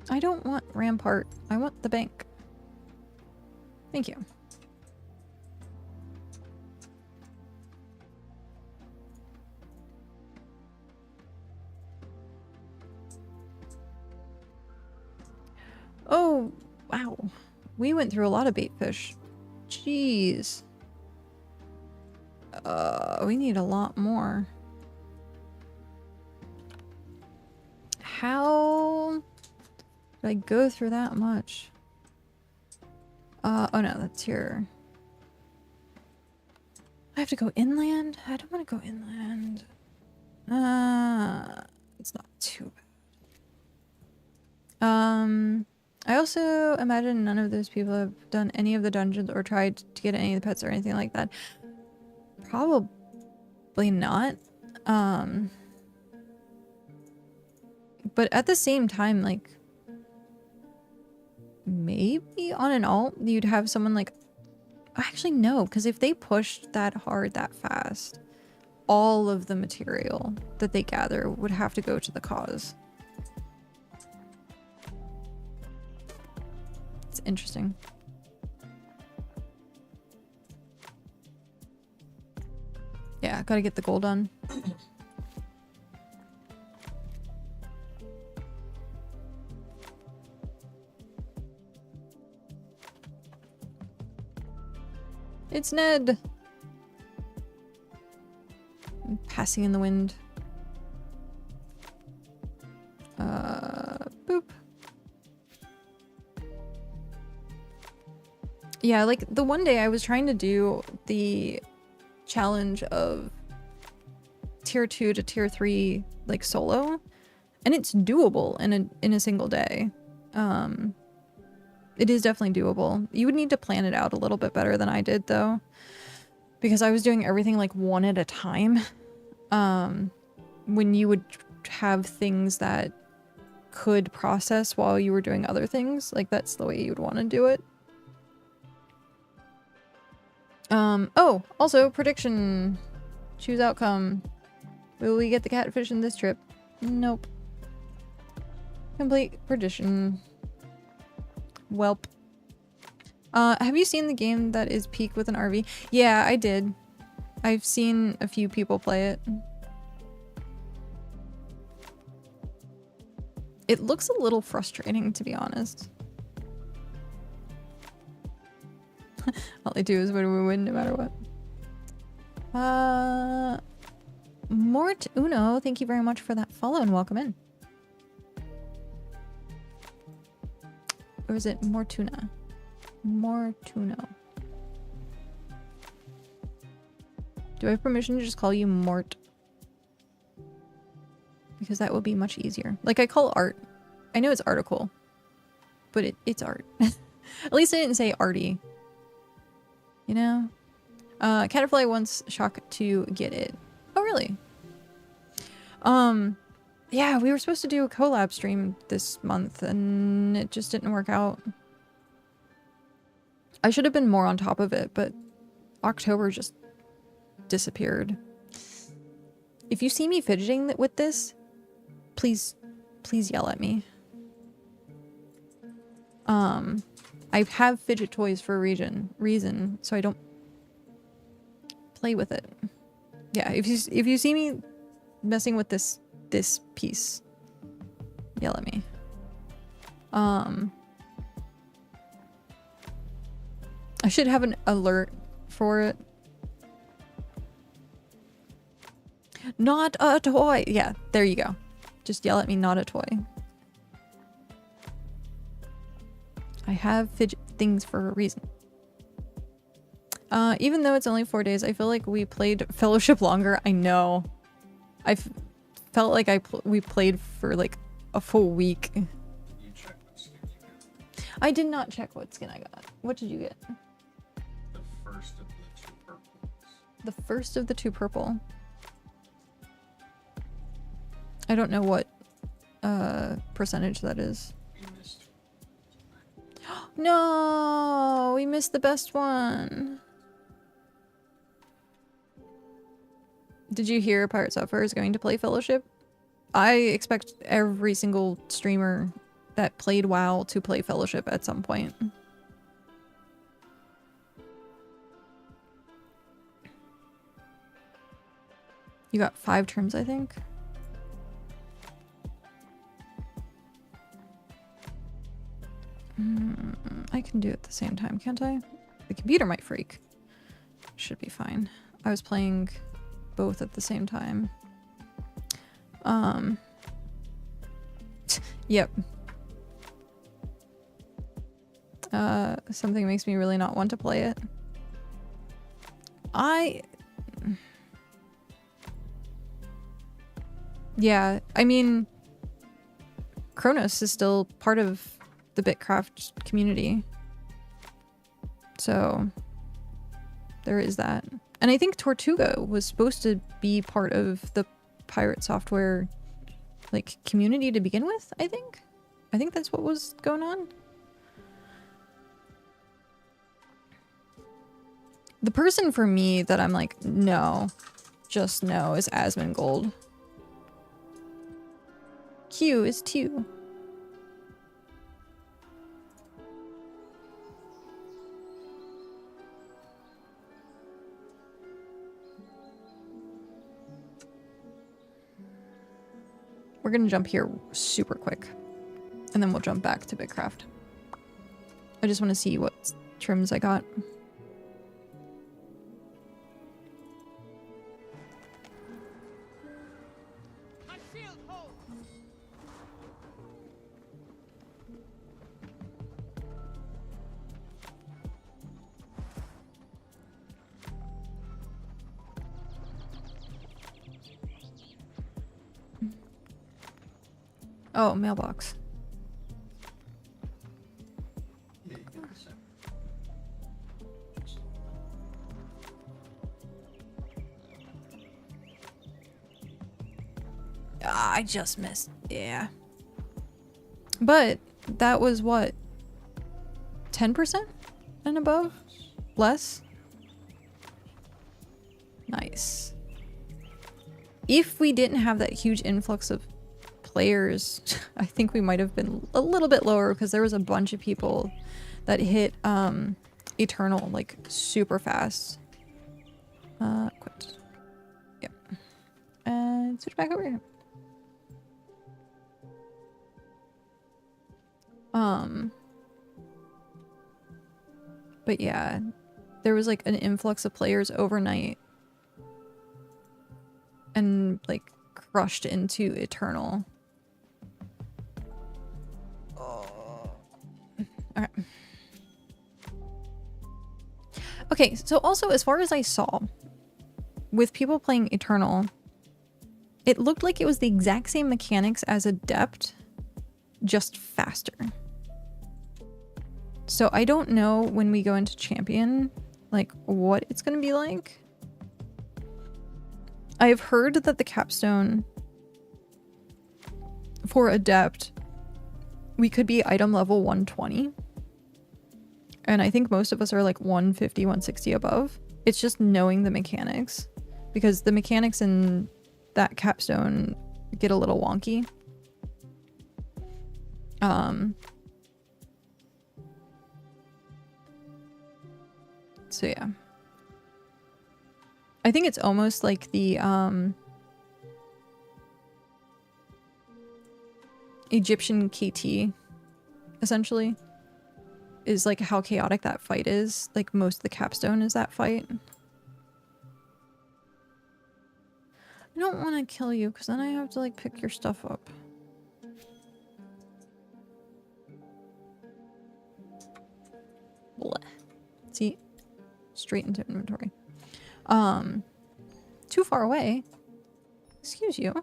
I don't want Rampart. I want the bank. Thank you. Oh, wow. We went through a lot of bait fish. Jeez. We need a lot more. How did I go through that much? Oh no, that's here. I have to go inland? I don't want to go inland. It's not too bad. I also imagine none of those people have done any of the dungeons or tried to get any of the pets or anything like that. Probably not. But at the same time, like, maybe on an alt you'd have someone like, actually no, because if they pushed that hard that fast, all of the material that they gather would have to go to the cause. It's interesting. Yeah, gotta get the goal done. It's Ned! I'm passing in the wind. Boop. Yeah, like, the one day I was trying to do the challenge of tier 2 to tier 3, like, solo, and it's doable in a single day. It is definitely doable. You would need to plan it out a little bit better than I did, though, because I was doing everything like one at a time. When you would have things that could process while you were doing other things, like that's the way you would want to do it. Oh, also prediction. Choose outcome. Will we get the catfish in this trip? Nope. Complete perdition. Welp. Have you seen the game that is Peak with an RV? Yeah, I did. I've seen a few people play it. It looks a little frustrating, to be honest. All they do is win, we win no matter what. Mort Uno, thank you very much for that follow and welcome in. Or is it Mortuna? Mortuno. Do I have permission to just call you Mort? Because that would be much easier. Like I call art. I know it's article, but it's art. At least I didn't say arty. You know? Caterfly wants Shock to get it. Oh, really? Yeah, we were supposed to do a collab stream this month and it just didn't work out. I should have been more on top of it, but October just disappeared. If you see me fidgeting with this, please yell at me. I have fidget toys for a reason, so I don't play with it. Yeah, if you see me messing with this piece, yell at me. I should have an alert for it. Not a toy. Yeah, there you go. Just yell at me, not a toy. I have fidget things for a reason. Even though it's only 4 days, I feel like we played Fellowship longer. I know. I felt like we played for like a full week. You check what skin you get. I did not check what skin I got. What did you get? The first of the 2 purples. The first of the 2 purple. I don't know what percentage that is. We missed. No, we missed the best one. Did you hear Pirate Software is going to play Fellowship? I expect every single streamer that played WoW to play Fellowship at some point. You got 5 trims, I think. I can do it at the same time, can't I? The computer might freak. Should be fine. I was playing both at the same time. Yep. Something makes me really not want to play it. Yeah, I mean, Kronos is still part of the BitCraft community. So there is that. And I think Tortuga was supposed to be part of the Pirate Software like community to begin with, I think. I think that's what was going on. The person for me that I'm like, no, just no, is Asmongold. Q is Tew. We're gonna jump here super quick, and then we'll jump back to BitCraft. I just want to see what trims I got. Oh, mailbox. Yeah, you get the same. Ah, I just missed. Yeah. But that was what? 10% and above? Less? Nice. If we didn't have that huge influx of players, I think we might have been a little bit lower because there was a bunch of people that hit Eternal like super fast. Quit. Yep. And switch back over here. But yeah, there was like an influx of players overnight and like crushed into Eternal. Okay. Okay, so also as far as I saw, with people playing Eternal, it looked like it was the exact same mechanics as Adept, just faster. So I don't know when we go into Champion, like what it's gonna be like. I've heard that the capstone for Adept, we could be item level 120. And I think most of us are like 150, 160 above. It's just knowing the mechanics, because the mechanics in that capstone get a little wonky. So yeah. I think it's almost like the Egyptian KT, essentially, is like how chaotic that fight is. Like most of the capstone is that fight. I don't want to kill you because then I have to like pick your stuff up. Blech. See? Straight into inventory. Too far away. Excuse you.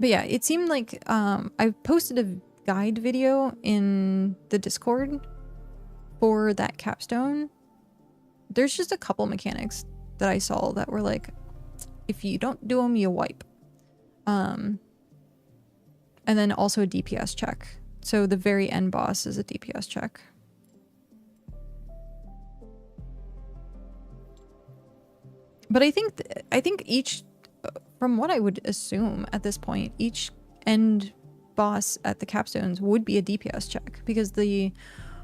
But yeah, it seemed like I posted a guide video in the Discord for that capstone. There's just a couple mechanics that I saw that were like, if you don't do them, you wipe. And then also a DPS check. So the very end boss is a DPS check. But I think each, from what I would assume at this point, each end boss at the capstones would be a DPS check, because the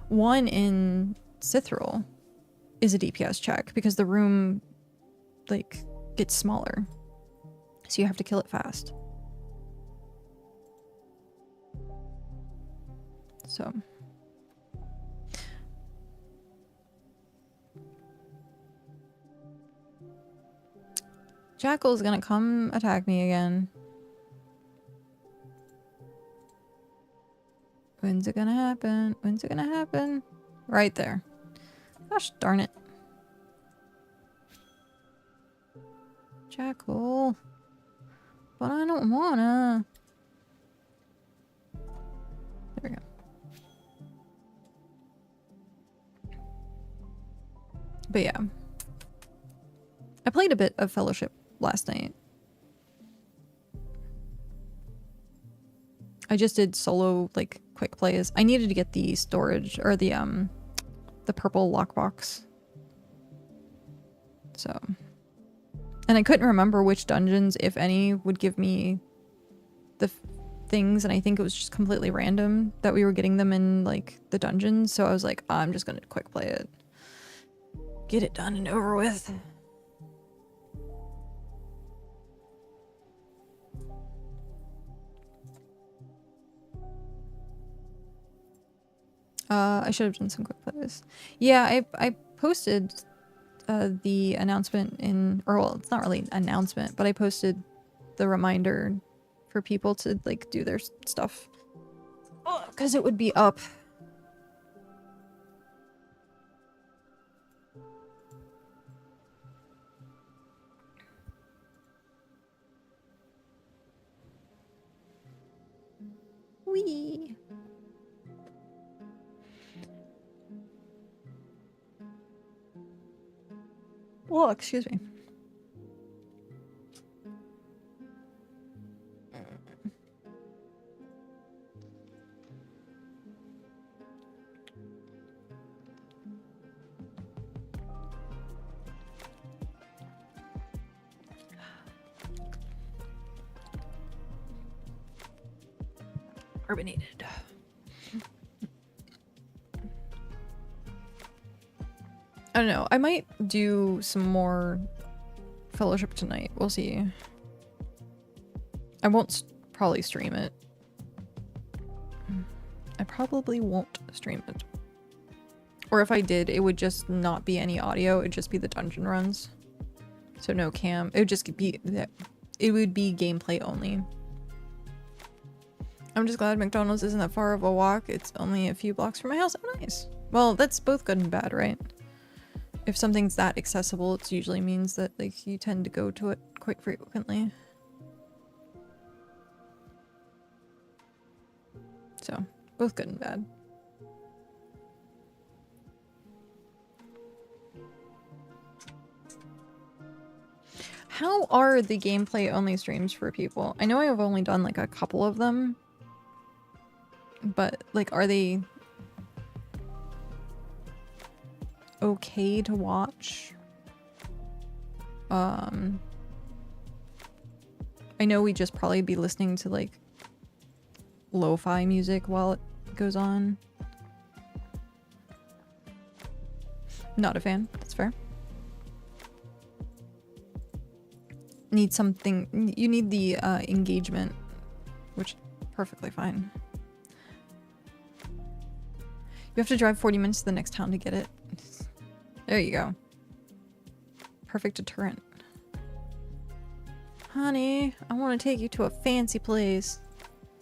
one in Cithril is a DPS check because the room like gets smaller, so you have to kill it fast. So Jackal's gonna come attack me again. When's it gonna happen? When's it gonna happen? Right there. Gosh darn it. Jackal. But I don't wanna. There we go. But yeah. I played a bit of Fellowship last night. I just did solo, like, quick plays. I needed to get the storage, or the purple lockbox. So. And I couldn't remember which dungeons, if any, would give me the things, and I think it was just completely random that we were getting them in, like, the dungeons. So I was like, I'm just gonna quick play it. Get it done and over with. I should have done some quick plays. Yeah, I posted the announcement in, or well, it's not really an announcement, but I posted the reminder for people to like do their stuff. Oh, because it would be up. Wee. Oh, excuse me. Carbonated. I don't know. I might do some more Fellowship tonight. We'll see. I won't probably stream it. I probably won't stream it. Or if I did, it would just not be any audio. It would just be the dungeon runs. So no cam. It would just be... It would be gameplay only. I'm just glad McDonald's isn't that far of a walk. It's only a few blocks from my house. Oh, nice. Well, that's both good and bad, right? If something's that accessible, it usually means that like you tend to go to it quite frequently. So, both good and bad. How are the gameplay only streams for people? I know I've only done like a couple of them, But like, are they okay to watch? I know we'd just probably be listening to like lo-fi music while it goes on. Not a fan, that's fair. Need something, you need the engagement, which perfectly fine. You have to drive 40 minutes to the next town to get it. There you go. Perfect deterrent. Honey, I want to take you to a fancy place.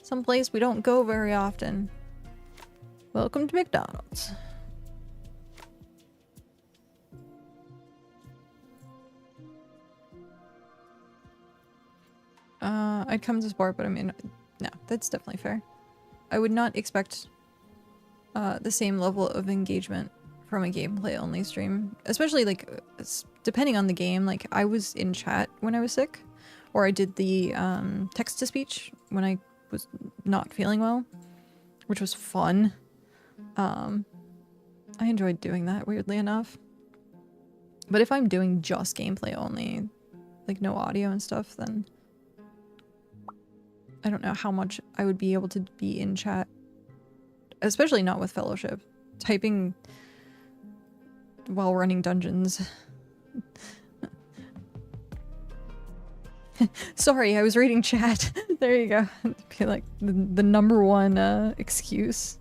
Some place we don't go very often. Welcome to McDonald's. I'd come to support, but I mean, no, that's definitely fair. I would not expect the same level of engagement from a gameplay only stream, especially like depending on the game. Like I was in chat when I was sick, or I did the text to speech when I was not feeling well, which was fun. I enjoyed doing that, weirdly enough. But if I'm doing just gameplay only, like no audio and stuff, then I don't know how much I would be able to be in chat, especially not with Fellowship. Typing while running dungeons. Sorry, I was reading chat. There you go. Be like the number one excuse.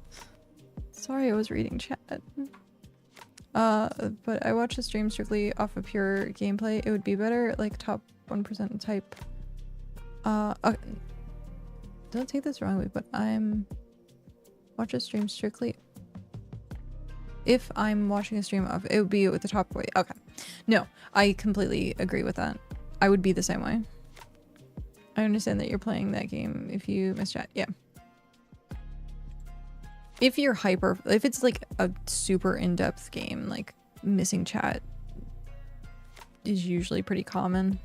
Sorry, I was reading chat. But I watch the stream strictly off of pure gameplay. It would be better, like top 1% type. Don't take this wrongly, but watch a stream strictly. If I'm watching a stream of, it would be with the top way. Okay. No, I completely agree with that. I would be the same way. I understand that you're playing that game if you miss chat. Yeah. If you're if it's like a super in-depth game, like missing chat is usually pretty common.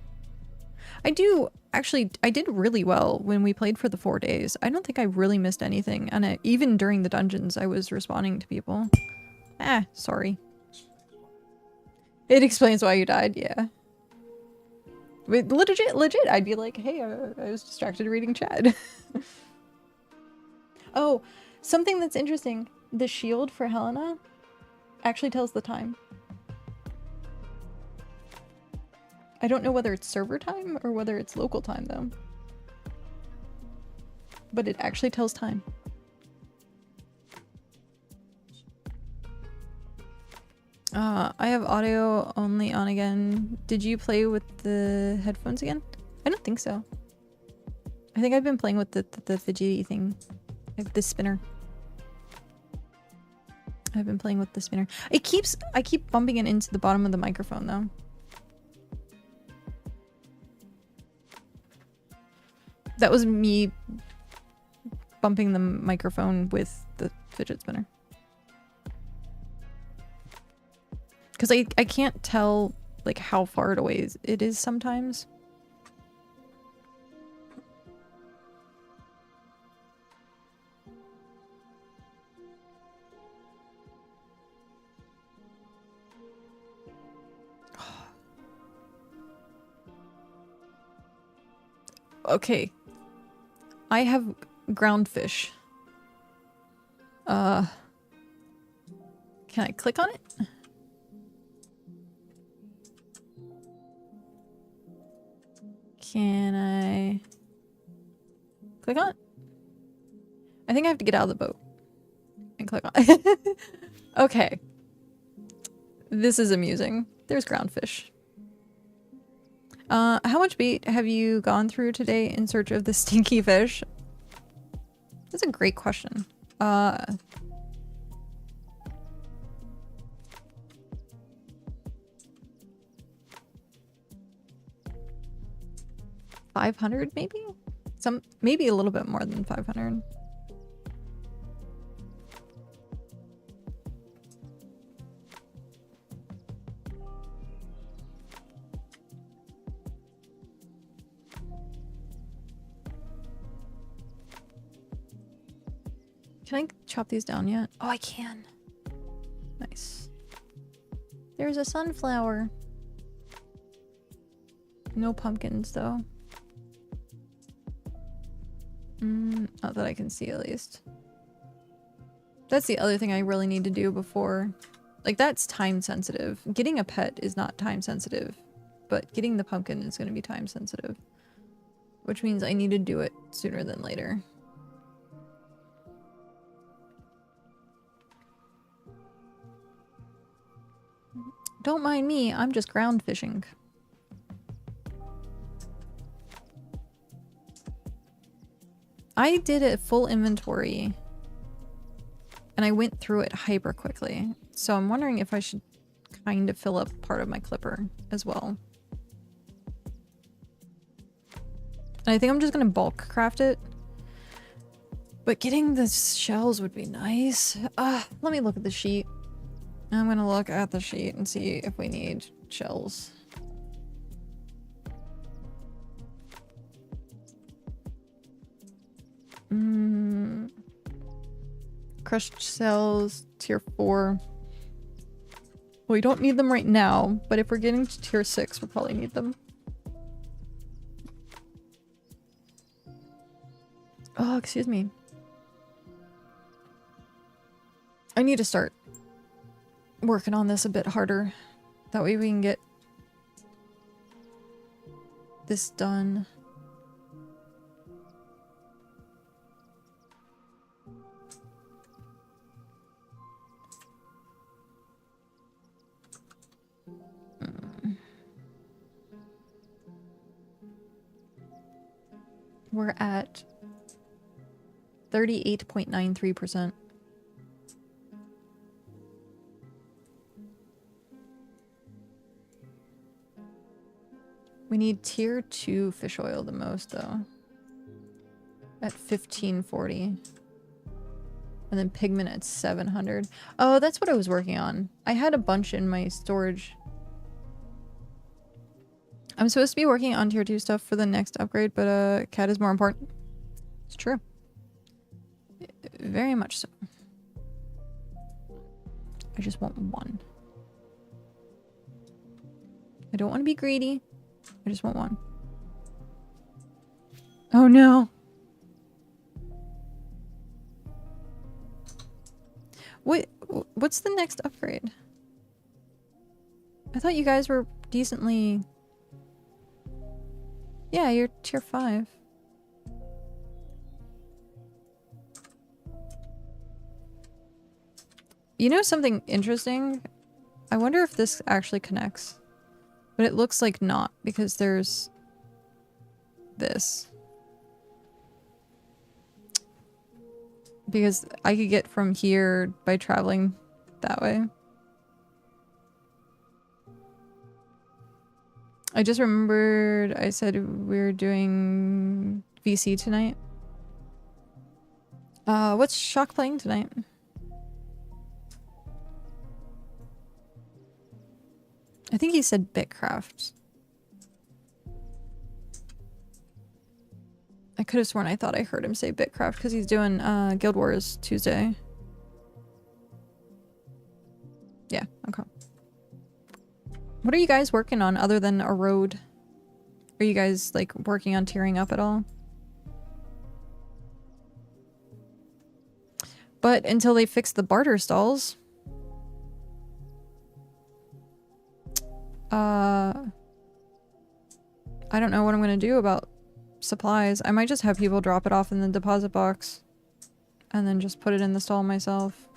I did really well when we played for the 4 days. I don't think I really missed anything. And even during the dungeons, I was responding to people. Sorry. It explains why you died, yeah. But legit, I'd be like, hey, I was distracted reading chat. Oh, something that's interesting. The shield for Helena actually tells the time. I don't know whether it's server time or whether it's local time, though. But it actually tells time. I have audio only on again. Did you play with the headphones again? I don't think so. I think I've been playing with the fidgety thing. Like the spinner. I've been playing with the spinner. I keep bumping it into the bottom of the microphone, though. That was me bumping the microphone with the fidget spinner. Because I can't tell like how far away it is sometimes. Okay. I have ground fish. Can I click on it? Can I click on it? I think I have to get out of the boat and click on it. Okay. This is amusing. There's ground fish. How much bait have you gone through today in search of the stinky fish? That's a great question. 500 maybe? Maybe a little bit more than 500. Can I chop these down yet? Oh, I can. Nice. There's a sunflower. No pumpkins, though. Not that I can see, at least. That's the other thing I really need to do before... Like, that's time sensitive. Getting a pet is not time sensitive. But getting the pumpkin is going to be time sensitive. Which means I need to do it sooner than later. Don't mind me, I'm just ground fishing. I did a full inventory and I went through it hyper quickly. So I'm wondering if I should kind of fill up part of my clipper as well. And I think I'm just gonna bulk craft it. But getting the shells would be nice. Let me look at the sheet. I'm gonna look at the sheet and see if we need shells. Crushed cells, tier 4. Well, we don't need them right now, but if we're getting to tier 6, we'll probably need them. Oh, excuse me. I need to start working on this a bit harder. That way we can get this done. We're at 38.93%. We need tier 2 fish oil the most, though. At 1540. And then pigment at 700. Oh, that's what I was working on. I had a bunch in my storage. I'm supposed to be working on tier 2 stuff for the next upgrade, but cat is more important. It's true. Very much so. I just want one. I don't want to be greedy. I just want one. Oh no. What's the next upgrade? I thought you guys were decently... Yeah, you're tier 5. You know something interesting? I wonder if this actually connects. But it looks like not, because there's this. Because I could get from here by traveling that way. I just remembered I said we were doing VC tonight. What's Shock playing tonight? I think he said BitCraft. I could have sworn I thought I heard him say BitCraft because he's doing Guild Wars Tuesday. Yeah, okay. What are you guys working on other than a road? Are you guys like working on tearing up at all? But until they fix the barter stalls. I don't know what I'm gonna do about supplies. I might just have people drop it off in the deposit box and then just put it in the stall myself.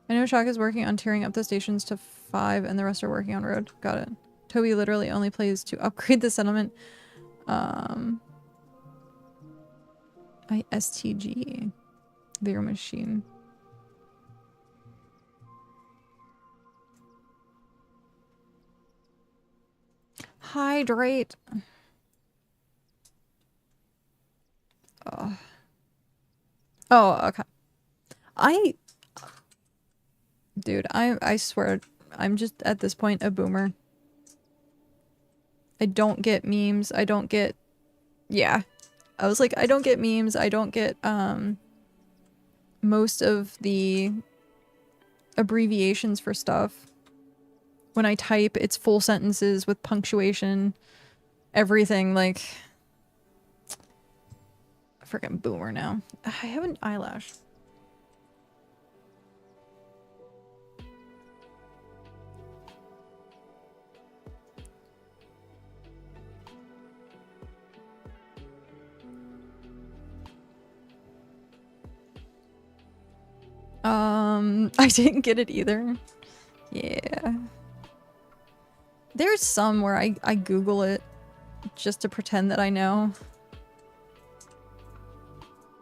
I know Shock is working on tearing up the stations to 5 and the rest are working on road. Got it. Toby literally only plays to upgrade the settlement. ISTG. Their machine. Hydrate. Oh. Oh, okay. Dude, I swear, I'm just at this point a boomer. I don't get memes. I don't get... Yeah. I was like, I don't get memes. I don't get most of the abbreviations for stuff. When I type, it's full sentences with punctuation, everything. Like, a freaking boomer now. I have an eyelash. I didn't get it either. Yeah. There's some where I Google it just to pretend that I know.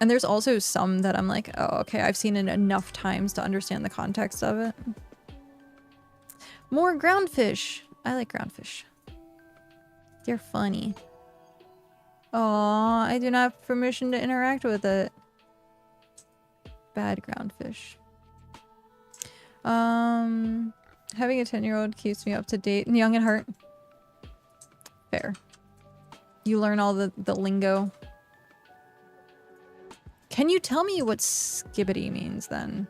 And there's also some that I'm like, oh, okay, I've seen it enough times to understand the context of it. More groundfish. I like groundfish. They're funny. Aw, I do not have permission to interact with it. Bad groundfish. Having a 10-year-old keeps me up to date and young at heart. Fair. You learn all the lingo. Can you tell me what skibbity means then?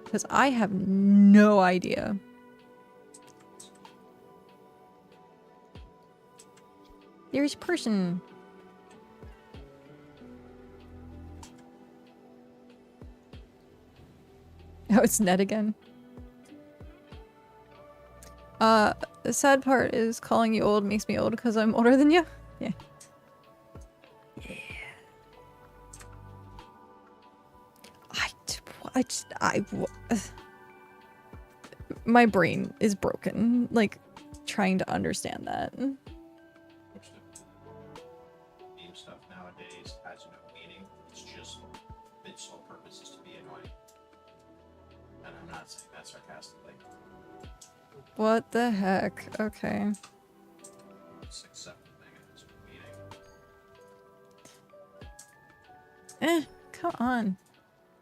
Because I have no idea. There's a person. Oh, it's Ned again. The sad part is calling you old makes me old because I'm older than you. Yeah. Yeah. My brain is broken, like, trying to understand that. Most of meme stuff nowadays has no meaning. It's just its sole purpose is to be annoying. And I'm not saying that sarcastically. What the heck? Okay. Just accept the thing and it's meaning. Come on.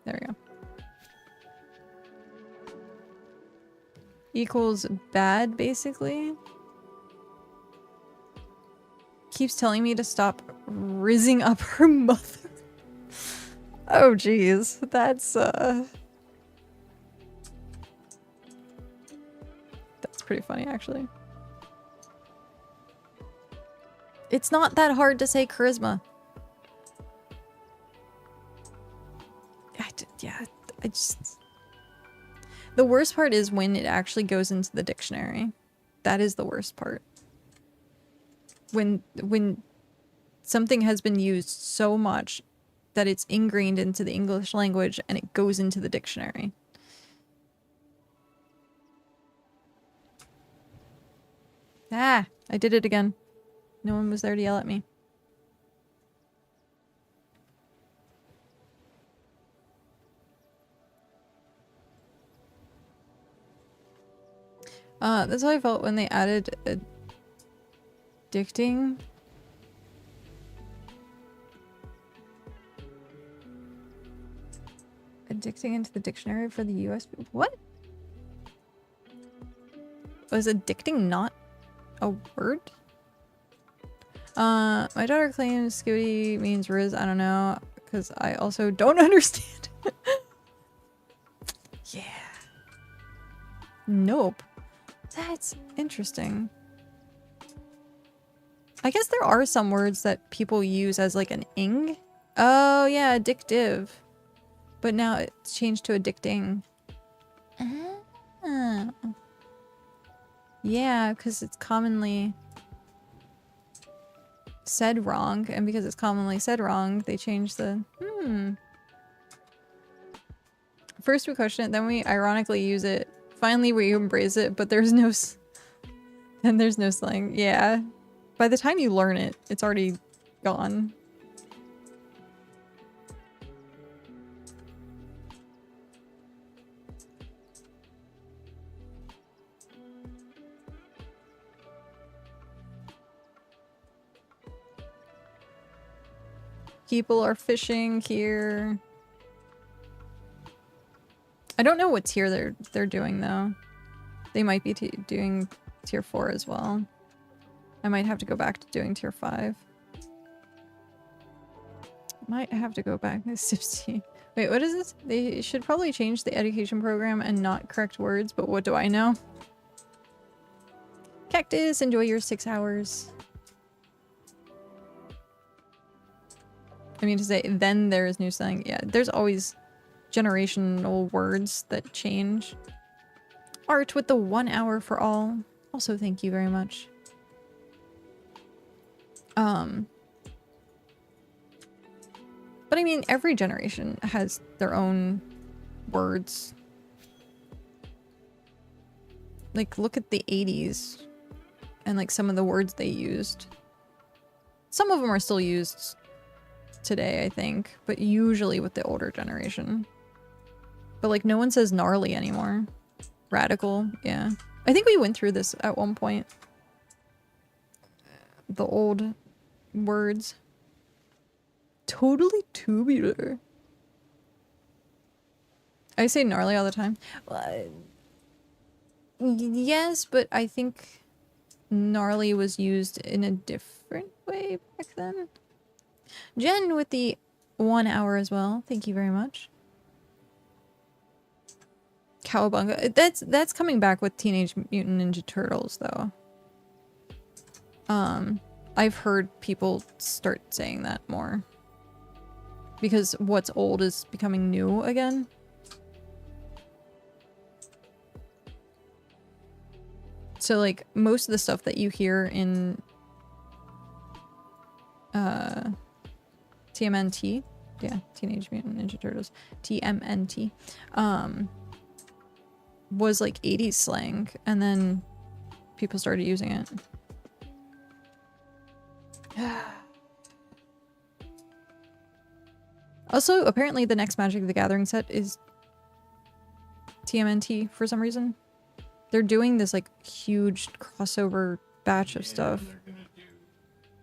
There we go. Equals bad, basically. Keeps telling me to stop rizzing up her mother. Oh, jeez. That's pretty funny, actually. It's not that hard to say charisma. I just... The worst part is when it actually goes into the dictionary. That is the worst part. When something has been used so much that it's ingrained into the English language and it goes into the dictionary. Ah, I did it again. No one was there to yell at me. That's how I felt when they added addicting. Addicting into the dictionary for the US. What? Was addicting not a word? My daughter claims Scooty means Riz. I don't know, because I also don't understand. Yeah. Nope. That's interesting. I guess there are some words that people use as like an ing. Oh yeah, addictive. But now it's changed to addicting. Ah. Yeah, because it's commonly said wrong, and because it's commonly said wrong, they changed the First we question it, then we ironically use it. Finally we embrace it, but there's no then there's no slang. Yeah. By the time you learn it, it's already gone. People are fishing here. I don't know what tier they're doing though. They might be doing tier 4 as well. I might have to go back to doing tier 5. Might have to go back to 60. Wait, what is this? They should probably change the education program and not correct words, but what do I know? Cactus, enjoy your 6 hours. I mean to say, then there is new slang. Yeah, there's always generational words that change. Art with the 1 hour for all. Also, thank you very much. But I mean, every generation has their own words. Like, look at the 80s and like some of the words they used. Some of them are still used today, I think, but usually with the older generation. But like, no one says gnarly anymore. Radical, yeah. I think we went through this at one point. The old words. Totally tubular. I say gnarly all the time. Yes, but I think gnarly was used in a different way back then. Jen with the 1 hour as well. Thank you very much. Cowabunga. That's coming back with Teenage Mutant Ninja Turtles, though. I've heard people start saying that more. Because what's old is becoming new again. So, like, most of the stuff that you hear in TMNT, yeah, Teenage Mutant Ninja Turtles, TMNT, was like 80s slang, and then people started using it. Also, apparently the next Magic the Gathering set is TMNT for some reason. They're doing this like huge crossover batch of stuff.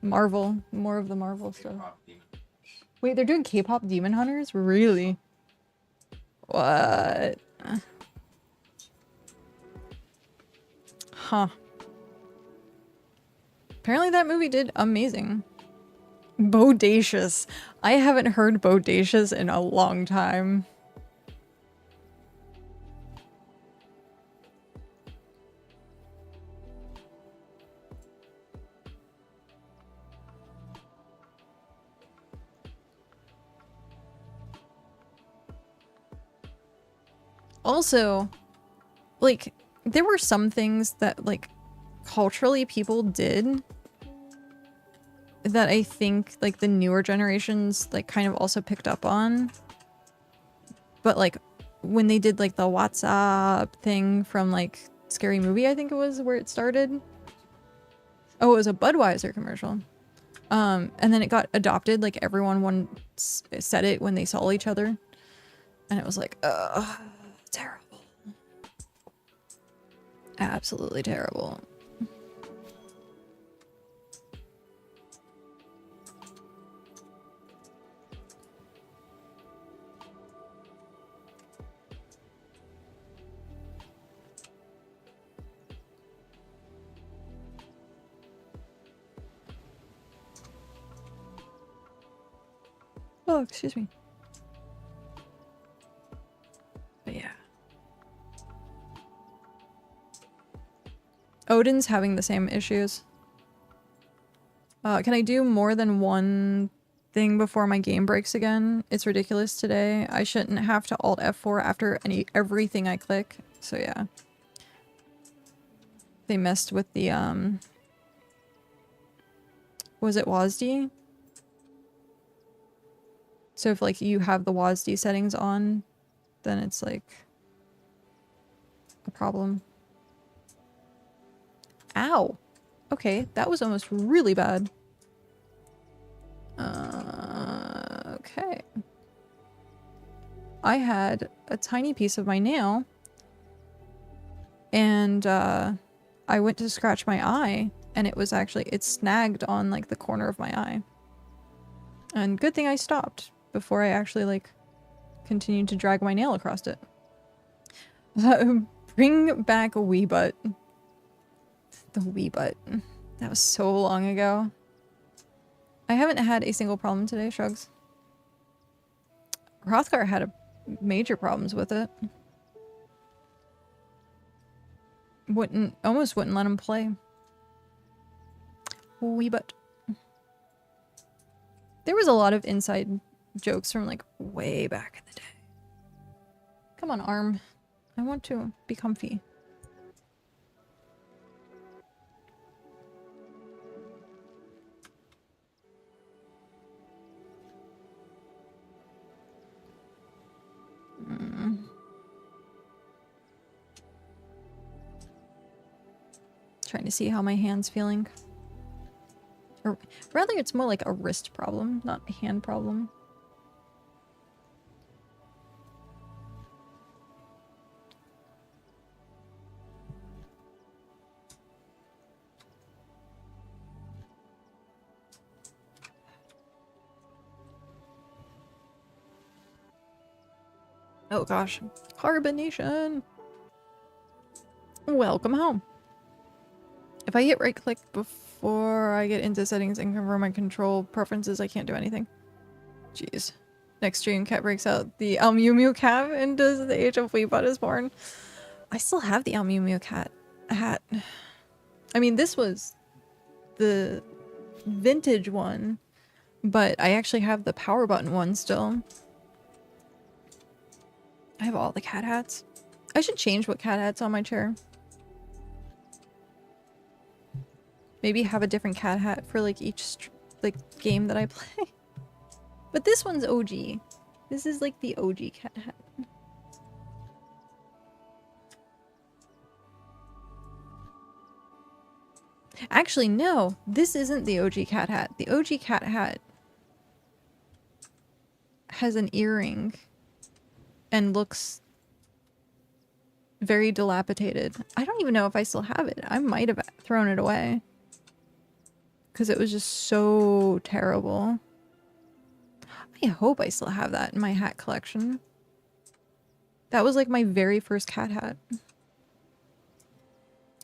Marvel, more of the Marvel stuff. Wait, they're doing K-pop Demon Hunters? Really? What? Huh. Apparently that movie did amazing. Bodacious. I haven't heard bodacious in a long time. Also, like, there were some things that, like, culturally people did that I think, like, the newer generations, like, kind of also picked up on. But, like, when they did, like, the WhatsApp thing from, like, Scary Movie, I think it was where it started. Oh, it was a Budweiser commercial. And then it got adopted, like, everyone said it when they saw each other. And it was like, ugh. Terrible. Absolutely terrible. Oh, excuse me. But yeah. Odin's having the same issues. Can I do more than one thing before my game breaks again? It's ridiculous today. I shouldn't have to Alt F4 after everything I click. So yeah. They messed with the, was it WASD? So if, like, you have the WASD settings on, then it's, like, a problem. Ow! Okay, that was almost really bad. Okay. I had a tiny piece of my nail, and I went to scratch my eye, and it snagged on, like, the corner of my eye. And good thing I stopped before I actually, like, continued to drag my nail across it. Bring back a wee butt. The wee butt. That was so long ago. I haven't had a single problem today, Shrugs. Hrothgar had major problems with it. Almost wouldn't let him play. Wee butt. There was a lot of inside jokes from like way back in the day. Come on, Arm. I want to be comfy. Trying to see how my hand's feeling. Or rather, it's more like a wrist problem, not a hand problem. Oh gosh. Carbonation! Welcome home. If I hit right click before I get into settings and confirm my control preferences, I can't do anything. Jeez. Next stream, Cat breaks out the mmorpg and does the age of Weebot is born. I still have the mmorpg hat. I mean, this was the vintage one, but I actually have the power button one still. I have all the cat hats. I should change what cat hat's on my chair. Maybe have a different cat hat for like each like game that I play. But this one's OG. This is like the OG cat hat. Actually, no. This isn't the OG cat hat. The OG cat hat has an earring and looks very dilapidated. I don't even know if I still have it. I might have thrown it away. Because it was just so terrible. I hope I still have that in my hat collection. That was like my very first cat hat.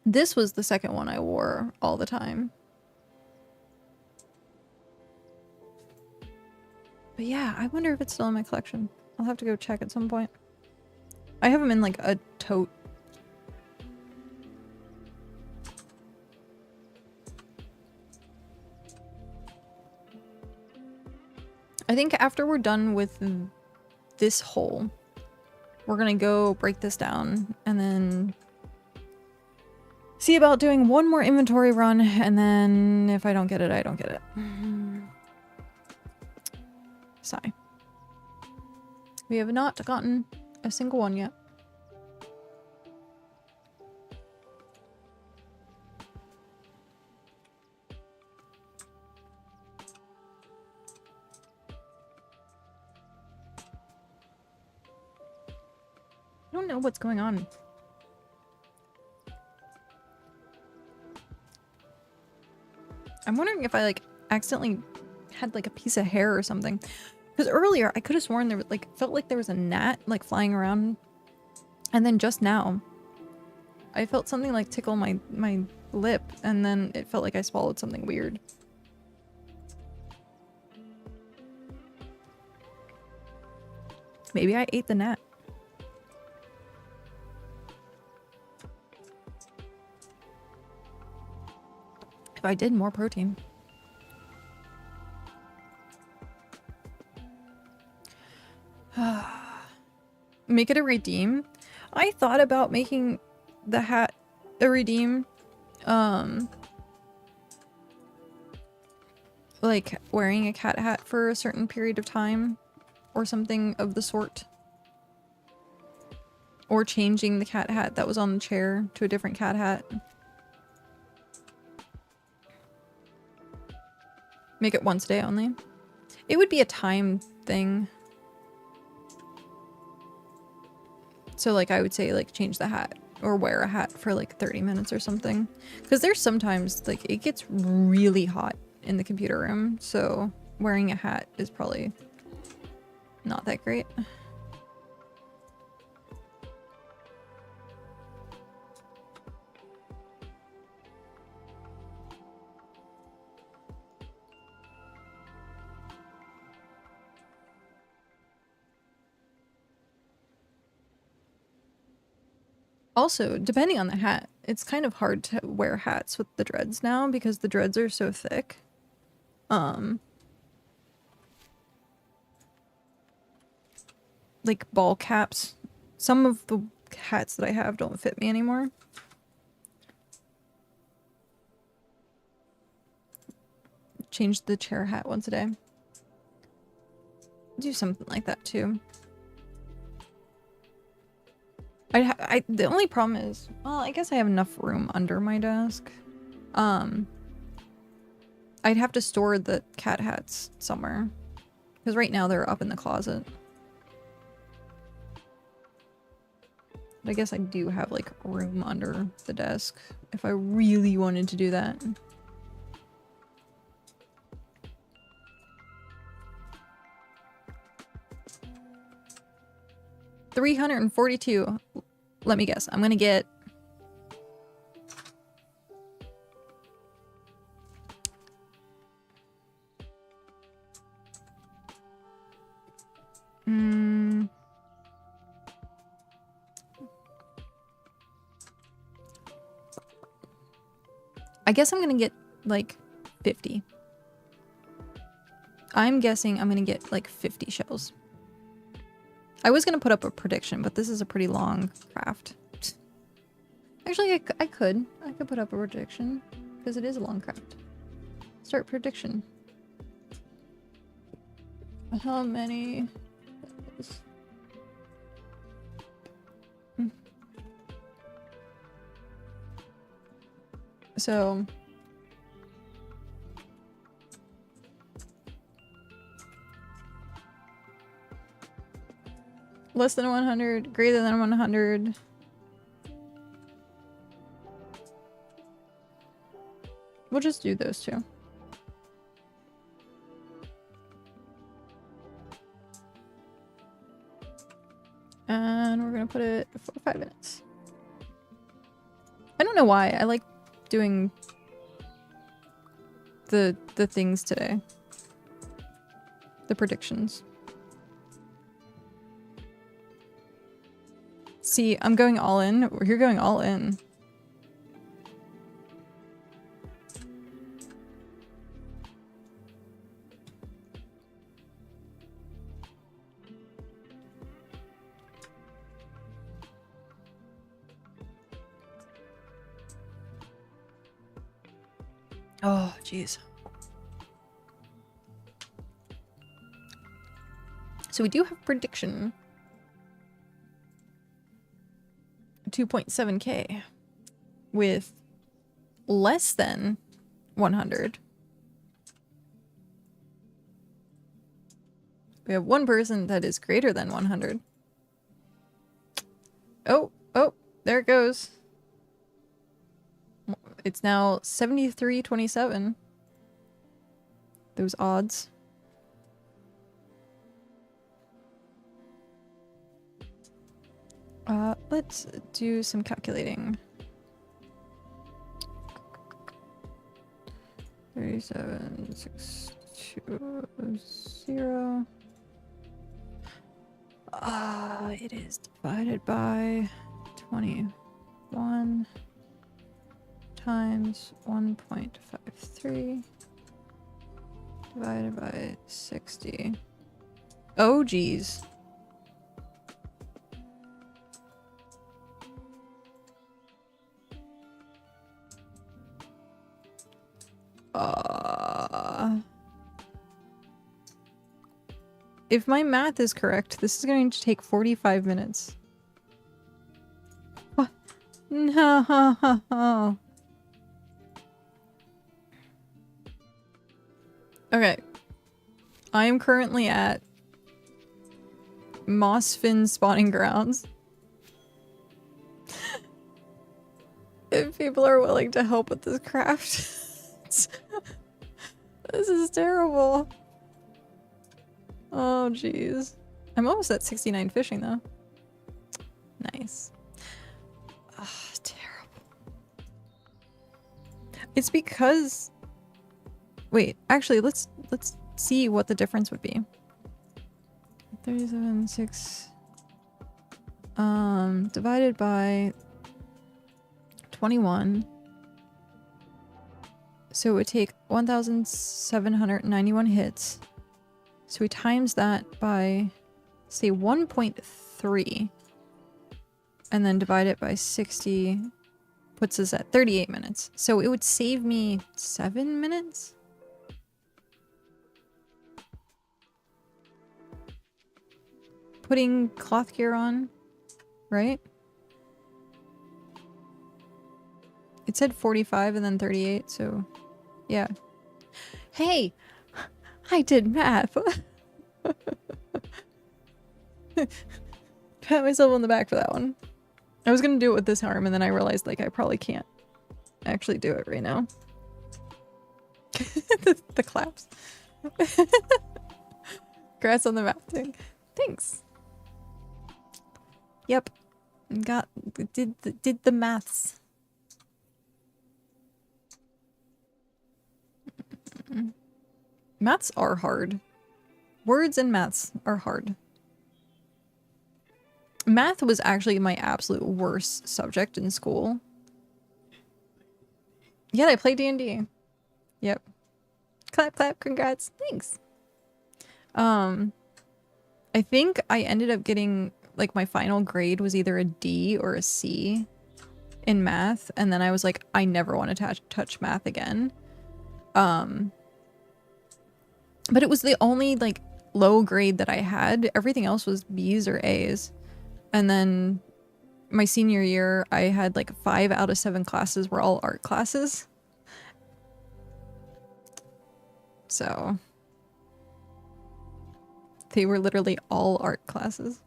This was the second one I wore all the time. But yeah, I wonder if it's still in my collection. I'll have to go check at some point. I have them in like a tote. I think after we're done with this hole, we're gonna go break this down and then see about doing one more inventory run, and then if I don't get it, I don't get it. Sigh. We have not gotten a single one yet. I don't know what's going on. I'm wondering if I like accidentally had like a piece of hair or something. Because earlier I could have sworn there was like felt like there was a gnat like flying around, and then just now I felt something like tickle my lip, and then it felt like I swallowed something weird. Maybe I ate the gnat. If I did, more protein. Make it a redeem. I thought about making the hat a redeem. Like wearing a cat hat for a certain period of time or something of the sort. Or changing the cat hat that was on the chair to a different cat hat. Make it once a day only. It would be a time thing. So like I would say like change the hat or wear a hat for like 30 minutes or something. Because there's sometimes like it gets really hot in the computer room. So wearing a hat is probably not that great. Also, depending on the hat, it's kind of hard to wear hats with the dreads now because the dreads are so thick. Like ball caps. Some of the hats that I have don't fit me anymore. Change the chair hat once a day. Do something like that too. The only problem is, well, I guess I have enough room under my desk. I'd have to store the cat hats somewhere. Because right now they're up in the closet. But I guess I do have like room under the desk if I really wanted to do that. $342. Let me guess. I'm gonna get I guess I'm gonna get like 50. I'm guessing I'm gonna get like 50 shells. I was gonna put up a prediction, but this is a pretty long craft. Actually, I could put up a prediction because it is a long craft. Start prediction. How many? So less than 100, greater than 100. We'll just do those two. And we're gonna put it for 5 minutes. I don't know why. I like doing the things today. The predictions. See, I'm going all in. You're going all in. Oh, jeez. So we do have prediction. 2.7k with less than 100. We have one person that is greater than 100. Oh, there it goes. It's now 73-27. Those odds. Let's do some calculating. 37,620. It is divided by 21 times 1.53 divided by 60. Oh, geez. If my math is correct, this is going to take 45 minutes. What? No. Okay. I am currently at Mossfin spawning grounds. If people are willing to help with this craft. This is terrible. Oh, jeez. I'm almost at 69 fishing, though. Nice. Ah, terrible. It's because... Wait, actually, let's see what the difference would be. 37.6... divided by 21. So it would take 1,791 hits. So we times that by, say, 1.3. And then divide it by 60. Puts us at 38 minutes. So it would save me 7 minutes? Putting cloth gear on, right? It said 45 and then 38, so yeah. Hey! I did math! Pat myself on the back for that one. I was gonna do it with this arm and then I realized like I probably can't actually do it right now. the claps. Congrats on the math thing. Thanks. Yep. Did the maths. Maths are hard. Words and maths are hard. Math was actually my absolute worst subject in school. Yeah, I played D&D. Yep. Clap, clap, congrats. Thanks. I think I ended up getting, like, my final grade was either a D or a C in math, and then I was like, I never want to touch math again. But it was the only, like, low grade that I had. Everything else was B's or A's. And then my senior year, I had like 5 out of 7 classes were all art classes. So they were literally all art classes.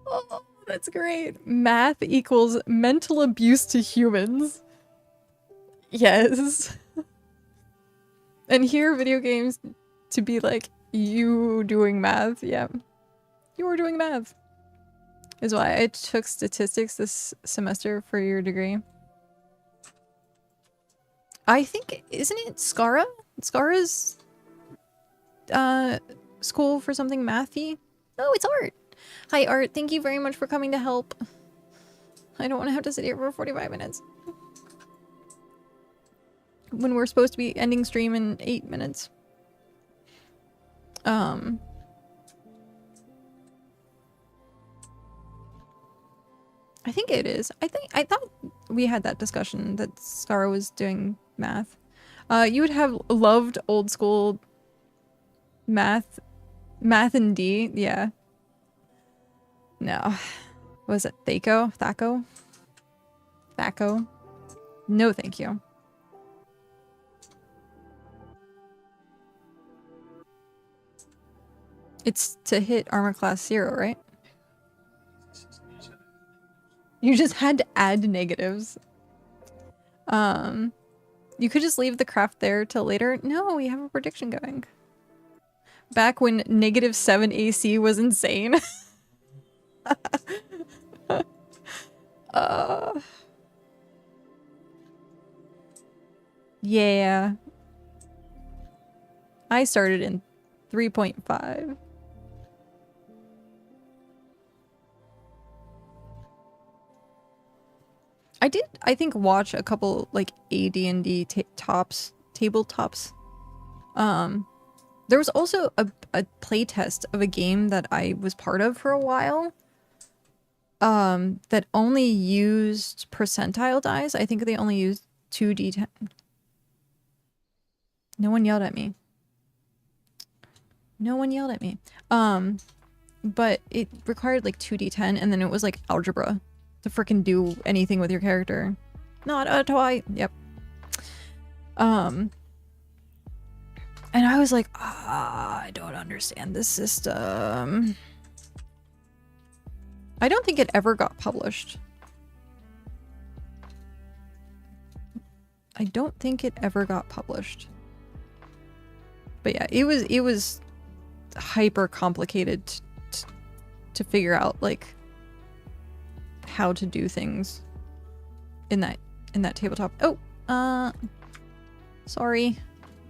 Oh, that's great. Math equals mental abuse to humans. Yes. And here video games to be like, you doing math. Yeah. You were doing math. Is why I took statistics this semester for your degree. I think, isn't it Skara? Skara's school for something mathy? Oh, it's Art. Hi, Art. Thank you very much for coming to help. I don't want to have to sit here for 45 minutes. When we're supposed to be ending stream in 8 minutes. I think it is. I thought we had that discussion that Skara was doing math. You would have loved old school math and D, yeah. No. Was it Thaco? Thaco? Thaco? No, thank you. It's to hit armor class 0, right? You just had to add negatives. You could just leave the craft there till later. No, we have a prediction going. Back when -7 AC was insane. Yeah. I started in 3.5. I did, I think, watch a couple, like, AD&D tabletops. There was also a playtest of a game that I was part of for a while. That only used percentile dice. I think they only used 2d10. No one yelled at me. No one yelled at me. But it required, like, 2d10, and then it was, like, algebra. To frickin' do anything with your character. Not a toy. Yep. And I was like, I don't understand this system. I don't think it ever got published. I don't think it ever got published. But yeah, it was hyper complicated to figure out, like, how to do things in that tabletop. Oh, sorry.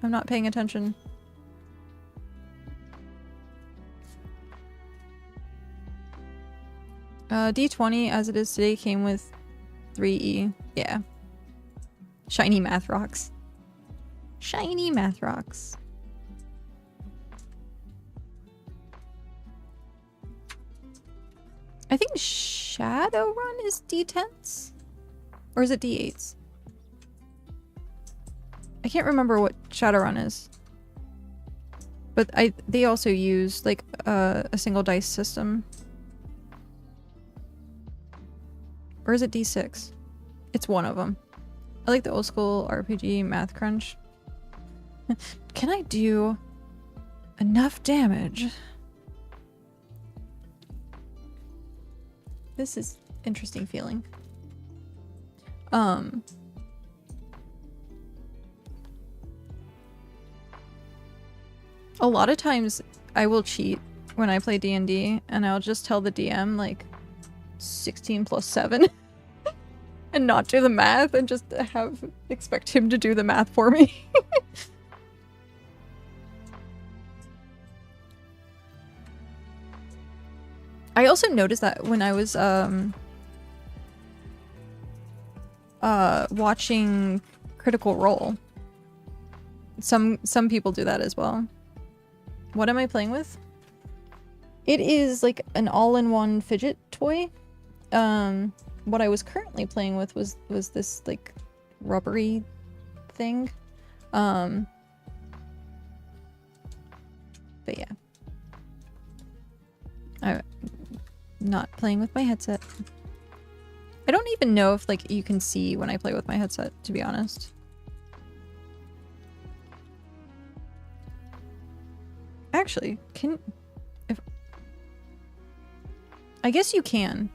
I'm not paying attention. D20 as it is today came with 3E. Yeah. Shiny math rocks. Shiny math rocks. I think Shadowrun is D10s? Or is it D8s? I can't remember what Shadowrun is. But they also use like a single dice system. Or is it D6? It's one of them. I like the old school RPG Math Crunch. Can I do enough damage? This is interesting feeling. A lot of times I will cheat when I play D&D and I'll just tell the DM like 16 plus 7 and not do the math and just expect him to do the math for me. I also noticed that when I was watching Critical Role. Some people do that as well. What am I playing with? It is like an all-in-one fidget toy. What I was currently playing with was this like rubbery thing. But yeah. I'm not playing with my headset. I don't even know if like you can see when I play with my headset, to be honest. Actually, I guess you can.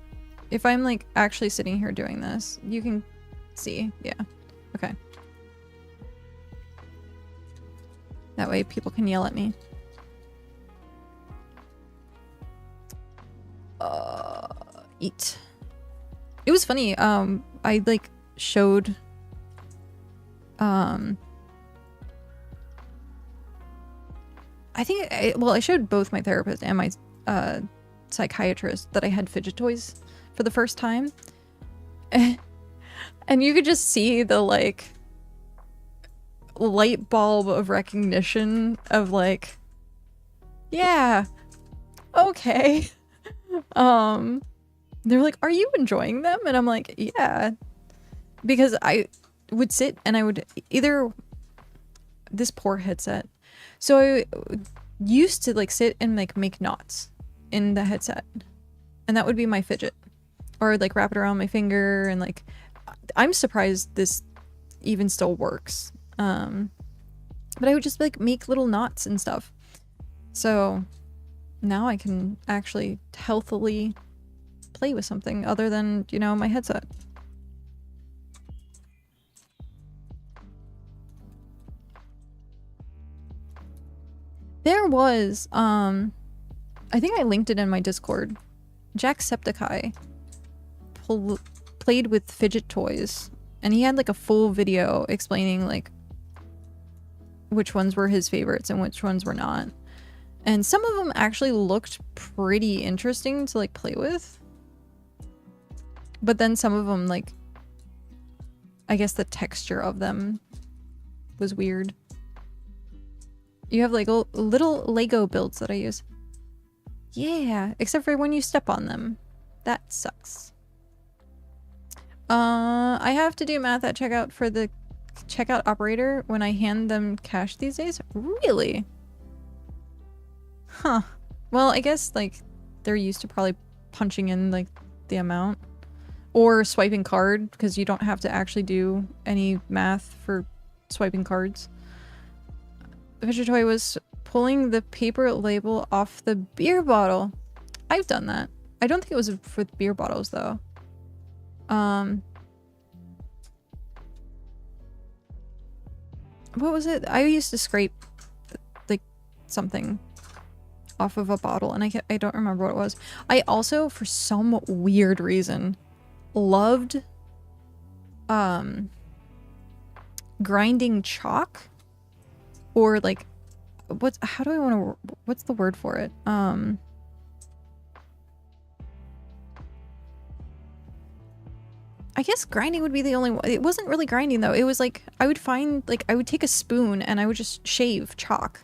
If I'm like actually sitting here doing this, you can see. Yeah. Okay. That way people can yell at me. Eat. It was funny. I like showed I think I showed both my therapist and my psychiatrist that I had fidget toys for the first time. And you could just see the like light bulb of recognition of like, yeah, okay. They're like, are you enjoying them? And I'm like, yeah. Because I would sit and I would either this poor headset. So I used to like sit and like make knots in the headset. And that would be my fidget. Or like wrap it around my finger and like I'm surprised this even still works. But I would just like make little knots and stuff. So now I can actually healthily play with something other than, you know, my headset. There was, I think I linked it in my Discord. Jacksepticeye played with fidget toys, and he had like a full video explaining like which ones were his favorites and which ones were not. And some of them actually looked pretty interesting to like play with. But then some of them, like, I guess the texture of them was weird. You have like little Lego builds that I use. Yeah, except for when you step on them. That sucks. I have to do math at checkout for the checkout operator when I hand them cash these days. Really? Huh. Well, I guess like they're used to probably punching in like the amount. Or swiping card, because you don't have to actually do any math for swiping cards. The fidget toy was pulling the paper label off the beer bottle. I've done that. I don't think it was with beer bottles, though. What was it? I used to scrape, like, something off of a bottle, and I don't remember what it was. I also, for some weird reason, loved grinding chalk, or like what's the word for it? I guess grinding would be the only one. It wasn't really grinding though. It was like I would find like I would take a spoon and I would just shave chalk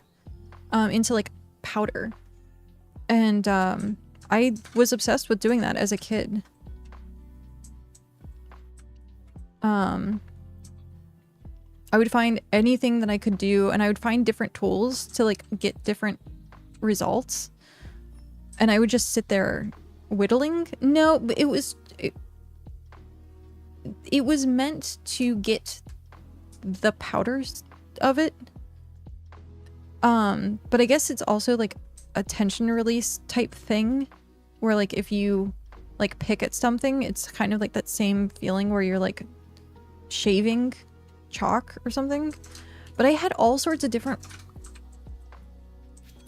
into like powder. And I was obsessed with doing that as a kid. I would find anything that I could do, and I would find different tools to like get different results. And I would just sit there whittling. No, it was meant to get the powders of it. But I guess it's also like a tension release type thing where like if you like pick at something, it's kind of like that same feeling where you're like shaving chalk or something. But I had all sorts of different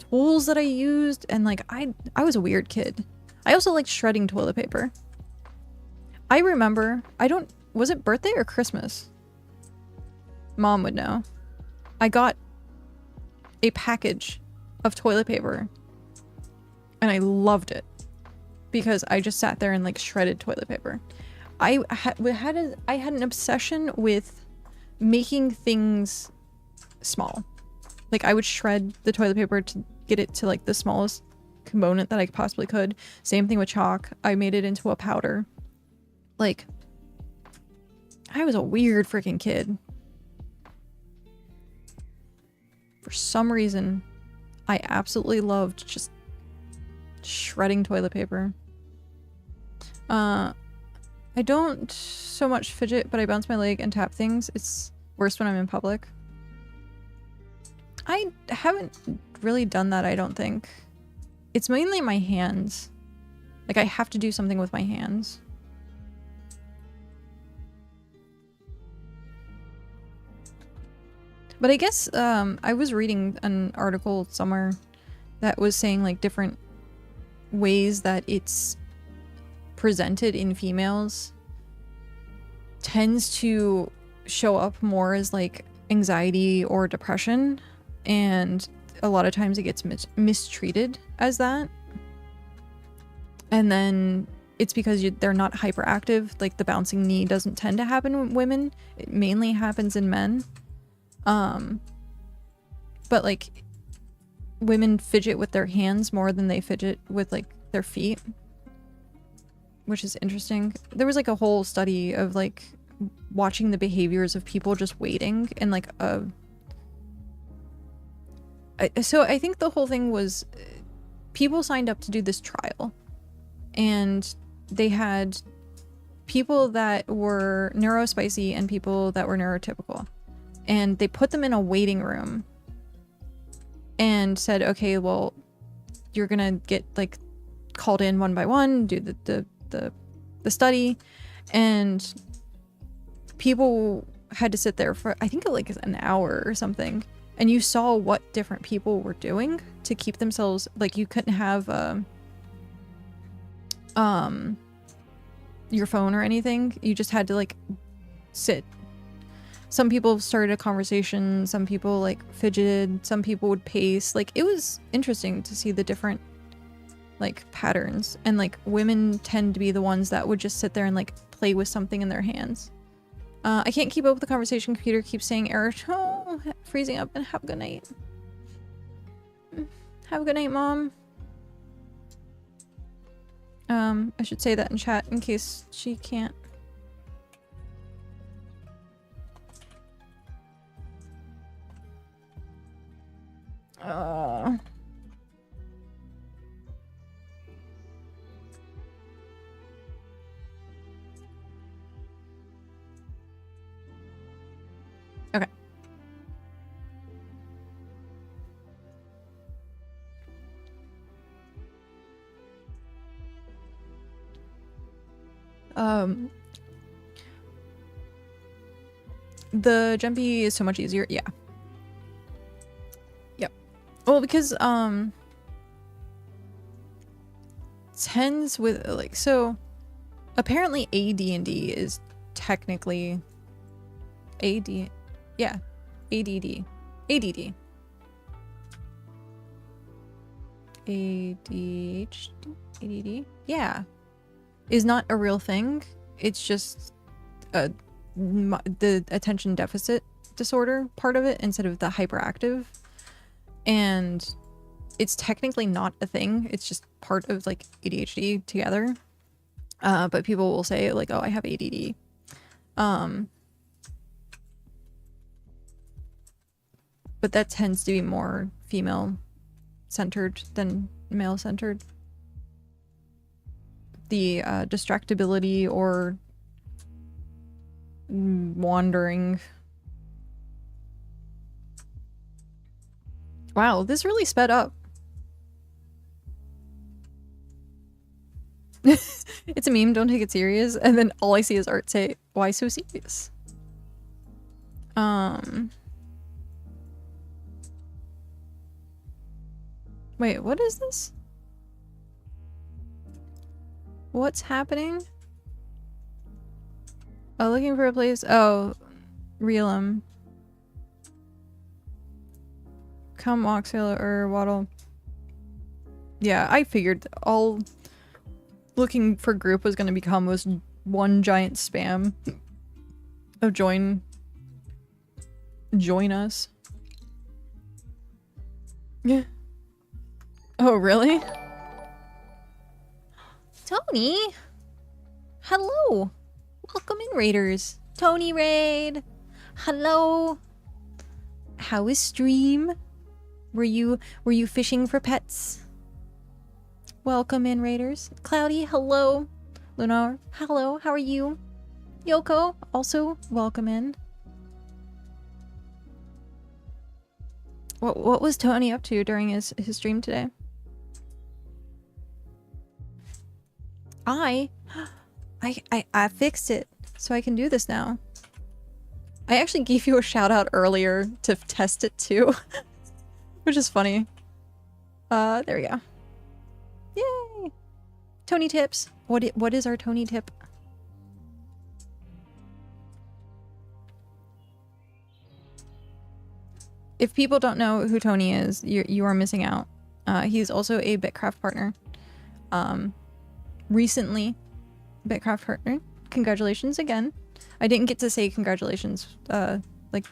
tools that I used, and like I was a weird kid. I also liked shredding toilet paper. I remember, was it birthday or Christmas? Mom would know. I got a package of toilet paper and I loved it because I just sat there and like shredded toilet paper. I had an obsession with making things small. Like I would shred the toilet paper to get it to like the smallest component that I possibly could. Same thing with chalk. I made it into a powder. Like, I was a weird freaking kid. For some reason, I absolutely loved just shredding toilet paper. I don't so much fidget, but I bounce my leg and tap things. It's worse when I'm in public. I haven't really done that, I don't think. It's mainly my hands. Like, I have to do something with my hands. But I guess, I was reading an article somewhere that was saying, like, different ways that it's presented in females tends to show up more as, like, anxiety or depression, and a lot of times it gets mistreated as that. And then it's because they're not hyperactive. Like, the bouncing knee doesn't tend to happen in women. It mainly happens in men. But like women fidget with their hands more than they fidget with like their feet, which is interesting. There was like a whole study of like watching the behaviors of people just waiting and like so I think the whole thing was people signed up to do this trial, and they had people that were neurospicy and people that were neurotypical. And they put them in a waiting room and said, okay, well, you're gonna get like called in one by one, do the study, and people had to sit there for, I think like an hour or something, and you saw what different people were doing to keep themselves, like, you couldn't have your phone or anything. You just had to like sit. Some people started a conversation, some people like fidgeted, some people would pace. Like, it was interesting to see the different like patterns. And like women tend to be the ones that would just sit there and like play with something in their hands. I can't keep up with the conversation. Computer keeps saying error. Oh, freezing up, and have a good night. Have a good night, Mom. I should say that in chat in case she can't. Okay. The jumpy is so much easier. Yeah. Yep. Well, because tens with like, so apparently AD&D is technically AD, yeah, ADD, ADD, ADHD, ADD, yeah, is not a real thing. It's just the attention deficit disorder part of it instead of the hyperactive. And it's technically not a thing. It's just part of like ADHD together. But people will say like, oh, I have ADD. But that tends to be more female centered than male centered. The distractibility or wandering. Wow, this really sped up. It's a meme, don't take it serious. And then all I see is art say, why so serious? Wait, what is this? What's happening? Oh, looking for a place. Oh, Realum. Come Waxhill or Waddle. Yeah, I figured all looking for group was gonna become was one giant spam of join us. Yeah. Oh, really? Tony! Hello! Welcome in, Raiders. Tony Raid! Hello! How is stream? Were you fishing for pets? Welcome in, Raiders. Cloudy, hello. Lunar, hello, how are you? Yoko, also welcome in. What was Tony up to during his stream today? I fixed it, so I can do this now. I actually gave you a shout out earlier to test it too, which is funny. There we go. Yay! Tony tips. What is our Tony tip? If people don't know who Tony is, you are missing out. He's also a BitCraft partner. Recently, BitCraft partner. Congratulations again. I didn't get to say congratulations like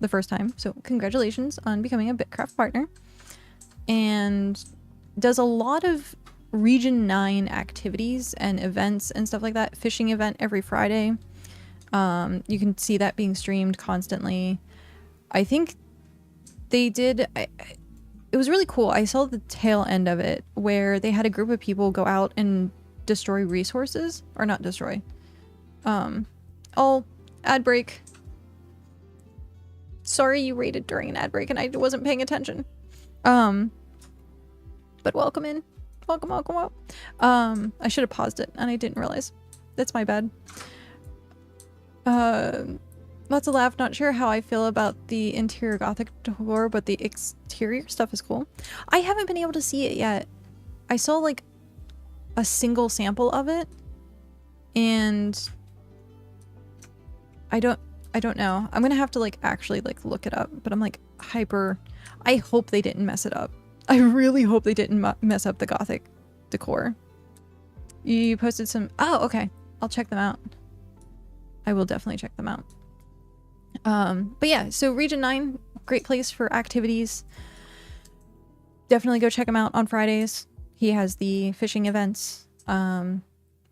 the first time, so congratulations on becoming a BitCraft partner. And does a lot of Region 9 activities and events and stuff like that. Fishing event every Friday. You can see that being streamed constantly. I think they did... it was really cool. I saw the tail end of it where they had a group of people go out and destroy resources. Or not destroy. Oh, ad break. Sorry you raided during an ad break and I wasn't paying attention. But welcome in. Welcome, welcome, welcome. I should have paused it and I didn't realize. That's my bad. Lots of laugh. Not sure how I feel about the interior gothic decor, but the exterior stuff is cool. I haven't been able to see it yet. I saw like a single sample of it and I don't know. I'm gonna have to like actually like look it up, but I'm like hyper. I hope they didn't mess it up. I really hope they didn't mess up the gothic decor. You posted some... Oh, okay. I'll check them out. I will definitely check them out. But yeah, so Region 9, great place for activities. Definitely go check him out on Fridays. He has the fishing events. And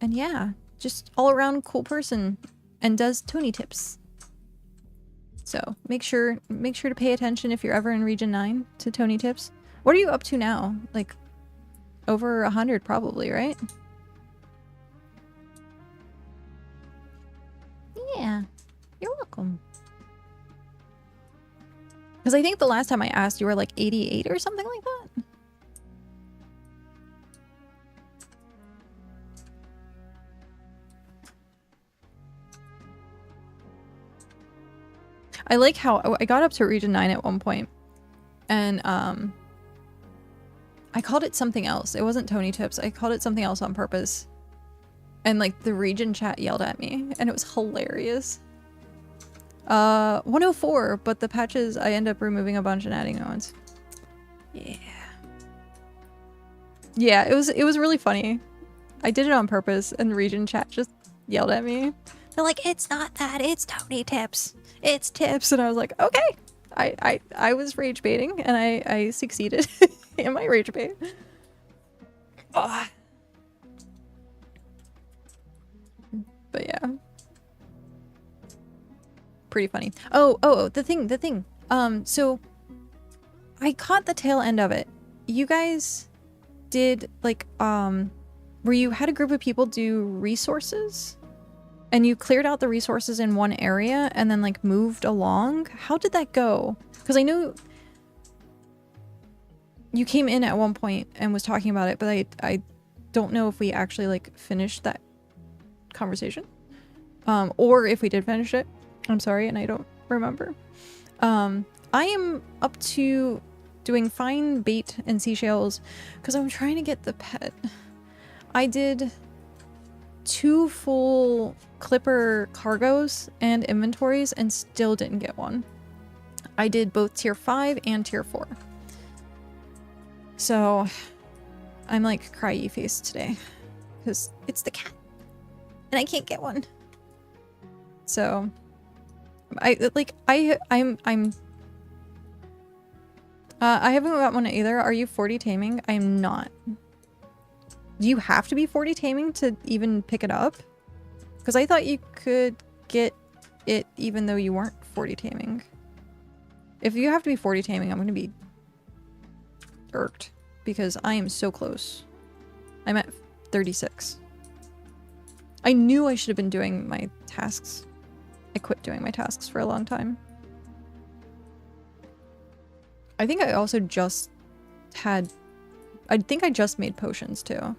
yeah, just all around cool person and does Tony tips. So make sure to pay attention if you're ever in Region 9 to Tony tips. What are you up to now? Like over 100 probably, right? Yeah, you're welcome. Because I think the last time I asked you were like 88 or something like that. I like how I got up to Region 9 at one point and I called it something else. It wasn't Tony tips. I called it something else on purpose. And like the region chat yelled at me and it was hilarious. 104, but the patches I end up removing a bunch and adding new ones. Yeah. Yeah, it was really funny. I did it on purpose and the region chat just yelled at me. They're like, it's not that, it's Tony Tips. It's Tips. And I was like, okay. I was rage baiting and I succeeded in my rage bait. Ugh. But yeah. Pretty funny. Oh, the thing. So I caught the tail end of it. You guys did like, where you had a group of people do resources and you cleared out the resources in one area and then like moved along. How did that go? Because I know you came in at one point and was talking about it, but I don't know if we actually like finished that conversation. Or if we did finish it. I'm sorry, and I don't remember. I am up to doing fine bait and seashells because I'm trying to get the pet. I did 2 full clipper cargoes and inventories and still didn't get one. I did both tier 5 and tier 4. So I'm like cryy face today because it's the cat and I can't get one. So I haven't got one either. Are you 40 taming? I am not. Do you have to be 40 taming to even pick it up? Because I thought you could get it even though you weren't 40 taming. If you have to be 40 taming, I'm going to be irked because I am so close. I'm at 36. I knew I should have been doing my tasks. I quit doing my tasks for a long time. I think I also just had... I think I just made potions too.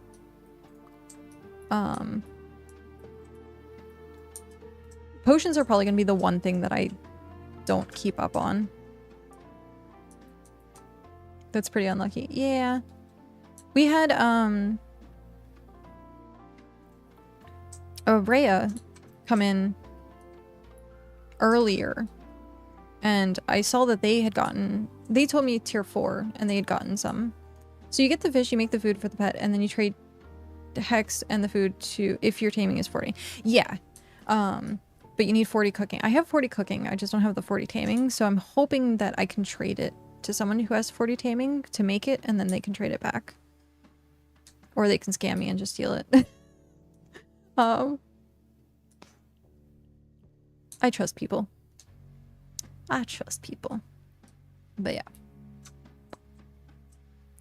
Potions are probably going to be the one thing that I don't keep up on. That's pretty unlucky. Yeah. We had, Rhea come in earlier. And I saw that they had gotten... They told me tier 4, and they had gotten some. So you get the fish, you make the food for the pet, and then you trade the hex and the food to... If your taming is 40. Yeah. But you need 40 cooking. I have 40 cooking, I just don't have the 40 taming, so I'm hoping that I can trade it to someone who has 40 taming to make it, and then they can trade it back. Or they can scam me and just steal it. I trust people. I trust people. But yeah.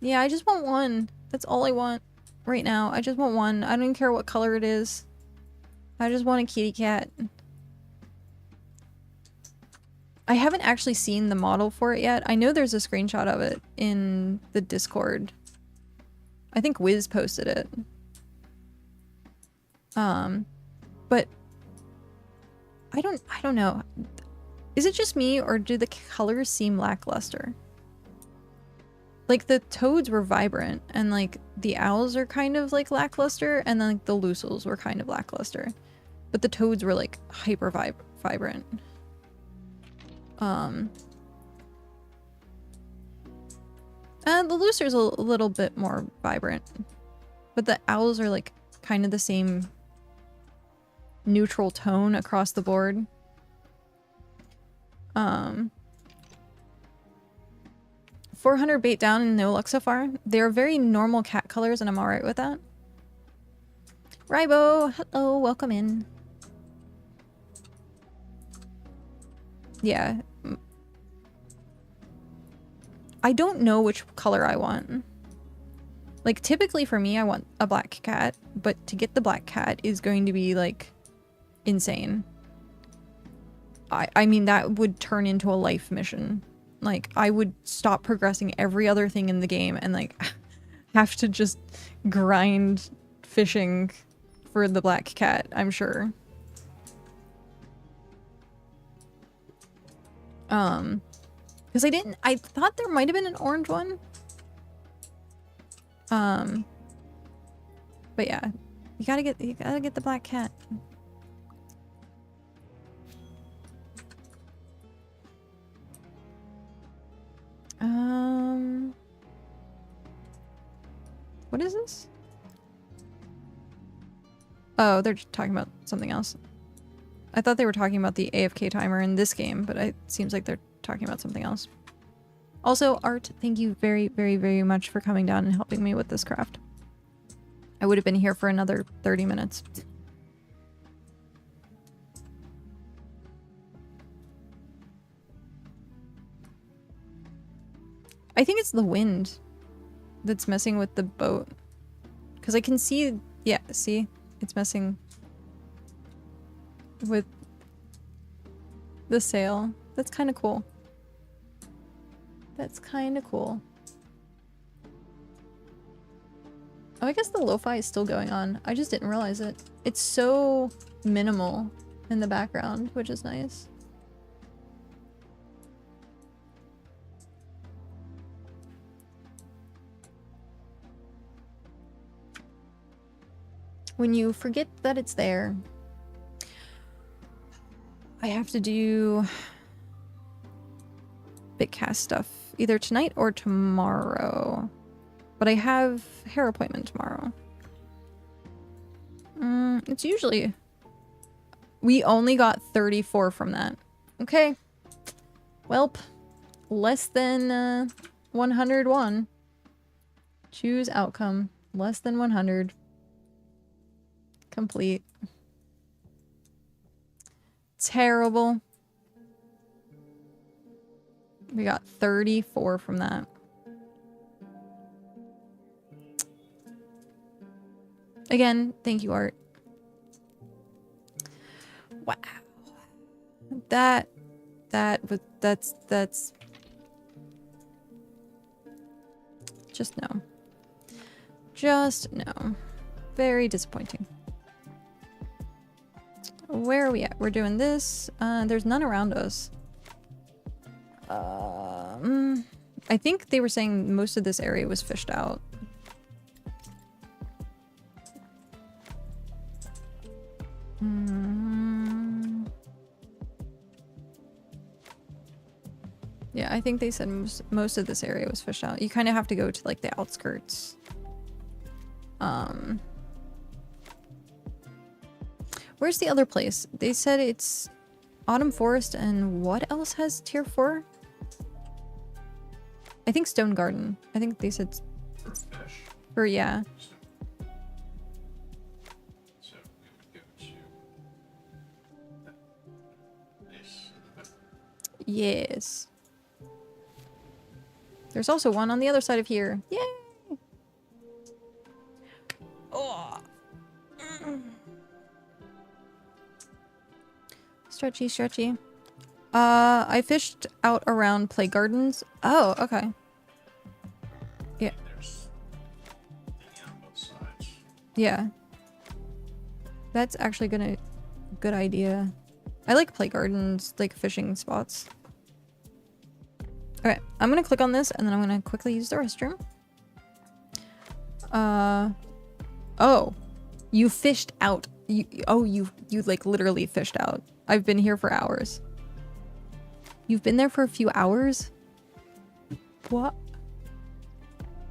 Yeah, I just want one. That's all I want right now. I just want one. I don't even care what color it is. I just want a kitty cat. I haven't actually seen the model for it yet. I know there's a screenshot of it in the Discord. I think Wiz posted it. But I don't know. Is it just me or do the colors seem lackluster? Like the toads were vibrant and like the owls are kind of like lackluster and then like the lucils were kind of lackluster. But the toads were like hyper vibrant. And the lucers a little bit more vibrant. But the owls are like kind of the same neutral tone across the board. 400 bait down and no luck so far. They're very normal cat colors and I'm alright with that. Rybo, hello, welcome in. Yeah. I don't know which color I want. Like, typically for me, I want a black cat, but to get the black cat is going to be, like, insane. I mean, that would turn into a life mission. Like, I would stop progressing every other thing in the game and, like, have to just grind fishing for the black cat, I'm sure. Because I thought there might have been an orange one. But yeah, you gotta get the black cat. What is this? Oh, they're just talking about something else. I thought they were talking about the AFK timer in this game, but it seems like they're talking about something else. Also, Art, thank you very, very, very much for coming down and helping me with this craft. I would have been here for another 30 minutes. I think it's the wind that's messing with the boat. Because I can see... Yeah, see? It's messing with the sail. That's kind of cool. That's kind of cool. Oh, I guess the lo-fi is still going on. I just didn't realize it. It's so minimal in the background, which is nice. When you forget that it's there, I have to do BitCast stuff either tonight or tomorrow. But I have hair appointment tomorrow. It's usually... We only got 34 from that. Okay. Welp. Less than 101. Choose outcome. Less than 100. Complete. Terrible. We got 34 from that. Again, thank you, Art. Wow. That's just no. Just no. Very disappointing. Where are we at? We're doing this. There's none around us. I think they were saying most of this area was fished out. Yeah, I think they said most of this area was fished out. You kind of have to go to like the outskirts. Where's the other place? They said it's Autumn Forest and what else has tier 4? I think Stone Garden. I think they said For fish. for yeah. So we would go to this. Yes. There's also one on the other side of here. Yay! Oh. Stretchy, stretchy. I fished out around Play Gardens. Oh, okay. Yeah. There's thingy on both sides. Yeah. That's actually good idea. I like Play Gardens, like fishing spots. Okay, I'm gonna click on this and then I'm gonna quickly use the restroom. Oh, you fished out. You like literally fished out. I've been here for hours. You've been there for a few hours? What?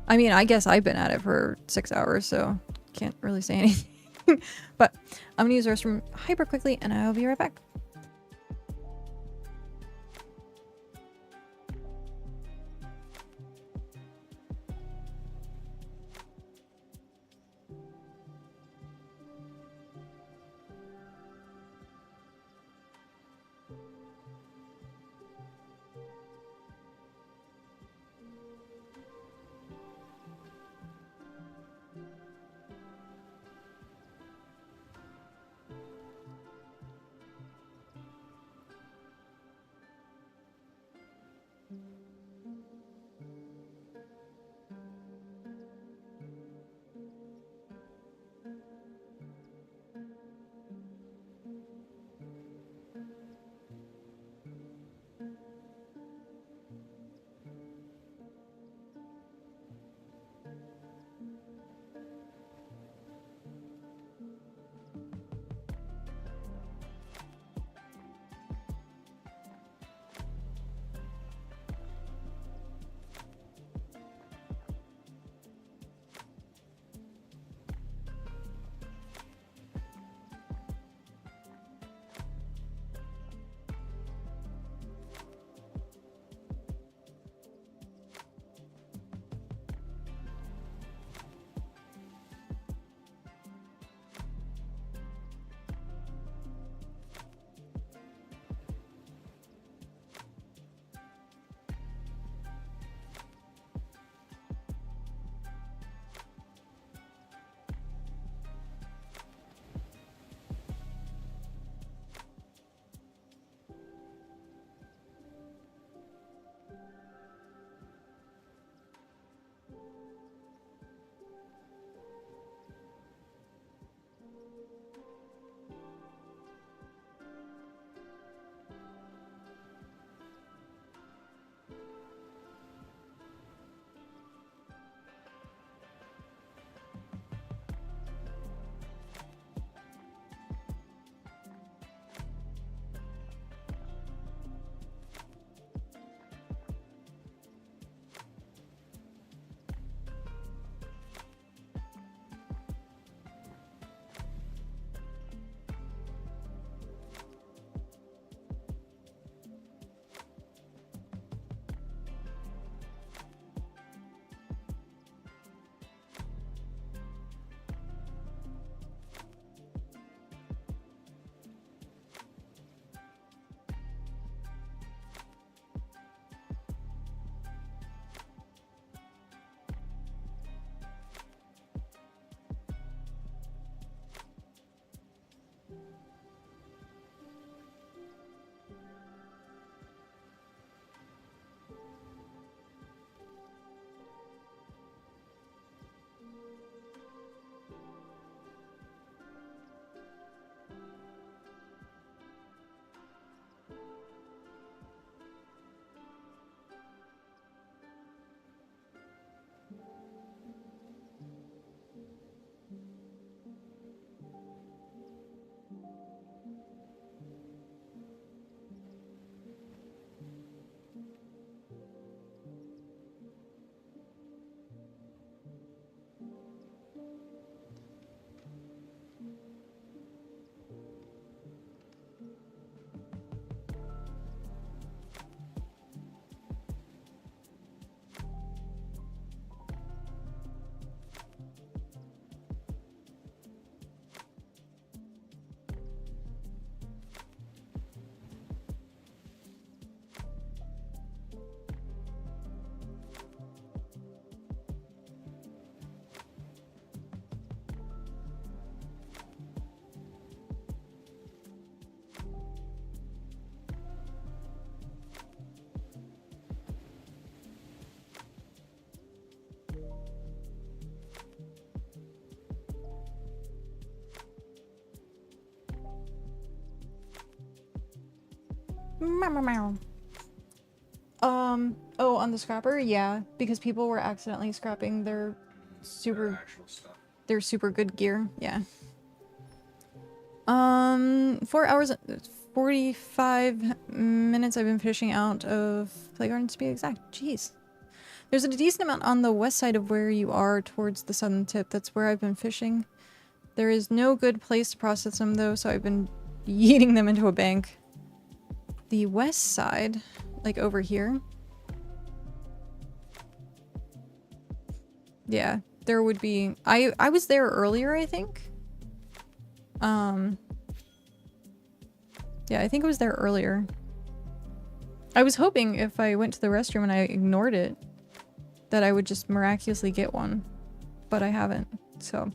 I mean, I guess I've been at it for 6 hours, so can't really say anything. But I'm gonna use the restroom hyper quickly and I'll be right back. Meow, meow, meow. Oh, on the scrapper? Yeah, because people were accidentally scrapping their super, actual stuff. their super good gear. Yeah. 4 hours, 45 minutes I've been fishing out of Playground to be exact. Jeez. There's a decent amount on the west side of where you are towards the southern tip. That's where I've been fishing. There is no good place to process them though, so I've been yeeting them into a bank. The west side, like over here. Yeah, there would be... I was there earlier, I think. Yeah, I think I was there earlier. I was hoping if I went to the restroom and I ignored it, that I would just miraculously get one. But I haven't, so...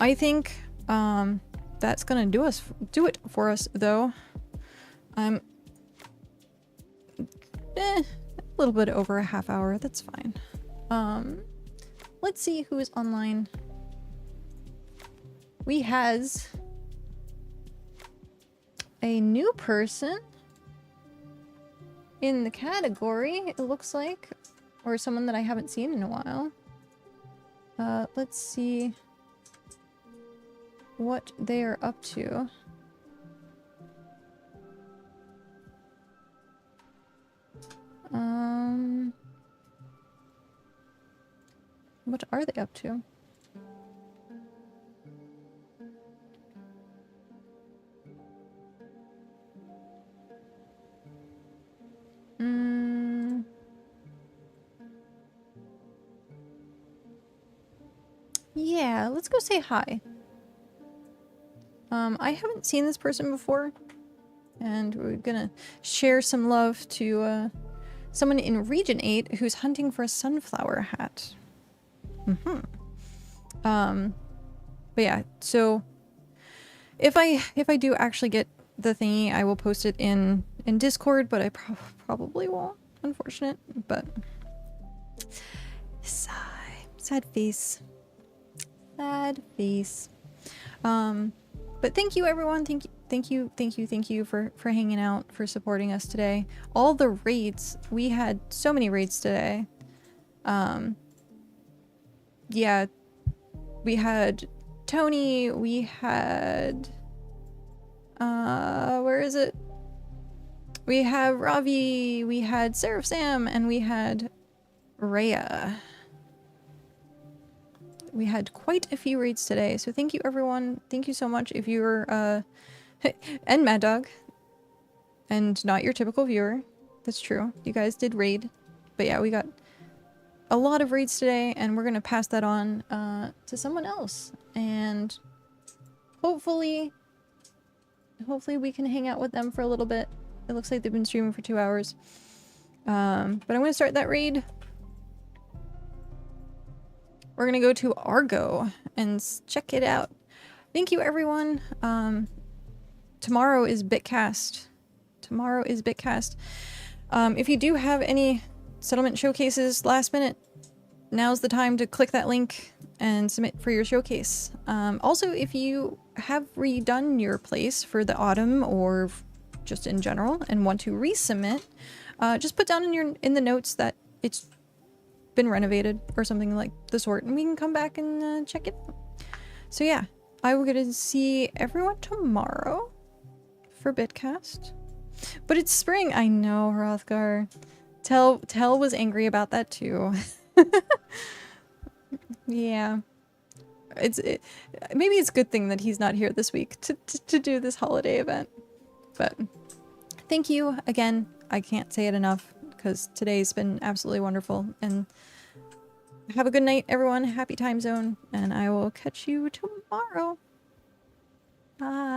I think, that's gonna do it for us, though. I'm... a little bit over a half hour, that's fine. Let's see who is online. We has a new person in the category, it looks like, or someone that I haven't seen in a while. Let's see what they are up to. What are they up to? Yeah, let's go say hi. I haven't seen this person before, and we're gonna share some love to someone in Region 8 who's hunting for a sunflower hat. But yeah, so if I do actually get the thingy, I will post it in Discord, but I probably won't, unfortunate. But sigh, sad face, sad face. But thank you, everyone. Thank you for hanging out, for supporting us today. All the raids, we had so many raids today. Yeah, we had Tony, we had where is it? We have Ravi, we had Seraph Sam, and we had Rhea. We had quite a few raids today, so thank you, everyone. Thank you so much if you're and Mad Dog, and not your typical viewer. That's true, you guys did raid. But yeah, we got a lot of raids today, and we're gonna pass that on to someone else, and hopefully we can hang out with them for a little bit. It looks like they've been streaming for 2 hours. But I'm gonna start that raid. We're gonna go to Argo and check it out. Thank you, everyone. Tomorrow is BitCast. Tomorrow is BitCast. If you do have any settlement showcases last minute, now's the time to click that link and submit for your showcase. Also, if you have redone your place for the autumn or just in general and want to resubmit, just put down in the notes that it's been renovated or something like the sort, and we can come back and check it out. So yeah, I will get to see everyone tomorrow for BitCast. But it's spring. I know, Hrothgar. Tell was angry about that too. Yeah. Maybe it's a good thing that he's not here this week to do this holiday event. But thank you again. I can't say it enough because today's been absolutely wonderful. And have a good night, everyone. Happy time zone. And I will catch you tomorrow. Bye.